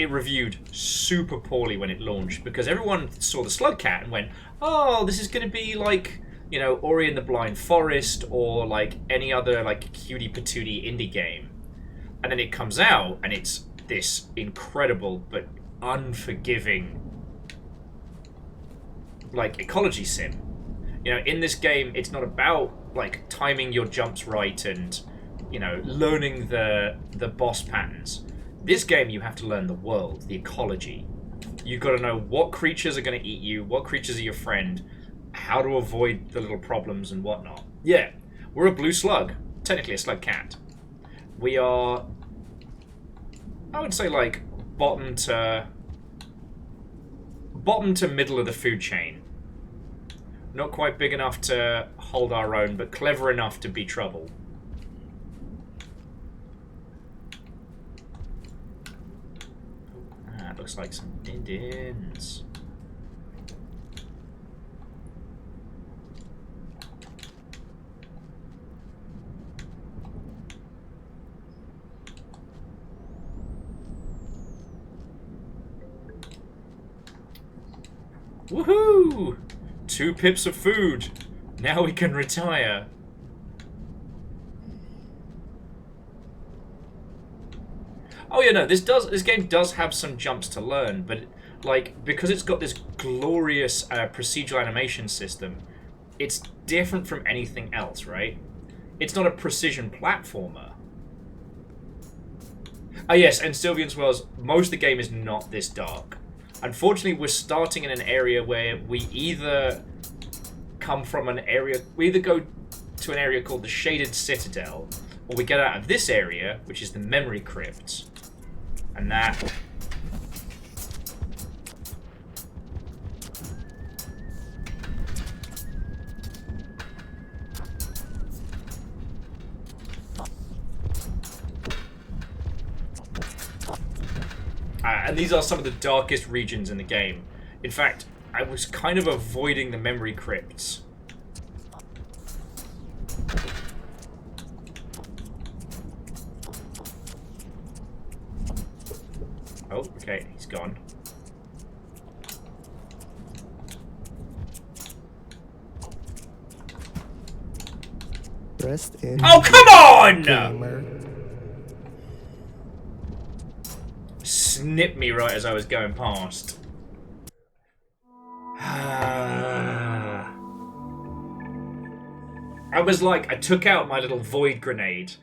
reviewed super poorly when it launched because everyone saw the Slug Cat and went, oh, this is going to be like, you know, Ori and the Blind Forest or like any other like cutie patootie indie game. And then it comes out and it's this incredible but unforgiving like ecology sim. You know, in this game, it's not about like timing your jumps right and, you know, learning the boss patterns. This game, you have to learn the world, the ecology. You've got to know what creatures are going to eat you, what creatures are your friend, how to avoid the little problems and whatnot. Yeah, we're a blue slug, technically a slug cat. We are, I would say, like bottom to middle of the food chain. Not quite big enough to hold our own, but clever enough to be trouble. Ah, looks like some din-dins. Woohoo! 2 pips of food. Now we can retire. Oh yeah, no, this game does have some jumps to learn, but like because it's got this glorious procedural animation system, it's different from anything else, right? It's not a precision platformer. Oh yes, and Sylvian's Wells, most of the game is not this dark. Unfortunately, we're starting in an area where we either come from an area, we either go to an area called the Shaded Citadel, or we get out of this area, which is the Memory Crypts. And that... and these are some of the darkest regions in the game. In fact, I was kind of avoiding the Memory Crypts. Oh, okay, he's gone. Rest in Oh, come on! gamer. Snip me right as I was going past. I was like, I took out my little void grenade.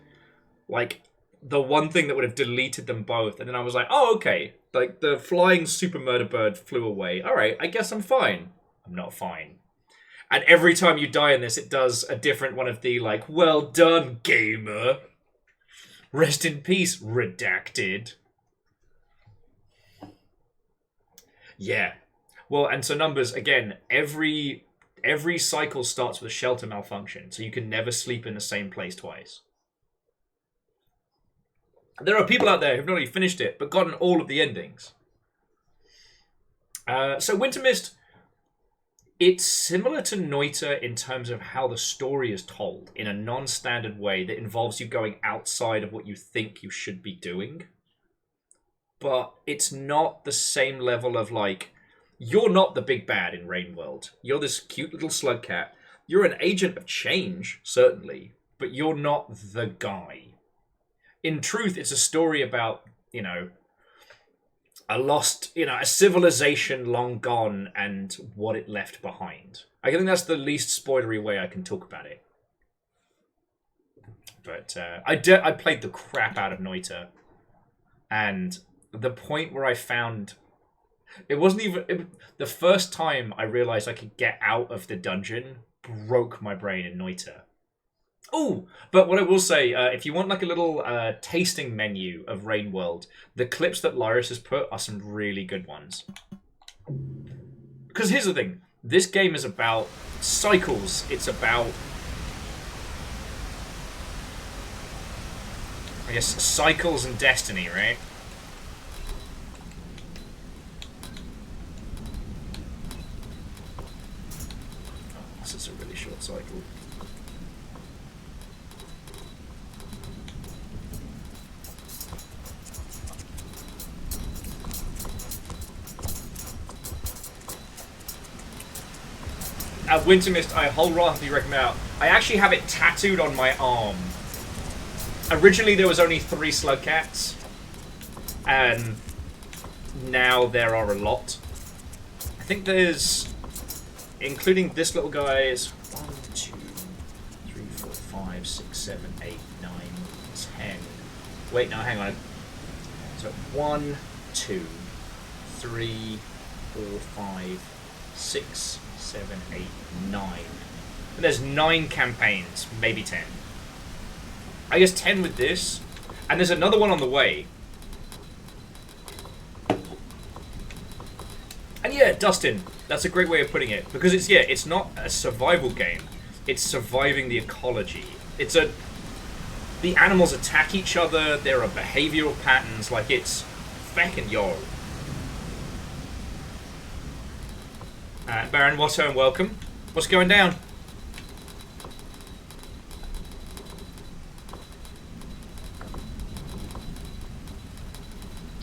Like, the one thing that would have deleted them both. And then I was like, oh, okay. Like, the flying super murder bird flew away. Alright, I guess I'm fine. I'm not fine. And every time you die in this, it does a different one of the, like, well done, gamer. Rest in peace, redacted. Yeah. Well, and so numbers, again, every cycle starts with a shelter malfunction, so you can never sleep in the same place twice. There are people out there who've not only finished it, but gotten all of the endings. So Winter Mist, it's similar to Noita in terms of how the story is told in a non-standard way that involves you going outside of what you think you should be doing. But it's not the same level of like, you're not the big bad in Rain World. You're this cute little slug cat. You're an agent of change, certainly, but you're not the guy. In truth, it's a story about, you know, a lost, you know, a civilization long gone and what it left behind. I think that's the least spoilery way I can talk about it. But I played the crap out of Noita, and the point where I found it wasn't even the first time I realized I could get out of the dungeon broke my brain in Noita. Oh, but what I will say, if you want like a little tasting menu of Rain World, the clips that Lyris has put are some really good ones. Because here's the thing, this game is about cycles. It's about, I guess, cycles and destiny, right? Oh, this is a really short cycle. Winter Mist, I wholeheartedly recommend out. I actually have it tattooed on my arm. Originally there was only 3 slug cats, and now there are a lot. I think there's, including this little guy, is 1, 2, 3, 4, 5, 6, 7, 8, 9, 10. Wait, no, hang on. So 1, 2, 3, 4, 5, 6, 7, 8, 9. And there's 9 campaigns, maybe 10. I guess 10 with this. And there's another one on the way. And yeah, Dustin, that's a great way of putting it. Because it's not a survival game. It's surviving the ecology. The animals attack each other, there are behavioral patterns, like it's feckin' yo. Baron Watto and welcome. What's going down?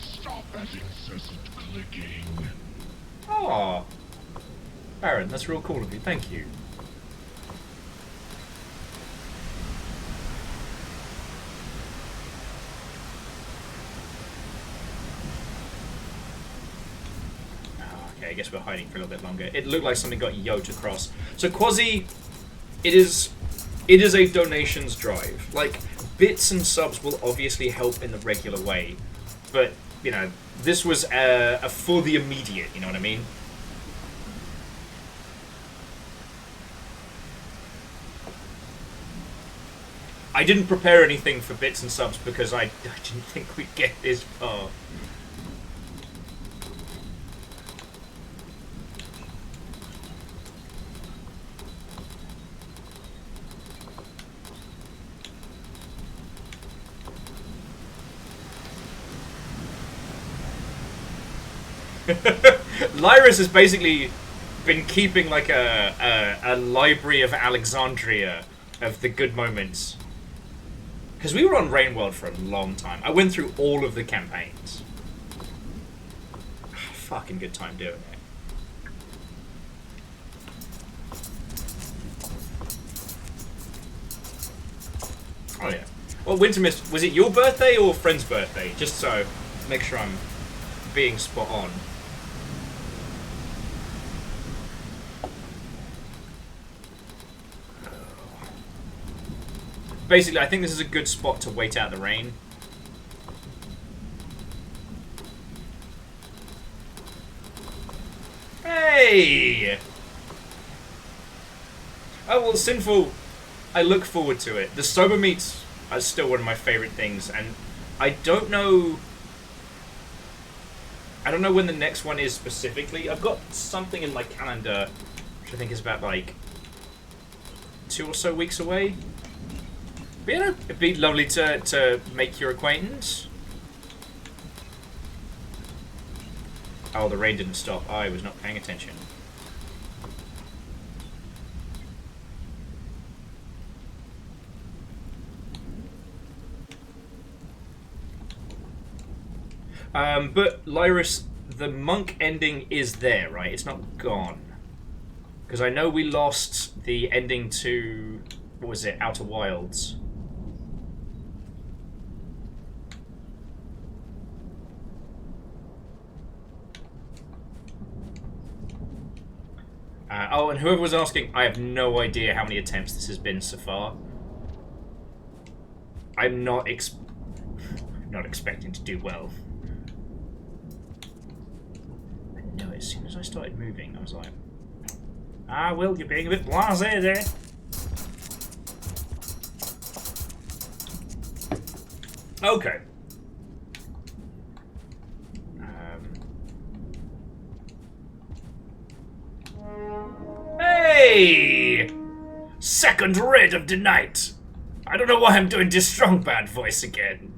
Stop that incessant clicking. Aw. Baron, that's real cool of you. Thank you. I guess we're hiding for a little bit longer. It looked like something got yoked across. So Quasi, it is a donations drive. Like, bits and subs will obviously help in the regular way, but you know, this was a for the immediate. You know what I mean? I didn't prepare anything for bits and subs because I didn't think we'd get this far. Lyris has basically been keeping like a library of Alexandria of the good moments. Because we were on Rain World for a long time. I went through all of the campaigns. Fucking good time doing it. Oh yeah. Well, Winter Mist, was it your birthday or friend's birthday? Just so, make sure I'm being spot on. Basically, I think this is a good spot to wait out the rain. Hey! Oh, well, Sinful, I look forward to it. The sober meats are still one of my favorite things, and I don't know when the next one is specifically. I've got something in my calendar, which I think is about, like, 2 or so weeks away. But, you know, it'd be lovely to make your acquaintance. Oh, the rain didn't stop. I was not paying attention. But Lyrus, the monk ending is there, right? It's not gone. Because I know we lost the ending to, what was it, Outer Wilds. Oh, and whoever was asking, I have no idea how many attempts this has been so far. I'm not expecting to do well. I know as soon as I started moving, I was like, ah, Will, you're being a bit blasé there. Okay. Hey! Second red of the night. I don't know why I'm doing this strong bad voice again.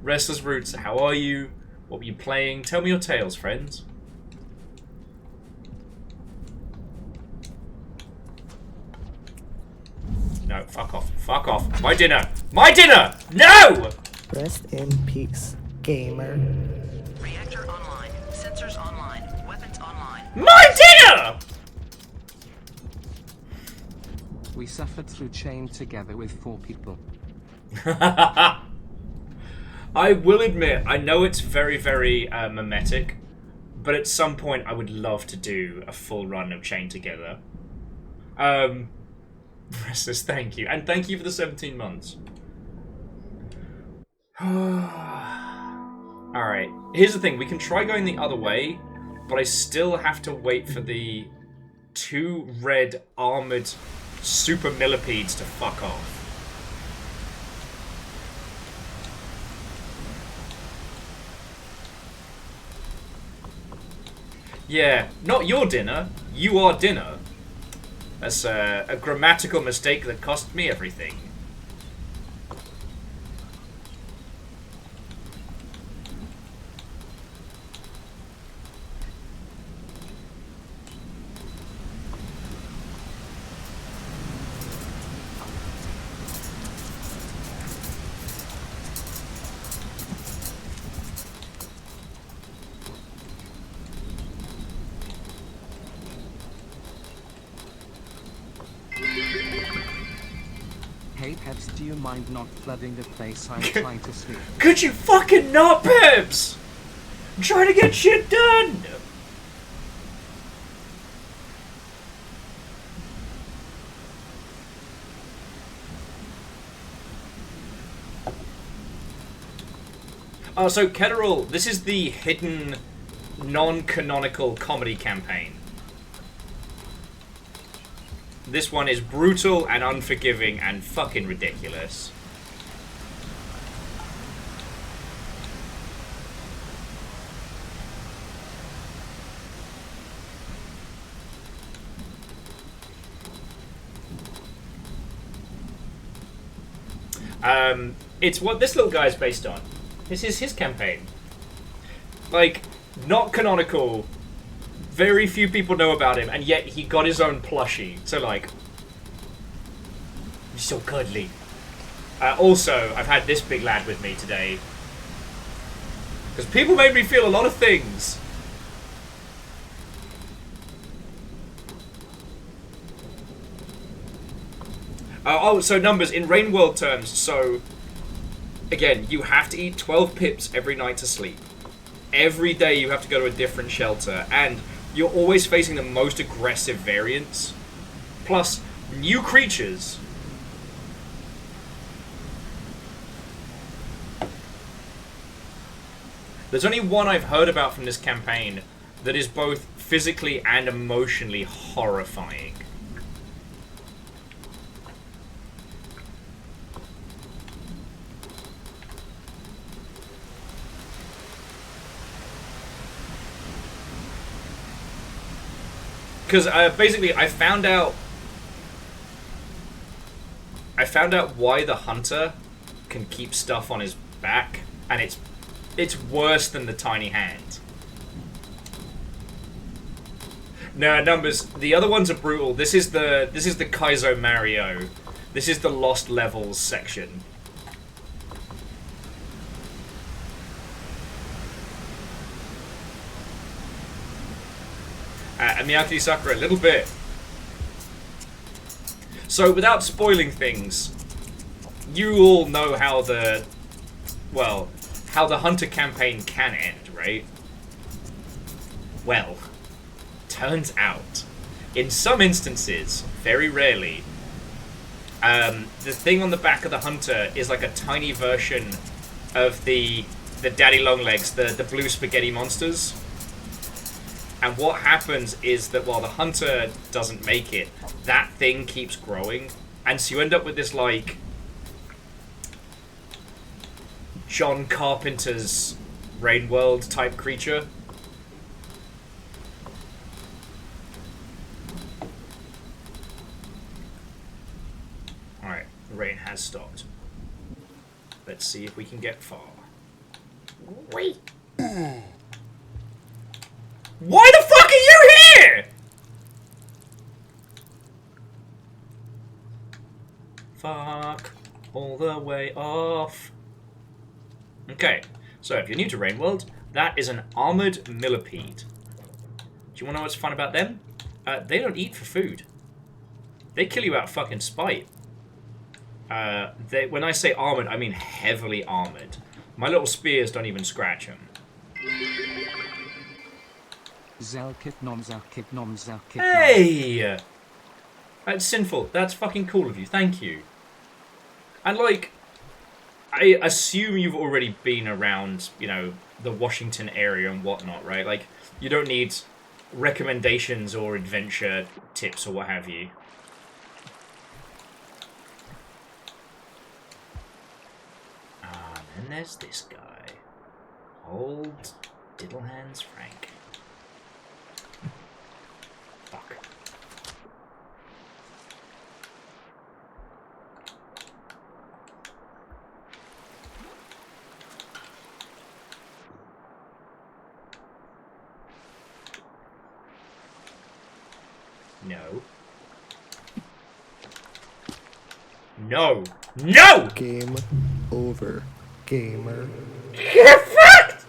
Restless Roots, how are you? What were you playing? Tell me your tales, friends. No, fuck off. Fuck off. My dinner. My dinner! No! Rest in peace, gamer. Reactor online. Sensors online. Weapons online. My dinner! We suffered through chain together with 4 people. I will admit, I know it's very, very mimetic, but at some point I would love to do a full run of Chain Together. Restless, thank you. And thank you for the 17 months. Alright, here's the thing. We can try going the other way, but I still have to wait for the 2 red armored super millipedes to fuck off. Yeah, not your dinner. You are dinner. That's a grammatical mistake that cost me everything. Hey Peps, do you mind not flooding the place? I'm trying to sleep. Could you fucking not, Peps? I'm trying to get shit done! Oh, so Ketterall, this is the hidden, non-canonical comedy campaign. This one is brutal and unforgiving and fucking ridiculous. It's what this little guy is based on. This is his campaign. Like, not canonical. Very few people know about him, and yet he got his own plushie. So, like, he's so cuddly. Also, I've had this big lad with me today. Because people made me feel a lot of things. Oh, so numbers, in Rain World terms, so... Again, you have to eat 12 pips every night to sleep. Every day you have to go to a different shelter, and you're always facing the most aggressive variants. Plus, new creatures. There's only one I've heard about from this campaign that is both physically and emotionally horrifying. Because basically, I found out why the hunter can keep stuff on his back, and it's worse than the tiny hand. No, numbers. The other ones are brutal. This is the Kaizo Mario. This is the Lost Levels section. And Miyaki Sakura, a little bit. So, without spoiling things, you all know how the Hunter campaign can end, right? Well, turns out, in some instances, very rarely, the thing on the back of the Hunter is like a tiny version of the daddy long legs, the blue spaghetti monsters. And what happens is that while the Hunter doesn't make it, that thing keeps growing. And so you end up with this, like, John Carpenter's Rain World type creature. Alright, the rain has stopped. Let's see if we can get far. Wait! Why the fuck are you here?! Fuck. All the way off. Okay, so if you're new to Rain World, that is an armored millipede. Do you want to know what's fun about them? They don't eat for food. They kill you out of fucking spite. When I say armored, I mean heavily armored. My little spears don't even scratch them. Hey! That's sinful. That's fucking cool of you. Thank you. And, like, I assume you've already been around, you know, the Washington area and whatnot, right? Like, you don't need recommendations or adventure tips or what have you. And then there's this guy. Old Diddlehands Frank. Fuck. No. No! No! Game over, gamer. Get fucked!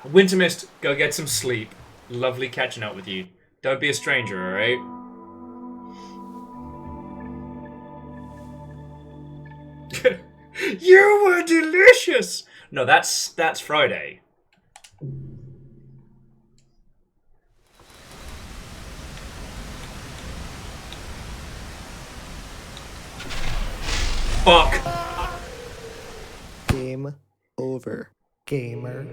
Winter Mist, go get some sleep. Lovely catching up with you. Don't be a stranger, alright? You were delicious! No, that's Friday. Fuck! Game over, gamer.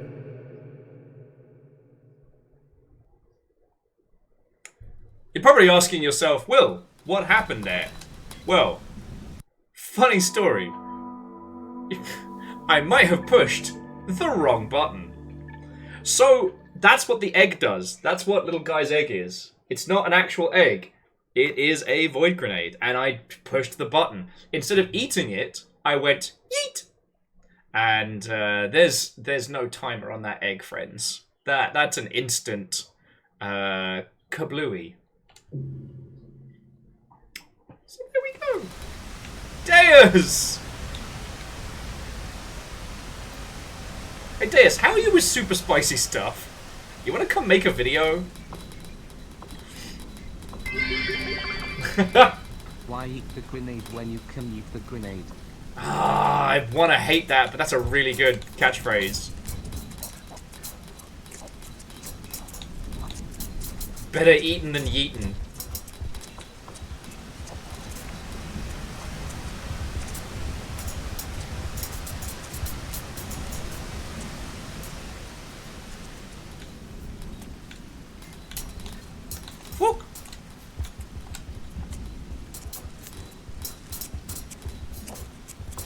You're probably asking yourself, Will, what happened there? Well, funny story. I might have pushed the wrong button. So, that's what the egg does. That's what little guy's egg is. It's not an actual egg. It is a void grenade, and I pushed the button. Instead of eating it, I went, yeet! And there's no timer on that egg, friends. That's an instant kablooey. So there we go. Deus! Hey Deus, how are you with super spicy stuff? You wanna come make a video? Why eat the grenade when you can eat the grenade? Ah, I wanna hate that, but that's a really good catchphrase. Better eaten than yeeten. Fuck.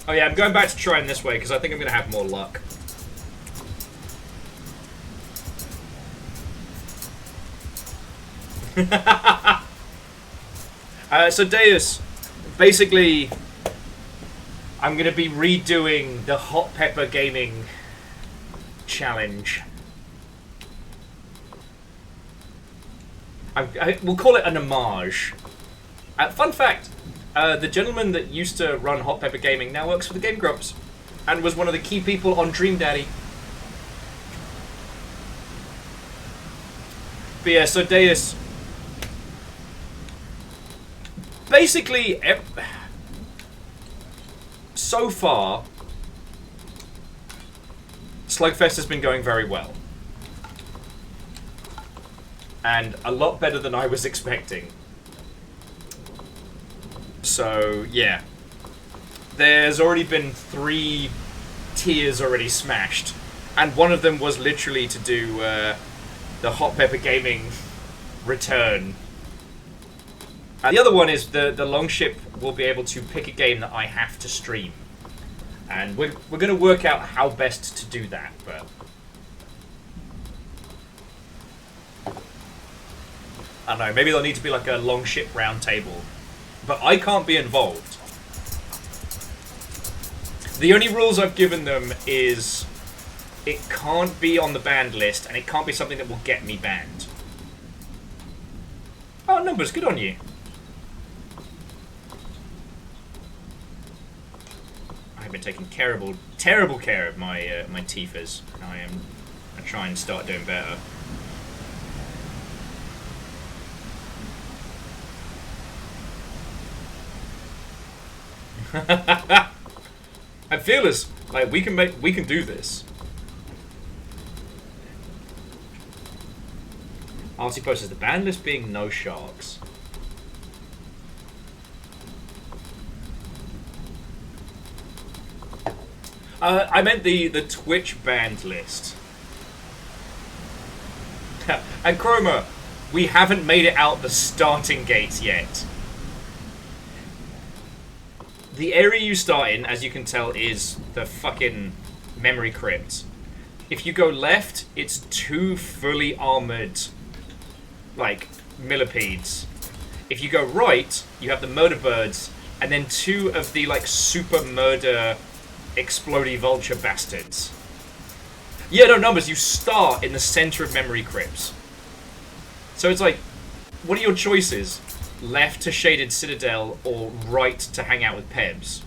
Oh yeah, I'm going back to trying this way because I think I'm going to have more luck. So Deus, basically, I'm gonna be redoing the Hot Pepper Gaming challenge. We'll call it an homage. Fun fact, the gentleman that used to run Hot Pepper Gaming now works for the Game Grumps and was one of the key people on Dream Daddy. But yeah, so Deus... Basically, so far, Slugfest has been going very well. And a lot better than I was expecting. So, yeah. There's already been 3 tiers already smashed. And one of them was literally to do the Hot Pepper Gaming return. And the other one is the Longship will be able to pick a game that I have to stream. And we're going to work out how best to do that, but... I don't know, maybe there'll need to be like a Longship round table. But I can't be involved. The only rules I've given them is it can't be on the banned list and it can't be something that will get me banned. Oh, Numbers, good on you. I've been taking terrible care of my my Tiefas. I try and start doing better. I feel as like we can do this. RC Post is the ban list being no sharks. I meant the Twitch banned list. And Chroma, we haven't made it out the starting gates yet. The area you start in, as you can tell, is the fucking memory crypt. If you go left, it's 2 fully armored, like, millipedes. If you go right, you have the murder birds, and then 2 of the, like, super murder explodey vulture bastards. Yeah, no, Numbers, you start in the center of memory crypts. So it's like, what are your choices? Left to Shaded Citadel or right to hang out with Pebs?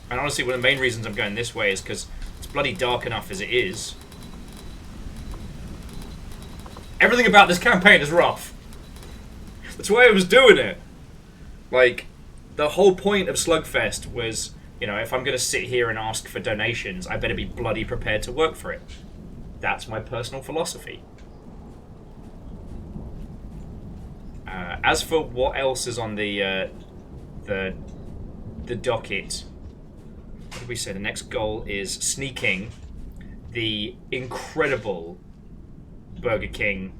And honestly, one of the main reasons I'm going this way is because it's bloody dark enough as it is. Everything about this campaign is rough. That's why I was doing it. Like, the whole point of Slugfest was, you know, if I'm going to sit here and ask for donations, I better be bloody prepared to work for it. That's my personal philosophy. As for what else is on the docket, what did we say? The next goal is sneaking the incredible Burger King.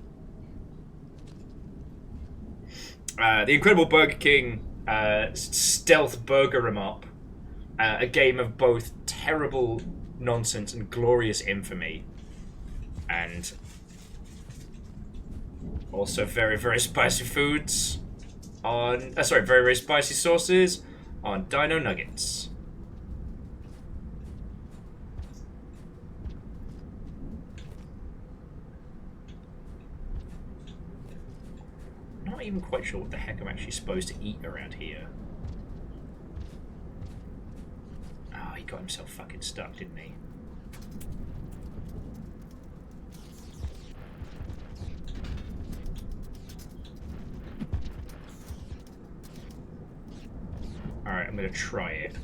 The incredible Burger King stealth burger 'em up. A game of both terrible nonsense and glorious infamy. And also very, very spicy foods on... sorry, very, very spicy sauces on Dino Nuggets. Not even quite sure what the heck I'm actually supposed to eat around here. Oh, he got himself fucking stuck, didn't he? Alright, I'm gonna try it.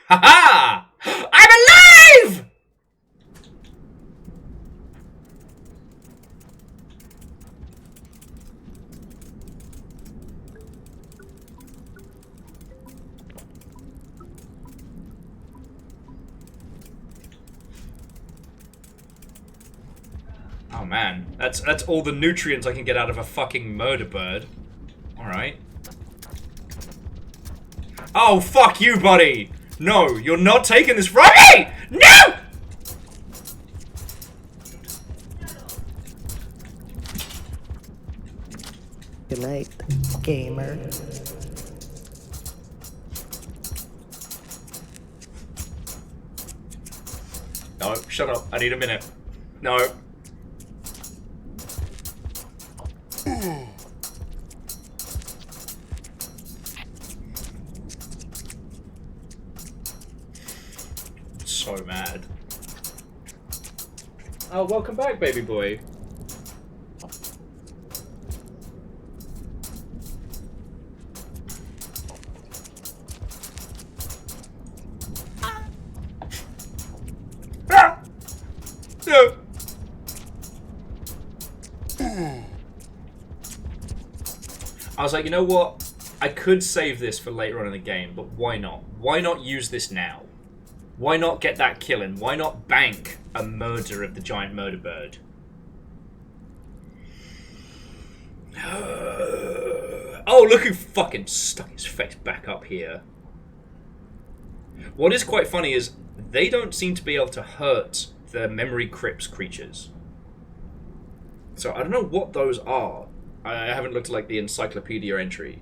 Ha-ha! I'm alive! Oh man, that's all the nutrients I can get out of a fucking murder bird. Alright. Oh, fuck you, buddy! No, you're not taking this from me! No! Good night, gamer. No, shut up. I need a minute. No. So mad. Oh, welcome back, baby boy. No. I was like, you know what? I could save this for later on in the game, but why not? Why not use this now? Why not get that kill in? Why not bank a murder of the giant murder bird? Oh, look who fucking stuck his face back up here. What is quite funny is they don't seem to be able to hurt the memory crypts creatures. So I don't know what those are. I haven't looked at like the encyclopedia entry.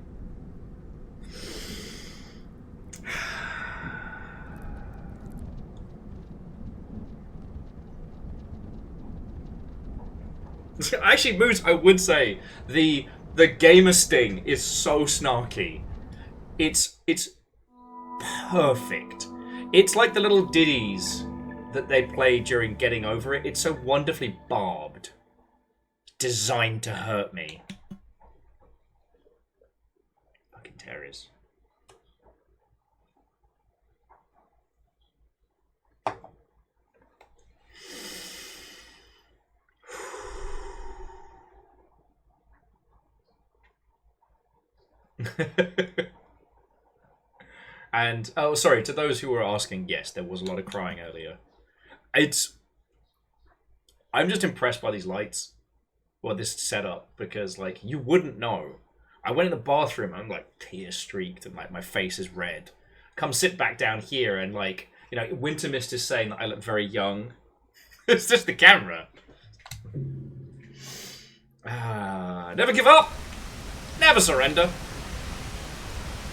Actually, Moose, I would say the gamer sting is so snarky. It's perfect. It's like the little ditties that they play during getting over it. It's so wonderfully barbed. Designed to hurt me. Fucking terriers. And, oh, sorry, to those who were asking, yes, there was a lot of crying earlier. I'm just impressed by these lights. Well, this setup, because, like, you wouldn't know. I went in the bathroom, and I'm, like, tear-streaked, and, like, my face is red. Come sit back down here, and, like, you know, Winter Mist is saying that I look very young. It's just the camera. Never give up! Never surrender!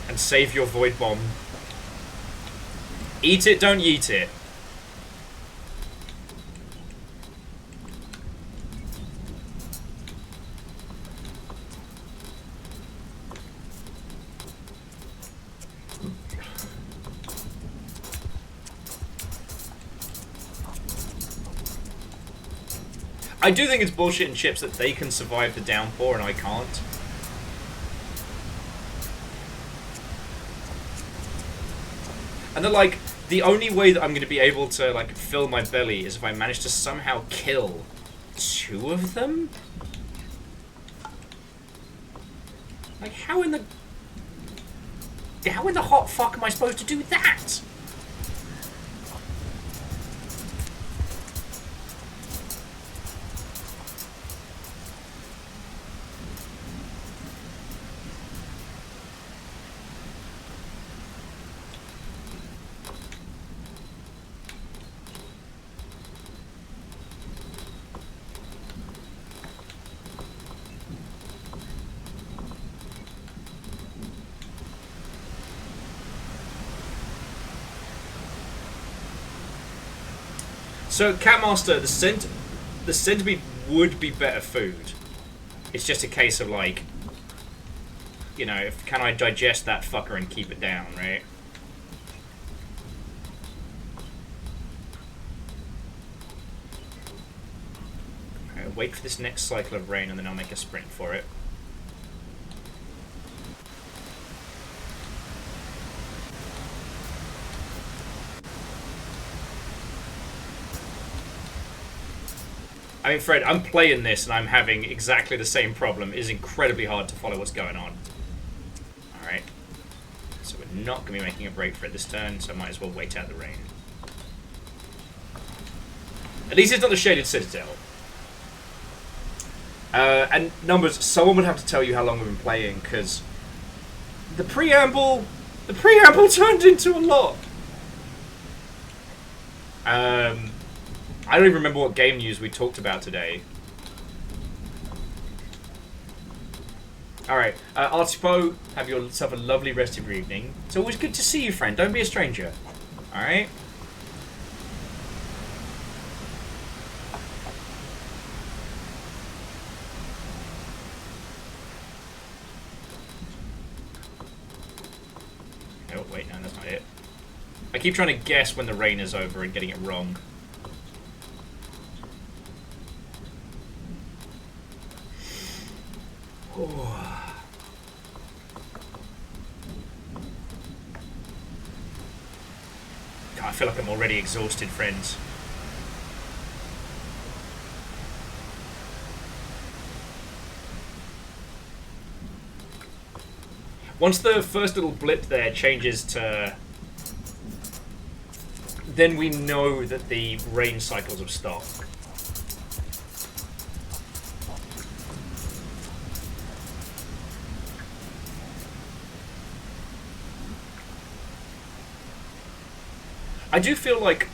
And save your void bomb. Eat it, don't yeet it. I do think it's bullshit in chips that they can survive the downpour and I can't. And they're like, the only way that I'm going to be able to, like, fill my belly is if I manage to somehow kill 2 of them? Like, how in the hot fuck am I supposed to do that? So, Catmaster, the centipede would be better food. It's just a case of, like, you know, can I digest that fucker and keep it down, right? Alright, wait for this next cycle of rain and then I'll make a sprint for it. I mean, Fred, I'm playing this and I'm having exactly the same problem. It is incredibly hard to follow what's going on. Alright. So we're not going to be making a break for it this turn, so I might as well wait out the rain. At least it's not the Shaded Citadel. And numbers, someone would have to tell you how long we've been playing, because the preamble turned into a lot. I don't even remember what game news we talked about today. Alright, Artipo, have yourself a lovely rest of your evening. It's always good to see you, friend. Don't be a stranger. Alright? Oh, wait, no, that's not it. I keep trying to guess when the rain is over and getting it wrong. Oh. God, I feel like I'm already exhausted, friends. Once the first little blip there changes to... then we know that the rain cycles have stopped. I do feel like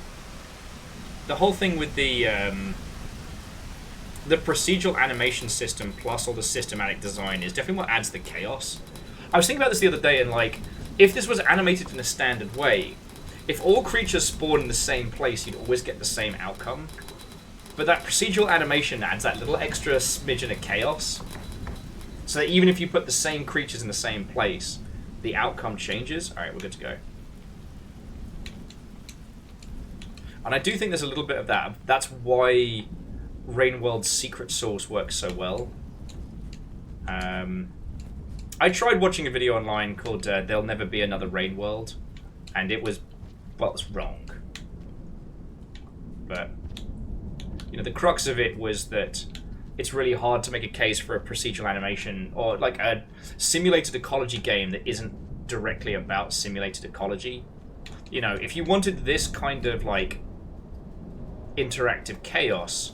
the whole thing with the procedural animation system plus all the systematic design is definitely what adds the chaos. I was thinking about this the other day, and like, if this was animated in a standard way, if all creatures spawn in the same place, you'd always get the same outcome. But that procedural animation adds that little extra smidgen of chaos. So that even if you put the same creatures in the same place, the outcome changes. Alright, we're good to go. And I do think there's a little bit of that. That's why Rainworld's secret source works so well. I tried watching a video online called There'll Never Be Another Rainworld, and it was, well, it's wrong. But, you know, the crux of it was that it's really hard to make a case for a procedural animation, or like a simulated ecology game that isn't directly about simulated ecology. You know, if you wanted this kind of, like, interactive chaos,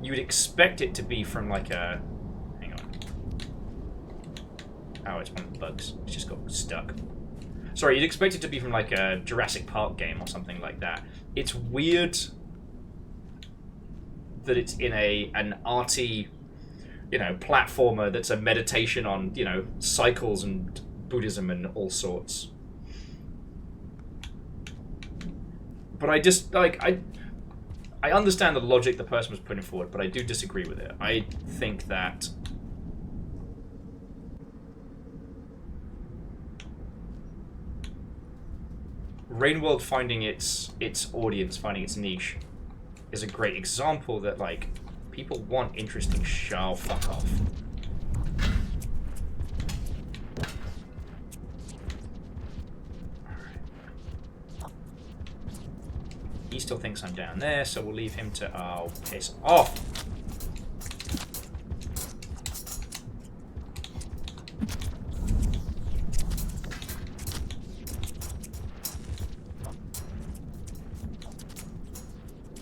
you would expect it to be from, like, a... hang on. Oh, it's one of the bugs. It's just got stuck. Sorry, you'd expect it to be from, like, a Jurassic Park game or something like that. It's weird that it's in an arty, you know, platformer that's a meditation on, you know, cycles and Buddhism and all sorts. But I just, like, I understand the logic the person was putting forward, but I do disagree with it. I think that Rainworld finding its audience, finding its niche, is a great example that, like, people want interesting shit. Fuck off. He still thinks I'm down there, so we'll leave him to... oh, piss off!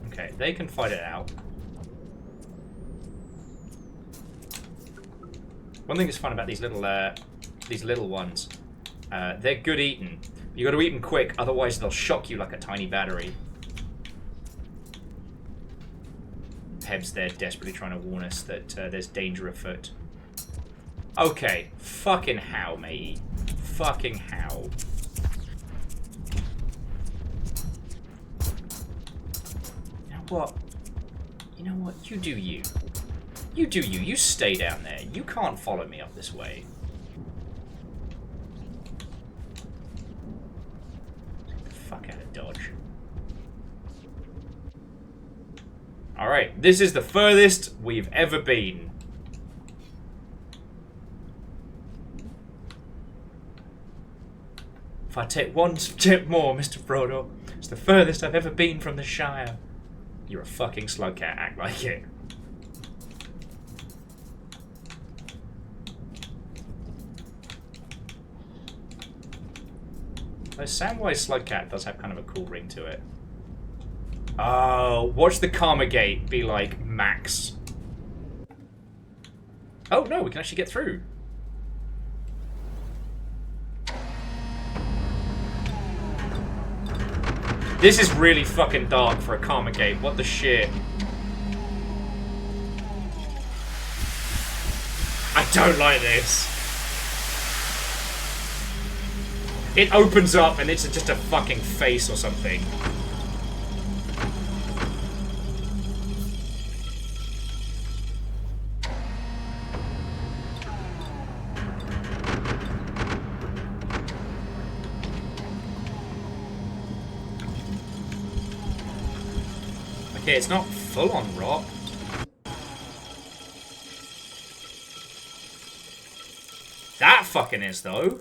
Okay, they can fight it out. One thing that's fun about these little ones, they're good eating. You got to eat them quick, otherwise they'll shock you like a tiny battery. Heb's there desperately trying to warn us that there's danger afoot. Okay, fucking how, matey. Fucking how. You know what? You know what? You do you. You do you. You stay down there. You can't follow me up this way. Get the fuck out of Dodge. Alright, this is the furthest we've ever been. If I take one step more, Mr. Frodo, it's the furthest I've ever been from the Shire. You're a fucking slug cat, act like it. Though Samwise Slugcat does have kind of a cool ring to it. Oh, watch the Karma Gate be like max. Oh no, we can actually get through. This is really fucking dark for a Karma Gate. What the shit? I don't like this. It opens up and it's just a fucking face or something. Okay, it's not full on rot. That fucking is, though.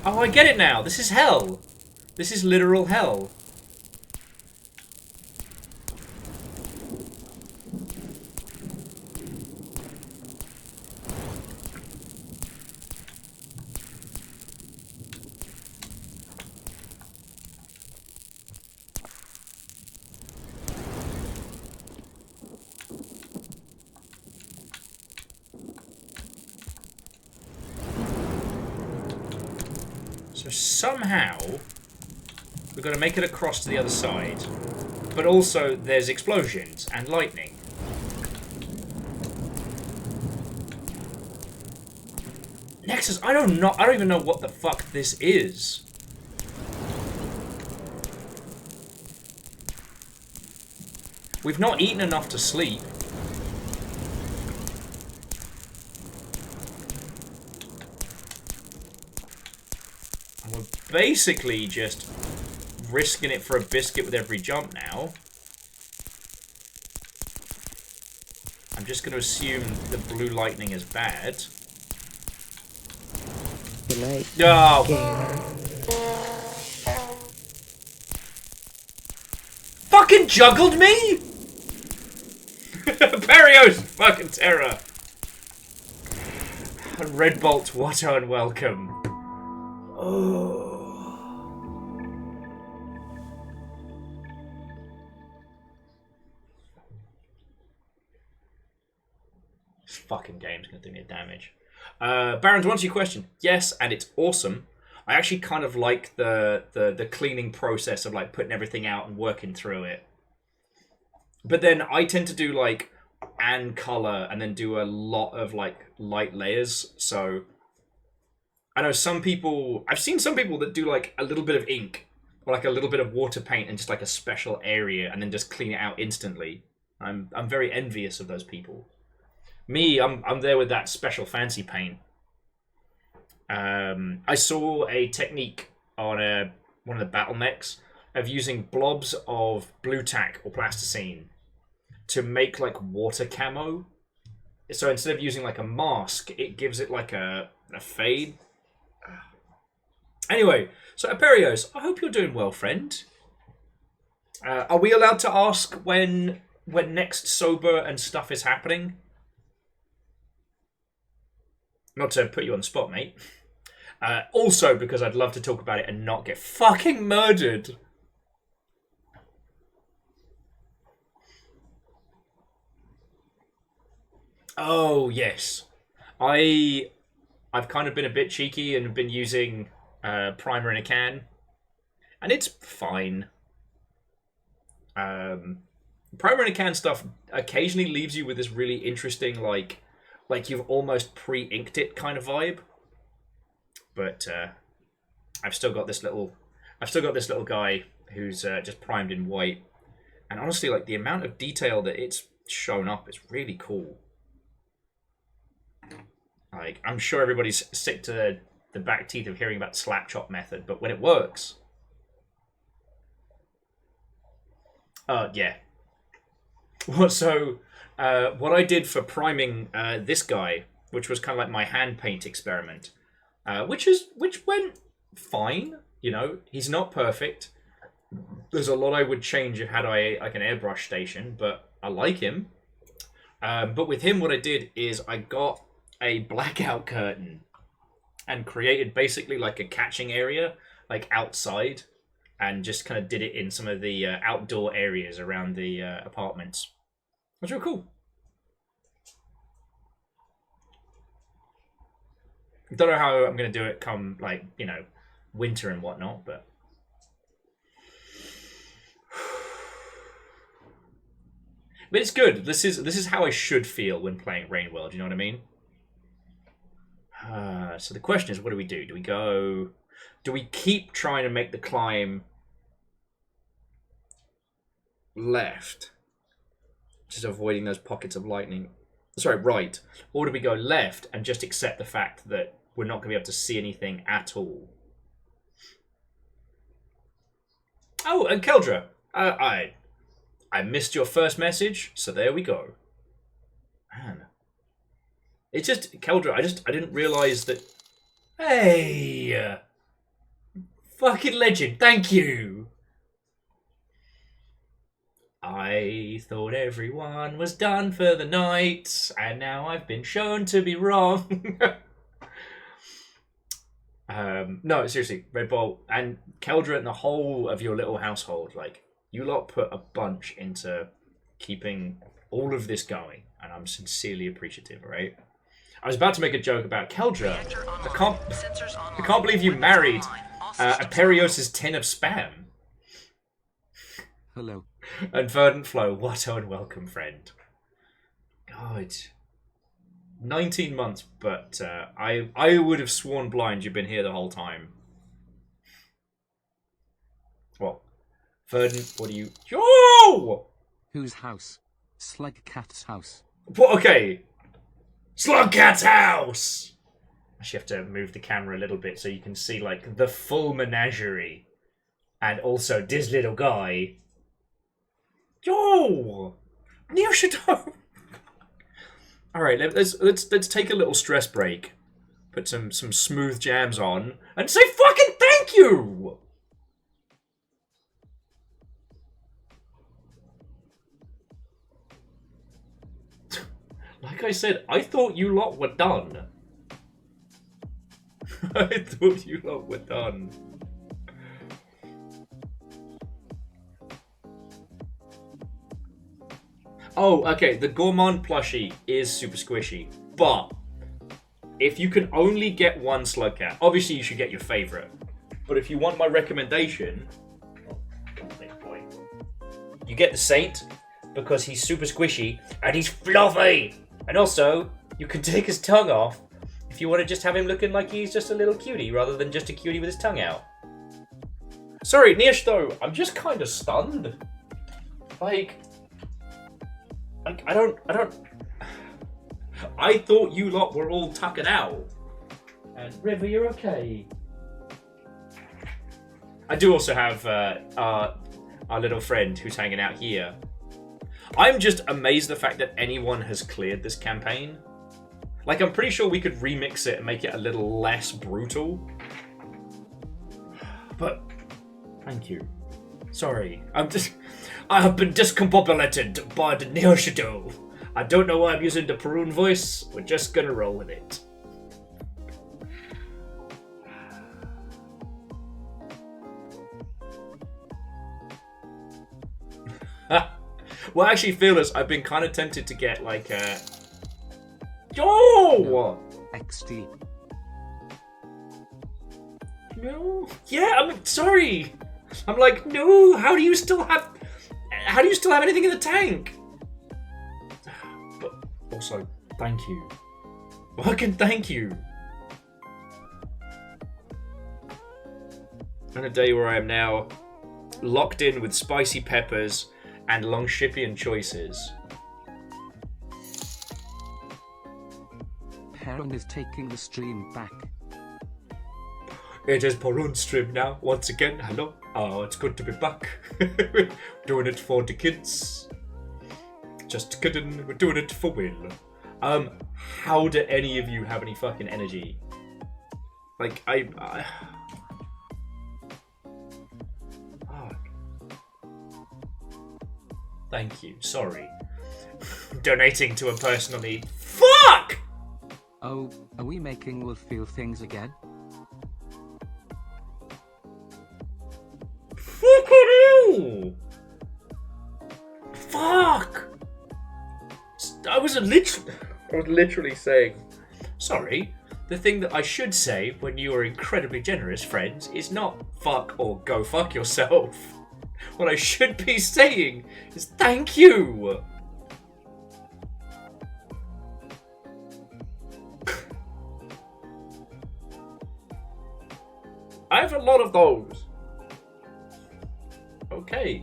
Oh, I get it now. This is hell. This is literal hell. So somehow, we've got to make it across to the other side. But also, there's explosions and lightning. Nexus, I don't even know what the fuck this is. We've not eaten enough to sleep. And we're basically just risking it for a biscuit with every jump now. I'm just going to assume the blue lightning is bad. Good night, Oh. gamer. Fucking juggled me? Perios fucking terror. Red Bolt, what unwelcome. Oh. This fucking game's gonna do me a damage. Baron, to answer your question, yes, and it's awesome. I actually kind of like the cleaning process of like putting everything out and working through it. But then I tend to do like and color and then do a lot of like light layers. So I know some people, I've seen some people that do like a little bit of ink or like a little bit of water paint and just like a special area and then just clean it out instantly. I'm very envious of those people. Me, I'm there with that special fancy paint. I saw a technique on one of the battle mechs of using blobs of blue tack or plasticine to make like water camo. So instead of using like a mask, it gives it like a fade. Anyway, so Aperios, I hope you're doing well, friend. Are we allowed to ask when next sober and stuff is happening? Not to put you on the spot, mate. Also, because I'd love to talk about it and not get fucking murdered. Oh, yes. I've kind of been a bit cheeky and been using primer in a can. And it's fine. Primer in a can stuff occasionally leaves you with this really interesting, like you've almost pre-inked it kind of vibe. But I've still got this little guy who's just primed in white. And honestly, like the amount of detail that it's shown up is really cool. Like, I'm sure everybody's sick to the back teeth of hearing about the slap chop method, but when it works... yeah. So, what I did for priming this guy, which was kind of like my hand paint experiment, which went fine, you know, he's not perfect. There's a lot I would change had I like an airbrush station, but I like him. But with him, what I did is I got a blackout curtain and created basically like a catching area, like outside. and just kind of did it in some of the outdoor areas around the apartments. It was real cool. Don't know how I'm going to do it come, like, you know, winter and whatnot, but... But it's good. This is how I should feel when playing Rain World, you know what I mean? So the question is, what do we do? Do we go... Do we keep trying to make the climb left? Just avoiding those pockets of lightning. Sorry, right. Or do we go left and just accept the fact that we're not going to be able to see anything at all? Oh, and Keldra, I missed your first message, so there we go. Man. It's just, Keldra, I didn't realise that... Hey! Fucking legend, thank you! I thought everyone was done for the night, and now I've been shown to be wrong. No, seriously, Red Bull and Keldra and the whole of your little household, like, you lot put a bunch into keeping all of this going, and I'm sincerely appreciative, alright? I was about to make a joke about Keldra. I can't believe you married a Perios' tin of spam. Hello. And Verdant Flow, what a welcome, friend. God. 19 months, but I would have sworn blind you've been here the whole time. Well, Verdant, what do you... Yo! Whose house? Slugcat's house. What? Okay. Slugcat's house! Actually, have to move the camera a little bit so you can see, like, the full menagerie. And also this little guy. Yo! Neil Shadow! Alright, let's take a little stress break. Put some smooth jams on. And say fucking thank you! Like I said, I thought you lot were done. I thought you lot were done. Oh, okay, the Gourmand plushie is super squishy, but if you can only get one Slugcat, obviously you should get your favourite. But if you want my recommendation, you get the Saint, because he's super squishy, and he's fluffy! And also, you can take his tongue off if you want to just have him looking like he's just a little cutie, rather than just a cutie with his tongue out. Sorry, Nish, though, I'm just kind of stunned. Like... I don't... I thought you lot were all tucking out. And River, you're okay. I do also have our little friend who's hanging out here. I'm just amazed the fact that anyone has cleared this campaign. Like, I'm pretty sure we could remix it and make it a little less brutal. But, thank you. Sorry, I have been discombobulated by the Neo Shadow. I don't know why I'm using the Perun voice. We're just gonna roll with it. Well, actually, Fearless, I've been kind of tempted to get like a... Yo! XD. No. Yeah, I'm sorry. I'm like, no. How do you still have anything in the tank? But also, thank you. Fucking thank you. On a day where I am now locked in with spicy peppers and Longshipian choices. Perun is taking the stream back. It is Perun's stream now, once again. Hello. Oh, it's good to be back. Doing it for the kids. Just kidding. We're doing it for Will. How do any of you have any fucking energy? Like, I... Thank you. Sorry. Donating to a person on the... Fuck! Oh, are we making Will feel things again? Fucking hell! Fuck! I was literally saying, sorry, the thing that I should say when you are incredibly generous friends is not fuck or go fuck yourself. What I should be saying is thank you! I have a lot of those. Okay.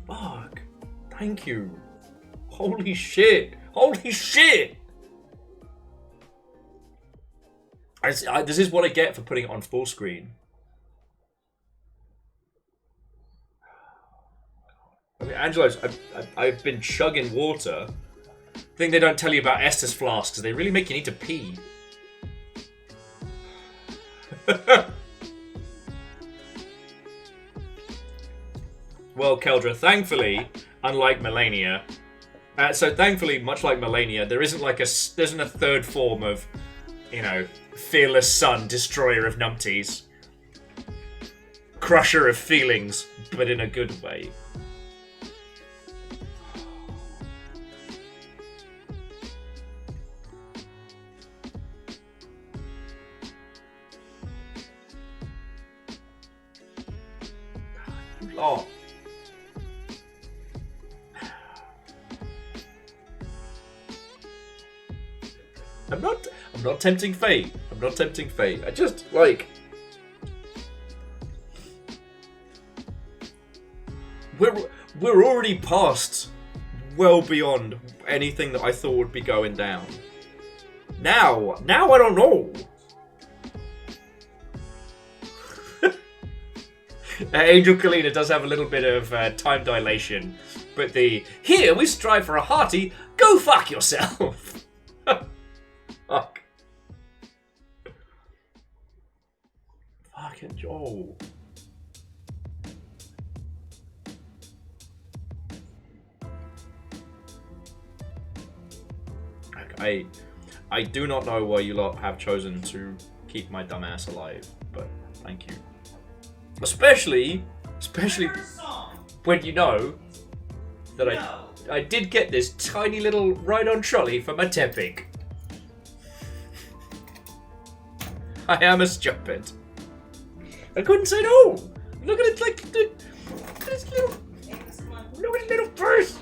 Fuck. Thank you. Holy shit. Holy shit. This is what I get for putting it on full screen. I mean, Angelo's, I've been chugging water. Thing they don't tell you about Estes flasks, they really make you need to pee. Well, Keldra, thankfully, unlike Melania, thankfully, much like Melania, there isn't a third form of, you know, fearless son, destroyer of numpties, crusher of feelings, but in a good way. Oh. I'm not tempting fate. I'm not tempting fate. I just like we're already past well beyond anything that I thought would be going down. Now I don't know. Angel Kalina does have a little bit of time dilation, but here we strive for a hearty go fuck yourself. Fuck. Fucking Joel. I do not know why you lot have chosen to keep my dumb ass alive, but thank you. Especially when you know that I did get this tiny little ride-on trolley for my Tepic. I am a stupid. I couldn't say no. Look at it, look at his little purse.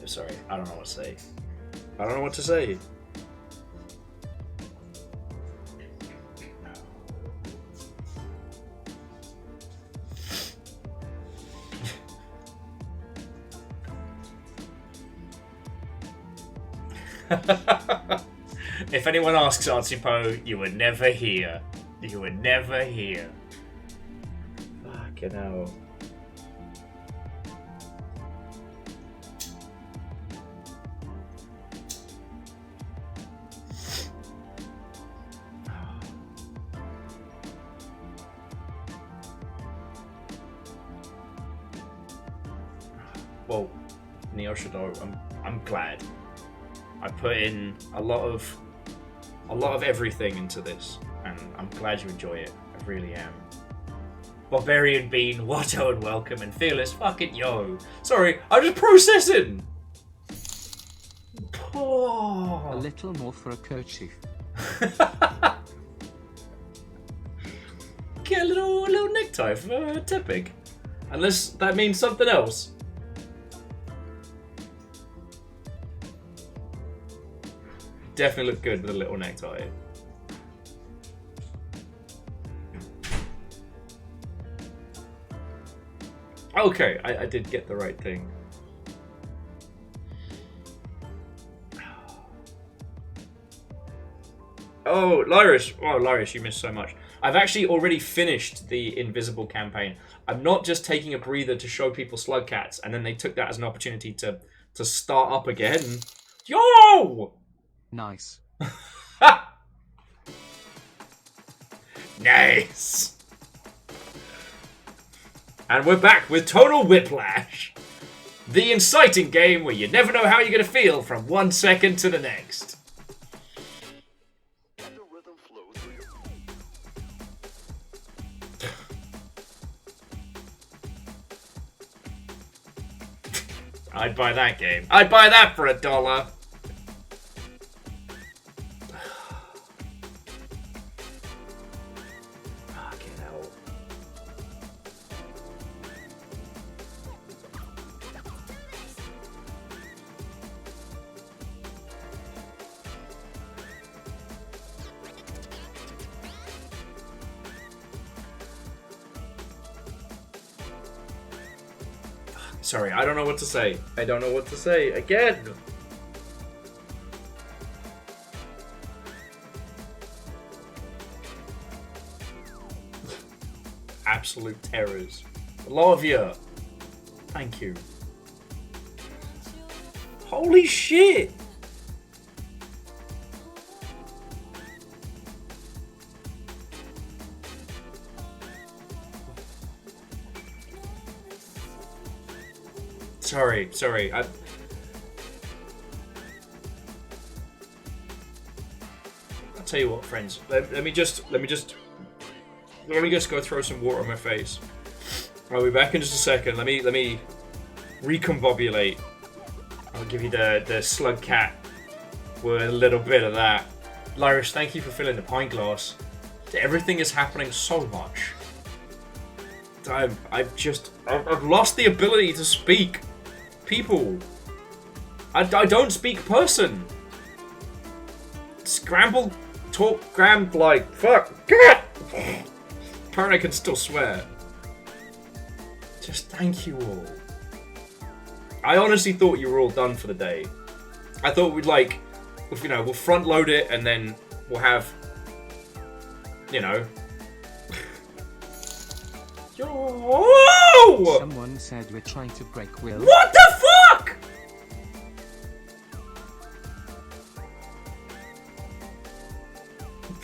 Sorry, I don't know what to say. I don't know what to say. If anyone asks Artsy you were never here. You were never here. Fucking hell. Well, Neo Shadow, I'm glad. I put in a lot of everything into this, and I'm glad you enjoy it. I really am. Barbarian Bean, Watto and welcome, and Fearless, fucking yo. Sorry, I'm just processing. Oh. A little more for a kerchief. Get a little necktie for Tepic. Unless that means something else. Definitely look good with a little necktie. Okay, I did get the right thing. Oh, Lyris. Oh, Lyris, you missed so much. I've actually already finished the Invisible campaign. I'm not just taking a breather to show people slug cats, and then they took that as an opportunity to start up again. Yo! Nice. Nice. And we're back with Total Whiplash. The inciting game where you never know how you're going to feel from 1 second to the next. I'd buy that game. I'd buy that for $1. Fucking hell. Sorry, I don't know what to say. I don't know what to say. Again! Absolute terrors. A lot of you. Thank you. Holy shit! Sorry. I'll tell you what, friends. Let me just go throw some water on my face. I'll be back in just a second. Let me recombobulate. I'll give you the slug cat with a little bit of that. Lyris, thank you for filling the pint glass. Everything is happening so much. I've lost the ability to speak. People. I don't speak person. Scramble, talk, gram, like, fuck. Apparently I can still swear. Just thank you all. I honestly thought you were all done for the day. I thought we'd we'll front load it and then we'll have, Yo! Someone said we're trying to break Will. What the fuck?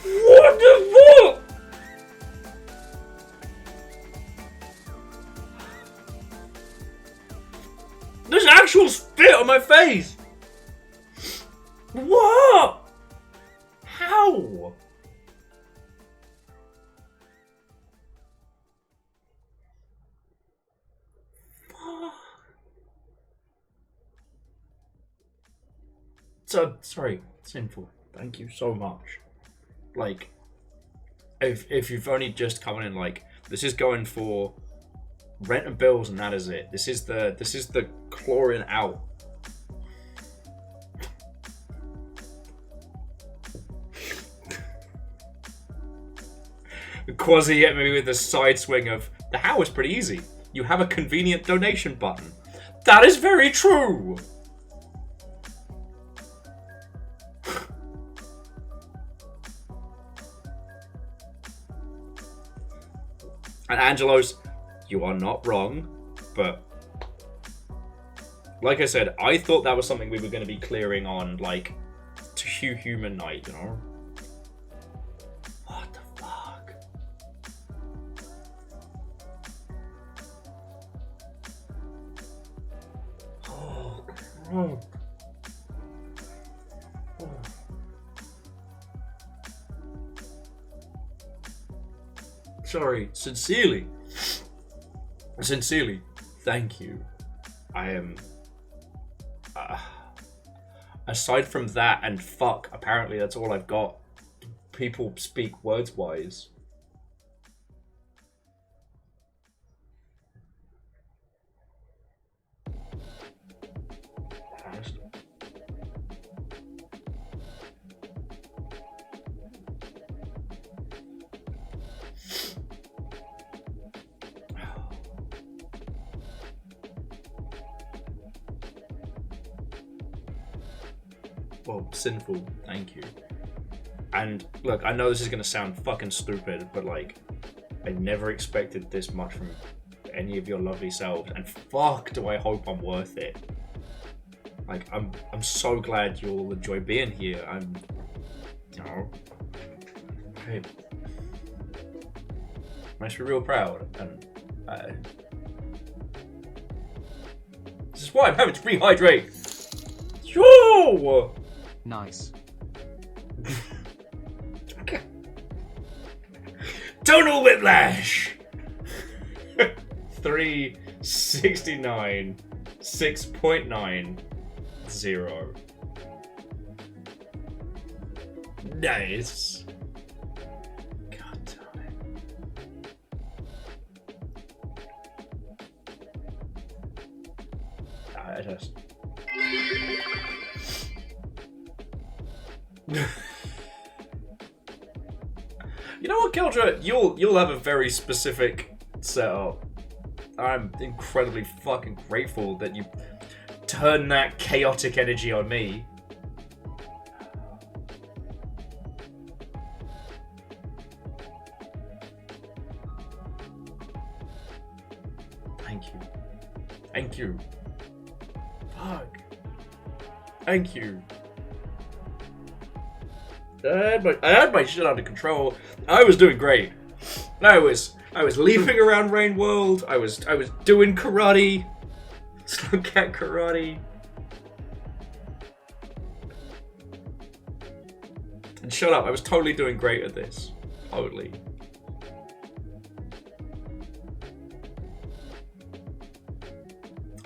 What the fuck? There's actual spit on my face. What? How? So sorry, Sinful. Thank you so much. Like, if you've only just come in, like, this is going for rent and bills, and that is it. This is the chlorine out. Quasi hit me with the side swing of the how is pretty easy. You have a convenient donation button. That is very true. And Angelos, you are not wrong, but like I said, I thought that was something we were going to be clearing on, like, to Human Night, you know? What the fuck? Oh, God. Sorry, sincerely, thank you. I am, aside from that and fuck, apparently that's all I've got. People speak words wise. Well, Sinful, thank you. And look, I know this is gonna sound fucking stupid, but like, I never expected this much from any of your lovely selves, and fuck, do I hope I'm worth it. Like, I'm so glad you all enjoy being here. You know, hey, makes me real proud, and this is why I'm having to rehydrate. Sure. Nice. Tonal whiplash. 369 6.90. Nice. God damn it. I just. You know what, Kildra? You'll have a very specific setup. I'm incredibly fucking grateful that you turned that chaotic energy on me. Thank you. Thank you. Fuck. Thank you. I had my shit under control. I was doing great. I was leaping around Rain World. I was doing karate. Slugcat karate. And shut up, I was totally doing great at this. Totally.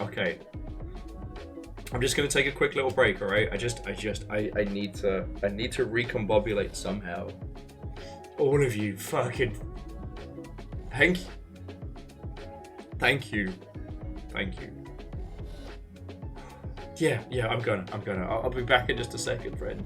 Okay. I'm just gonna take a quick little break, alright? I need to recombobulate somehow. All of you fucking thank you. Thank you. Yeah, I'm gonna. I'll be back in just a second, friend.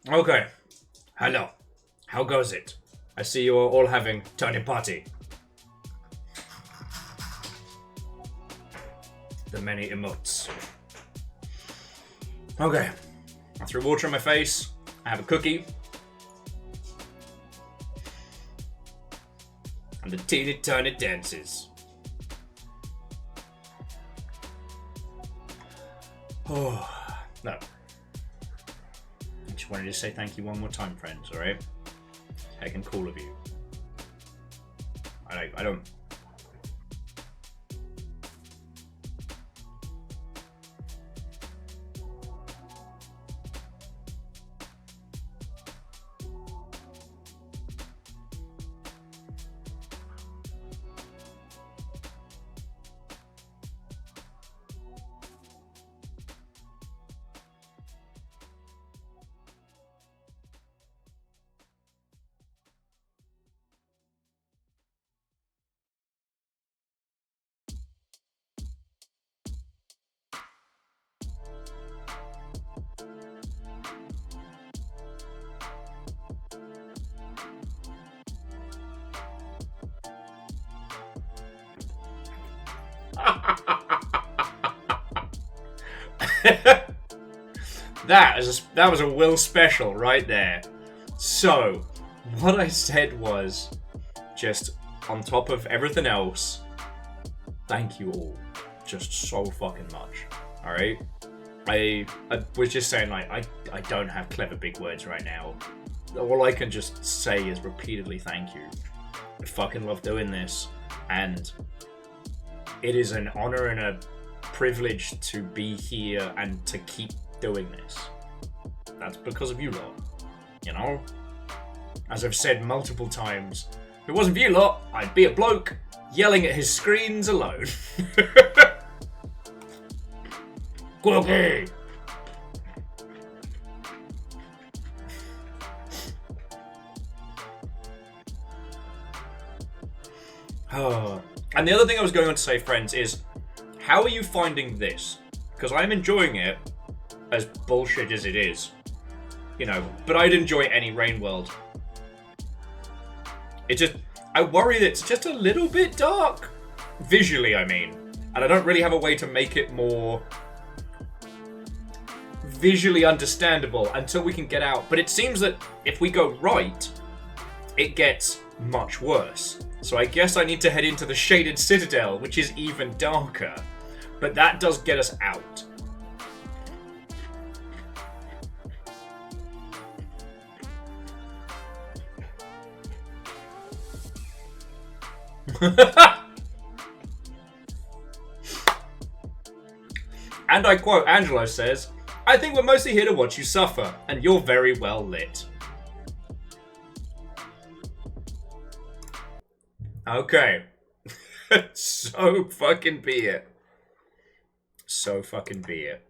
Okay. Hello. How goes it? I see you are all having Tony party. The many emotes. Okay. I threw water on my face. I have a cookie. And the teeny tiny dances. Oh, no. I just wanted to say thank you one more time, friends, alright? Taking cool of you. I don't... that was a Will special right there. So, what I said was, just on top of everything else, thank you all, just so fucking much. All right, I was just saying, like, I don't have clever big words right now. All I can just say is repeatedly thank you. I fucking love doing this, and it is an honor and a privilege to be here and to keep doing this. That's because of you lot, you know? As I've said multiple times, if it wasn't for you lot, I'd be a bloke yelling at his screens alone. Quilky! Oh. And the other thing I was going on to say, friends, is how are you finding this? Because I'm enjoying it, as bullshit as it is. You know, but I'd enjoy any Rain World. I worry that it's just a little bit dark. Visually, I mean. And I don't really have a way to make it more visually understandable until we can get out. But it seems that if we go right, it gets much worse. So I guess I need to head into the Shaded Citadel, which is even darker. But that does get us out. And I quote, Angelo says, I think we're mostly here to watch you suffer, and you're very well lit. Okay. So fucking be it. So fucking be it.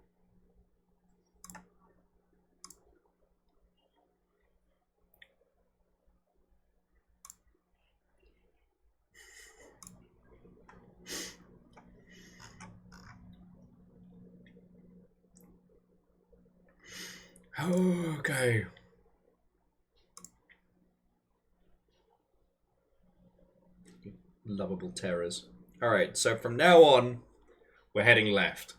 Okay. Lovable terrors. Alright, so from now on, we're heading left.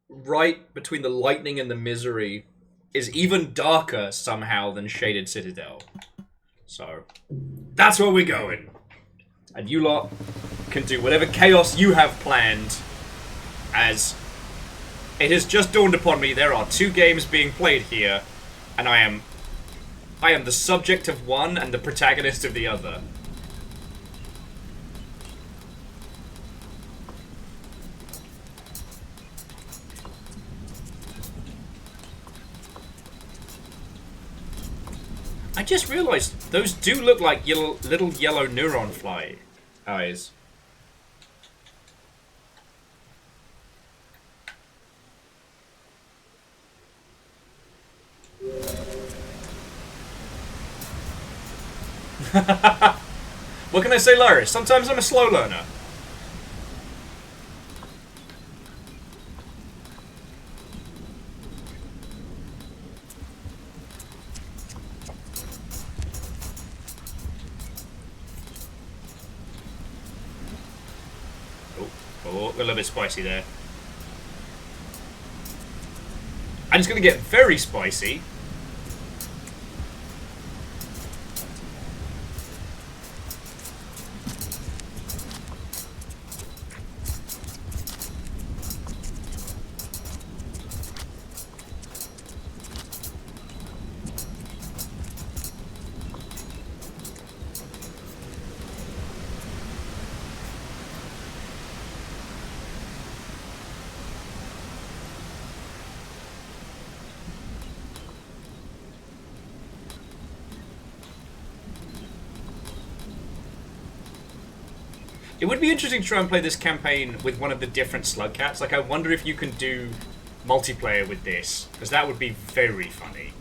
Right between the lightning and the misery is even darker somehow than Shaded Citadel. So, that's where we're going. And you lot can do whatever chaos you have planned, as it has just dawned upon me there are 2 games being played here, and I am the subject of one and the protagonist of the other. I just realized those do look like little yellow neuron fly eyes. What can I say, Larry? Sometimes I'm a slow learner. We're a little bit spicy there. And it's going to get very spicy. It would be interesting to try and play this campaign with one of the different slug cats. Like, I wonder if you can do multiplayer with this, because that would be very funny.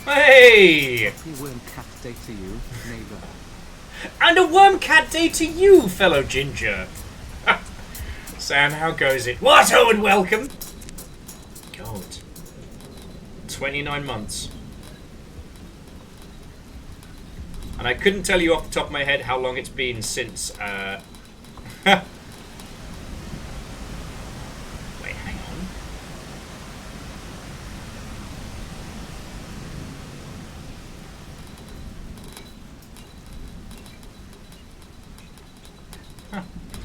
Hey! Happy Worm Cat Day to you, neighbor. And a worm cat day to you, fellow ginger. Sam, how goes it? What? Oh, and welcome. God. 29 months. And I couldn't tell you off the top of my head how long it's been since, Wait, hang on.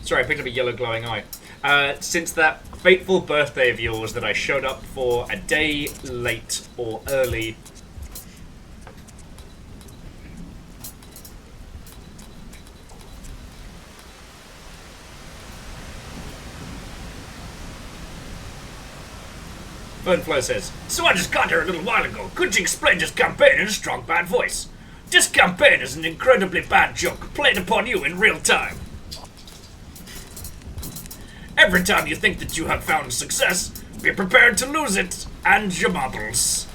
Sorry, I picked up a yellow glowing eye. Since that fateful birthday of yours that I showed up for a day late or early. Fernflow says, so I just got here a little while ago. Could you explain this campaign in a strong bad voice? This campaign is an incredibly bad joke played upon you in real time. Every time you think that you have found success, be prepared to lose it and your marbles.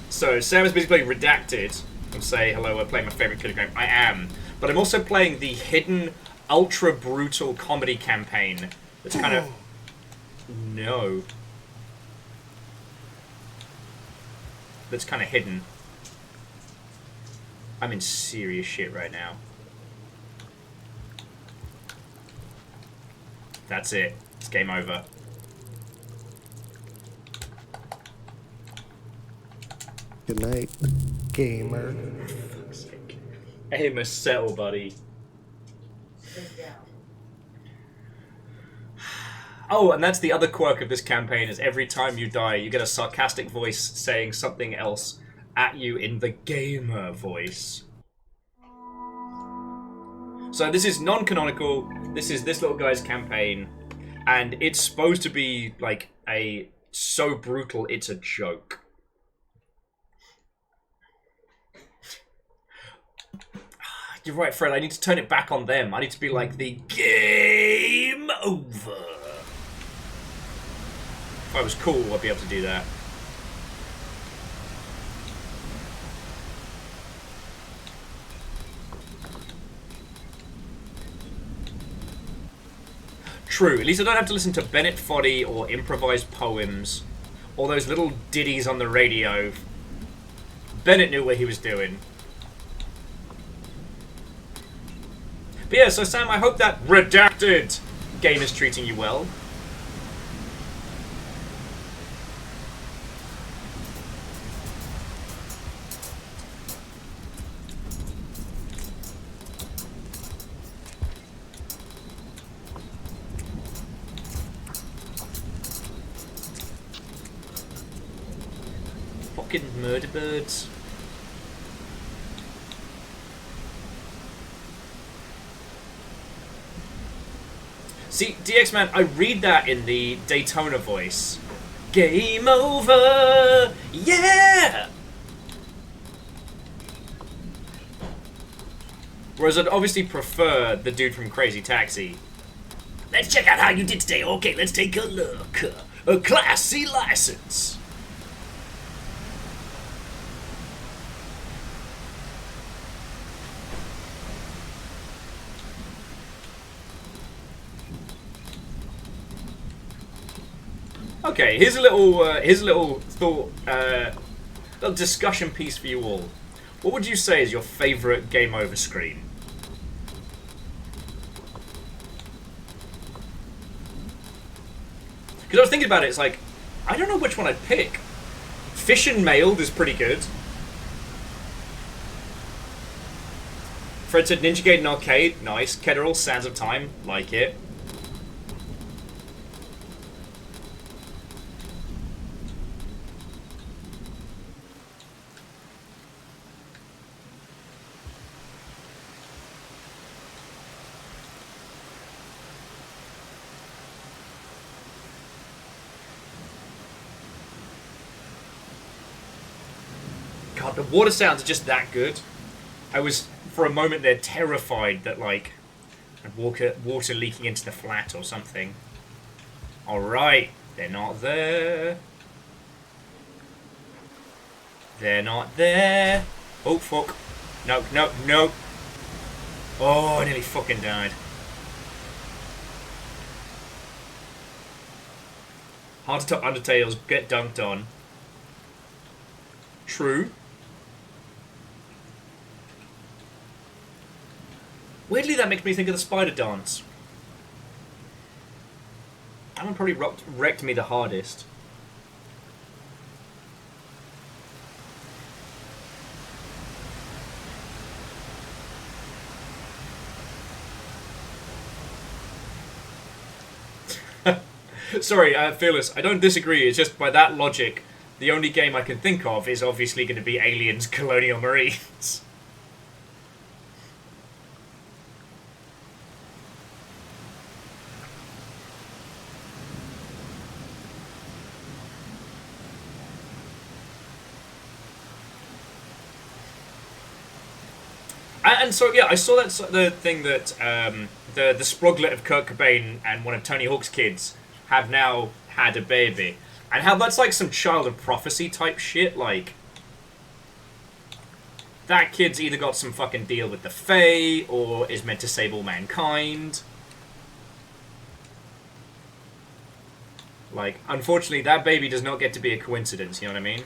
So Sam is basically playing Redacted and say, hello, I'm playing my favorite killer game. I am. But I'm also playing the hidden, ultra brutal comedy campaign that's kind of... No. That's kind of hidden. I'm in serious shit right now. That's it. It's game over. Good night, gamer. Aim a settle, buddy. Oh, and that's the other quirk of this campaign, is every time you die, you get a sarcastic voice saying something else at you in the gamer voice. So this is non-canonical, this is this little guy's campaign, and it's supposed to be, like, a so brutal it's a joke. You're right, Fred, I need to turn it back on them. I need to be like, the game over. If I was cool, I'd be able to do that. True, at least I don't have to listen to Bennett Foddy or improvised poems or those little ditties on the radio. Bennett knew what he was doing. But yeah, so Sam, I hope that Redacted game is treating you well. Fucking murder birds. See, DX Man, I read that in the Daytona voice. Game over! Yeah! Whereas I'd obviously prefer the dude from Crazy Taxi. Let's check out how you did today. Okay, let's take a look. A Class C license. Okay, here's a little thought, little discussion piece for you all. What would you say is your favourite game over screen? Because I was thinking about it, it's like, I don't know which one I'd pick. Fish and Mailed is pretty good. Fred said Ninja Gaiden Arcade, nice. Ketteral, Sands of Time, like it. God, the water sounds are just that good. I was, for a moment there, terrified that, like, water leaking into the flat or something. Alright, they're not there. They're not there. Oh, fuck. No, no, no. Oh, I nearly fucking died. Hard to top Undertales, get dunked on. True. Weirdly, that makes me think of the spider dance. That one probably wrecked me the hardest. Sorry, Fearless, I don't disagree, it's just by that logic, the only game I can think of is obviously going to be Aliens Colonial Marines. And so, yeah, I saw the thing that the sproglet of Kurt Cobain and one of Tony Hawk's kids have now had a baby. And how that's like some Child of Prophecy type shit, like... That kid's either got some fucking deal with the Fae, or is meant to save all mankind. Like, unfortunately, that baby does not get to be a coincidence, you know what I mean?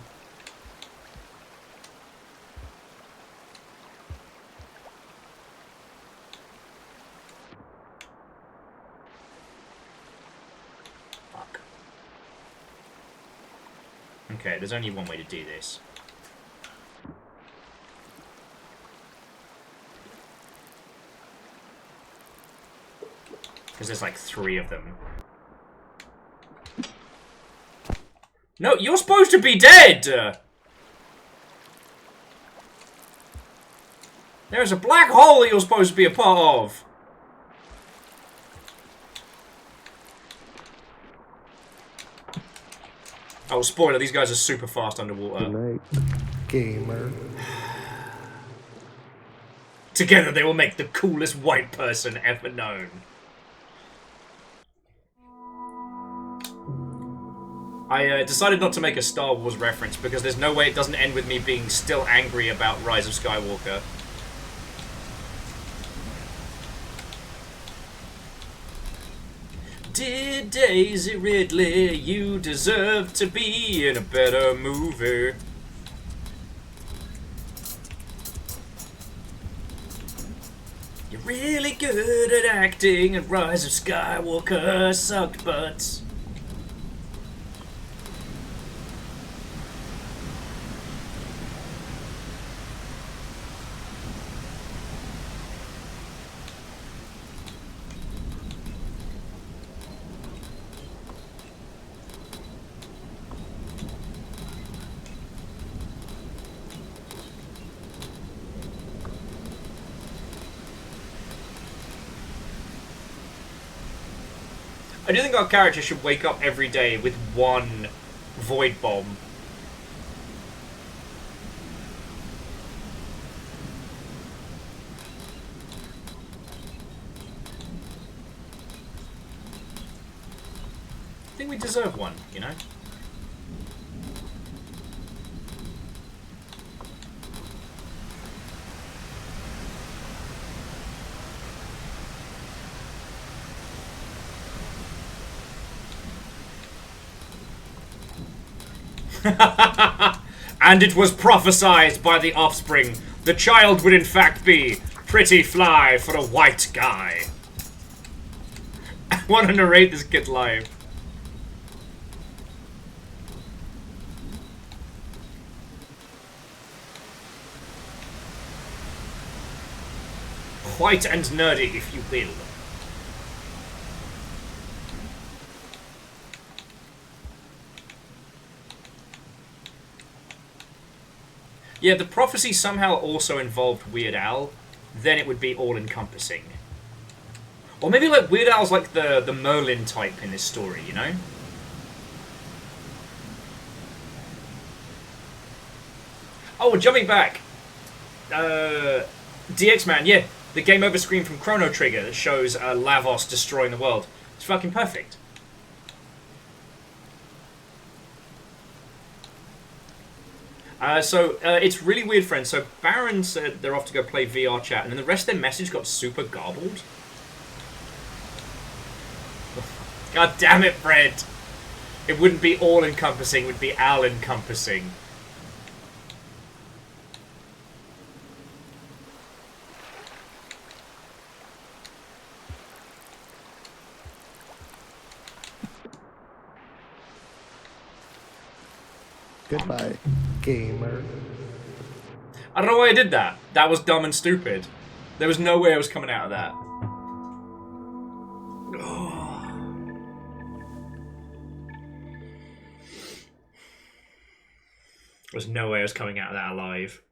Okay, there's only one way to do this. Because there's like 3 of them. No, you're supposed to be dead! There's a black hole that you're supposed to be a part of! Oh, spoiler, these guys are super fast underwater. Good night, gamer. Together they will make the coolest white person ever known. I decided not to make a Star Wars reference because there's no way it doesn't end with me being still angry about Rise of Skywalker. Dear Daisy Ridley, you deserve to be in a better movie. You're really good at acting, and Rise of Skywalker sucked butts. I do think our character should wake up every day with one void bomb. I think we deserve one, you know? And it was prophesied by the offspring. The child would in fact be pretty fly for a white guy. I want to narrate this kid live. White and nerdy, if you will. Yeah, the prophecy somehow also involved Weird Al, then it would be all-encompassing. Or maybe like Weird Al's like the Merlin type in this story, you know? Oh, jumping back. DX Man, yeah. The game over screen from Chrono Trigger that shows Lavos destroying the world. It's fucking perfect. It's really weird, friends. So Baron said they're off to go play VR chat, and then the rest of their message got super garbled. God damn it, Fred. It wouldn't be all-encompassing, it would be Al-encompassing. Goodbye, gamer. I don't know why I did that. That was dumb and stupid. There was no way I was coming out of that. There's no way I was coming out of that alive.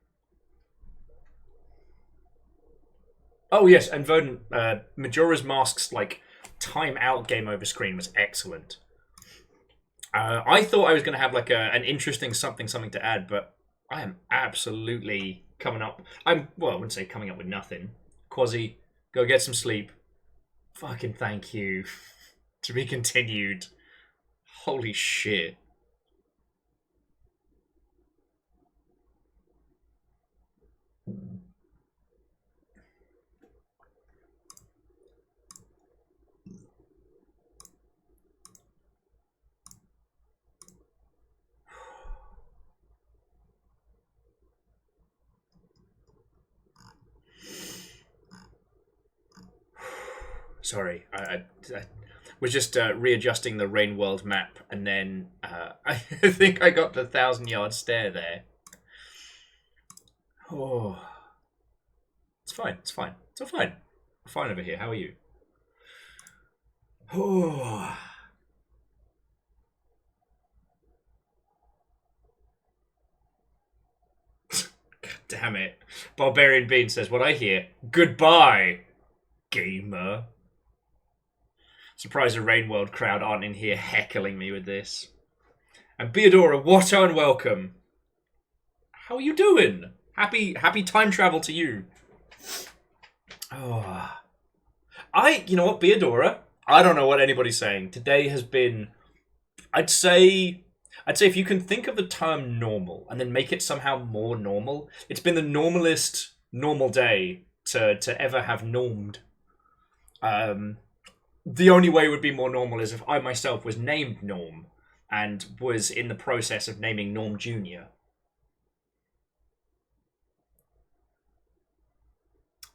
Oh yes, and Verdant, Majora's Mask's like time out game over screen was excellent. I thought I was going to have like an interesting something to add, but I am absolutely coming up. Well, I wouldn't say coming up with nothing. Quasi, go get some sleep. Fucking thank you. To be continued. Holy shit. Sorry, I was just readjusting the Rain World map, and then I think I got the 1,000-yard stare there. Oh, it's fine. It's fine. It's all fine. I'm fine over here. How are you? Oh. God damn it. Barbarian Bean says, what I hear, goodbye, gamer. Surprised the Rain World crowd aren't in here heckling me with this. And Beadora, what and welcome. How are you doing? Happy time travel to you. Oh. You know what, Beadora? I don't know what anybody's saying. Today has been, I'd say if you can think of the term normal and then make it somehow more normal, it's been the normalest normal day to ever have normed. The only way it would be more normal is if I myself was named Norm and was in the process of naming Norm Jr.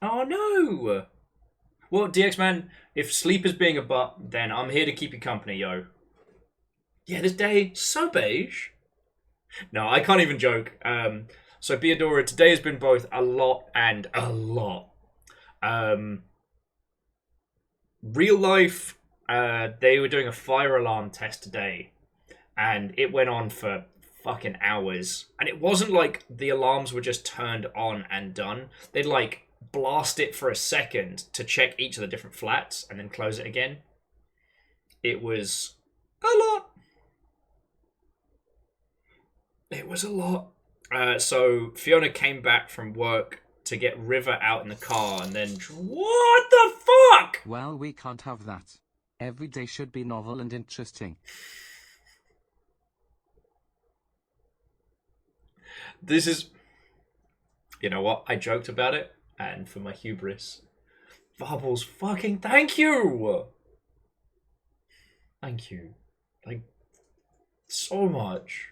Oh no! Well, DX Man, if sleep is being a butt, then I'm here to keep you company, yo. Yeah, this day, so beige. No, I can't even joke. So Beadora, today has been both a lot and a lot. Real life, they were doing a fire alarm test today, and it went on for fucking hours. And it wasn't like the alarms were just turned on and done. They'd like blast it for a second to check each of the different flats and then close it again. it was a lot. It was a lot. So Fiona came back from work to get River out in the car, and then what the fuck? Well, we can't have that. Every day should be novel and interesting. This is, you know what? I joked about it, and for my hubris, Varbles, fucking thank you, thank you, like so much.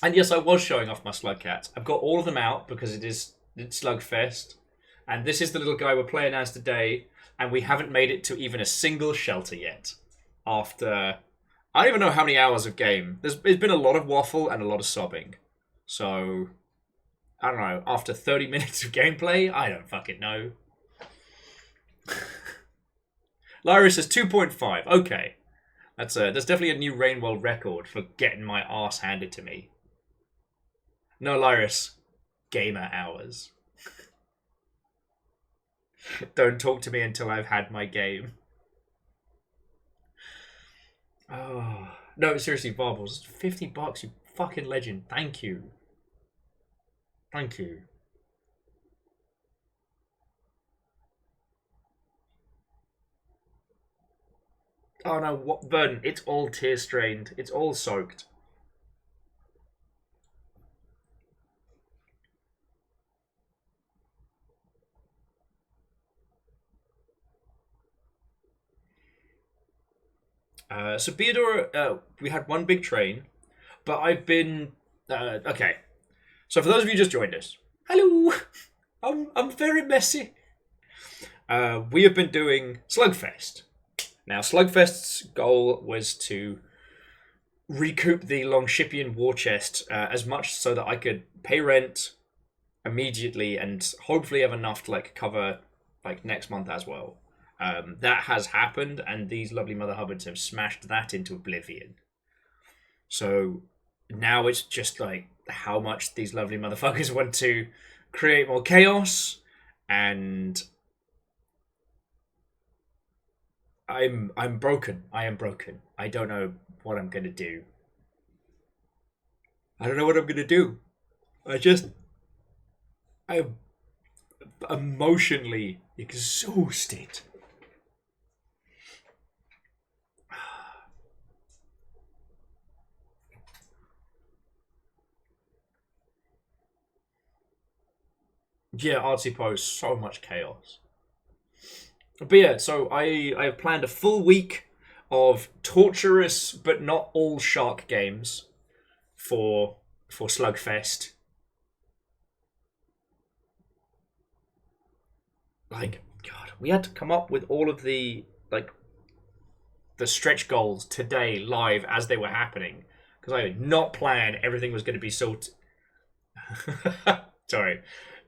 And yes, I was showing off my slug cats. I've got all of them out because it's Slugfest. And this is the little guy we're playing as today. And we haven't made it to even a single shelter yet. After, I don't even know how many hours of game. There's been a lot of waffle and a lot of sobbing. So, I don't know. After 30 minutes of gameplay, I don't fucking know. Lyra says 2.5. Okay. That's definitely a new Rainwell record for getting my ass handed to me. No, Lyris. Gamer hours. Don't talk to me until I've had my game. Oh. No, seriously, Varbles. $50, you fucking legend. Thank you. Thank you. Oh no, what, Vernon, it's all tear strained. It's all soaked. So Beodora, we had one big train, but I've been okay. So for those of you who just joined us, hello, I'm very messy. We have been doing Slugfest. Now Slugfest's goal was to recoup the Longshipian war chest as much so that I could pay rent immediately and hopefully have enough to like cover like next month as well. That has happened, and these lovely Mother Hubbards have smashed that into oblivion. So now it's just like how much these lovely motherfuckers want to create more chaos, and I'm broken. I am broken. I don't know what I'm gonna do. I don't know what I'm gonna do. I'm emotionally exhausted. Yeah, Artsy Pose, so much chaos. But yeah, so I have planned a full week of torturous but not all shark games for Slugfest. Like, God, we had to come up with all of the stretch goals today live as they were happening because I did not plan everything was going to be so. Sorry.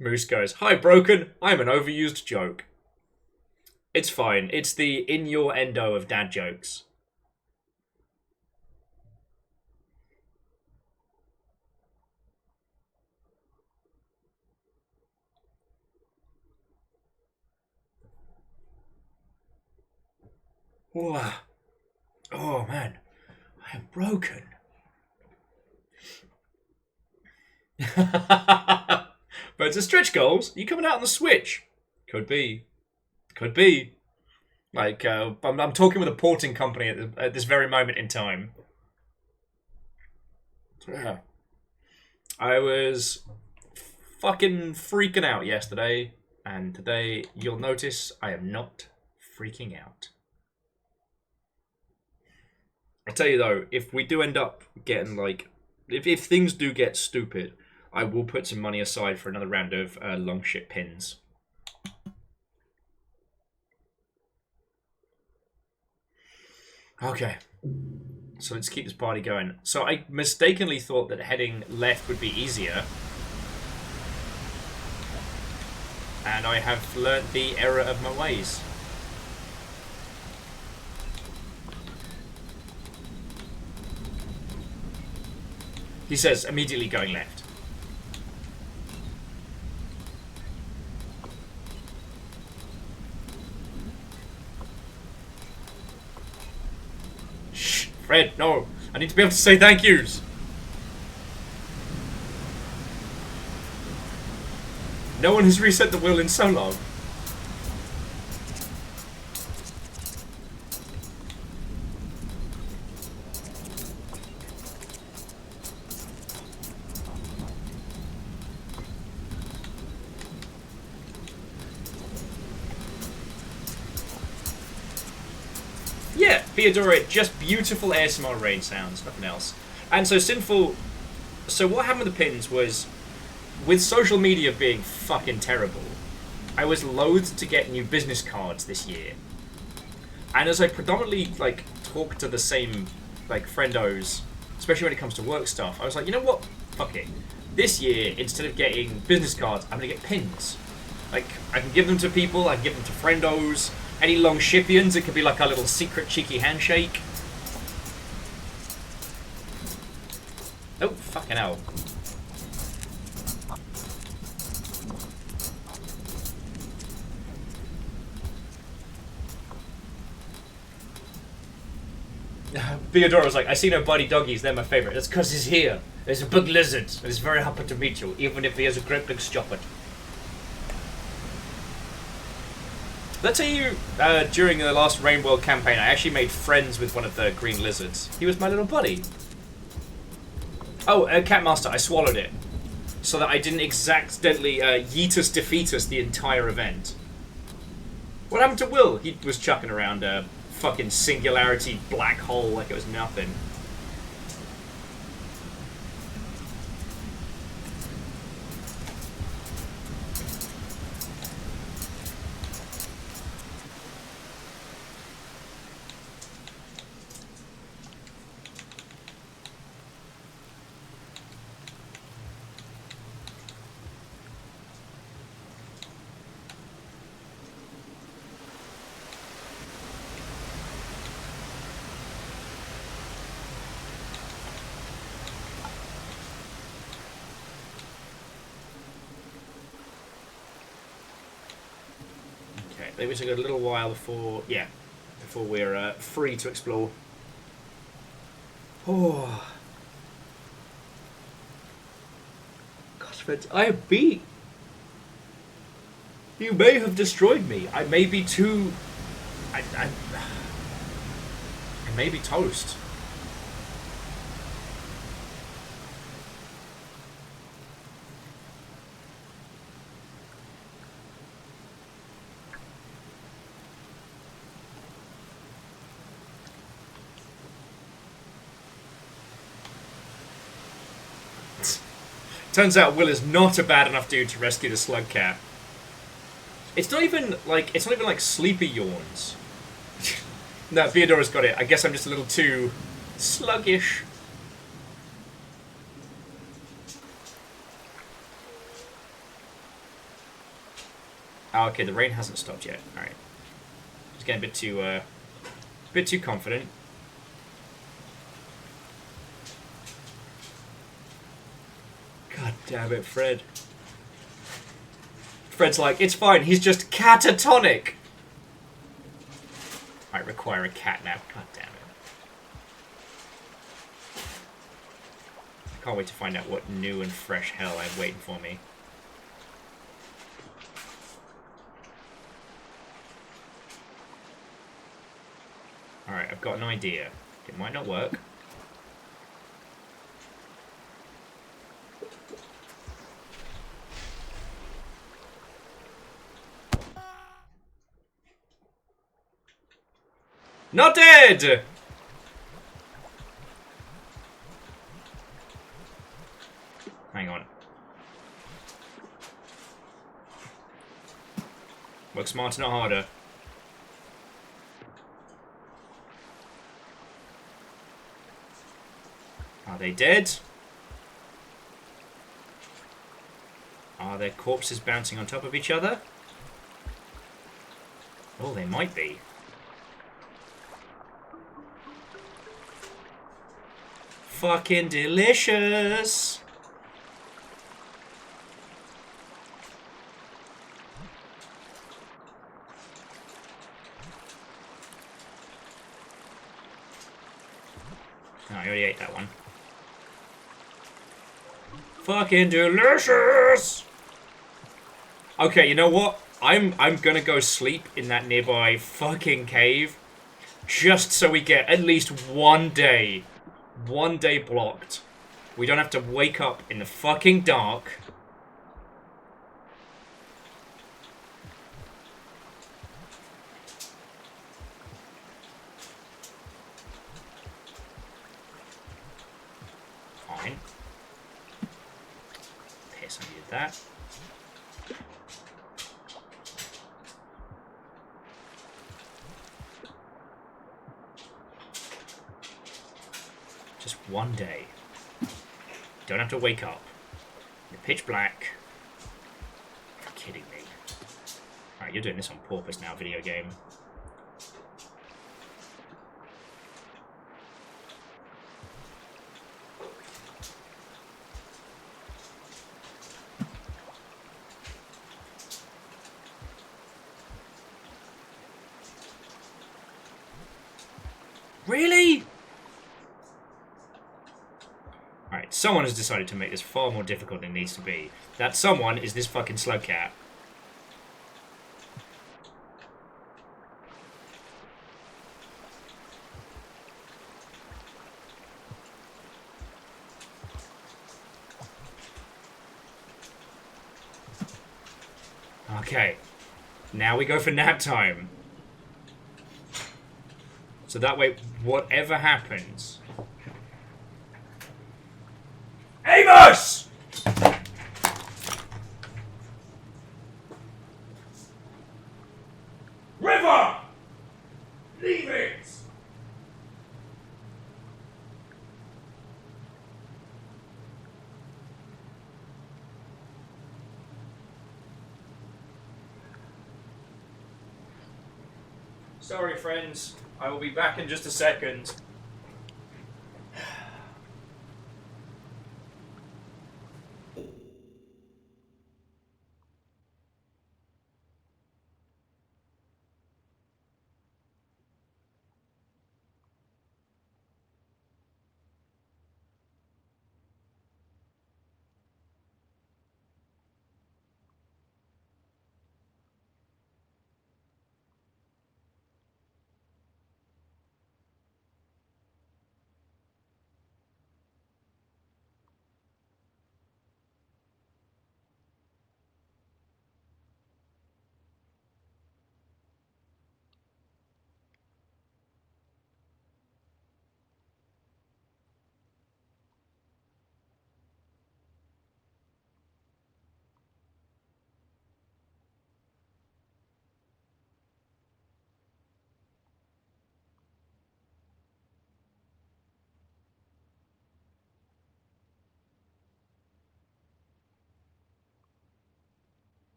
Moose goes, "Hi, Broken. I'm an overused joke." It's fine. It's the innuendo of dad jokes. Whoa. Oh, man. I am broken. But it's a stretch goals. You coming out on the Switch? Could be. Could be. Like, I'm talking with a porting company at this very moment in time. Yeah. I was fucking freaking out yesterday, and today you'll notice I am not freaking out. I'll tell you though, if we do end up getting like, if things do get stupid, I will put some money aside for another round of longship pins. Okay, so let's keep this party going. So I mistakenly thought that heading left would be easier. And I have learnt the error of my ways. He says, immediately going left. Fred, no. I need to be able to say thank yous. No one has reset the wheel in so long. Yeah, Theodora, just beautiful ASMR rain sounds, nothing else. And so Sinful... So what happened with the pins was, with social media being fucking terrible, I was loath to get new business cards this year. And as I predominantly, like, talk to the same, like, friendos, especially when it comes to work stuff, I was like, you know what? Fuck it. This year, instead of getting business cards, I'm gonna get pins. Like, I can give them to people, I can give them to friendos. Any long shippians, it could be like a little secret cheeky handshake. Oh, fucking hell. Theodora was like, I see no bloody doggies, they're my favourite. That's because he's here. There's a big lizard, and he's very happy to meet you, even if he has a great big stupid. Did I tell you, during the last Rain World campaign, I actually made friends with one of the green lizards. He was my little buddy. Oh, Catmaster, I swallowed it. So that I didn't accidentally yeetus defeatus the entire event. What happened to Will? He was chucking around a fucking singularity black hole like it was nothing. I think we took a little while before, before we're free to explore. Oh. Gosh, friends, I am beat. You may have destroyed me. I may be too... I may be toast. Turns out Will is not a bad enough dude to rescue the slug cat. It's not even like sleepy yawns. No, Theodora's got it. I guess I'm just a little too sluggish. Oh, okay, the rain hasn't stopped yet. Alright. Just getting a bit too confident. God damn it, Fred. Fred's like, it's fine, he's just catatonic. I require a cat nap. God damn it. I can't wait to find out what new and fresh hell I have waiting for me. Alright, I've got an idea. It might not work. Not dead! Hang on. Work smarter, not harder. Are they dead? Are their corpses bouncing on top of each other? Oh, they might be. Fucking delicious! No, I already ate that one. Fucking delicious! Okay, you know what? I'm gonna go sleep in that nearby fucking cave. Just so we get at least 1 day. 1 day blocked. We don't have to wake up in the fucking dark. Fine. Piss, I needed that. Just 1 day. Don't have to wake up. In the pitch black. You're kidding me. Alright, you're doing this on purpose now, video game. Really? Alright, someone has decided to make this far more difficult than it needs to be. That someone is this fucking slug cat. Okay. Now we go for nap time. So that way, whatever happens... Amos! River! Leave it! Sorry, friends. I will be back in just a second.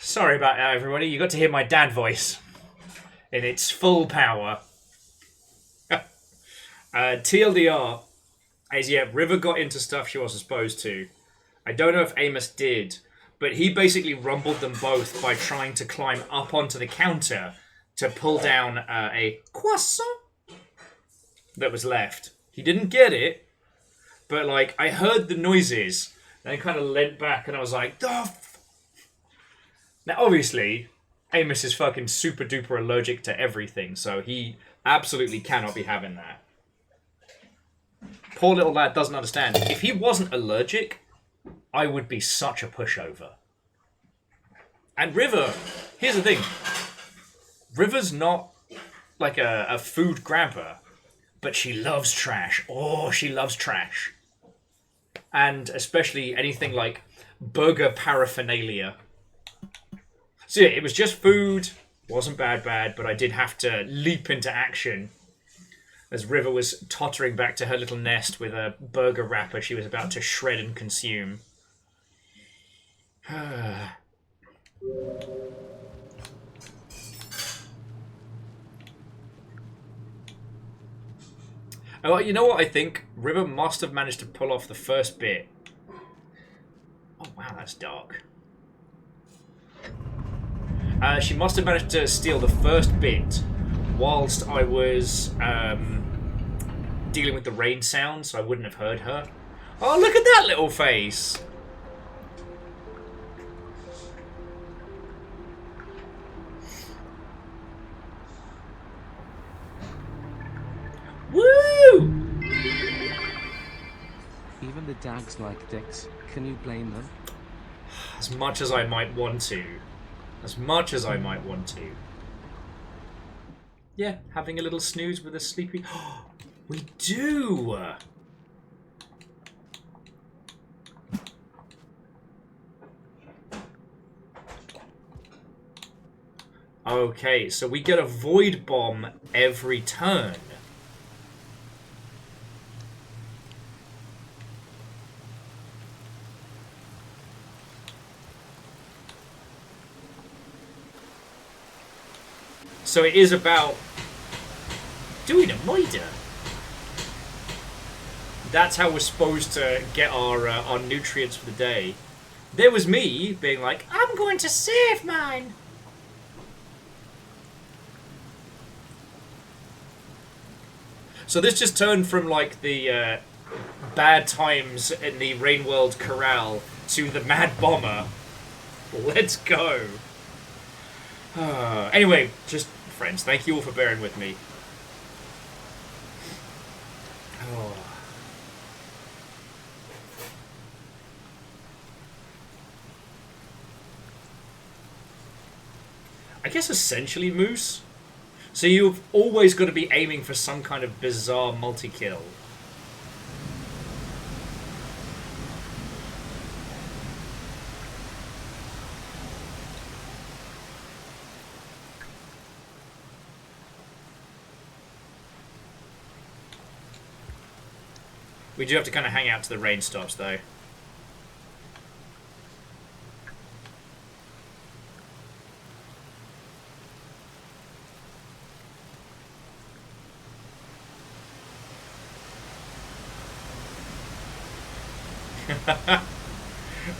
Sorry about that, everybody. You got to hear my dad voice in its full power. TLDR is, yeah, River got into stuff she wasn't supposed to. I don't know if Amos did, but he basically rumbled them both by trying to climb up onto the counter to pull down a croissant that was left. He didn't get it, but like I heard the noises, and I kind of leant back, and I was like, "The f-" Now, obviously, Amos is fucking super duper allergic to everything, so he absolutely cannot be having that. Poor little lad doesn't understand. If he wasn't allergic, I would be such a pushover. And River, here's the thing. River's not like a food grabber, but she loves trash. Oh, she loves trash. And especially anything like burger paraphernalia. So yeah, it was just food. Wasn't bad, but I did have to leap into action as River was tottering back to her little nest with a burger wrapper she was about to shred and consume. Oh, you know what I think? River must have managed to pull off the first bit. Oh, wow, that's dark. She must have managed to steal the first bit whilst I was dealing with the rain sound, so I wouldn't have heard her. Oh, look at that little face! Woo! Even the dags like dicks. Can you blame them? As much as I might want to. As much as I might want to. Yeah, having a little snooze with a sleepy... We do! Okay, so we get a void bomb every turn. So it is about doing a murder. That's how we're supposed to get our nutrients for the day. There was me being like, I'm going to save mine. So this just turned from like the bad times in the Rain World Corral to the Mad Bomber. Let's go. Anyway, just friends, thank you all for bearing with me. Oh. I guess essentially Moose. So you've always got to be aiming for some kind of bizarre multi-kill. We do have to kind of hang out to the rain stops, though.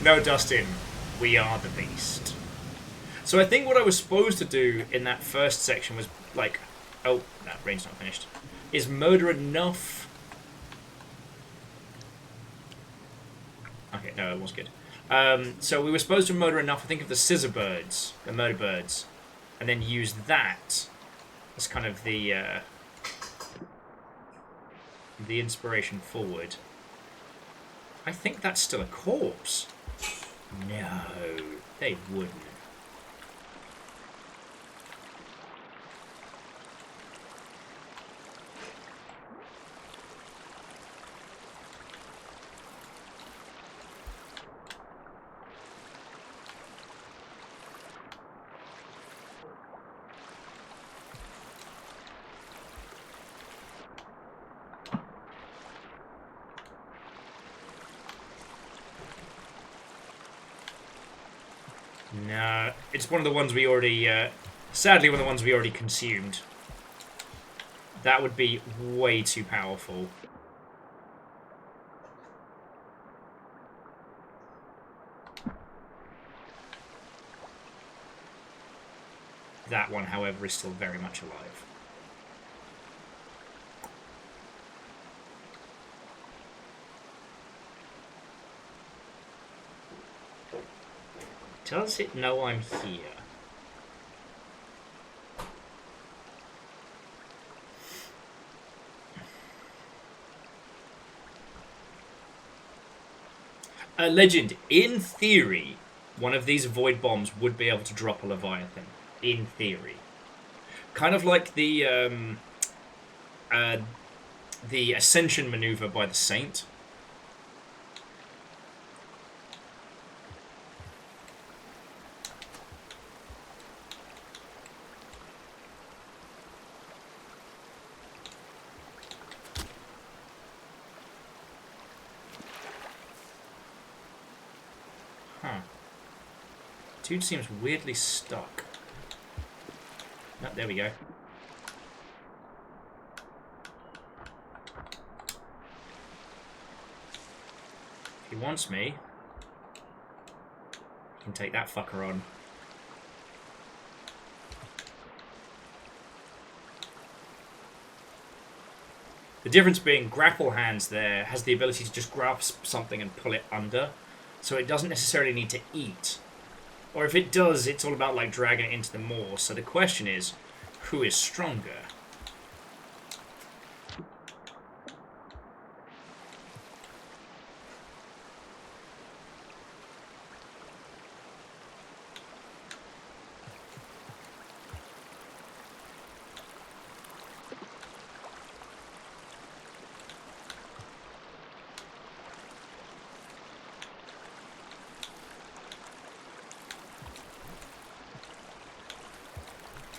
No, Dustin. We are the beast. So I think what I was supposed to do in that first section was, like... Oh, no, rain's not finished. Is murder enough... Okay, no, it was good. So we were supposed to murder enough, I think, of the scissor birds, the murder birds, and then use that as kind of the inspiration forward. I think that's still a corpse. No, they wouldn't. No, it's one of the ones we already... sadly, one of the ones we already consumed. That would be way too powerful. That one, however, is still very much alive. Does it know I'm here? Legend, in theory, one of these void bombs would be able to drop a Leviathan. In theory. Kind of like the Ascension maneuver by the Saint. Huh. Dude seems weirdly stuck. Oh, there we go. If he wants me, I can take that fucker on. The difference being grapple hands there has the ability to just grasp something and pull it under, so it doesn't necessarily need to eat. Or if it does, it's all about like dragging it into the maw. So the question is, who is stronger?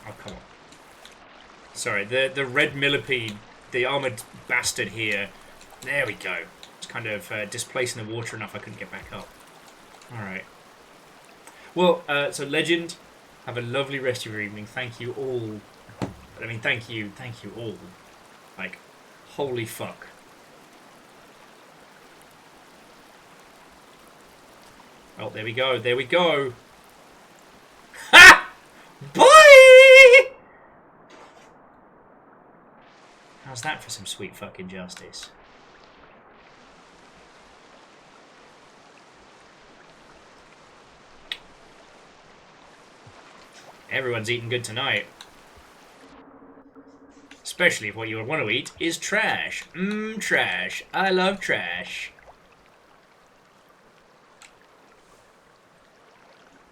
Oh, come on. Sorry, the red millipede, the armoured bastard here. There we go. It's kind of displacing the water enough I couldn't get back up. Alright. Well, so Legend, have a lovely rest of your evening. Thank you all. I mean, thank you all. Like, holy fuck. Oh, there we go, there we go. Ha! Bye! How's that for some sweet fucking justice? Everyone's eating good tonight. Especially if what you want to eat is trash. Mmm, trash. I love trash.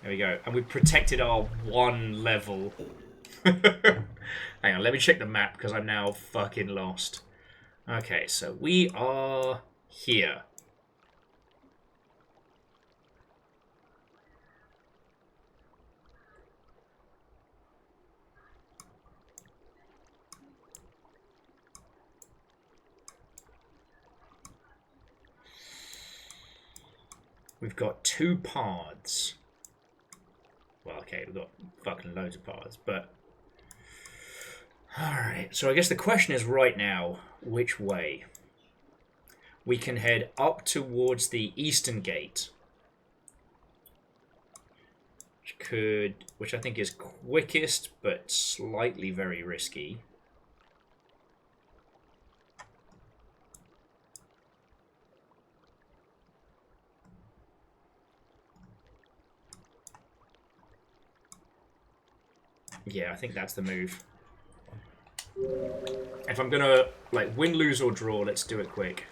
There we go. And we've protected our one level. Hang on, let me check the map because I'm now fucking lost. Okay, so we are here. We've got two paths. Well, okay, we've got fucking loads of paths, but... Alright, so I guess the question is right now, which way? We can head up towards the eastern gate. Which I think is quickest, but slightly very risky. Yeah, I think that's the move. If I'm gonna, like, win, lose, or draw, let's do it quick.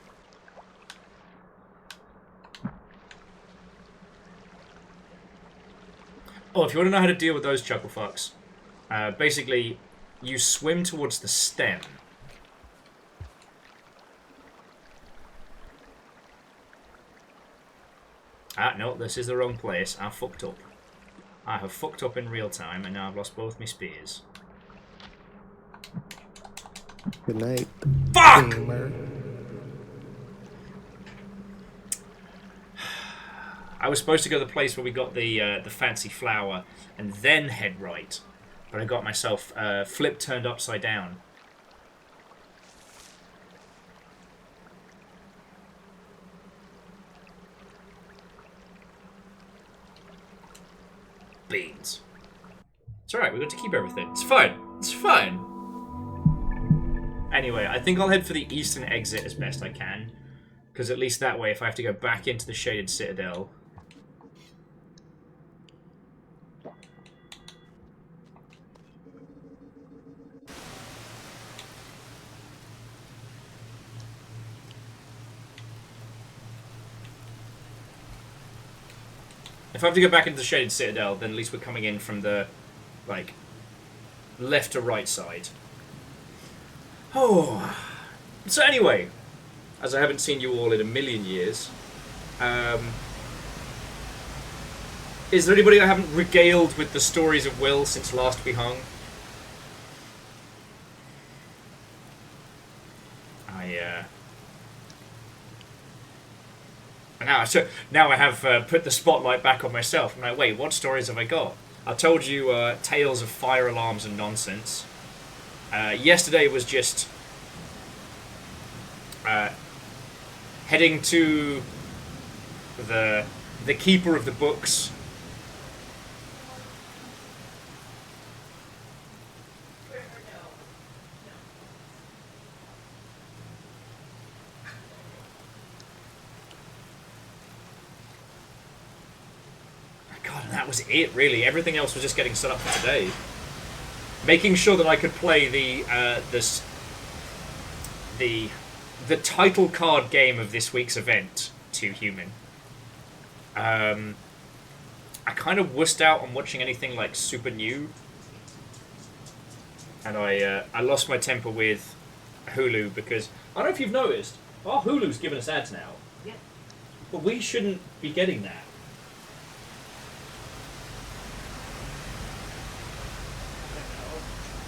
Oh, if you want to know how to deal with those chuckle fucks, basically, you swim towards the stem. Ah, no, this is the wrong place. I fucked up. I have fucked up in real time, and now I've lost both my spears. Good night. Fuck! Gamer. I was supposed to go to the place where we got the fancy flower and then head right, but I got myself flip turned upside down. Beans. It's alright, we got to keep everything. It's fine. It's fine. Anyway, I think I'll head for the eastern exit as best I can. Because at least that way, if I have to go back into the Shaded Citadel... If I have to go back into the Shaded Citadel, then at least we're coming in from the, like, left to right side. Oh. So anyway, as I haven't seen you all in a million years, is there anybody I haven't regaled with the stories of Will since last we hung? Now I have put the spotlight back on myself. I'm like, wait, what stories have I got? I told you tales of fire alarms and nonsense. Yesterday was just heading to the keeper of the books. That was it, really. Everything else was just getting set up for today. Making sure that I could play the title card game of this week's event, Too Human. I kind of wussed out on watching anything like super new, and I lost my temper with Hulu because I don't know if you've noticed, our Hulu's giving us ads now. Yeah. But we shouldn't be getting that.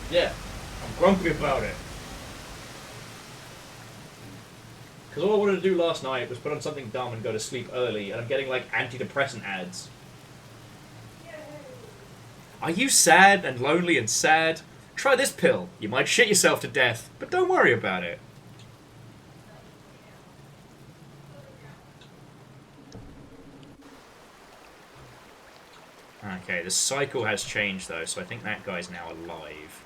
Yeah, I'm grumpy about it. Because all I wanted to do last night was put on something dumb and go to sleep early, and I'm getting, like, antidepressant ads. Yay. Are you sad and lonely and sad? Try this pill. You might shit yourself to death, but don't worry about it. Okay, the cycle has changed, though, so I think that guy's now alive.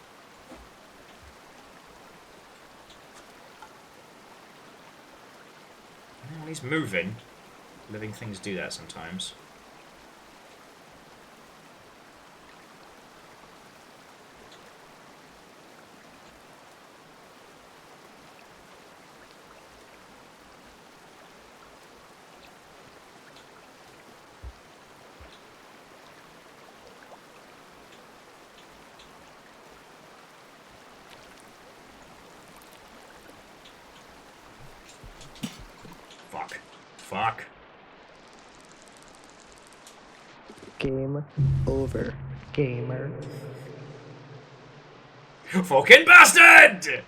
Well, he's moving. Living things do that sometimes. Fuck. Game over, gamer. Fucking bastard!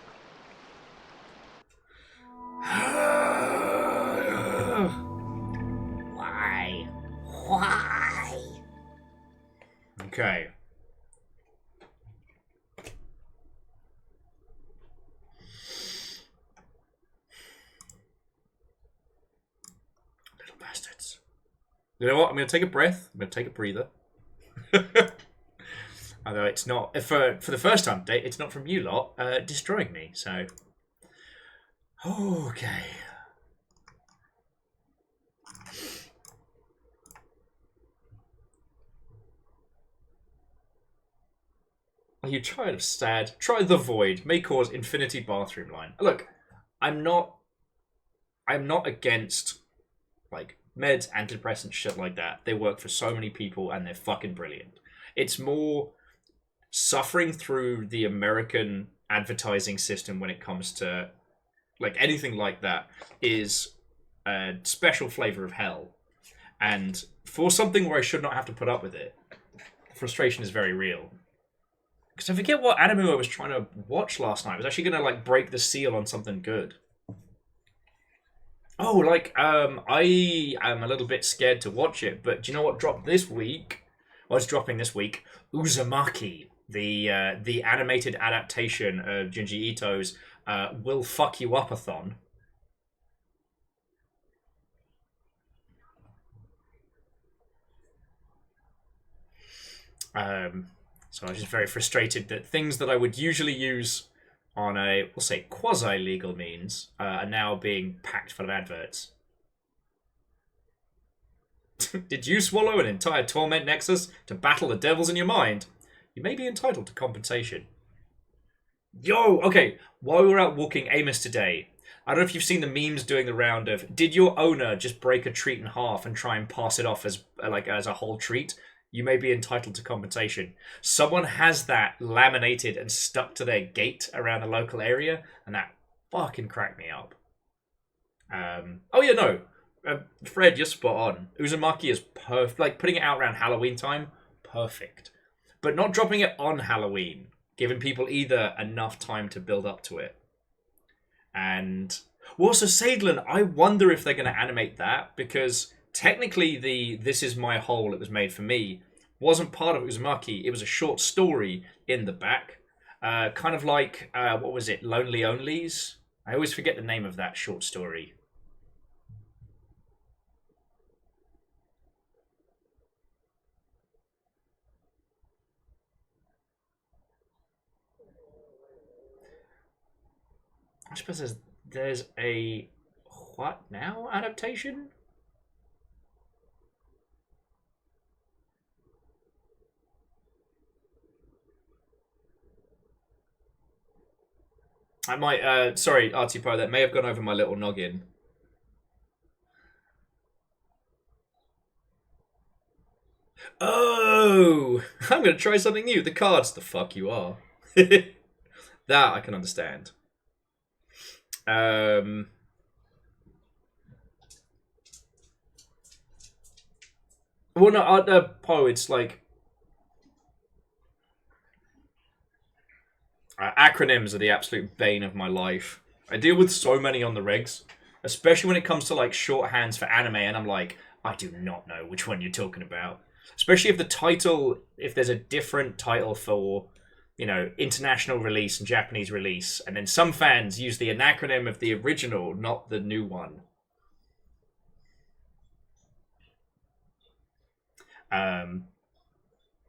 Why? Okay. Bastards. You know what? I'm going to take a breath. I'm going to take a breather. Although it's not, for the first time today, it's not from you lot destroying me, so. Okay. Are you tired of sad? Try the void. May cause infinity bathroom line. Look, I'm not against, like, meds, antidepressants, shit like that. They work for so many people and they're fucking brilliant. It's more suffering through the American advertising system when it comes to, like, anything like that is a special flavor of hell. And for something where I should not have to put up with it, frustration is very real. Because I forget what anime I was trying to watch last night. I was actually going to, like, break the seal on something good. Oh, like, I am a little bit scared to watch it, but do you know what dropped this week? Well, it's dropping this week. Uzumaki, the animated adaptation of Junji Ito's Will Fuck You Up-a-thon. So I was just very frustrated that things that I would usually use on a, we'll say, quasi-legal means are now being packed full of adverts. Did you swallow an entire torment nexus to battle the devils in your mind? You may be entitled to compensation. Yo, okay, while we were out walking Amos today, I don't know if you've seen the memes doing the round of, did your owner just break a treat in half and try and pass it off as as a whole treat? You may be entitled to compensation. Someone has that laminated and stuck to their gate around a local area, and that fucking cracked me up. Oh yeah, no. Fred, you're spot on. Uzumaki is perfect. Like, putting it out around Halloween time, perfect. But not dropping it on Halloween, giving people either enough time to build up to it. And, well, so Sadlin, I wonder if they're going to animate that, because technically the This Is My Hole, It Was Made For Me, wasn't part of Uzumaki. It was a short story in the back. Kind of like, what was it, Lonely Onlys? I always forget the name of that short story. I suppose there's a What Now adaptation? I might, sorry, Artipo, that may have gone over my little noggin. Oh! I'm going to try something new. The cards, the fuck you are. That I can understand. Well, no, Poe, it's like... acronyms are the absolute bane of my life. I deal with so many on the regs, especially when it comes to like shorthands for anime, and I'm like, I do not know which one you're talking about. Especially if the title, if there's a different title for, you know, international release and Japanese release, and then some fans use the acronym of the original, not the new one.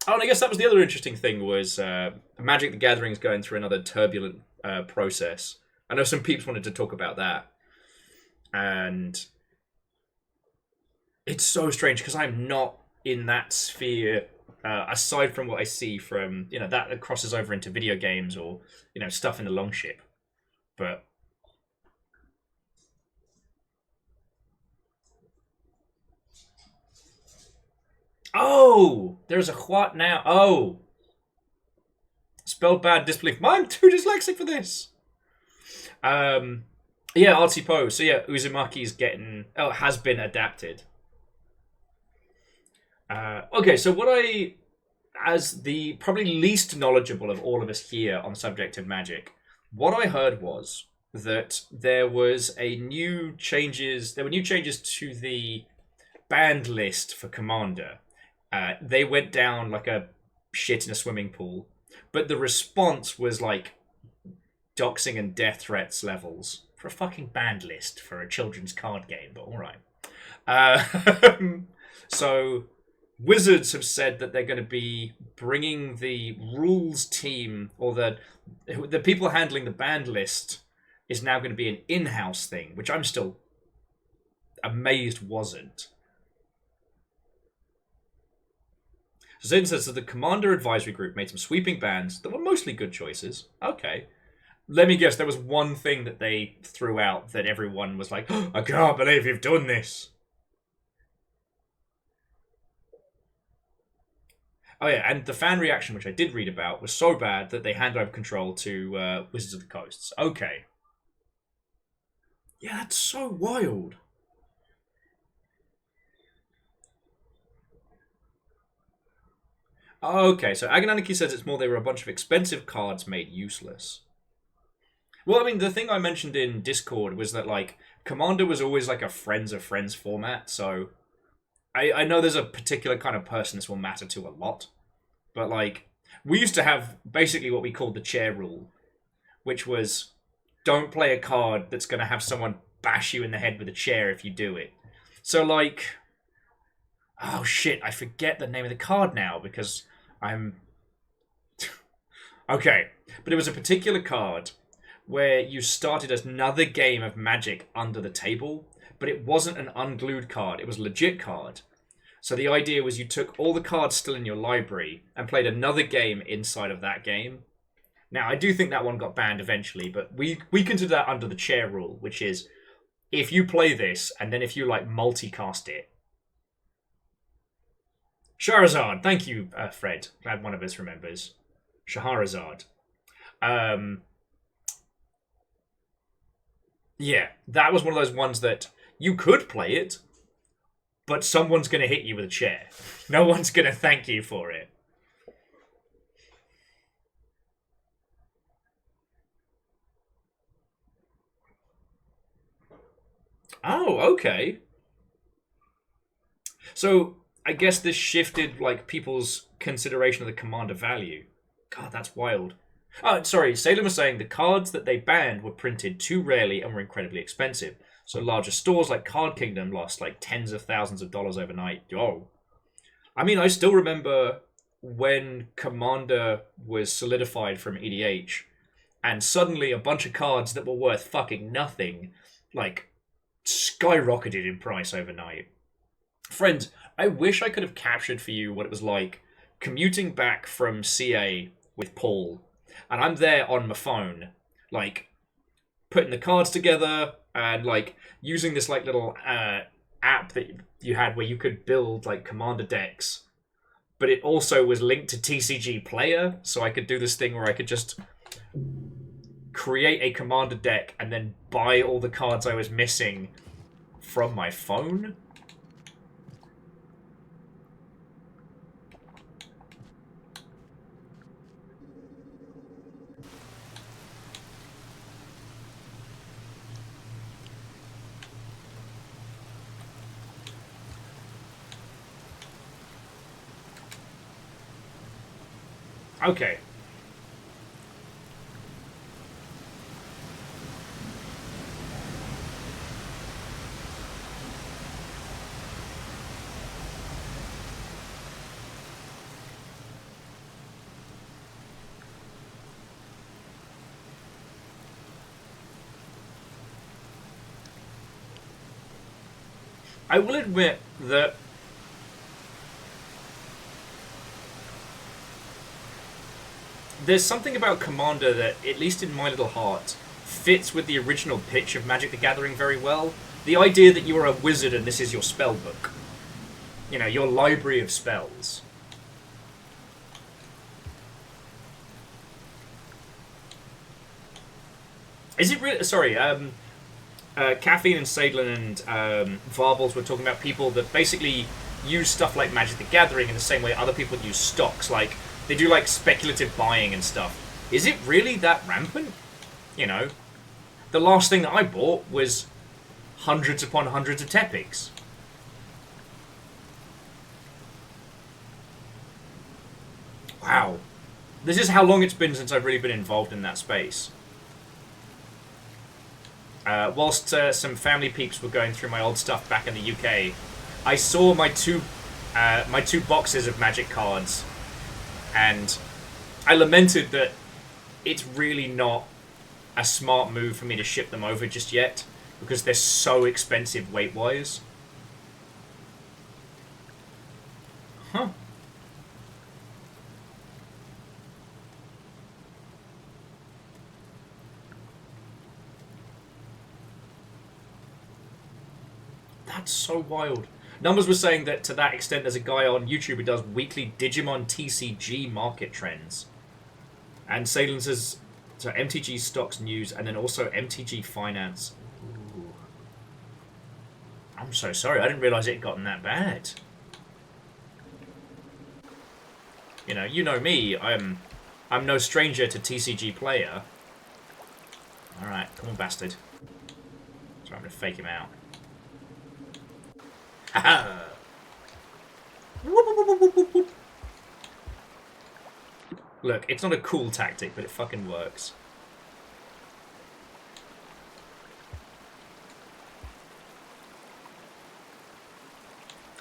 Oh, and I guess that was the other interesting thing was Magic the Gathering's going through another turbulent process. I know some peeps wanted to talk about that. And it's so strange because I'm not in that sphere, aside from what I see from, you know, that crosses over into video games or, you know, stuff in the Longship. But... Oh! There's a what now? Oh! Spelled bad disbelief. I'm too dyslexic for this! Yeah, Artsy Poe. So yeah, Uzumaki's getting... Oh, it has been adapted. Okay, so what I... As the probably least knowledgeable of all of us here on the subject of Magic, what I heard was that there was a new changes... There were new changes to the banned list for Commander. They went down like a shit in a swimming pool. But the response was like doxing and death threats levels for a fucking banned list for a children's card game, but alright. So Wizards have said that they're going to be bringing the rules team, or the people handling the banned list is now going to be an in-house thing, which I'm still amazed wasn't. Zin says that the Commander Advisory Group made some sweeping bans that were mostly good choices. Okay. Let me guess, there was one thing that they threw out that everyone was like, oh, I can't believe you've done this. Oh yeah, and the fan reaction, which I did read about, was so bad that they handed over control to Wizards of the Coasts. Okay. Yeah, that's so wild. Okay, so Agananiki says it's more they were a bunch of expensive cards made useless. Well, I mean, the thing I mentioned in Discord was that, like, Commander was always like a friends of friends format, so I know there's a particular kind of person this will matter to a lot, but like we used to have basically what we called the chair rule, which was don't play a card that's going to have someone bash you in the head with a chair if you do it. So like, oh shit, I forget the name of the card now because I'm okay, but it was a particular card where you started another game of Magic under the table, but it wasn't an unglued card, it was a legit card. So the idea was you took all the cards still in your library and played another game inside of that game. Now, I do think that one got banned eventually, but we consider that under the chair rule, which is if you play this and then if you like multicast it. Shahrazad, thank you, Fred. Glad one of us remembers. Shahrazad. Yeah, that was one of those ones that you could play it, but someone's going to hit you with a chair. No one's going to thank you for it. Oh, okay. So, I guess this shifted, like, people's consideration of the commander value. God, that's wild. Oh, sorry, Salem was saying the cards that they banned were printed too rarely and were incredibly expensive. So larger stores like Card Kingdom lost, like, tens of thousands of dollars overnight. Oh. I mean, I still remember when Commander was solidified from EDH, and suddenly a bunch of cards that were worth fucking nothing, like, skyrocketed in price overnight. Friends, I wish I could have captured for you what it was like commuting back from CA with Paul, and I'm there on my phone, like, putting the cards together, and, like, using this, like, little app that you had where you could build, like, commander decks, but it also was linked to TCG Player, so I could do this thing where I could just create a commander deck and then buy all the cards I was missing from my phone. Okay. I will admit that there's something about Commander that, at least in my little heart, fits with the original pitch of Magic the Gathering very well. The idea that you are a wizard and this is your spell book. You know, your library of spells. Is it really... Sorry, Caffeine and Sadlin and Varbles were talking about people that basically use stuff like Magic the Gathering in the same way other people use stocks. Like, they do, like, speculative buying and stuff. Is it really that rampant? You know, the last thing that I bought was hundreds upon hundreds of Tepics. Wow. This is how long it's been since I've really been involved in that space. Whilst some family peeps were going through my old stuff back in the UK, I saw my two boxes of Magic cards, and I lamented that it's really not a smart move for me to ship them over just yet, because they're so expensive weight-wise. Huh. That's so wild. Numbers were saying that to that extent there's a guy on YouTube who does weekly Digimon TCG market trends. And Salem says, so MTG stocks news and then also MTG finance. Ooh. I'm so sorry, I didn't realise it had gotten that bad. You know me, I'm no stranger to TCG Player. Alright, come on bastard. So I'm going to fake him out. Haha! Look, it's not a cool tactic, but it fucking works.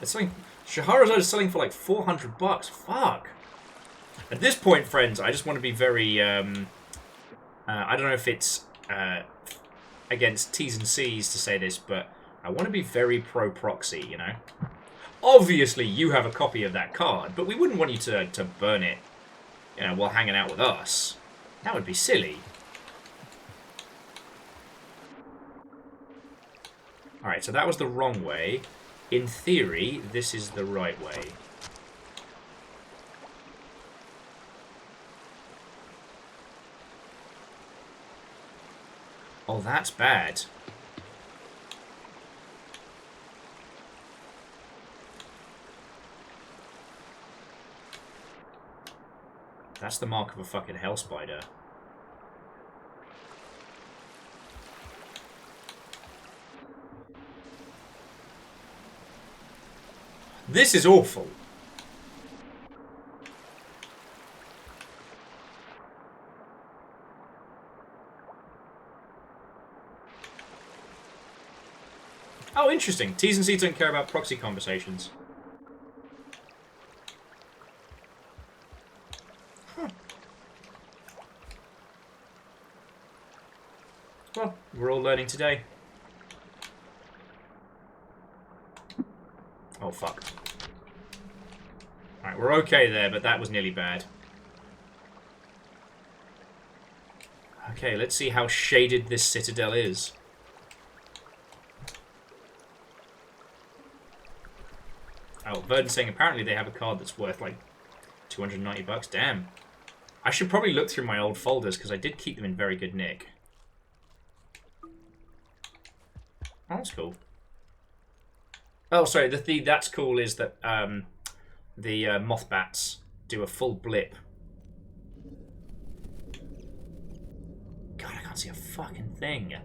It's selling. Shahrazad is selling for like $400. Fuck. At this point, friends, I just want to be very. I don't know if it's against T's and C's to say this, but I want to be very pro proxy. You know. Obviously, you have a copy of that card, but we wouldn't want you to burn it, you know, while hanging out with us. That would be silly. All right, so that was the wrong way. In theory, this is the right way. Oh, that's bad. That's the mark of a fucking hell spider. This is awful. Oh, interesting. T's and C's don't care about proxy conversations. Huh. Well, we're all learning today. Oh, fuck. Alright, we're okay there, but that was nearly bad. Okay, let's see how shaded this citadel is. Oh, Verdon's saying apparently they have a card that's worth like $290. Damn. I should probably look through my old folders because I did keep them in very good nick. Oh, that's cool. Oh, sorry. The that's cool is that the mothbats do a full blip. God, I can't see a fucking thing.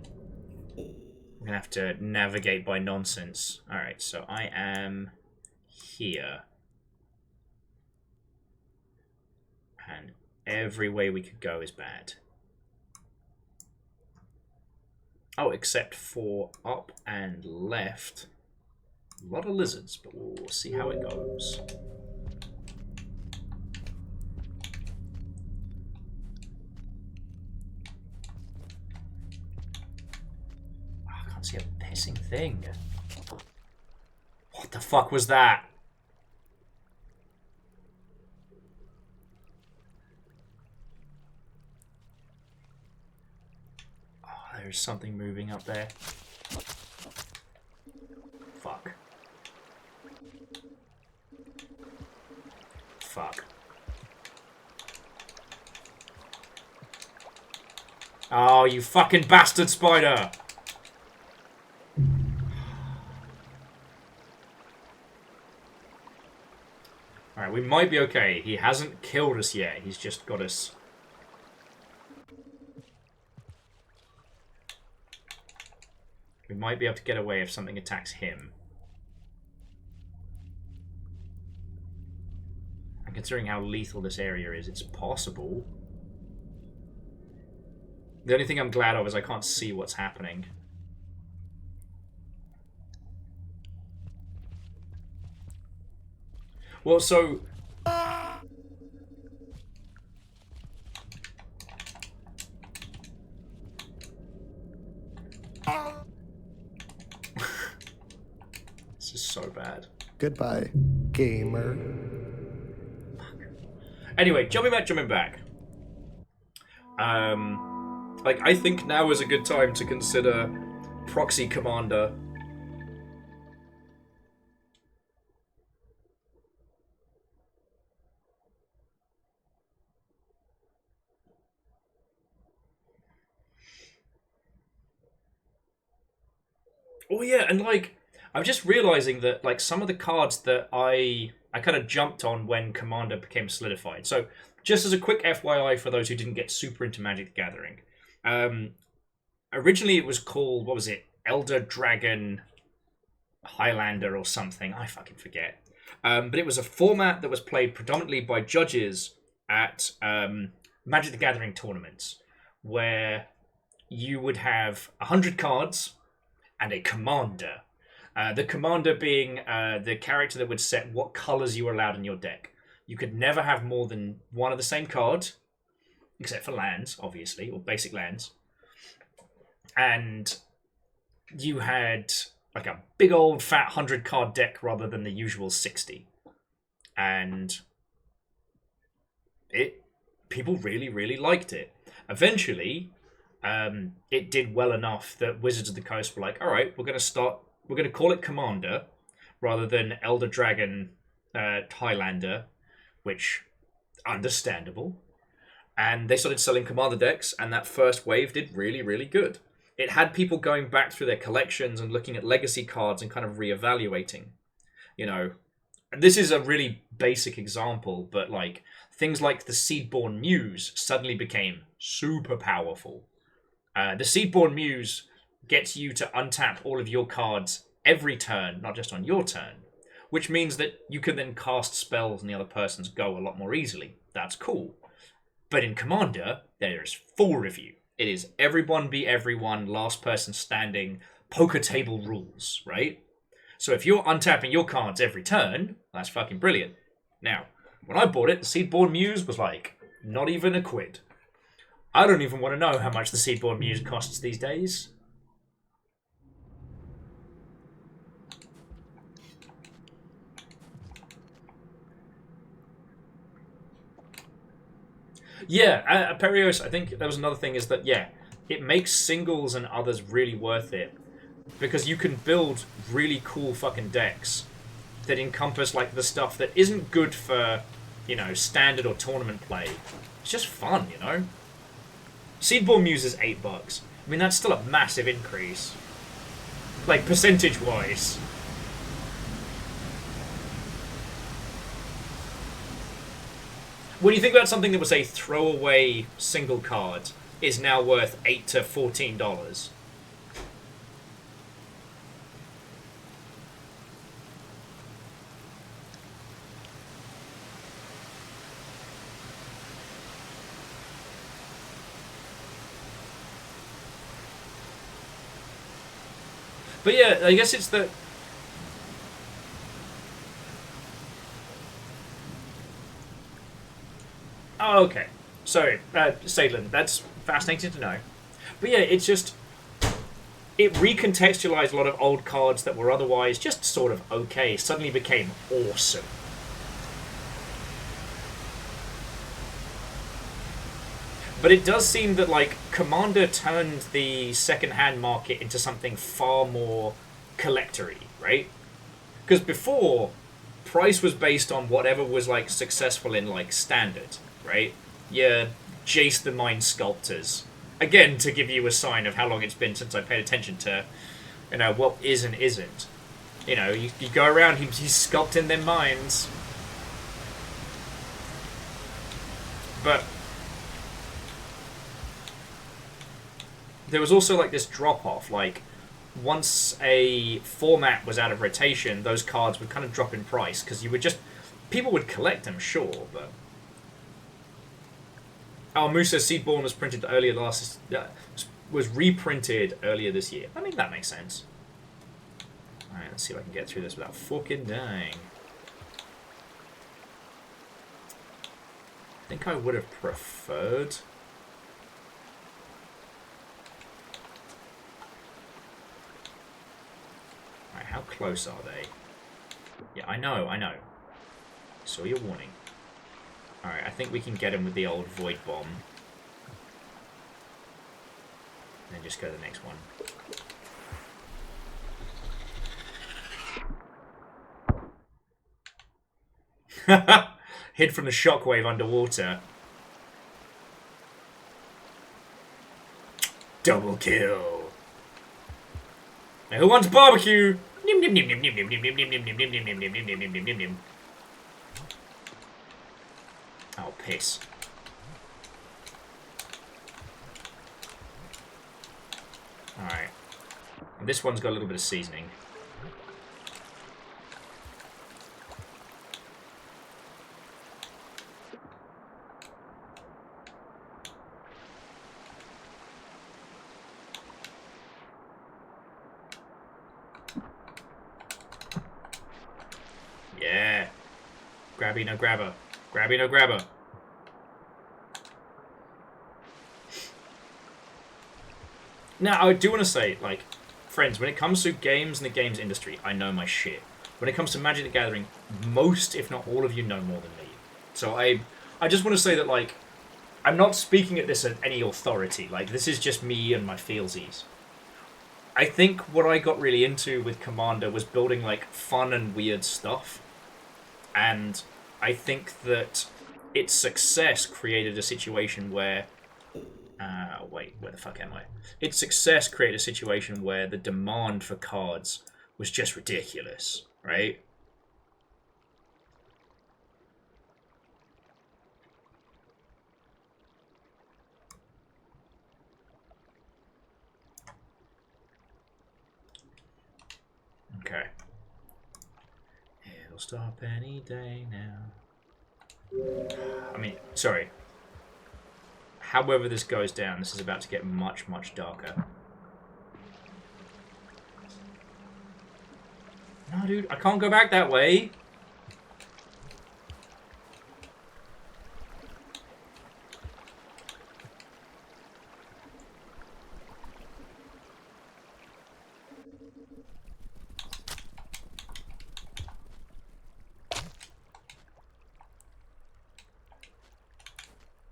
I'm gonna have to navigate by nonsense. All right, so I am here, and every way we could go is bad. Oh, except for up and left. A lot of lizards, but we'll see how it goes. Oh, I can't see a pissing thing. What the fuck was that? Oh, there's something moving up there. Fuck. Fuck. Oh, you fucking bastard spider! Alright, we might be okay. He hasn't killed us yet. He's just got us. We might be able to get away if something attacks him. And considering how lethal this area is, it's possible. The only thing I'm glad of is I can't see what's happening. Well, so... This is so bad. Goodbye, gamer. Anyway, jumping back. Like, I think now is a good time to consider Proxy Commander. Oh yeah, and like, I'm just realizing that like some of the cards that I kind of jumped on when Commander became solidified. So just as a quick FYI for those who didn't get super into Magic the Gathering, originally it was called, what was it? Elder Dragon Highlander or something. I fucking forget. But it was a format that was played predominantly by judges at Magic the Gathering tournaments, where you would have 100 cards and a commander. The commander being the character that would set what colors you were allowed in your deck. You could never have more than one of the same card, except for lands, obviously, or basic lands. And you had like a big old fat 100 card deck rather than the usual 60. And people really, really liked it. Eventually, it did well enough that Wizards of the Coast were like, all right, we're going to call it Commander rather than Elder Dragon Highlander, which, understandable. And they started selling Commander decks, and that first wave did really, really good. It had people going back through their collections and looking at legacy cards and kind of reevaluating. You know, this is a really basic example, but like things like the Seedborn Muse suddenly became super powerful. The Seedborn Muse gets you to untap all of your cards every turn, not just on your turn, which means that you can then cast spells on the other person's go a lot more easily. That's cool. But in Commander, there's 4 of you. It is everyone be everyone, last person standing, poker table rules, right? So if you're untapping your cards every turn, that's fucking brilliant. Now, when I bought it, the Seedborn Muse was like, not even a quid. I don't even want to know how much the Seedborn Muse costs these days. Yeah, Perios, I think there was another thing is that, yeah, it makes singles and others really worth it. Because you can build really cool fucking decks that encompass, like, the stuff that isn't good for, you know, standard or tournament play. It's just fun, you know? Seedborn Muse is $8. I mean, that's still a massive increase. Like, percentage-wise. When you think about something that was a throwaway single card, is now worth $8 to $14. But yeah, I guess it's the... Oh, okay. Sorry, Sadlin, that's fascinating to know. But yeah, it's just... It recontextualized a lot of old cards that were otherwise just sort of okay, suddenly became awesome. But it does seem that, like, Commander turned the second-hand market into something far more collector-y, right? Because before, price was based on whatever was, like, successful in, like, standard, right? Yeah, Jace the Mind Sculptors. Again, to give you a sign of how long it's been since I paid attention to, you know, what is and isn't. You know, you go around, he's sculpting their minds. But... there was also, like, this drop-off, like, once a format was out of rotation, those cards would kind of drop in price, because you would just... people would collect them, sure, but... Oh, Musa Seedborn was printed earlier was reprinted earlier this year. I mean, that makes sense. Alright, let's see if I can get through this without fucking dying. I think I would have preferred... how close are they? Yeah, I know. Saw your warning. Alright, I think we can get him with the old Void Bomb. And then just go to the next one. Hid from the shockwave underwater. Double kill. Now who wants barbecue? Oh, piss. Alright. And this one's got a little bit of seasoning. Yeah. Grabby, no grabber. Grabby, no grabber. Now, I do want to say, like, friends, when it comes to games and the games industry, I know my shit. When it comes to Magic the Gathering, most, if not all of you, know more than me. So I just want to say that, like, I'm not speaking at this at any authority. Like, this is just me and my feelsies. I think what I got really into with Commander was building, like, fun and weird stuff. And I think that its success created a situation where... wait, where the fuck am I? Its success created a situation where the demand for cards was just ridiculous, right? Okay. It'll stop any day now. I mean, sorry. However this goes down, this is about to get much, much darker. No, dude, I can't go back that way.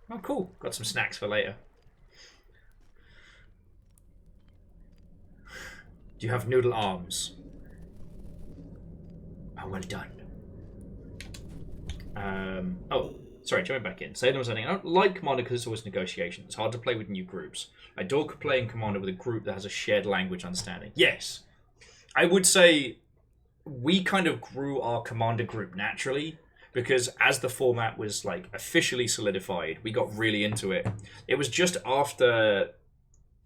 Oh, cool. Got some snacks for later. Do you have noodle arms? Oh, well done. Oh, sorry, jumping back in. Say was saying, I don't like Commander because it's always negotiation. It's hard to play with new groups. I adore playing Commander with a group that has a shared language understanding. Yes. I would say we kind of grew our Commander group naturally. Because as the format was like officially solidified, we got really into it. It was just after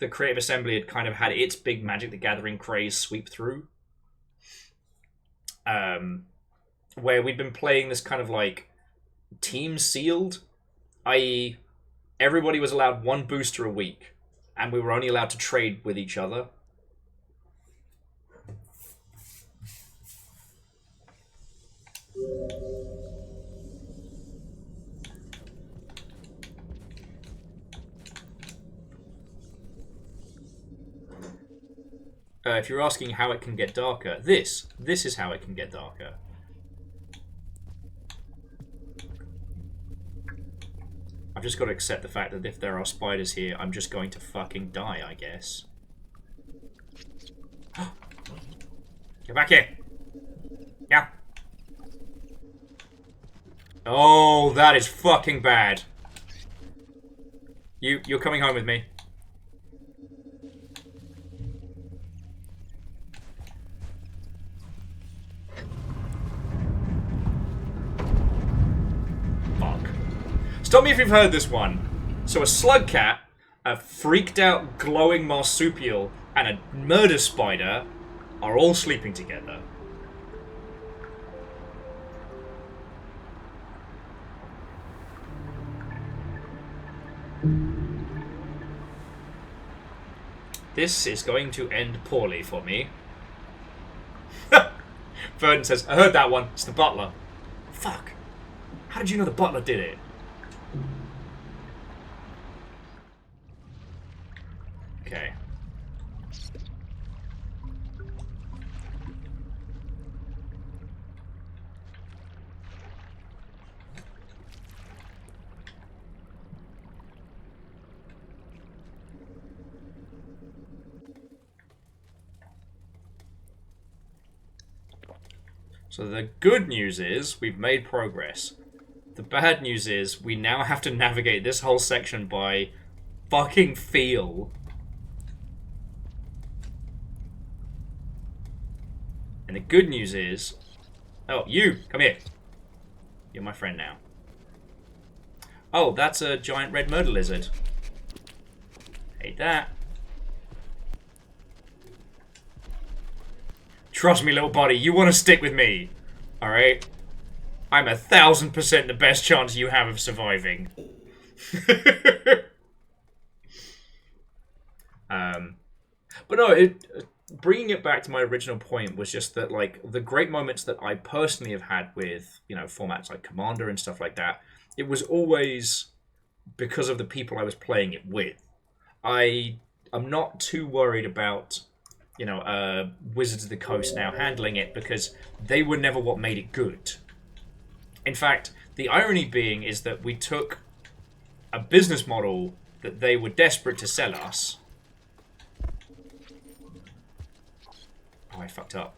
the Creative Assembly had kind of had its big Magic the Gathering craze sweep through. Where we'd been playing this kind of like team sealed, i.e. everybody was allowed one booster a week. And we were only allowed to trade with each other. If you're asking how it can get darker, this is how it can get darker. I've just got to accept the fact that if there are spiders here, I'm just going to fucking die, I guess. Get back here! Yeah. Oh, that is fucking bad. You're coming home with me. Stop me if you've heard this one. So a slug cat, a freaked out glowing marsupial, and a murder spider are all sleeping together. This is going to end poorly for me. Verdon says, I heard that one. It's the butler. Fuck. How did you know the butler did it? Okay. So the good news is we've made progress. The bad news is we now have to navigate this whole section by fucking feel. And the good news is... Oh, you! Come here. You're my friend now. Oh, that's a giant red murder lizard. Hate that. Trust me, little buddy, you want to stick with me. Alright? I'm 1000% the best chance you have of surviving. But no, bringing it back to my original point was just that, like, the great moments that I personally have had with, you know, formats like Commander and stuff like that, it was always because of the people I was playing it with. I'm not too worried about, you know, Wizards of the Coast now handling it because they were never what made it good. In fact, the irony being is that we took a business model that they were desperate to sell us. Oh, I fucked up.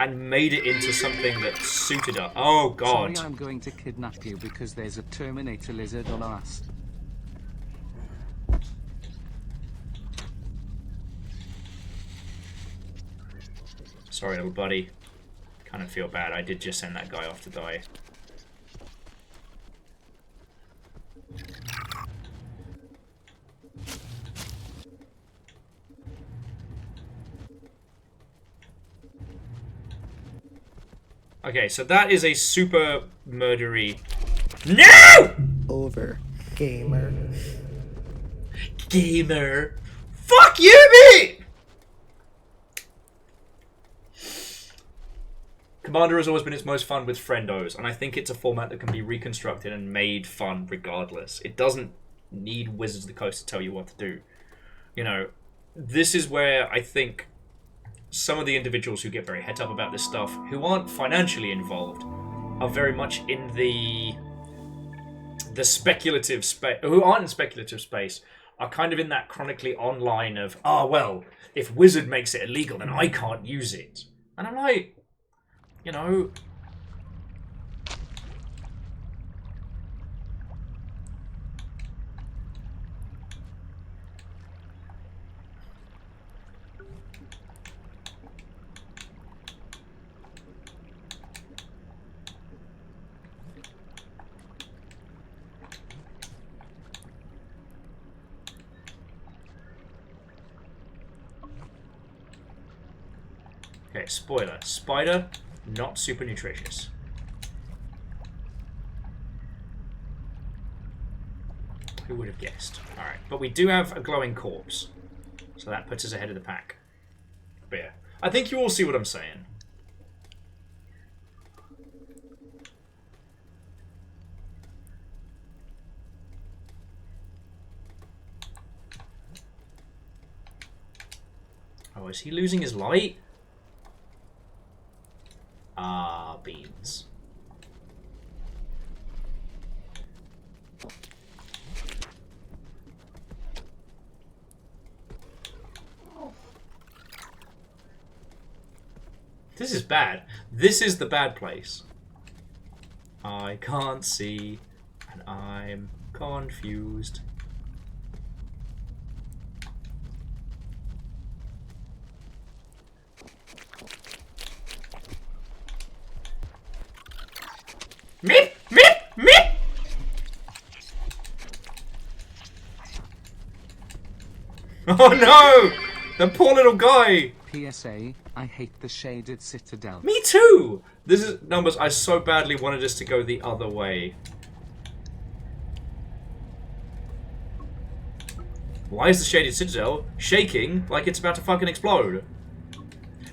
And made it into something that suited us. Oh, God. Sorry, I'm going to kidnap you because there's a Terminator lizard on our ass. Sorry, little buddy. Kind of feel bad. I did just send that guy off to die. Okay, so that is a super murdery... No! Over. Gamer. Gamer. Fuck you, mate! Commander has always been its most fun with friendos, and I think it's a format that can be reconstructed and made fun regardless. It doesn't need Wizards of the Coast to tell you what to do. You know, this is where I think some of the individuals who get very het up about this stuff, who aren't financially involved, are very much in the speculative space, who aren't in speculative space, are kind of in that chronically online of, oh, well, if Wizard makes it illegal, then I can't use it. And I'm like, you know... Okay, spoiler. Spider, not super nutritious. Who would have guessed? Alright, but we do have a glowing corpse. So that puts us ahead of the pack. But yeah, I think you all see what I'm saying. Oh, is he losing his light? Ah, beans. This is bad. This is the bad place. I can't see, and I'm confused. Meep! Meep! Meep! Oh no! The poor little guy! PSA, I hate the shaded citadel. Me too! This is numbers. I so badly wanted us to go the other way. Why is the shaded citadel shaking like it's about to fucking explode?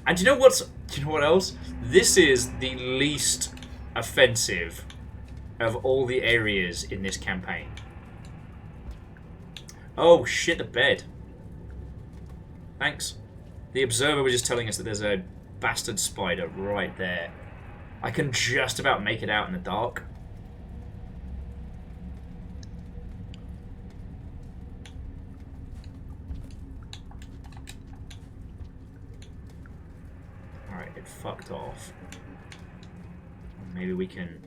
And you know what's... You know what else? This is the least offensive of all the areas in this campaign. Oh shit, the bed. Thanks. The observer was just telling us that there's a bastard spider right there. I can just about make it out in the dark. Alright, it fucked off. Maybe we can...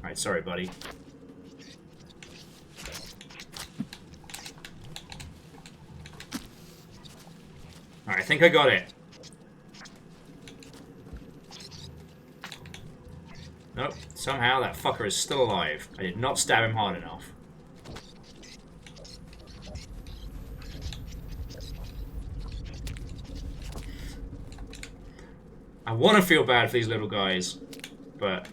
Alright, sorry, buddy. Alright, I think I got it. Nope. Somehow that fucker is still alive. I did not stab him hard enough. I want to feel bad for these little guys, but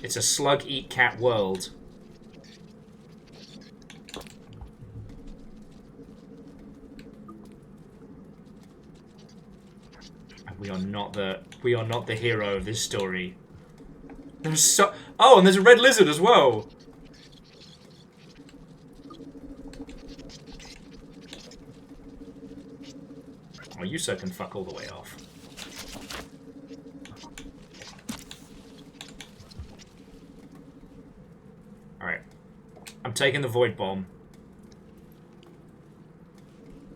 it's a slug-eat-cat world. And we are not the hero of this story. There's so and there's a red lizard as well. Oh, you sir can fuck all the way off. Alright. I'm taking the void bomb.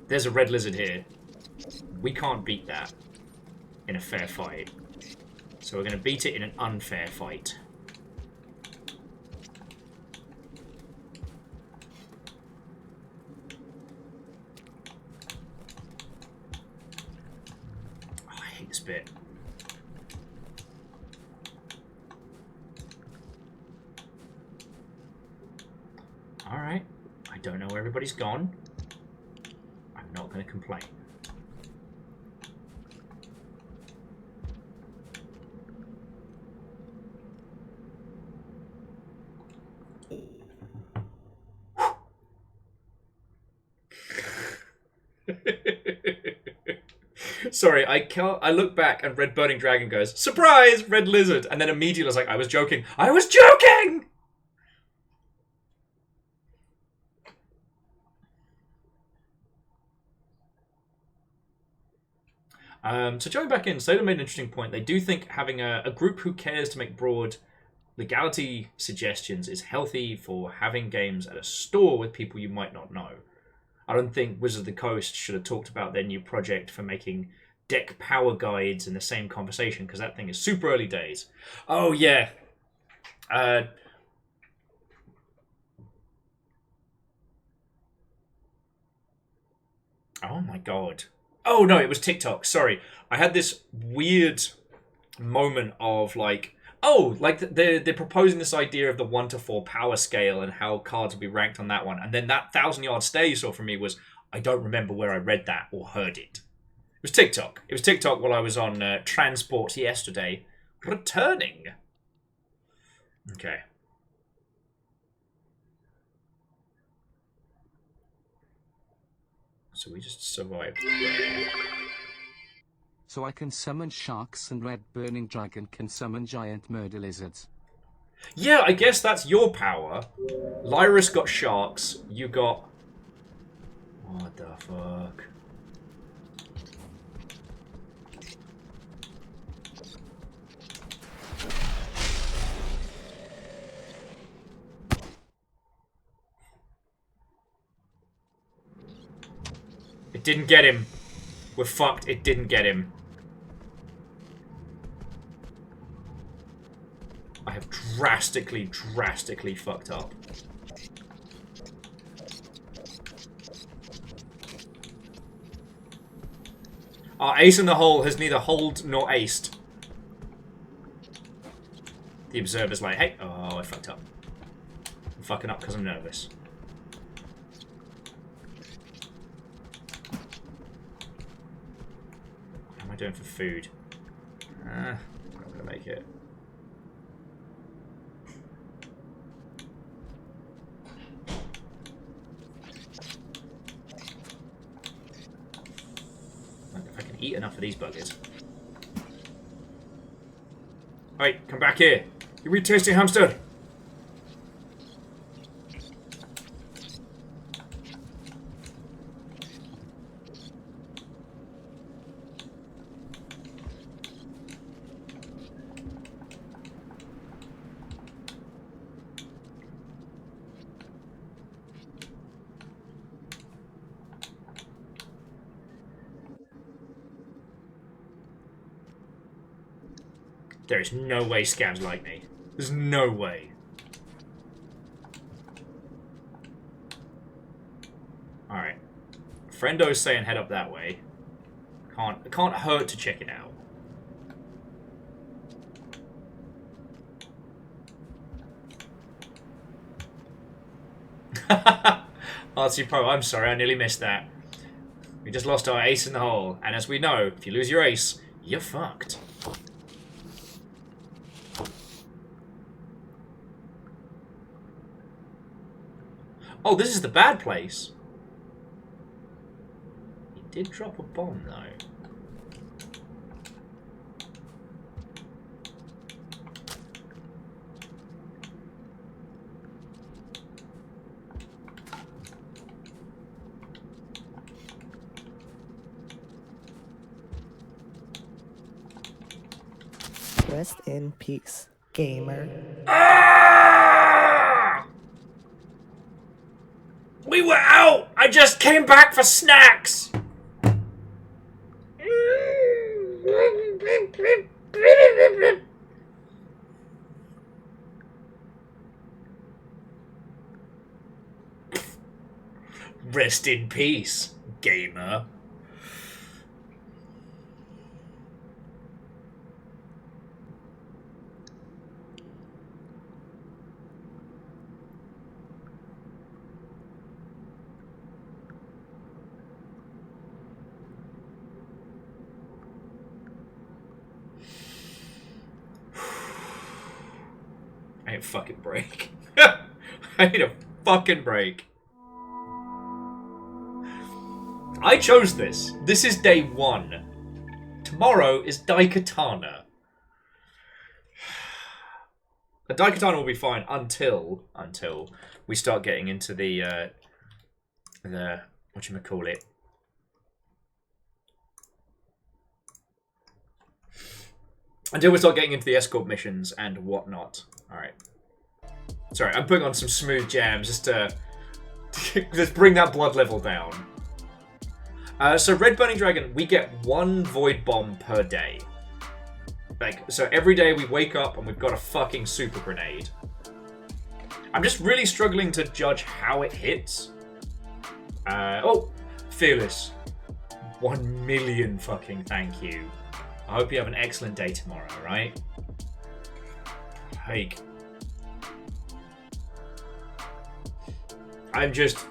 There's a red lizard here. We can't beat that in a fair fight. So we're going to beat it in an unfair fight. Oh, I hate this bit. Alright. I don't know where everybody's gone. I'm not going to complain. Sorry, I look back and Red Burning Dragon goes, "Surprise, Red Lizard!" And then immediately I was like, I was joking. I was joking! So going back in, Soda made an interesting point. They do think having a group who cares to make broad legality suggestions is healthy for having games at a store with people you might not know. I don't think Wizards of the Coast should have talked about their new project for making deck power guides in the same conversation, because that thing is super early days. Oh, yeah. Oh, my God. Oh, no, it was TikTok. Sorry. I had this weird moment of, like, they're proposing this idea of the 1 to 4 power scale and how cards will be ranked on that one. And then that 1,000-yard stare you saw from me was, I don't remember where I read that or heard it. It was TikTok. It was TikTok while I was on transport yesterday. Returning. Okay. So we just survived. So I can summon sharks and Red Burning Dragon can summon giant murder lizards. Yeah, I guess that's your power. Lyris got sharks. You got... What the fuck? It didn't get him. We're fucked. It didn't get him. I have drastically fucked up. Our ace in the hole has neither holed nor aced. The observer's like, hey, oh, I fucked up. I'm fucking up because I'm nervous. What am I doing for food? I'm not gonna make it. If I can eat enough of these buggers. Alright, come back here. You eat tasty hamster. There is no way scabs like me. There's no way. Alright. Friendo's saying head up that way. It can't hurt to check it out. Artsy Pro, I'm sorry, I nearly missed that. We just lost our ace in the hole, and as we know, if you lose your ace, you're fucked. Oh, this is the bad place. He did drop a bomb, though. Rest in peace, gamer. Ah! We were out! I just came back for snacks! Rest in peace, gamer. I need a fucking break. I need a fucking break. I chose this. This is day 1. Tomorrow is Daikatana. The Daikatana will be fine until we start getting into the whatchamacallit. Until we start getting into the escort missions and whatnot. Alright. Sorry, I'm putting on some smooth jams just to just bring that blood level down. So Red Burning Dragon, we get 1 Void Bomb per day. Like, so every day we wake up and we've got a fucking super grenade. I'm just really struggling to judge how it hits. Oh, Fearless. 1 million fucking thank you. I hope you have an excellent day tomorrow, right? Like, I'm just...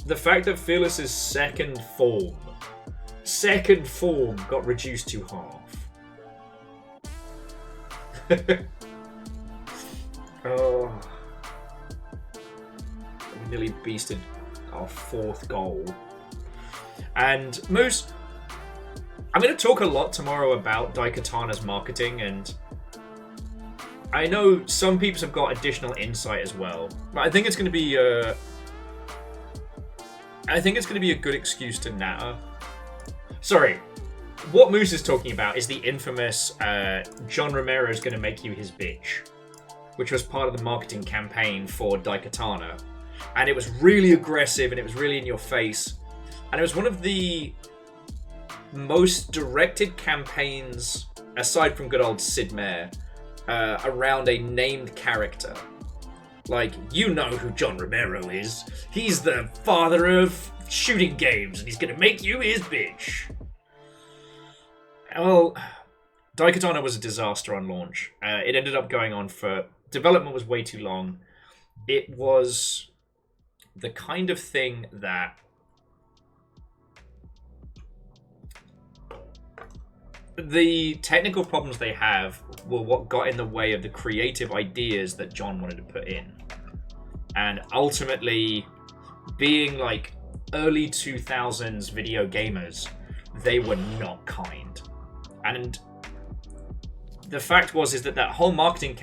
The fact that Fearless's second form got reduced to half. Oh. We nearly beasted our 4th goal. And Moose, I'm going to talk a lot tomorrow about Daikatana's marketing, and I know some peeps have got additional insight as well. But I think it's going to be a good excuse to natter. Sorry, what Moose is talking about is the infamous John Romero's going to make you his bitch, which was part of the marketing campaign for Daikatana. And it was really aggressive and it was really in your face. And it was one of the most directed campaigns, aside from good old Sid Meier, around a named character. Like, you know who John Romero is. He's the father of shooting games, and he's gonna make you his bitch. Well, Daikatana was a disaster on launch. It ended up going on for... Development was way too long. It was the kind of thing that... The technical problems they have were what got in the way of the creative ideas that John wanted to put in. And ultimately, being like early 2000s video gamers, they were not kind. And the fact is that whole marketing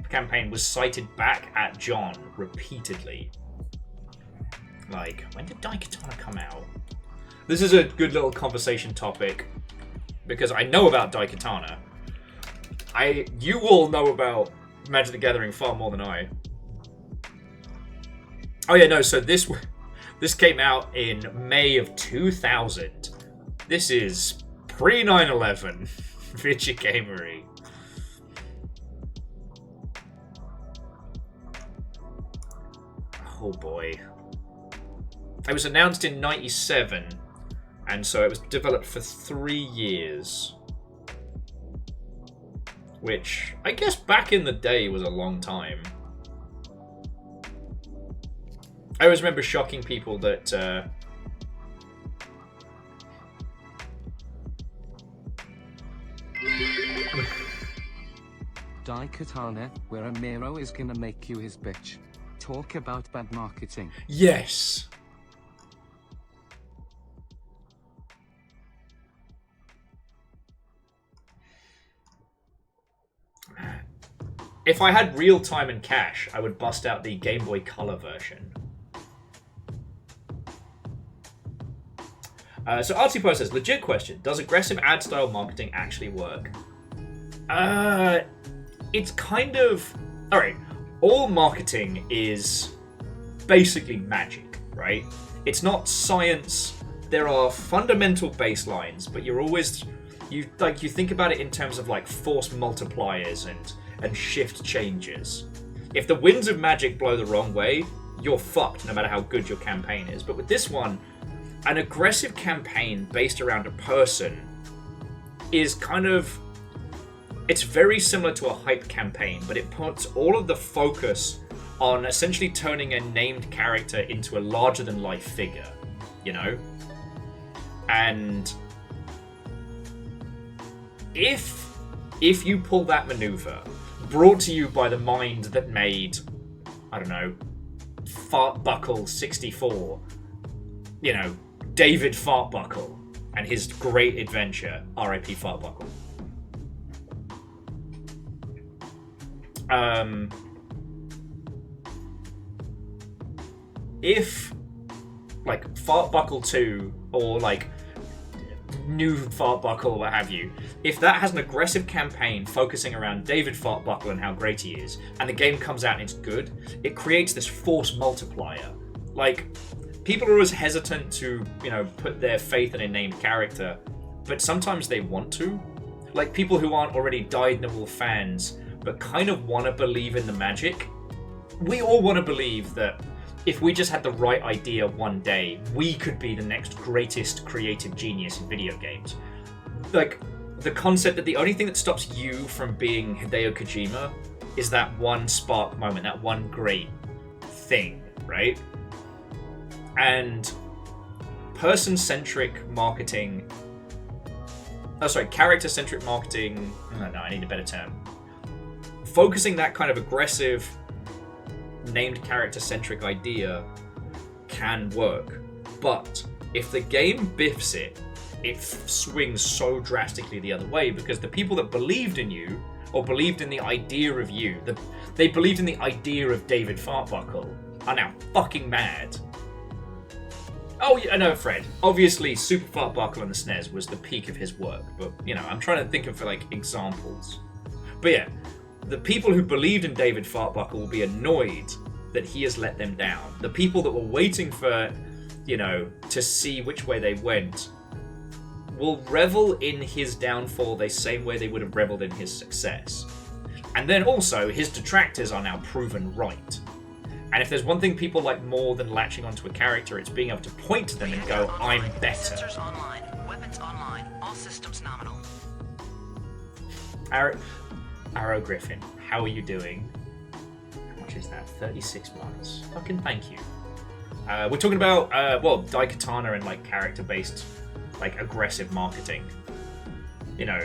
campaign was cited back at John repeatedly. Like, when did Daikatana come out? This is a good little conversation topic, because I know about Daikatana. You all know about Magic the Gathering far more than I. Oh yeah, no, so this came out in May of 2000. This is pre-9/11 Vidya Gamery. Oh boy. It was announced in 97, and so it was developed for 3 years. Which, I guess back in the day was a long time. I always remember shocking people that Daikatana, where Amiro is gonna make you his bitch. Talk about bad marketing. yes. If I had real time and cash, I would bust out the Game Boy Color version. So Artsy says, legit question, does aggressive ad style marketing actually work? It's kind of... Alright, all marketing is basically magic, right? It's not science. There are fundamental baselines, but you're always... You think about it in terms of like force multipliers and shift changes. If the winds of magic blow the wrong way, you're fucked no matter how good your campaign is. But with this one, an aggressive campaign based around a person is kind of... It's very similar to a hype campaign, but it puts all of the focus on essentially turning a named character into a larger-than-life figure, you know? And if you pull that maneuver, brought to you by the mind that made, I don't know, Fartbuckle 64, you know, David Fartbuckle and his great adventure, R.I.P. Fartbuckle. If, like, Fartbuckle 2 or, like, new Fartbuckle, what have you, if that has an aggressive campaign focusing around David Fartbuckle and how great he is, and the game comes out and it's good, it creates this force multiplier. Like, people are always hesitant to, you know, put their faith in a named character, but sometimes they want to. Like, people who aren't already dyed-in-the-wool fans, but kind of want to believe in the magic. We all want to believe that if we just had the right idea one day, we could be the next greatest creative genius in video games. Like, the concept that the only thing that stops you from being Hideo Kojima is that one spark moment, that one great thing, right? And person-centric marketing... Oh, sorry, character-centric marketing... No, I need a better term. Focusing that kind of aggressive, named character-centric idea can work. But if the game biffs it, it swings so drastically the other way, because the people that believed in you, or believed in the idea of you, they believed in the idea of David Fartbuckle, are now fucking mad. Oh, yeah, no, Fred. Obviously, Super Fartbuckle on the SNES was the peak of his work, but, you know, I'm trying to think of, like, examples. But yeah, the people who believed in David Fartbuckle will be annoyed that he has let them down. The people that were waiting for, you know, to see which way they went will revel in his downfall the same way they would have reveled in his success. And then also, his detractors are now proven right. And if there's one thing people like more than latching onto a character, it's being able to point to them and go, I'm better. Sensors online. Weapons online. All systems nominal. Arrow Griffin, how are you doing? How much is that? 36 months. Fucking thank you. We're talking about, well, Daikatana and, like, character-based, like, aggressive marketing. You know,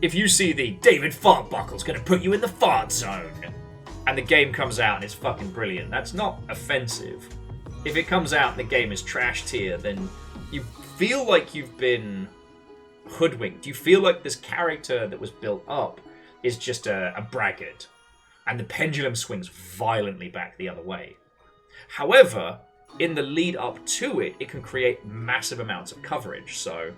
if you see the David Fartbuckle's gonna put you in the fart zone, and the game comes out and it's fucking brilliant, that's not offensive. If it comes out and the game is trash tier, then you feel like you've been hoodwinked. You feel like this character that was built up is just a braggart, and the pendulum swings violently back the other way. However, in the lead up to it, it can create massive amounts of coverage, so...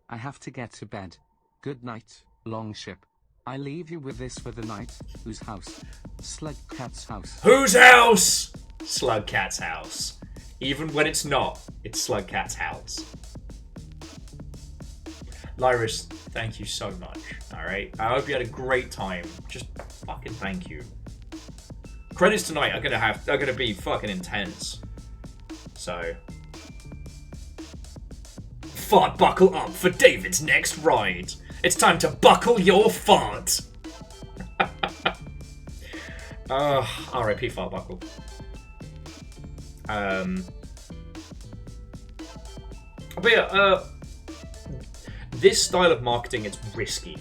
I have to get to bed. Good night, Longship. I leave you with this for the night. Whose house? Slugcat's house. Whose house? Slugcat's house. Even when it's not, it's Slugcat's house. Lyris, thank you so much. Alright? I hope you had a great time. Just fucking thank you. Credits tonight are gonna be fucking intense. So fart buckle up for David's next ride. It's time to buckle your fart. R.I.P. fart buckle. But yeah, this style of marketing is risky.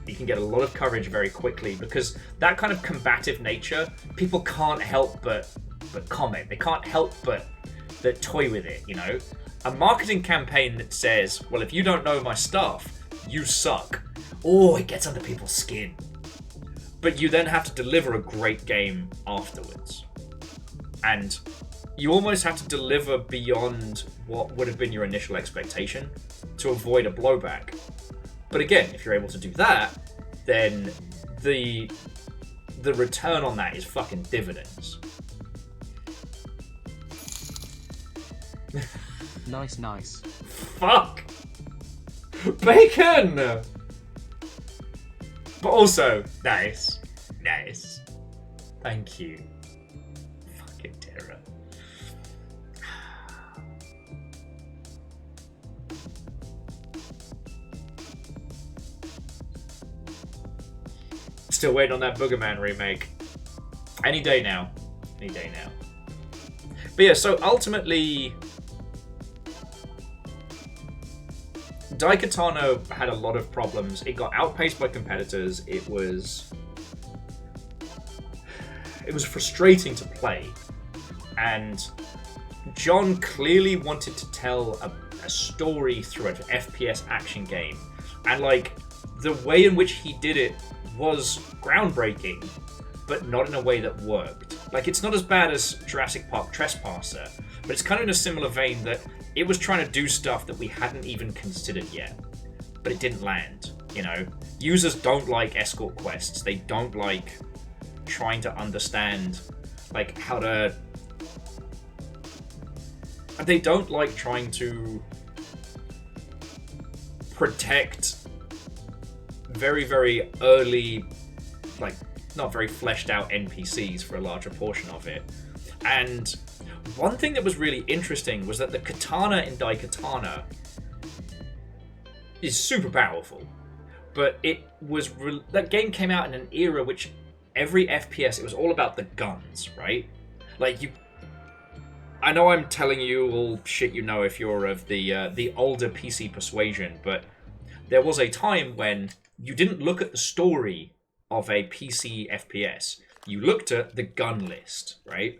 You can get a lot of coverage very quickly because that kind of combative nature, people can't help but comment. They can't help but toy with it, you know? A marketing campaign that says, well, if you don't know my stuff, you suck. Oh, it gets under people's skin. But you then have to deliver a great game afterwards. And you almost have to deliver beyond what would have been your initial expectation to avoid a blowback. But again, if you're able to do that, then the return on that is fucking dividends. Nice. Fuck! Bacon! But also, nice. Thank you. Fucking terror. Still waiting on that Boogerman remake. Any day now. But yeah, so ultimately, Daikatana had a lot of problems. It got outpaced by competitors. It was frustrating to play. And John clearly wanted to tell a story through an FPS action game. And like, the way in which he did it was groundbreaking, but not in a way that worked. Like, it's not as bad as Jurassic Park Trespasser, but it's kind of in a similar vein that it was trying to do stuff that we hadn't even considered yet, but it didn't land, you know? Users don't like escort quests. They don't like trying to understand, like, how to... They don't like trying to protect very, very early, like, not very fleshed out NPCs for a larger portion of it. And one thing that was really interesting was that the katana in Daikatana is super powerful, but that game came out in an era which every FPS, it was all about the guns, right? Like, I know I'm telling you all shit you know if you're of the older PC persuasion, but there was a time when you didn't look at the story of a PC FPS. You looked at the gun list, right?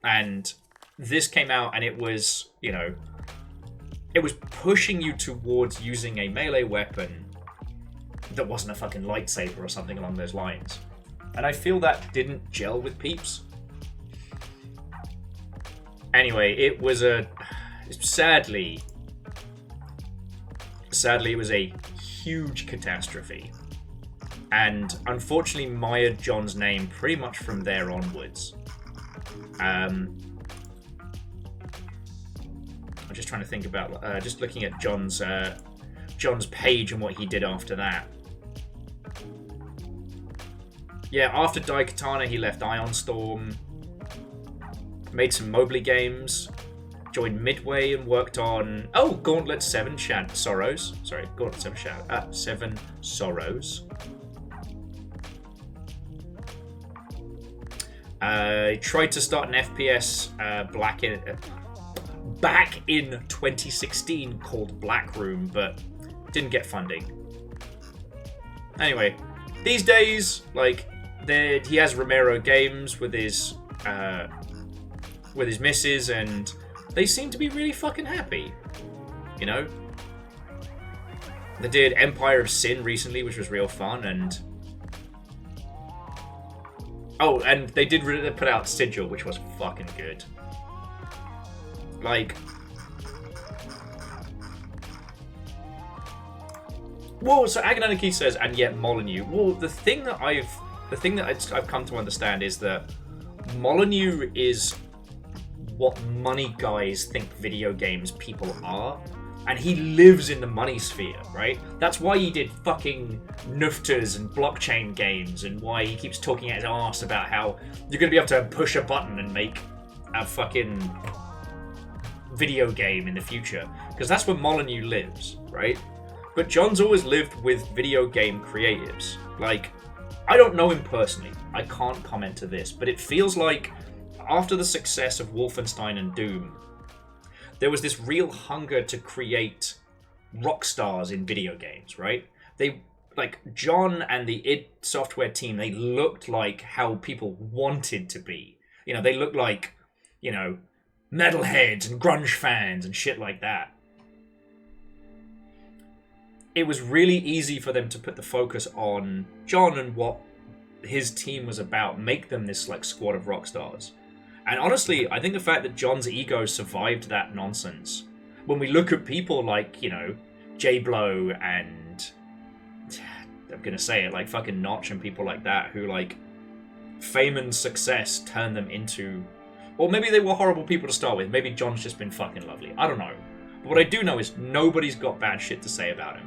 And this came out and it was, you know, it was pushing you towards using a melee weapon that wasn't a fucking lightsaber or something along those lines. And I feel that didn't gel with peeps. Anyway, it was sadly, it was a huge catastrophe. And unfortunately mired John's name pretty much from there onwards. I'm just trying to think about, just looking at John's page and what he did after that. Yeah, after Daikatana, he left Ion Storm, made some Mobley games, joined Midway and worked on Gauntlet 7 Sorrows. Sorry, Gauntlet 7 Sorrows. He tried to start an FPS back in 2016 called Black Room, but didn't get funding. Anyway, these days, like, he has Romero Games with his missus, and they seem to be really fucking happy, you know? They did Empire of Sin recently, which was real fun, and and they did put out Sigil, which was fucking good. Like, whoa! So Agonaniki says, and yet Molyneux. Well, the thing that I've come to understand is that Molyneux is what money guys think video games people are, and he lives in the money sphere, right? That's why he did fucking Nufters and blockchain games, and why he keeps talking at his arse about how you're gonna be able to push a button and make a fucking video game in the future, because that's where Molyneux lives, right? But John's always lived with video game creatives. Like, I don't know him personally, I can't comment to this, but it feels like after the success of Wolfenstein and Doom, there was this real hunger to create rock stars in video games, right? They, like, John and the id Software team, they looked like how people wanted to be. You know, they looked like, you know, metalheads and grunge fans and shit like that. It was really easy for them to put the focus on John and what his team was about, make them this, like, squad of rock stars. And honestly, I think the fact that John's ego survived that nonsense, when we look at people like, you know, J Blow and, I'm gonna say it, like fucking Notch and people like that, who, like, fame and success turned them into, or maybe they were horrible people to start with, maybe John's just been fucking lovely, I don't know. But what I do know is nobody's got bad shit to say about him.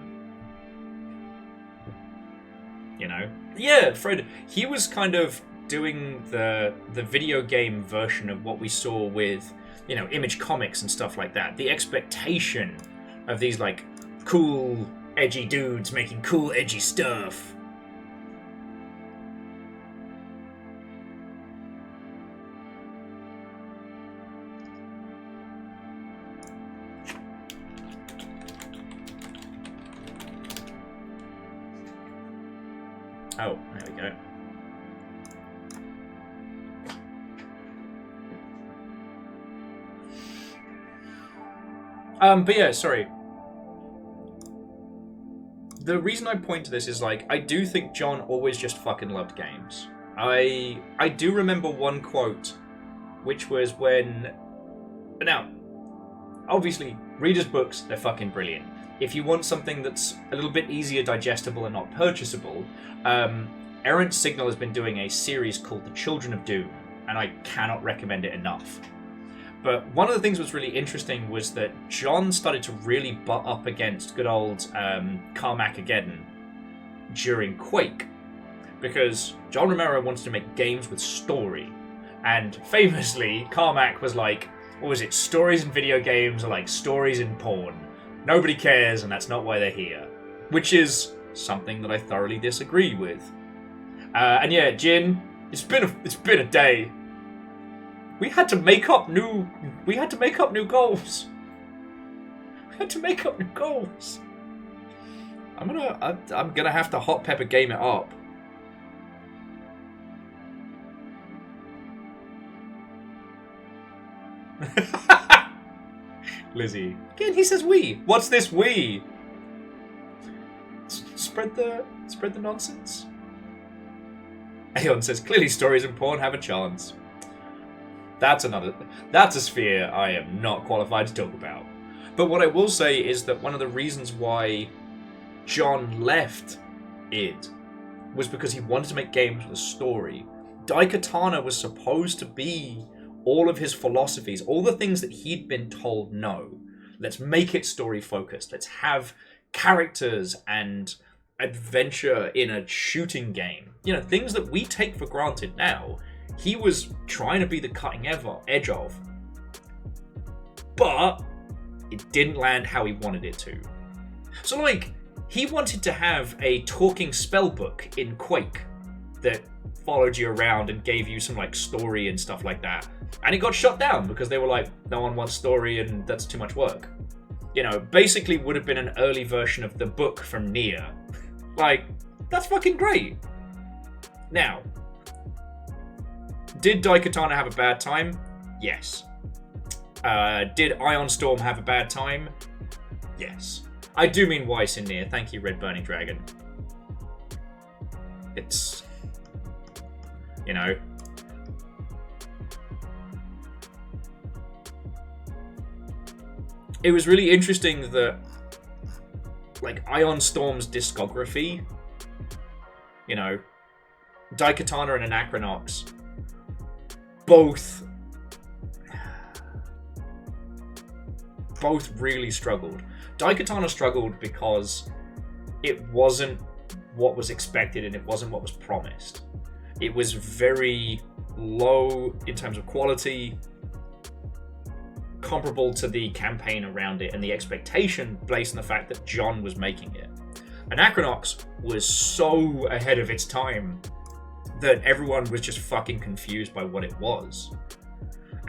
You know? Yeah, Fred, he was kind of doing the video game version of what we saw with, you know, Image Comics and stuff like that. The expectation of these, like, cool, edgy dudes making cool, edgy stuff. Oh, there we go. But yeah, sorry. The reason I point to this is, like, I do think John always just fucking loved games. I do remember one quote, which was when... Now, obviously, readers' books, they're fucking brilliant. If you want something that's a little bit easier digestible and not purchasable, Errant Signal has been doing a series called The Children of Doom, and I cannot recommend it enough. But one of the things that was really interesting was that John started to really butt up against good old Carmageddon during Quake, because John Romero wanted to make games with story, and famously, Carmack was like, what was it, stories in video games are like stories in porn. Nobody cares, and that's not why they're here. Which is something that I thoroughly disagree with. And yeah, Jin, it's been a day. We had to make up new goals. We had to make up new goals. I'm gonna have to hot pepper game it up. Lizzie. Again, he says we. What's this we? Spread the nonsense. Aeon says clearly stories and porn have a chance. That's a sphere I am not qualified to talk about. But what I will say is that one of the reasons why John left id was because he wanted to make games with a story. Daikatana was supposed to be all of his philosophies, all the things that he'd been told no. Let's make it story focused. Let's have characters and adventure in a shooting game. You know, things that we take for granted now. He was trying to be the cutting edge of. But it didn't land how he wanted it to. So, like, he wanted to have a talking spell book in Quake that followed you around and gave you some, like, story and stuff like that. And it got shut down because they were like, no one wants story and that's too much work. You know, basically would have been an early version of the book from Nier. Like, that's fucking great. Now, did Daikatana have a bad time? Yes. Did Ion Storm have a bad time? Yes. I do mean Weiss in Nier. Thank you, Red Burning Dragon. It's... You know... It was really interesting that, like, Ion Storm's discography, you know, Daikatana and Anachronox, both really struggled. Daikatana struggled because it wasn't what was expected and it wasn't what was promised. It was very low in terms of quality, comparable to the campaign around it and the expectation based on the fact that John was making it. Anachronox was so ahead of its time that everyone was just fucking confused by what it was.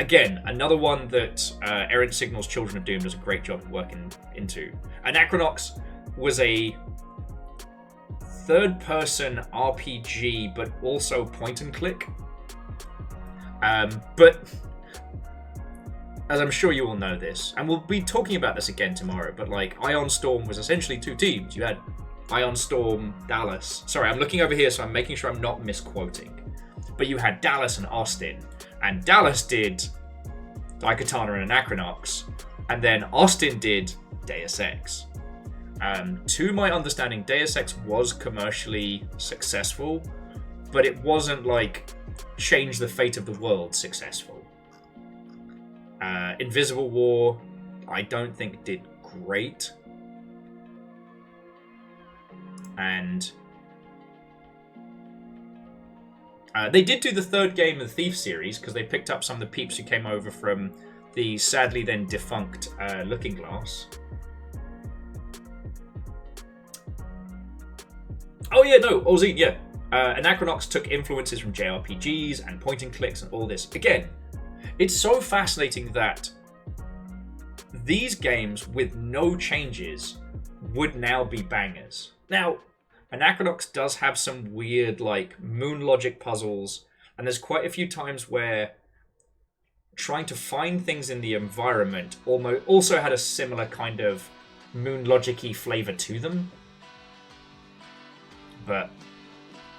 Again, another one that Errant Signal's Children of Doom does a great job of working into. Anachronox was a third-person RPG, but also point-and-click. But as I'm sure you all know this, and we'll be talking about this again tomorrow, but like Ion Storm was essentially two teams. You had Ion Storm, Dallas. Sorry, I'm looking over here, so I'm making sure I'm not misquoting. But you had Dallas and Austin, and Dallas did Daikatana and Anachronox, and then Austin did Deus Ex. To my understanding, Deus Ex was commercially successful, but it wasn't like change the fate of the world successful. Invisible War, I don't think did great. And they did do the third game of the Thief series because they picked up some of the peeps who came over from the sadly then defunct Looking Glass. Oh yeah, no, Ozine, yeah. Anachronox took influences from JRPGs and point and clicks and all this. Again, it's so fascinating that these games with no changes would now be bangers. Now, Anachronox does have some weird, like, moon logic puzzles, and there's quite a few times where trying to find things in the environment almost also had a similar kind of moon logic-y flavor to them. But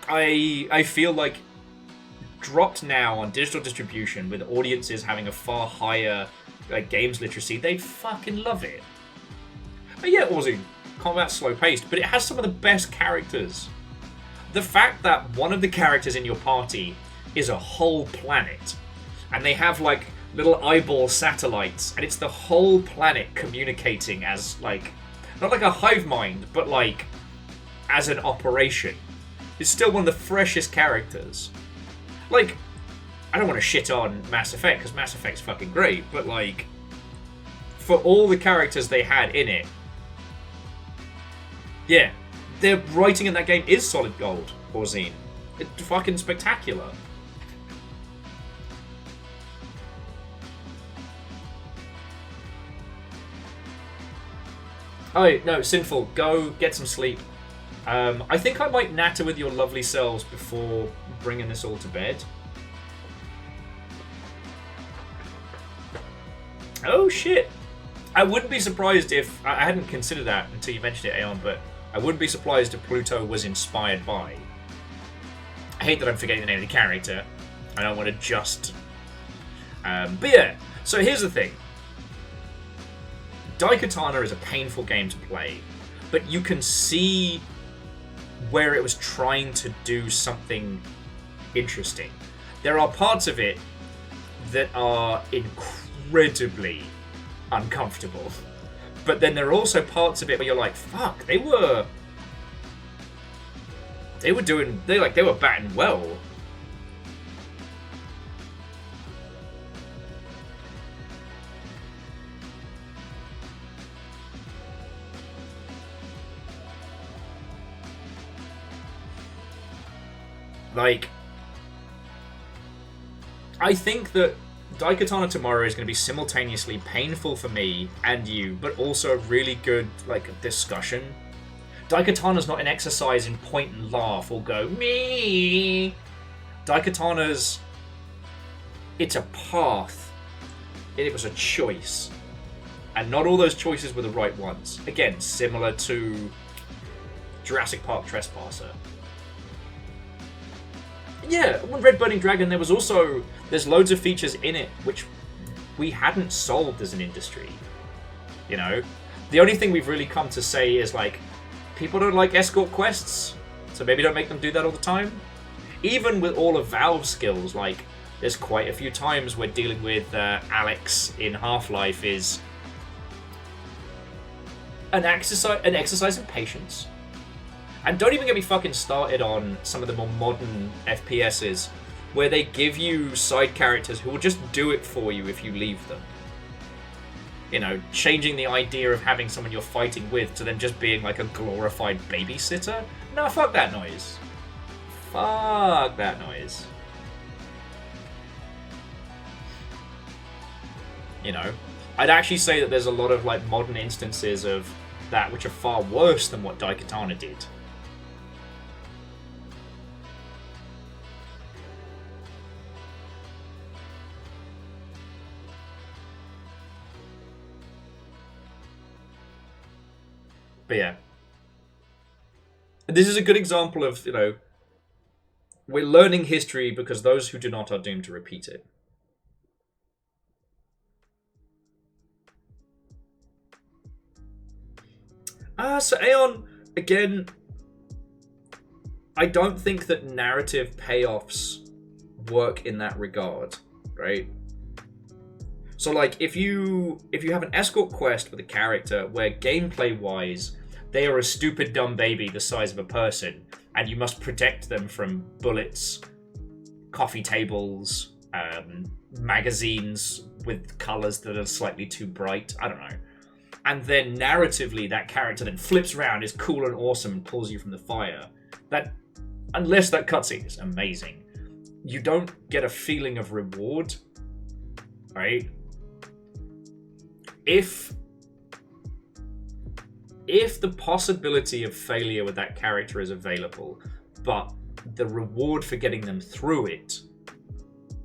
I feel like dropped now on digital distribution with audiences having a far higher games literacy, they'd fucking love it. But yeah, Ozzy, combat's slow-paced, but it has some of the best characters. The fact that one of the characters in your party is a whole planet, and they have like little eyeball satellites, and it's the whole planet communicating as like, not like a hive mind, but like as an operation. It's still one of the freshest characters. Like, I don't want to shit on Mass Effect, because Mass Effect's fucking great, but like, for all the characters they had in it, yeah, their writing in that game is solid gold, Orzine. It's fucking spectacular. Oh, no, Sinful, go get some sleep. I think I might natter with your lovely selves before bringing this all to bed. Oh, shit. I wouldn't be surprised if... I hadn't considered that until you mentioned it, Aeon, but I wouldn't be surprised if Pluto was inspired by... I hate that I'm forgetting the name of the character. I don't want to just... but yeah, so here's the thing. Daikatana is a painful game to play, but you can see where it was trying to do something interesting. There are parts of it that are incredibly uncomfortable, but then there are also parts of it where you're like, fuck, they were batting well. Like, I think that Daikatana tomorrow is going to be simultaneously painful for me and you, but also a really good, like, discussion. Daikatana's not an exercise in point and laugh or go, me. Daikatana's... it's a path. It was a choice. And not all those choices were the right ones. Again, similar to Jurassic Park Trespasser. Yeah, on Red Burning Dragon, there's loads of features in it which we hadn't solved as an industry. You know? The only thing we've really come to say is, like, people don't like escort quests, so maybe don't make them do that all the time. Even with all of Valve's skills, like, there's quite a few times where dealing with Alex in Half-Life is an exercise in patience. And don't even get me fucking started on some of the more modern FPSs where they give you side characters who will just do it for you if you leave them. you know, changing the idea of having someone you're fighting with to then just being like a glorified babysitter. No, fuck that noise. Fuck that noise. You know, I'd actually say that there's a lot of like modern instances of that which are far worse than what Daikatana did. But yeah. This is a good example of, you know, we're learning history because those who do not are doomed to repeat it. So Aeon, again, I don't think that narrative payoffs work in that regard, right? So like if you have an escort quest with a character where gameplay-wise they are a stupid dumb baby the size of a person, and you must protect them from bullets, coffee tables, magazines with colours that are slightly too bright, I don't know. And then narratively that character then flips around, is cool and awesome, and pulls you from the fire. That, unless that cutscene is amazing, you don't get a feeling of reward, right? If the possibility of failure with that character is available, but the reward for getting them through it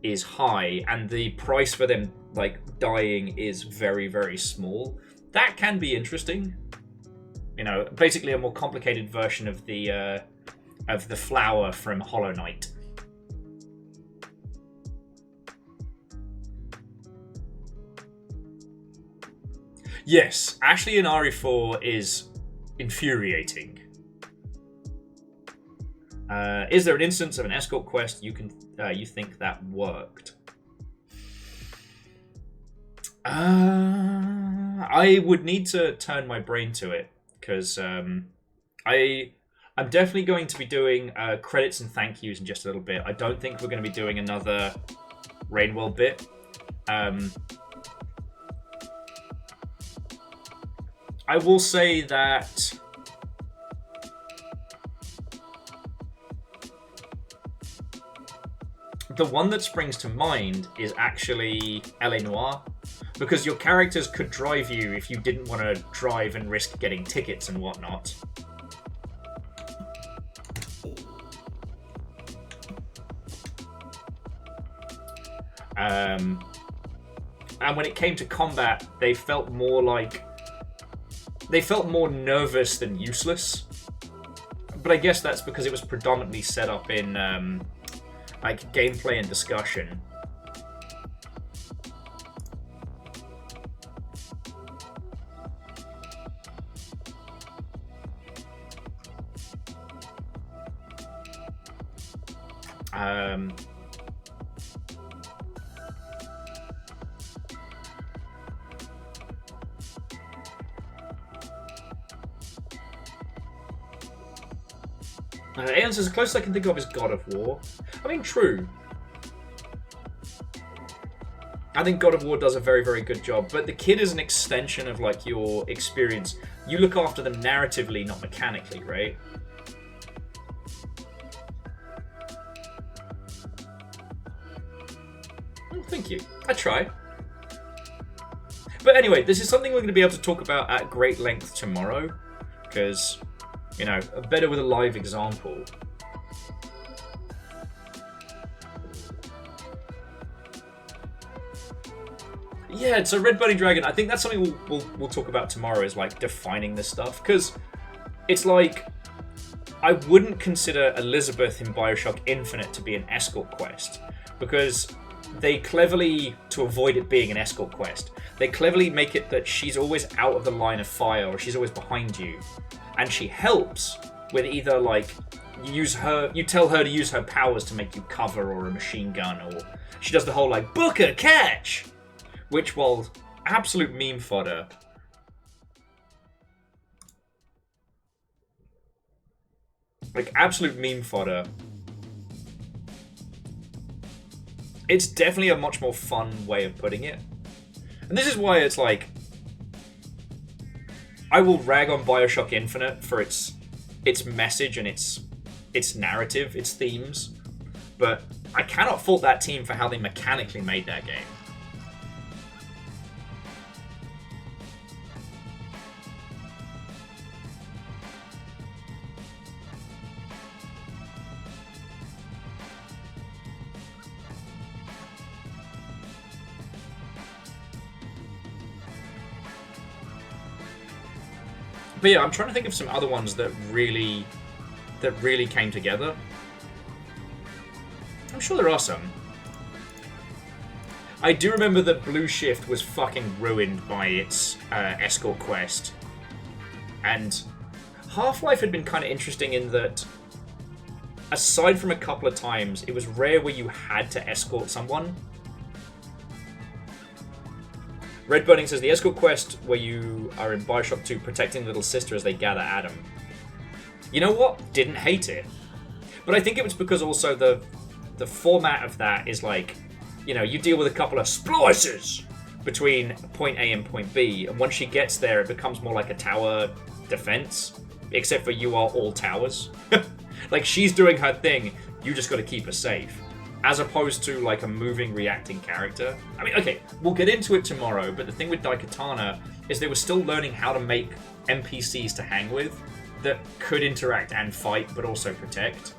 is high, and the price for them like dying is very, very small, that can be interesting. You know, basically a more complicated version of the flower from Hollow Knight. Yes, Ashley in RE4 is infuriating. Is there an instance of an escort quest you think that worked? I would need to turn my brain to it, because I'm definitely going to be doing credits and thank yous in just a little bit. I don't think we're going to be doing another Rainwell bit. I will say that the one that springs to mind is actually L.A. Noire, because your characters could drive you if you didn't want to drive and risk getting tickets and whatnot. And when it came to combat, they felt more nervous than useless. But I guess that's because it was predominantly set up in like gameplay and discussion. Aeon says, the closest I can think of is God of War. I mean, true. I think God of War does a very, very good job, but the kid is an extension of, like, your experience. You look after them narratively, not mechanically, right? Oh, thank you. I try. But anyway, this is something we're going to be able to talk about at great length tomorrow, because, you know, better with a live example. Yeah, so Red Burning Dragon, I think that's something we'll talk about tomorrow, is like defining this stuff, because it's like, I wouldn't consider Elizabeth in Bioshock Infinite to be an escort quest, because they cleverly, to avoid it being an escort quest, they cleverly make it that she's always out of the line of fire, or she's always behind you, and she helps with either like you tell her to use her powers to make you cover, or a machine gun, or she does the whole like Booker catch, which, while absolute meme fodder, it's definitely a much more fun way of putting it. And this is why it's like, I will rag on Bioshock Infinite for its message and its narrative, its themes, but I cannot fault that team for how they mechanically made that game. But yeah, I'm trying to think of some other ones that really came together. I'm sure there are some. I do remember that Blue Shift was fucking ruined by its escort quest. And Half-Life had been kind of interesting in that, aside from a couple of times, it was rare where you had to escort someone. Red Burning says, the escort quest where you are in Bioshock 2 protecting little sister as they gather Adam. You know what? Didn't hate it. But I think it was because also the format of that is like, you know, you deal with a couple of splices between point A and point B, and once she gets there, it becomes more like a tower defense, except for you are all towers. Like, she's doing her thing, you just got to keep her safe. As opposed to, like, a moving, reacting character. I mean, okay, we'll get into it tomorrow, but the thing with Daikatana is they were still learning how to make NPCs to hang with that could interact and fight, but also protect.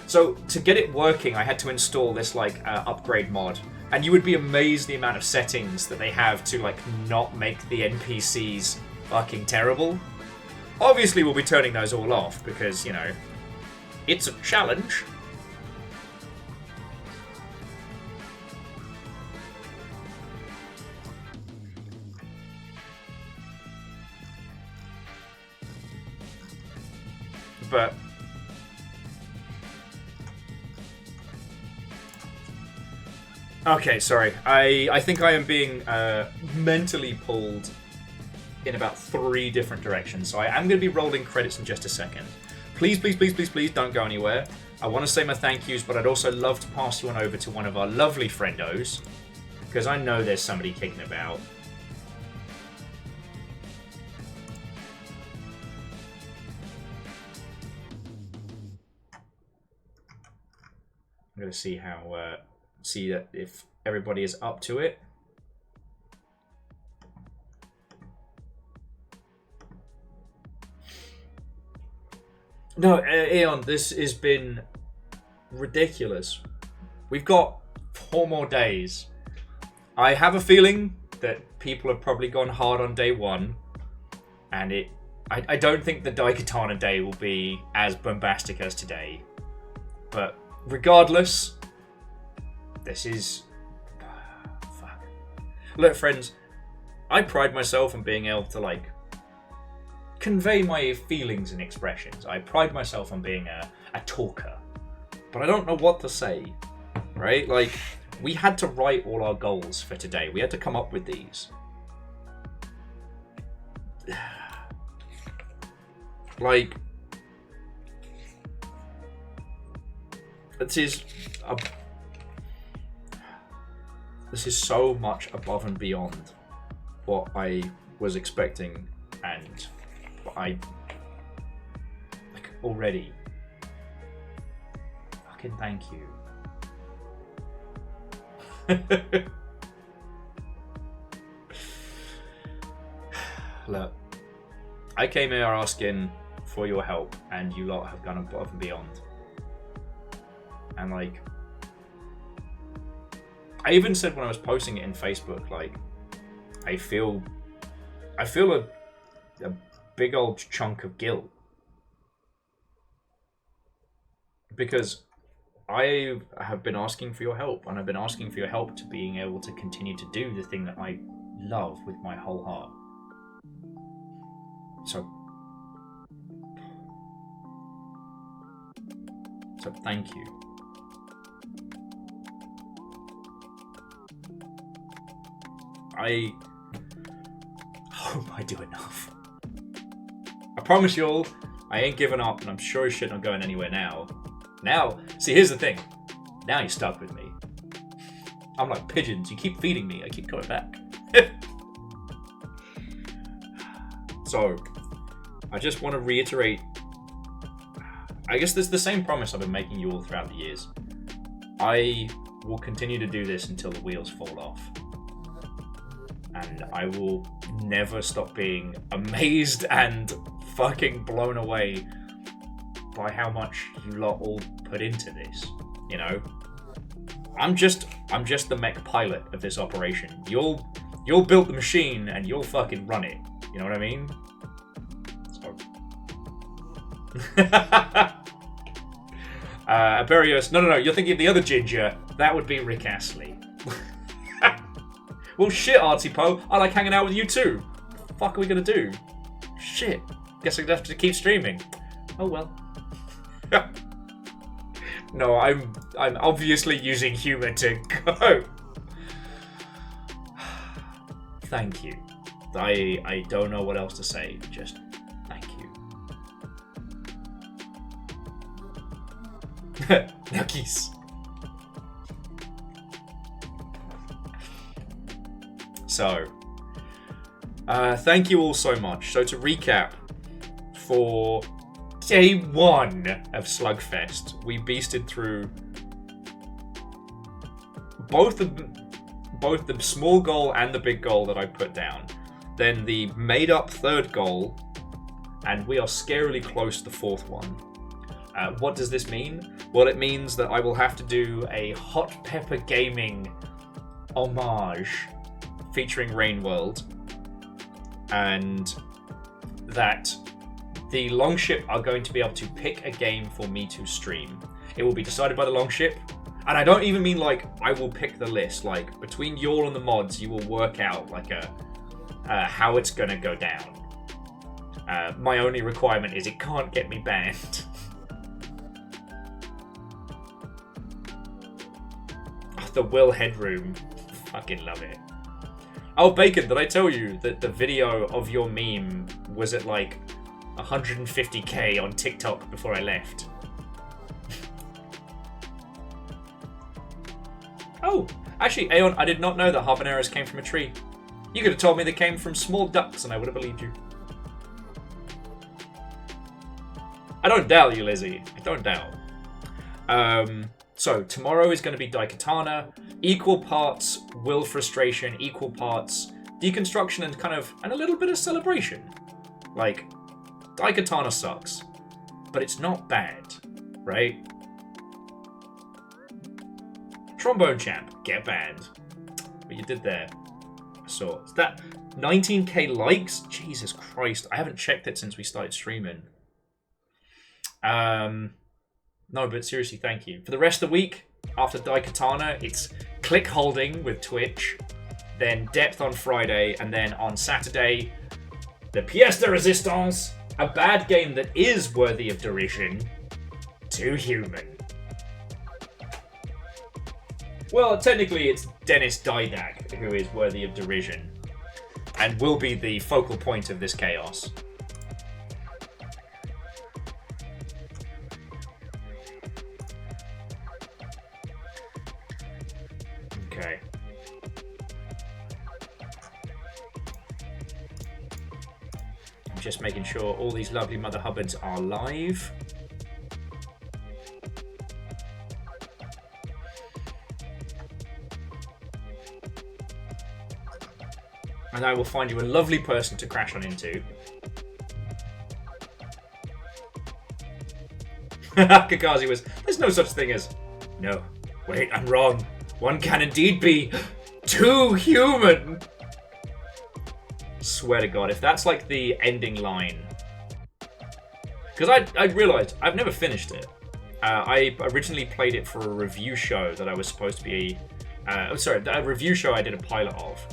So, to get it working, I had to install this, like, upgrade mod. And you would be amazed the amount of settings that they have to, like, not make the NPCs fucking terrible. Obviously, we'll be turning those all off, because, you know, it's a challenge. But okay, sorry. I think I am being mentally pulled in about 3 different directions. So I am going to be rolling credits in just a second. Please, please, please, please, please don't go anywhere. I want to say my thank yous, but I'd also love to pass you on over to one of our lovely friendos, because I know there's somebody kicking about. I'm going to see how, see that if everybody is up to it. No, Eon, this has been ridiculous. We've got 4 more days. I have a feeling that people have probably gone hard on day 1, and I don't think the Daikatana day will be as bombastic as today. But regardless, this is... fuck. Look, friends, I pride myself on being able to, like, convey my feelings and expressions. I pride myself on being a talker. But I don't know what to say, right? Like, we had to write all our goals for today. We had to come up with these. Like, this is so much above and beyond what I was expecting, and I, like, already fucking thank you. Look, I came here asking for your help, and you lot have gone above and beyond. And, like, I even said when I was posting it in Facebook, like, I feel a big old chunk of guilt, because I have been asking for your help, and I've been asking for your help to being able to continue to do the thing that I love with my whole heart. So thank you. I hope I do enough. I promise you all, I ain't giving up, and I'm sure as shit not going anywhere now. Now, see, here's the thing. Now you're stuck with me. I'm like pigeons. You keep feeding me. I keep coming back. So, I just want to reiterate, I guess there's the same promise I've been making you all throughout the years. I will continue to do this until the wheels fall off. And I will never stop being amazed and fucking blown away by how much you lot all put into this, you know? I'm just the mech pilot of this operation. You'll build the machine and you'll fucking run it. You know what I mean? So. Aberius, no, you're thinking of the other ginger. That would be Rick Astley. Well, shit, Artsy Poe. I like hanging out with you too. What the fuck are we gonna do? Shit. Guess I'm gonna have to keep streaming. Oh well. No, I'm obviously using humor to go. Thank you. I don't know what else to say. Just thank you. Nuckies. So, thank you all so much. So to recap, for day 1 of Slugfest, we beasted through both the small goal and the big goal that I put down. Then the made-up third goal, and we are scarily close to the fourth one. What does this mean? Well, it means that I will have to do a Hot Pepper Gaming homage featuring Rain World, and that the Longship are going to be able to pick a game for me to stream. It will be decided by the Longship, and I don't even mean like I will pick the list. Like between y'all and the mods, you will work out like how it's gonna go down. My only requirement is it can't get me banned. The Will Headroom, fucking love it. Oh, Bacon, did I tell you that the video of your meme was at like 150k on TikTok before I left? Oh, actually, Aeon, I did not know that habaneros came from a tree. You could have told me they came from small ducks and I would have believed you. I don't doubt you, Lizzie. I don't doubt. So, tomorrow is going to be Daikatana. Equal parts will frustration, equal parts deconstruction, and a little bit of celebration. Like, Daikatana sucks, but it's not bad, right? Trombone Champ, get banned. What you did there. I saw. Is that 19k likes? Jesus Christ, I haven't checked it since we started streaming. No, but seriously, thank you. For the rest of the week, after Daikatana, it's click holding with Twitch, then Depth on Friday, and then on Saturday, the Pièce de Resistance, a bad game that is worthy of derision, Too Human. Well, technically it's Dennis Didak who is worthy of derision, and will be the focal point of this chaos. Okay. I'm just making sure all these lovely Mother Hubbards are live. And I will find you a lovely person to crash on into. Kakazi was, there's no such thing as... No, wait, I'm wrong. One can indeed be too human. Swear to God, if that's like the ending line. Because I realised I've never finished it. I originally played it for a review show that I was supposed to be... a review show I did a pilot of.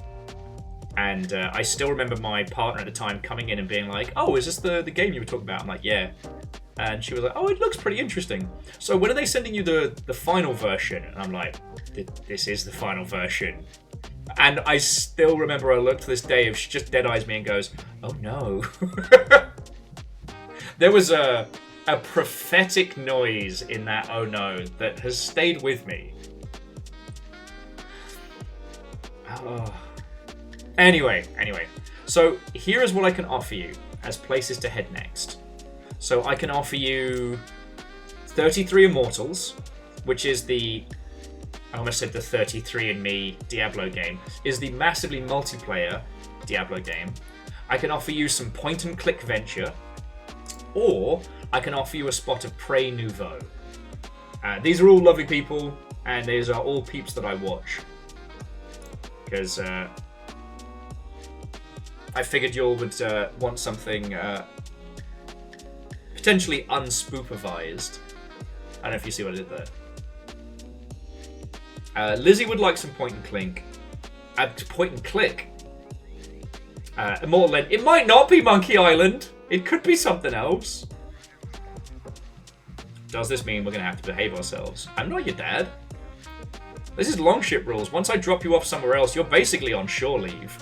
And I still remember my partner at the time coming in and being like, oh, is this the game you were talking about? I'm like, yeah. And she was like, oh, it looks pretty interesting. So when are they sending you the final version? And I'm like, this is the final version. And I still remember I looked to this day if she just dead eyes me and goes, oh no. There was a prophetic noise in that oh no that has stayed with me. Anyway. So here is what I can offer you as places to head next. So I can offer you 33 Immortals, which is I almost said the 33andMe Diablo game, is the massively multiplayer Diablo game. I can offer you some point-and-click venture, or I can offer you a spot of Prey Nouveau. These are all lovely people, and these are all peeps that I watch. Because I figured you all would want something potentially unspoopervised. I don't know if you see what I did there. Lizzie would like some point-and-click. Point-and-click? Immortal End. It might not be Monkey Island. It could be something else. Does this mean we're going to have to behave ourselves? I'm not your dad. This is longship rules. Once I drop you off somewhere else, you're basically on shore leave.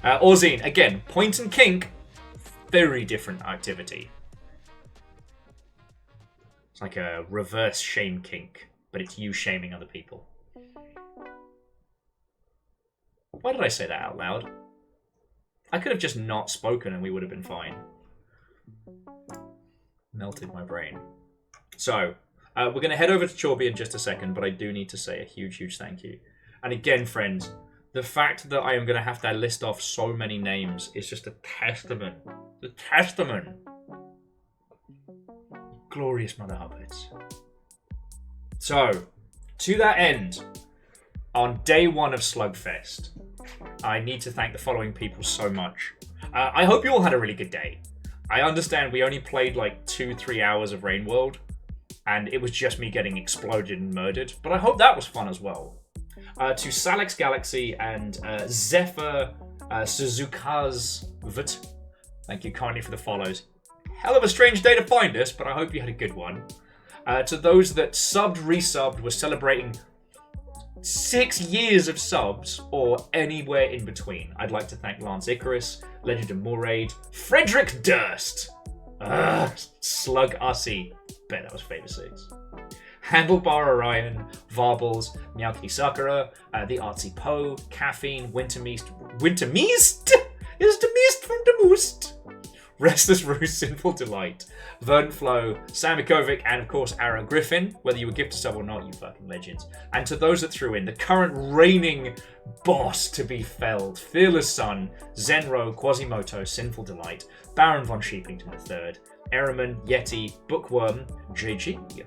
Orzine, again, point and kink. Very different activity. It's like a reverse shame kink, but it's you shaming other people. Why did I say that out loud? I could have just not spoken and we would have been fine. Melted my brain. So, we're going to head over to Chorby in just a second, but I do need to say a huge, huge thank you. And again, friends, the fact that I am going to have to list off so many names is just a testament. A testament. Glorious Mother Hubbards. So, to that end, on day one of Slugfest, I need to thank the following people so much. I hope you all had a really good day. I understand we only played like 2-3 hours of Rain World, and it was just me getting exploded and murdered, but I hope that was fun as well. To Salix Galaxy and Zephyr Suzuka's Vut, thank you kindly for the follows. Hell of a strange day to find us, but I hope you had a good one. To those that subbed, resubbed, were celebrating 6 years of subs, or anywhere in between. I'd like to thank Lance Icarus, Legend of Moraid, Frederick Durst, Slug Ussy, bet that was Favor 6, Handlebar Orion, Varbles, Miyaki Sakura, The Artsy Poe, Caffeine, Wintermeast? Is the Meast from the Moost? Restless Roost, Sinful Delight, Vernflow, Samikovic, and of course Arrow Griffin. Whether you were gifted sub or not, you fucking legends. And to those that threw in, the current reigning boss to be felled, Fearless Sun, Zenro, Quasimoto, Sinful Delight, Baron von Sheepington III, Ehrman, Yeti, Bookworm, JG,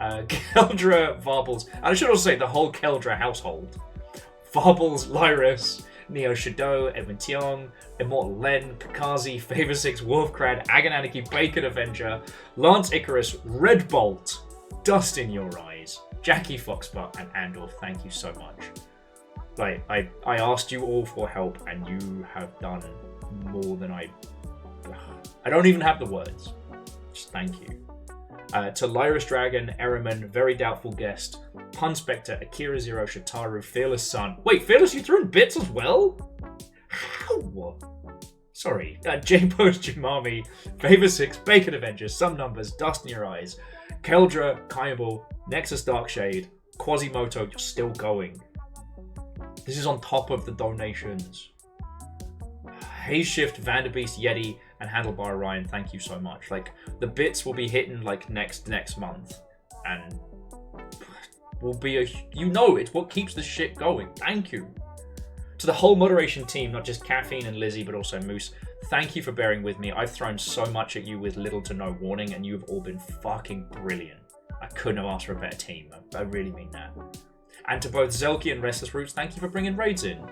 Keldra, Varbles, and I should also say the whole Keldra household. Varbles, Lyrus, Neo Shadow, Edwin Tiong, Immortal Len, Kakazi, Favor 6, Wolfcrad, Agonaniki, Bacon Avenger, Lance Icarus, Red Bolt, Dust in Your Eyes, Jackie Foxbutt, and Andor, thank you so much. Like, I asked you all for help, and you have done more than I don't even have the words. Just thank you. To Lyrus Dragon, Ehrman, Very Doubtful Guest, Pun Spectre, Akira Zero, Shitaru, Fearless Sun. Wait, Fearless, you threw in bits as well? How? Sorry. J-Post Jumami, Favor 6, Bacon Avengers, Some Numbers, Dust in Your Eyes, Keldra, Kaible, Nexus Darkshade, Quasimoto, you're still going. This is on top of the donations. Haze Shift, Vanderbeast, Yeti, and Handlebar Orion, thank you so much. Like, the bits will be hitting like next month, and will be it's what keeps the shit going. Thank you. To the whole moderation team, not just Caffeine and Lizzie, but also Moose, thank you for bearing with me. I've thrown so much at you with little to no warning, and you've all been fucking brilliant. I couldn't have asked for a better team. I really mean that. And to both Zelky and Restless Roots, thank you for bringing raids in.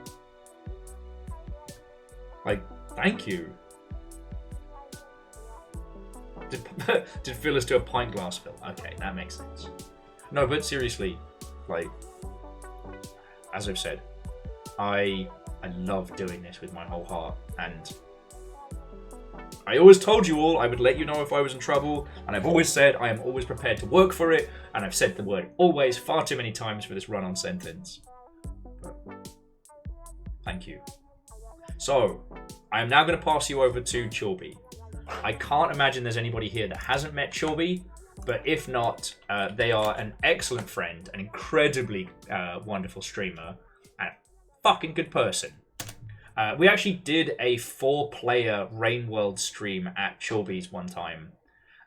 Like, thank you. Did Phyllis do a pint glass fill? Okay, that makes sense. No, but seriously, like, as I've said, I love doing this with my whole heart, and I always told you all I would let you know if I was in trouble, and I've always said I am always prepared to work for it, and I've said the word always far too many times for this run-on sentence. But thank you. So, I am now going to pass you over to Chorby. I can't imagine there's anybody here that hasn't met Chorby, but if not, they are an excellent friend, an incredibly wonderful streamer, and a fucking good person. We actually did a 4-player Rain World stream at Chorby's one time.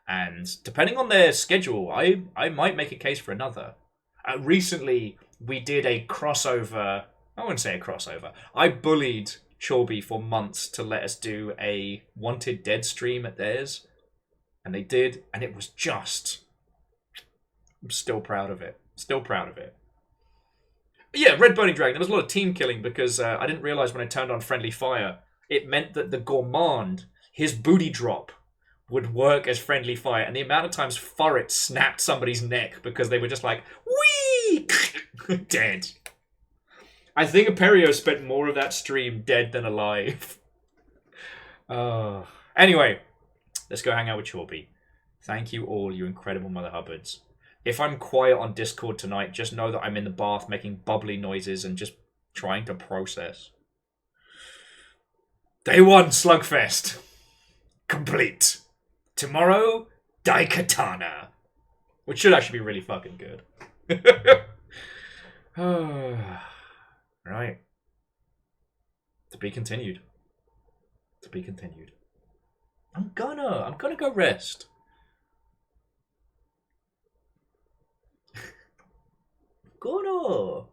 And depending on their schedule, I might make a case for another. Recently, we did a crossover. I wouldn't say a crossover. I bullied Chorby for months to let us do a Wanted Dead stream at theirs. And they did, and it was just... I'm still proud of it. Still proud of it. But yeah, Red Burning Dragon. There was a lot of team killing because I didn't realise when I turned on Friendly Fire, it meant that the Gourmand, his booty drop, would work as Friendly Fire. And the amount of times Furret snapped somebody's neck because they were just like, whee! Dead. I think Aperio spent more of that stream dead than alive. Anyway, let's go hang out with Chorby. Thank you all, you incredible Mother Hubbards. If I'm quiet on Discord tonight, just know that I'm in the bath making bubbly noises and just trying to process. Day 1 Slugfest. Complete. Tomorrow, Daikatana. Which should actually be really fucking good. Right. To be continued. To be continued. I'm gonna go rest. Gonna.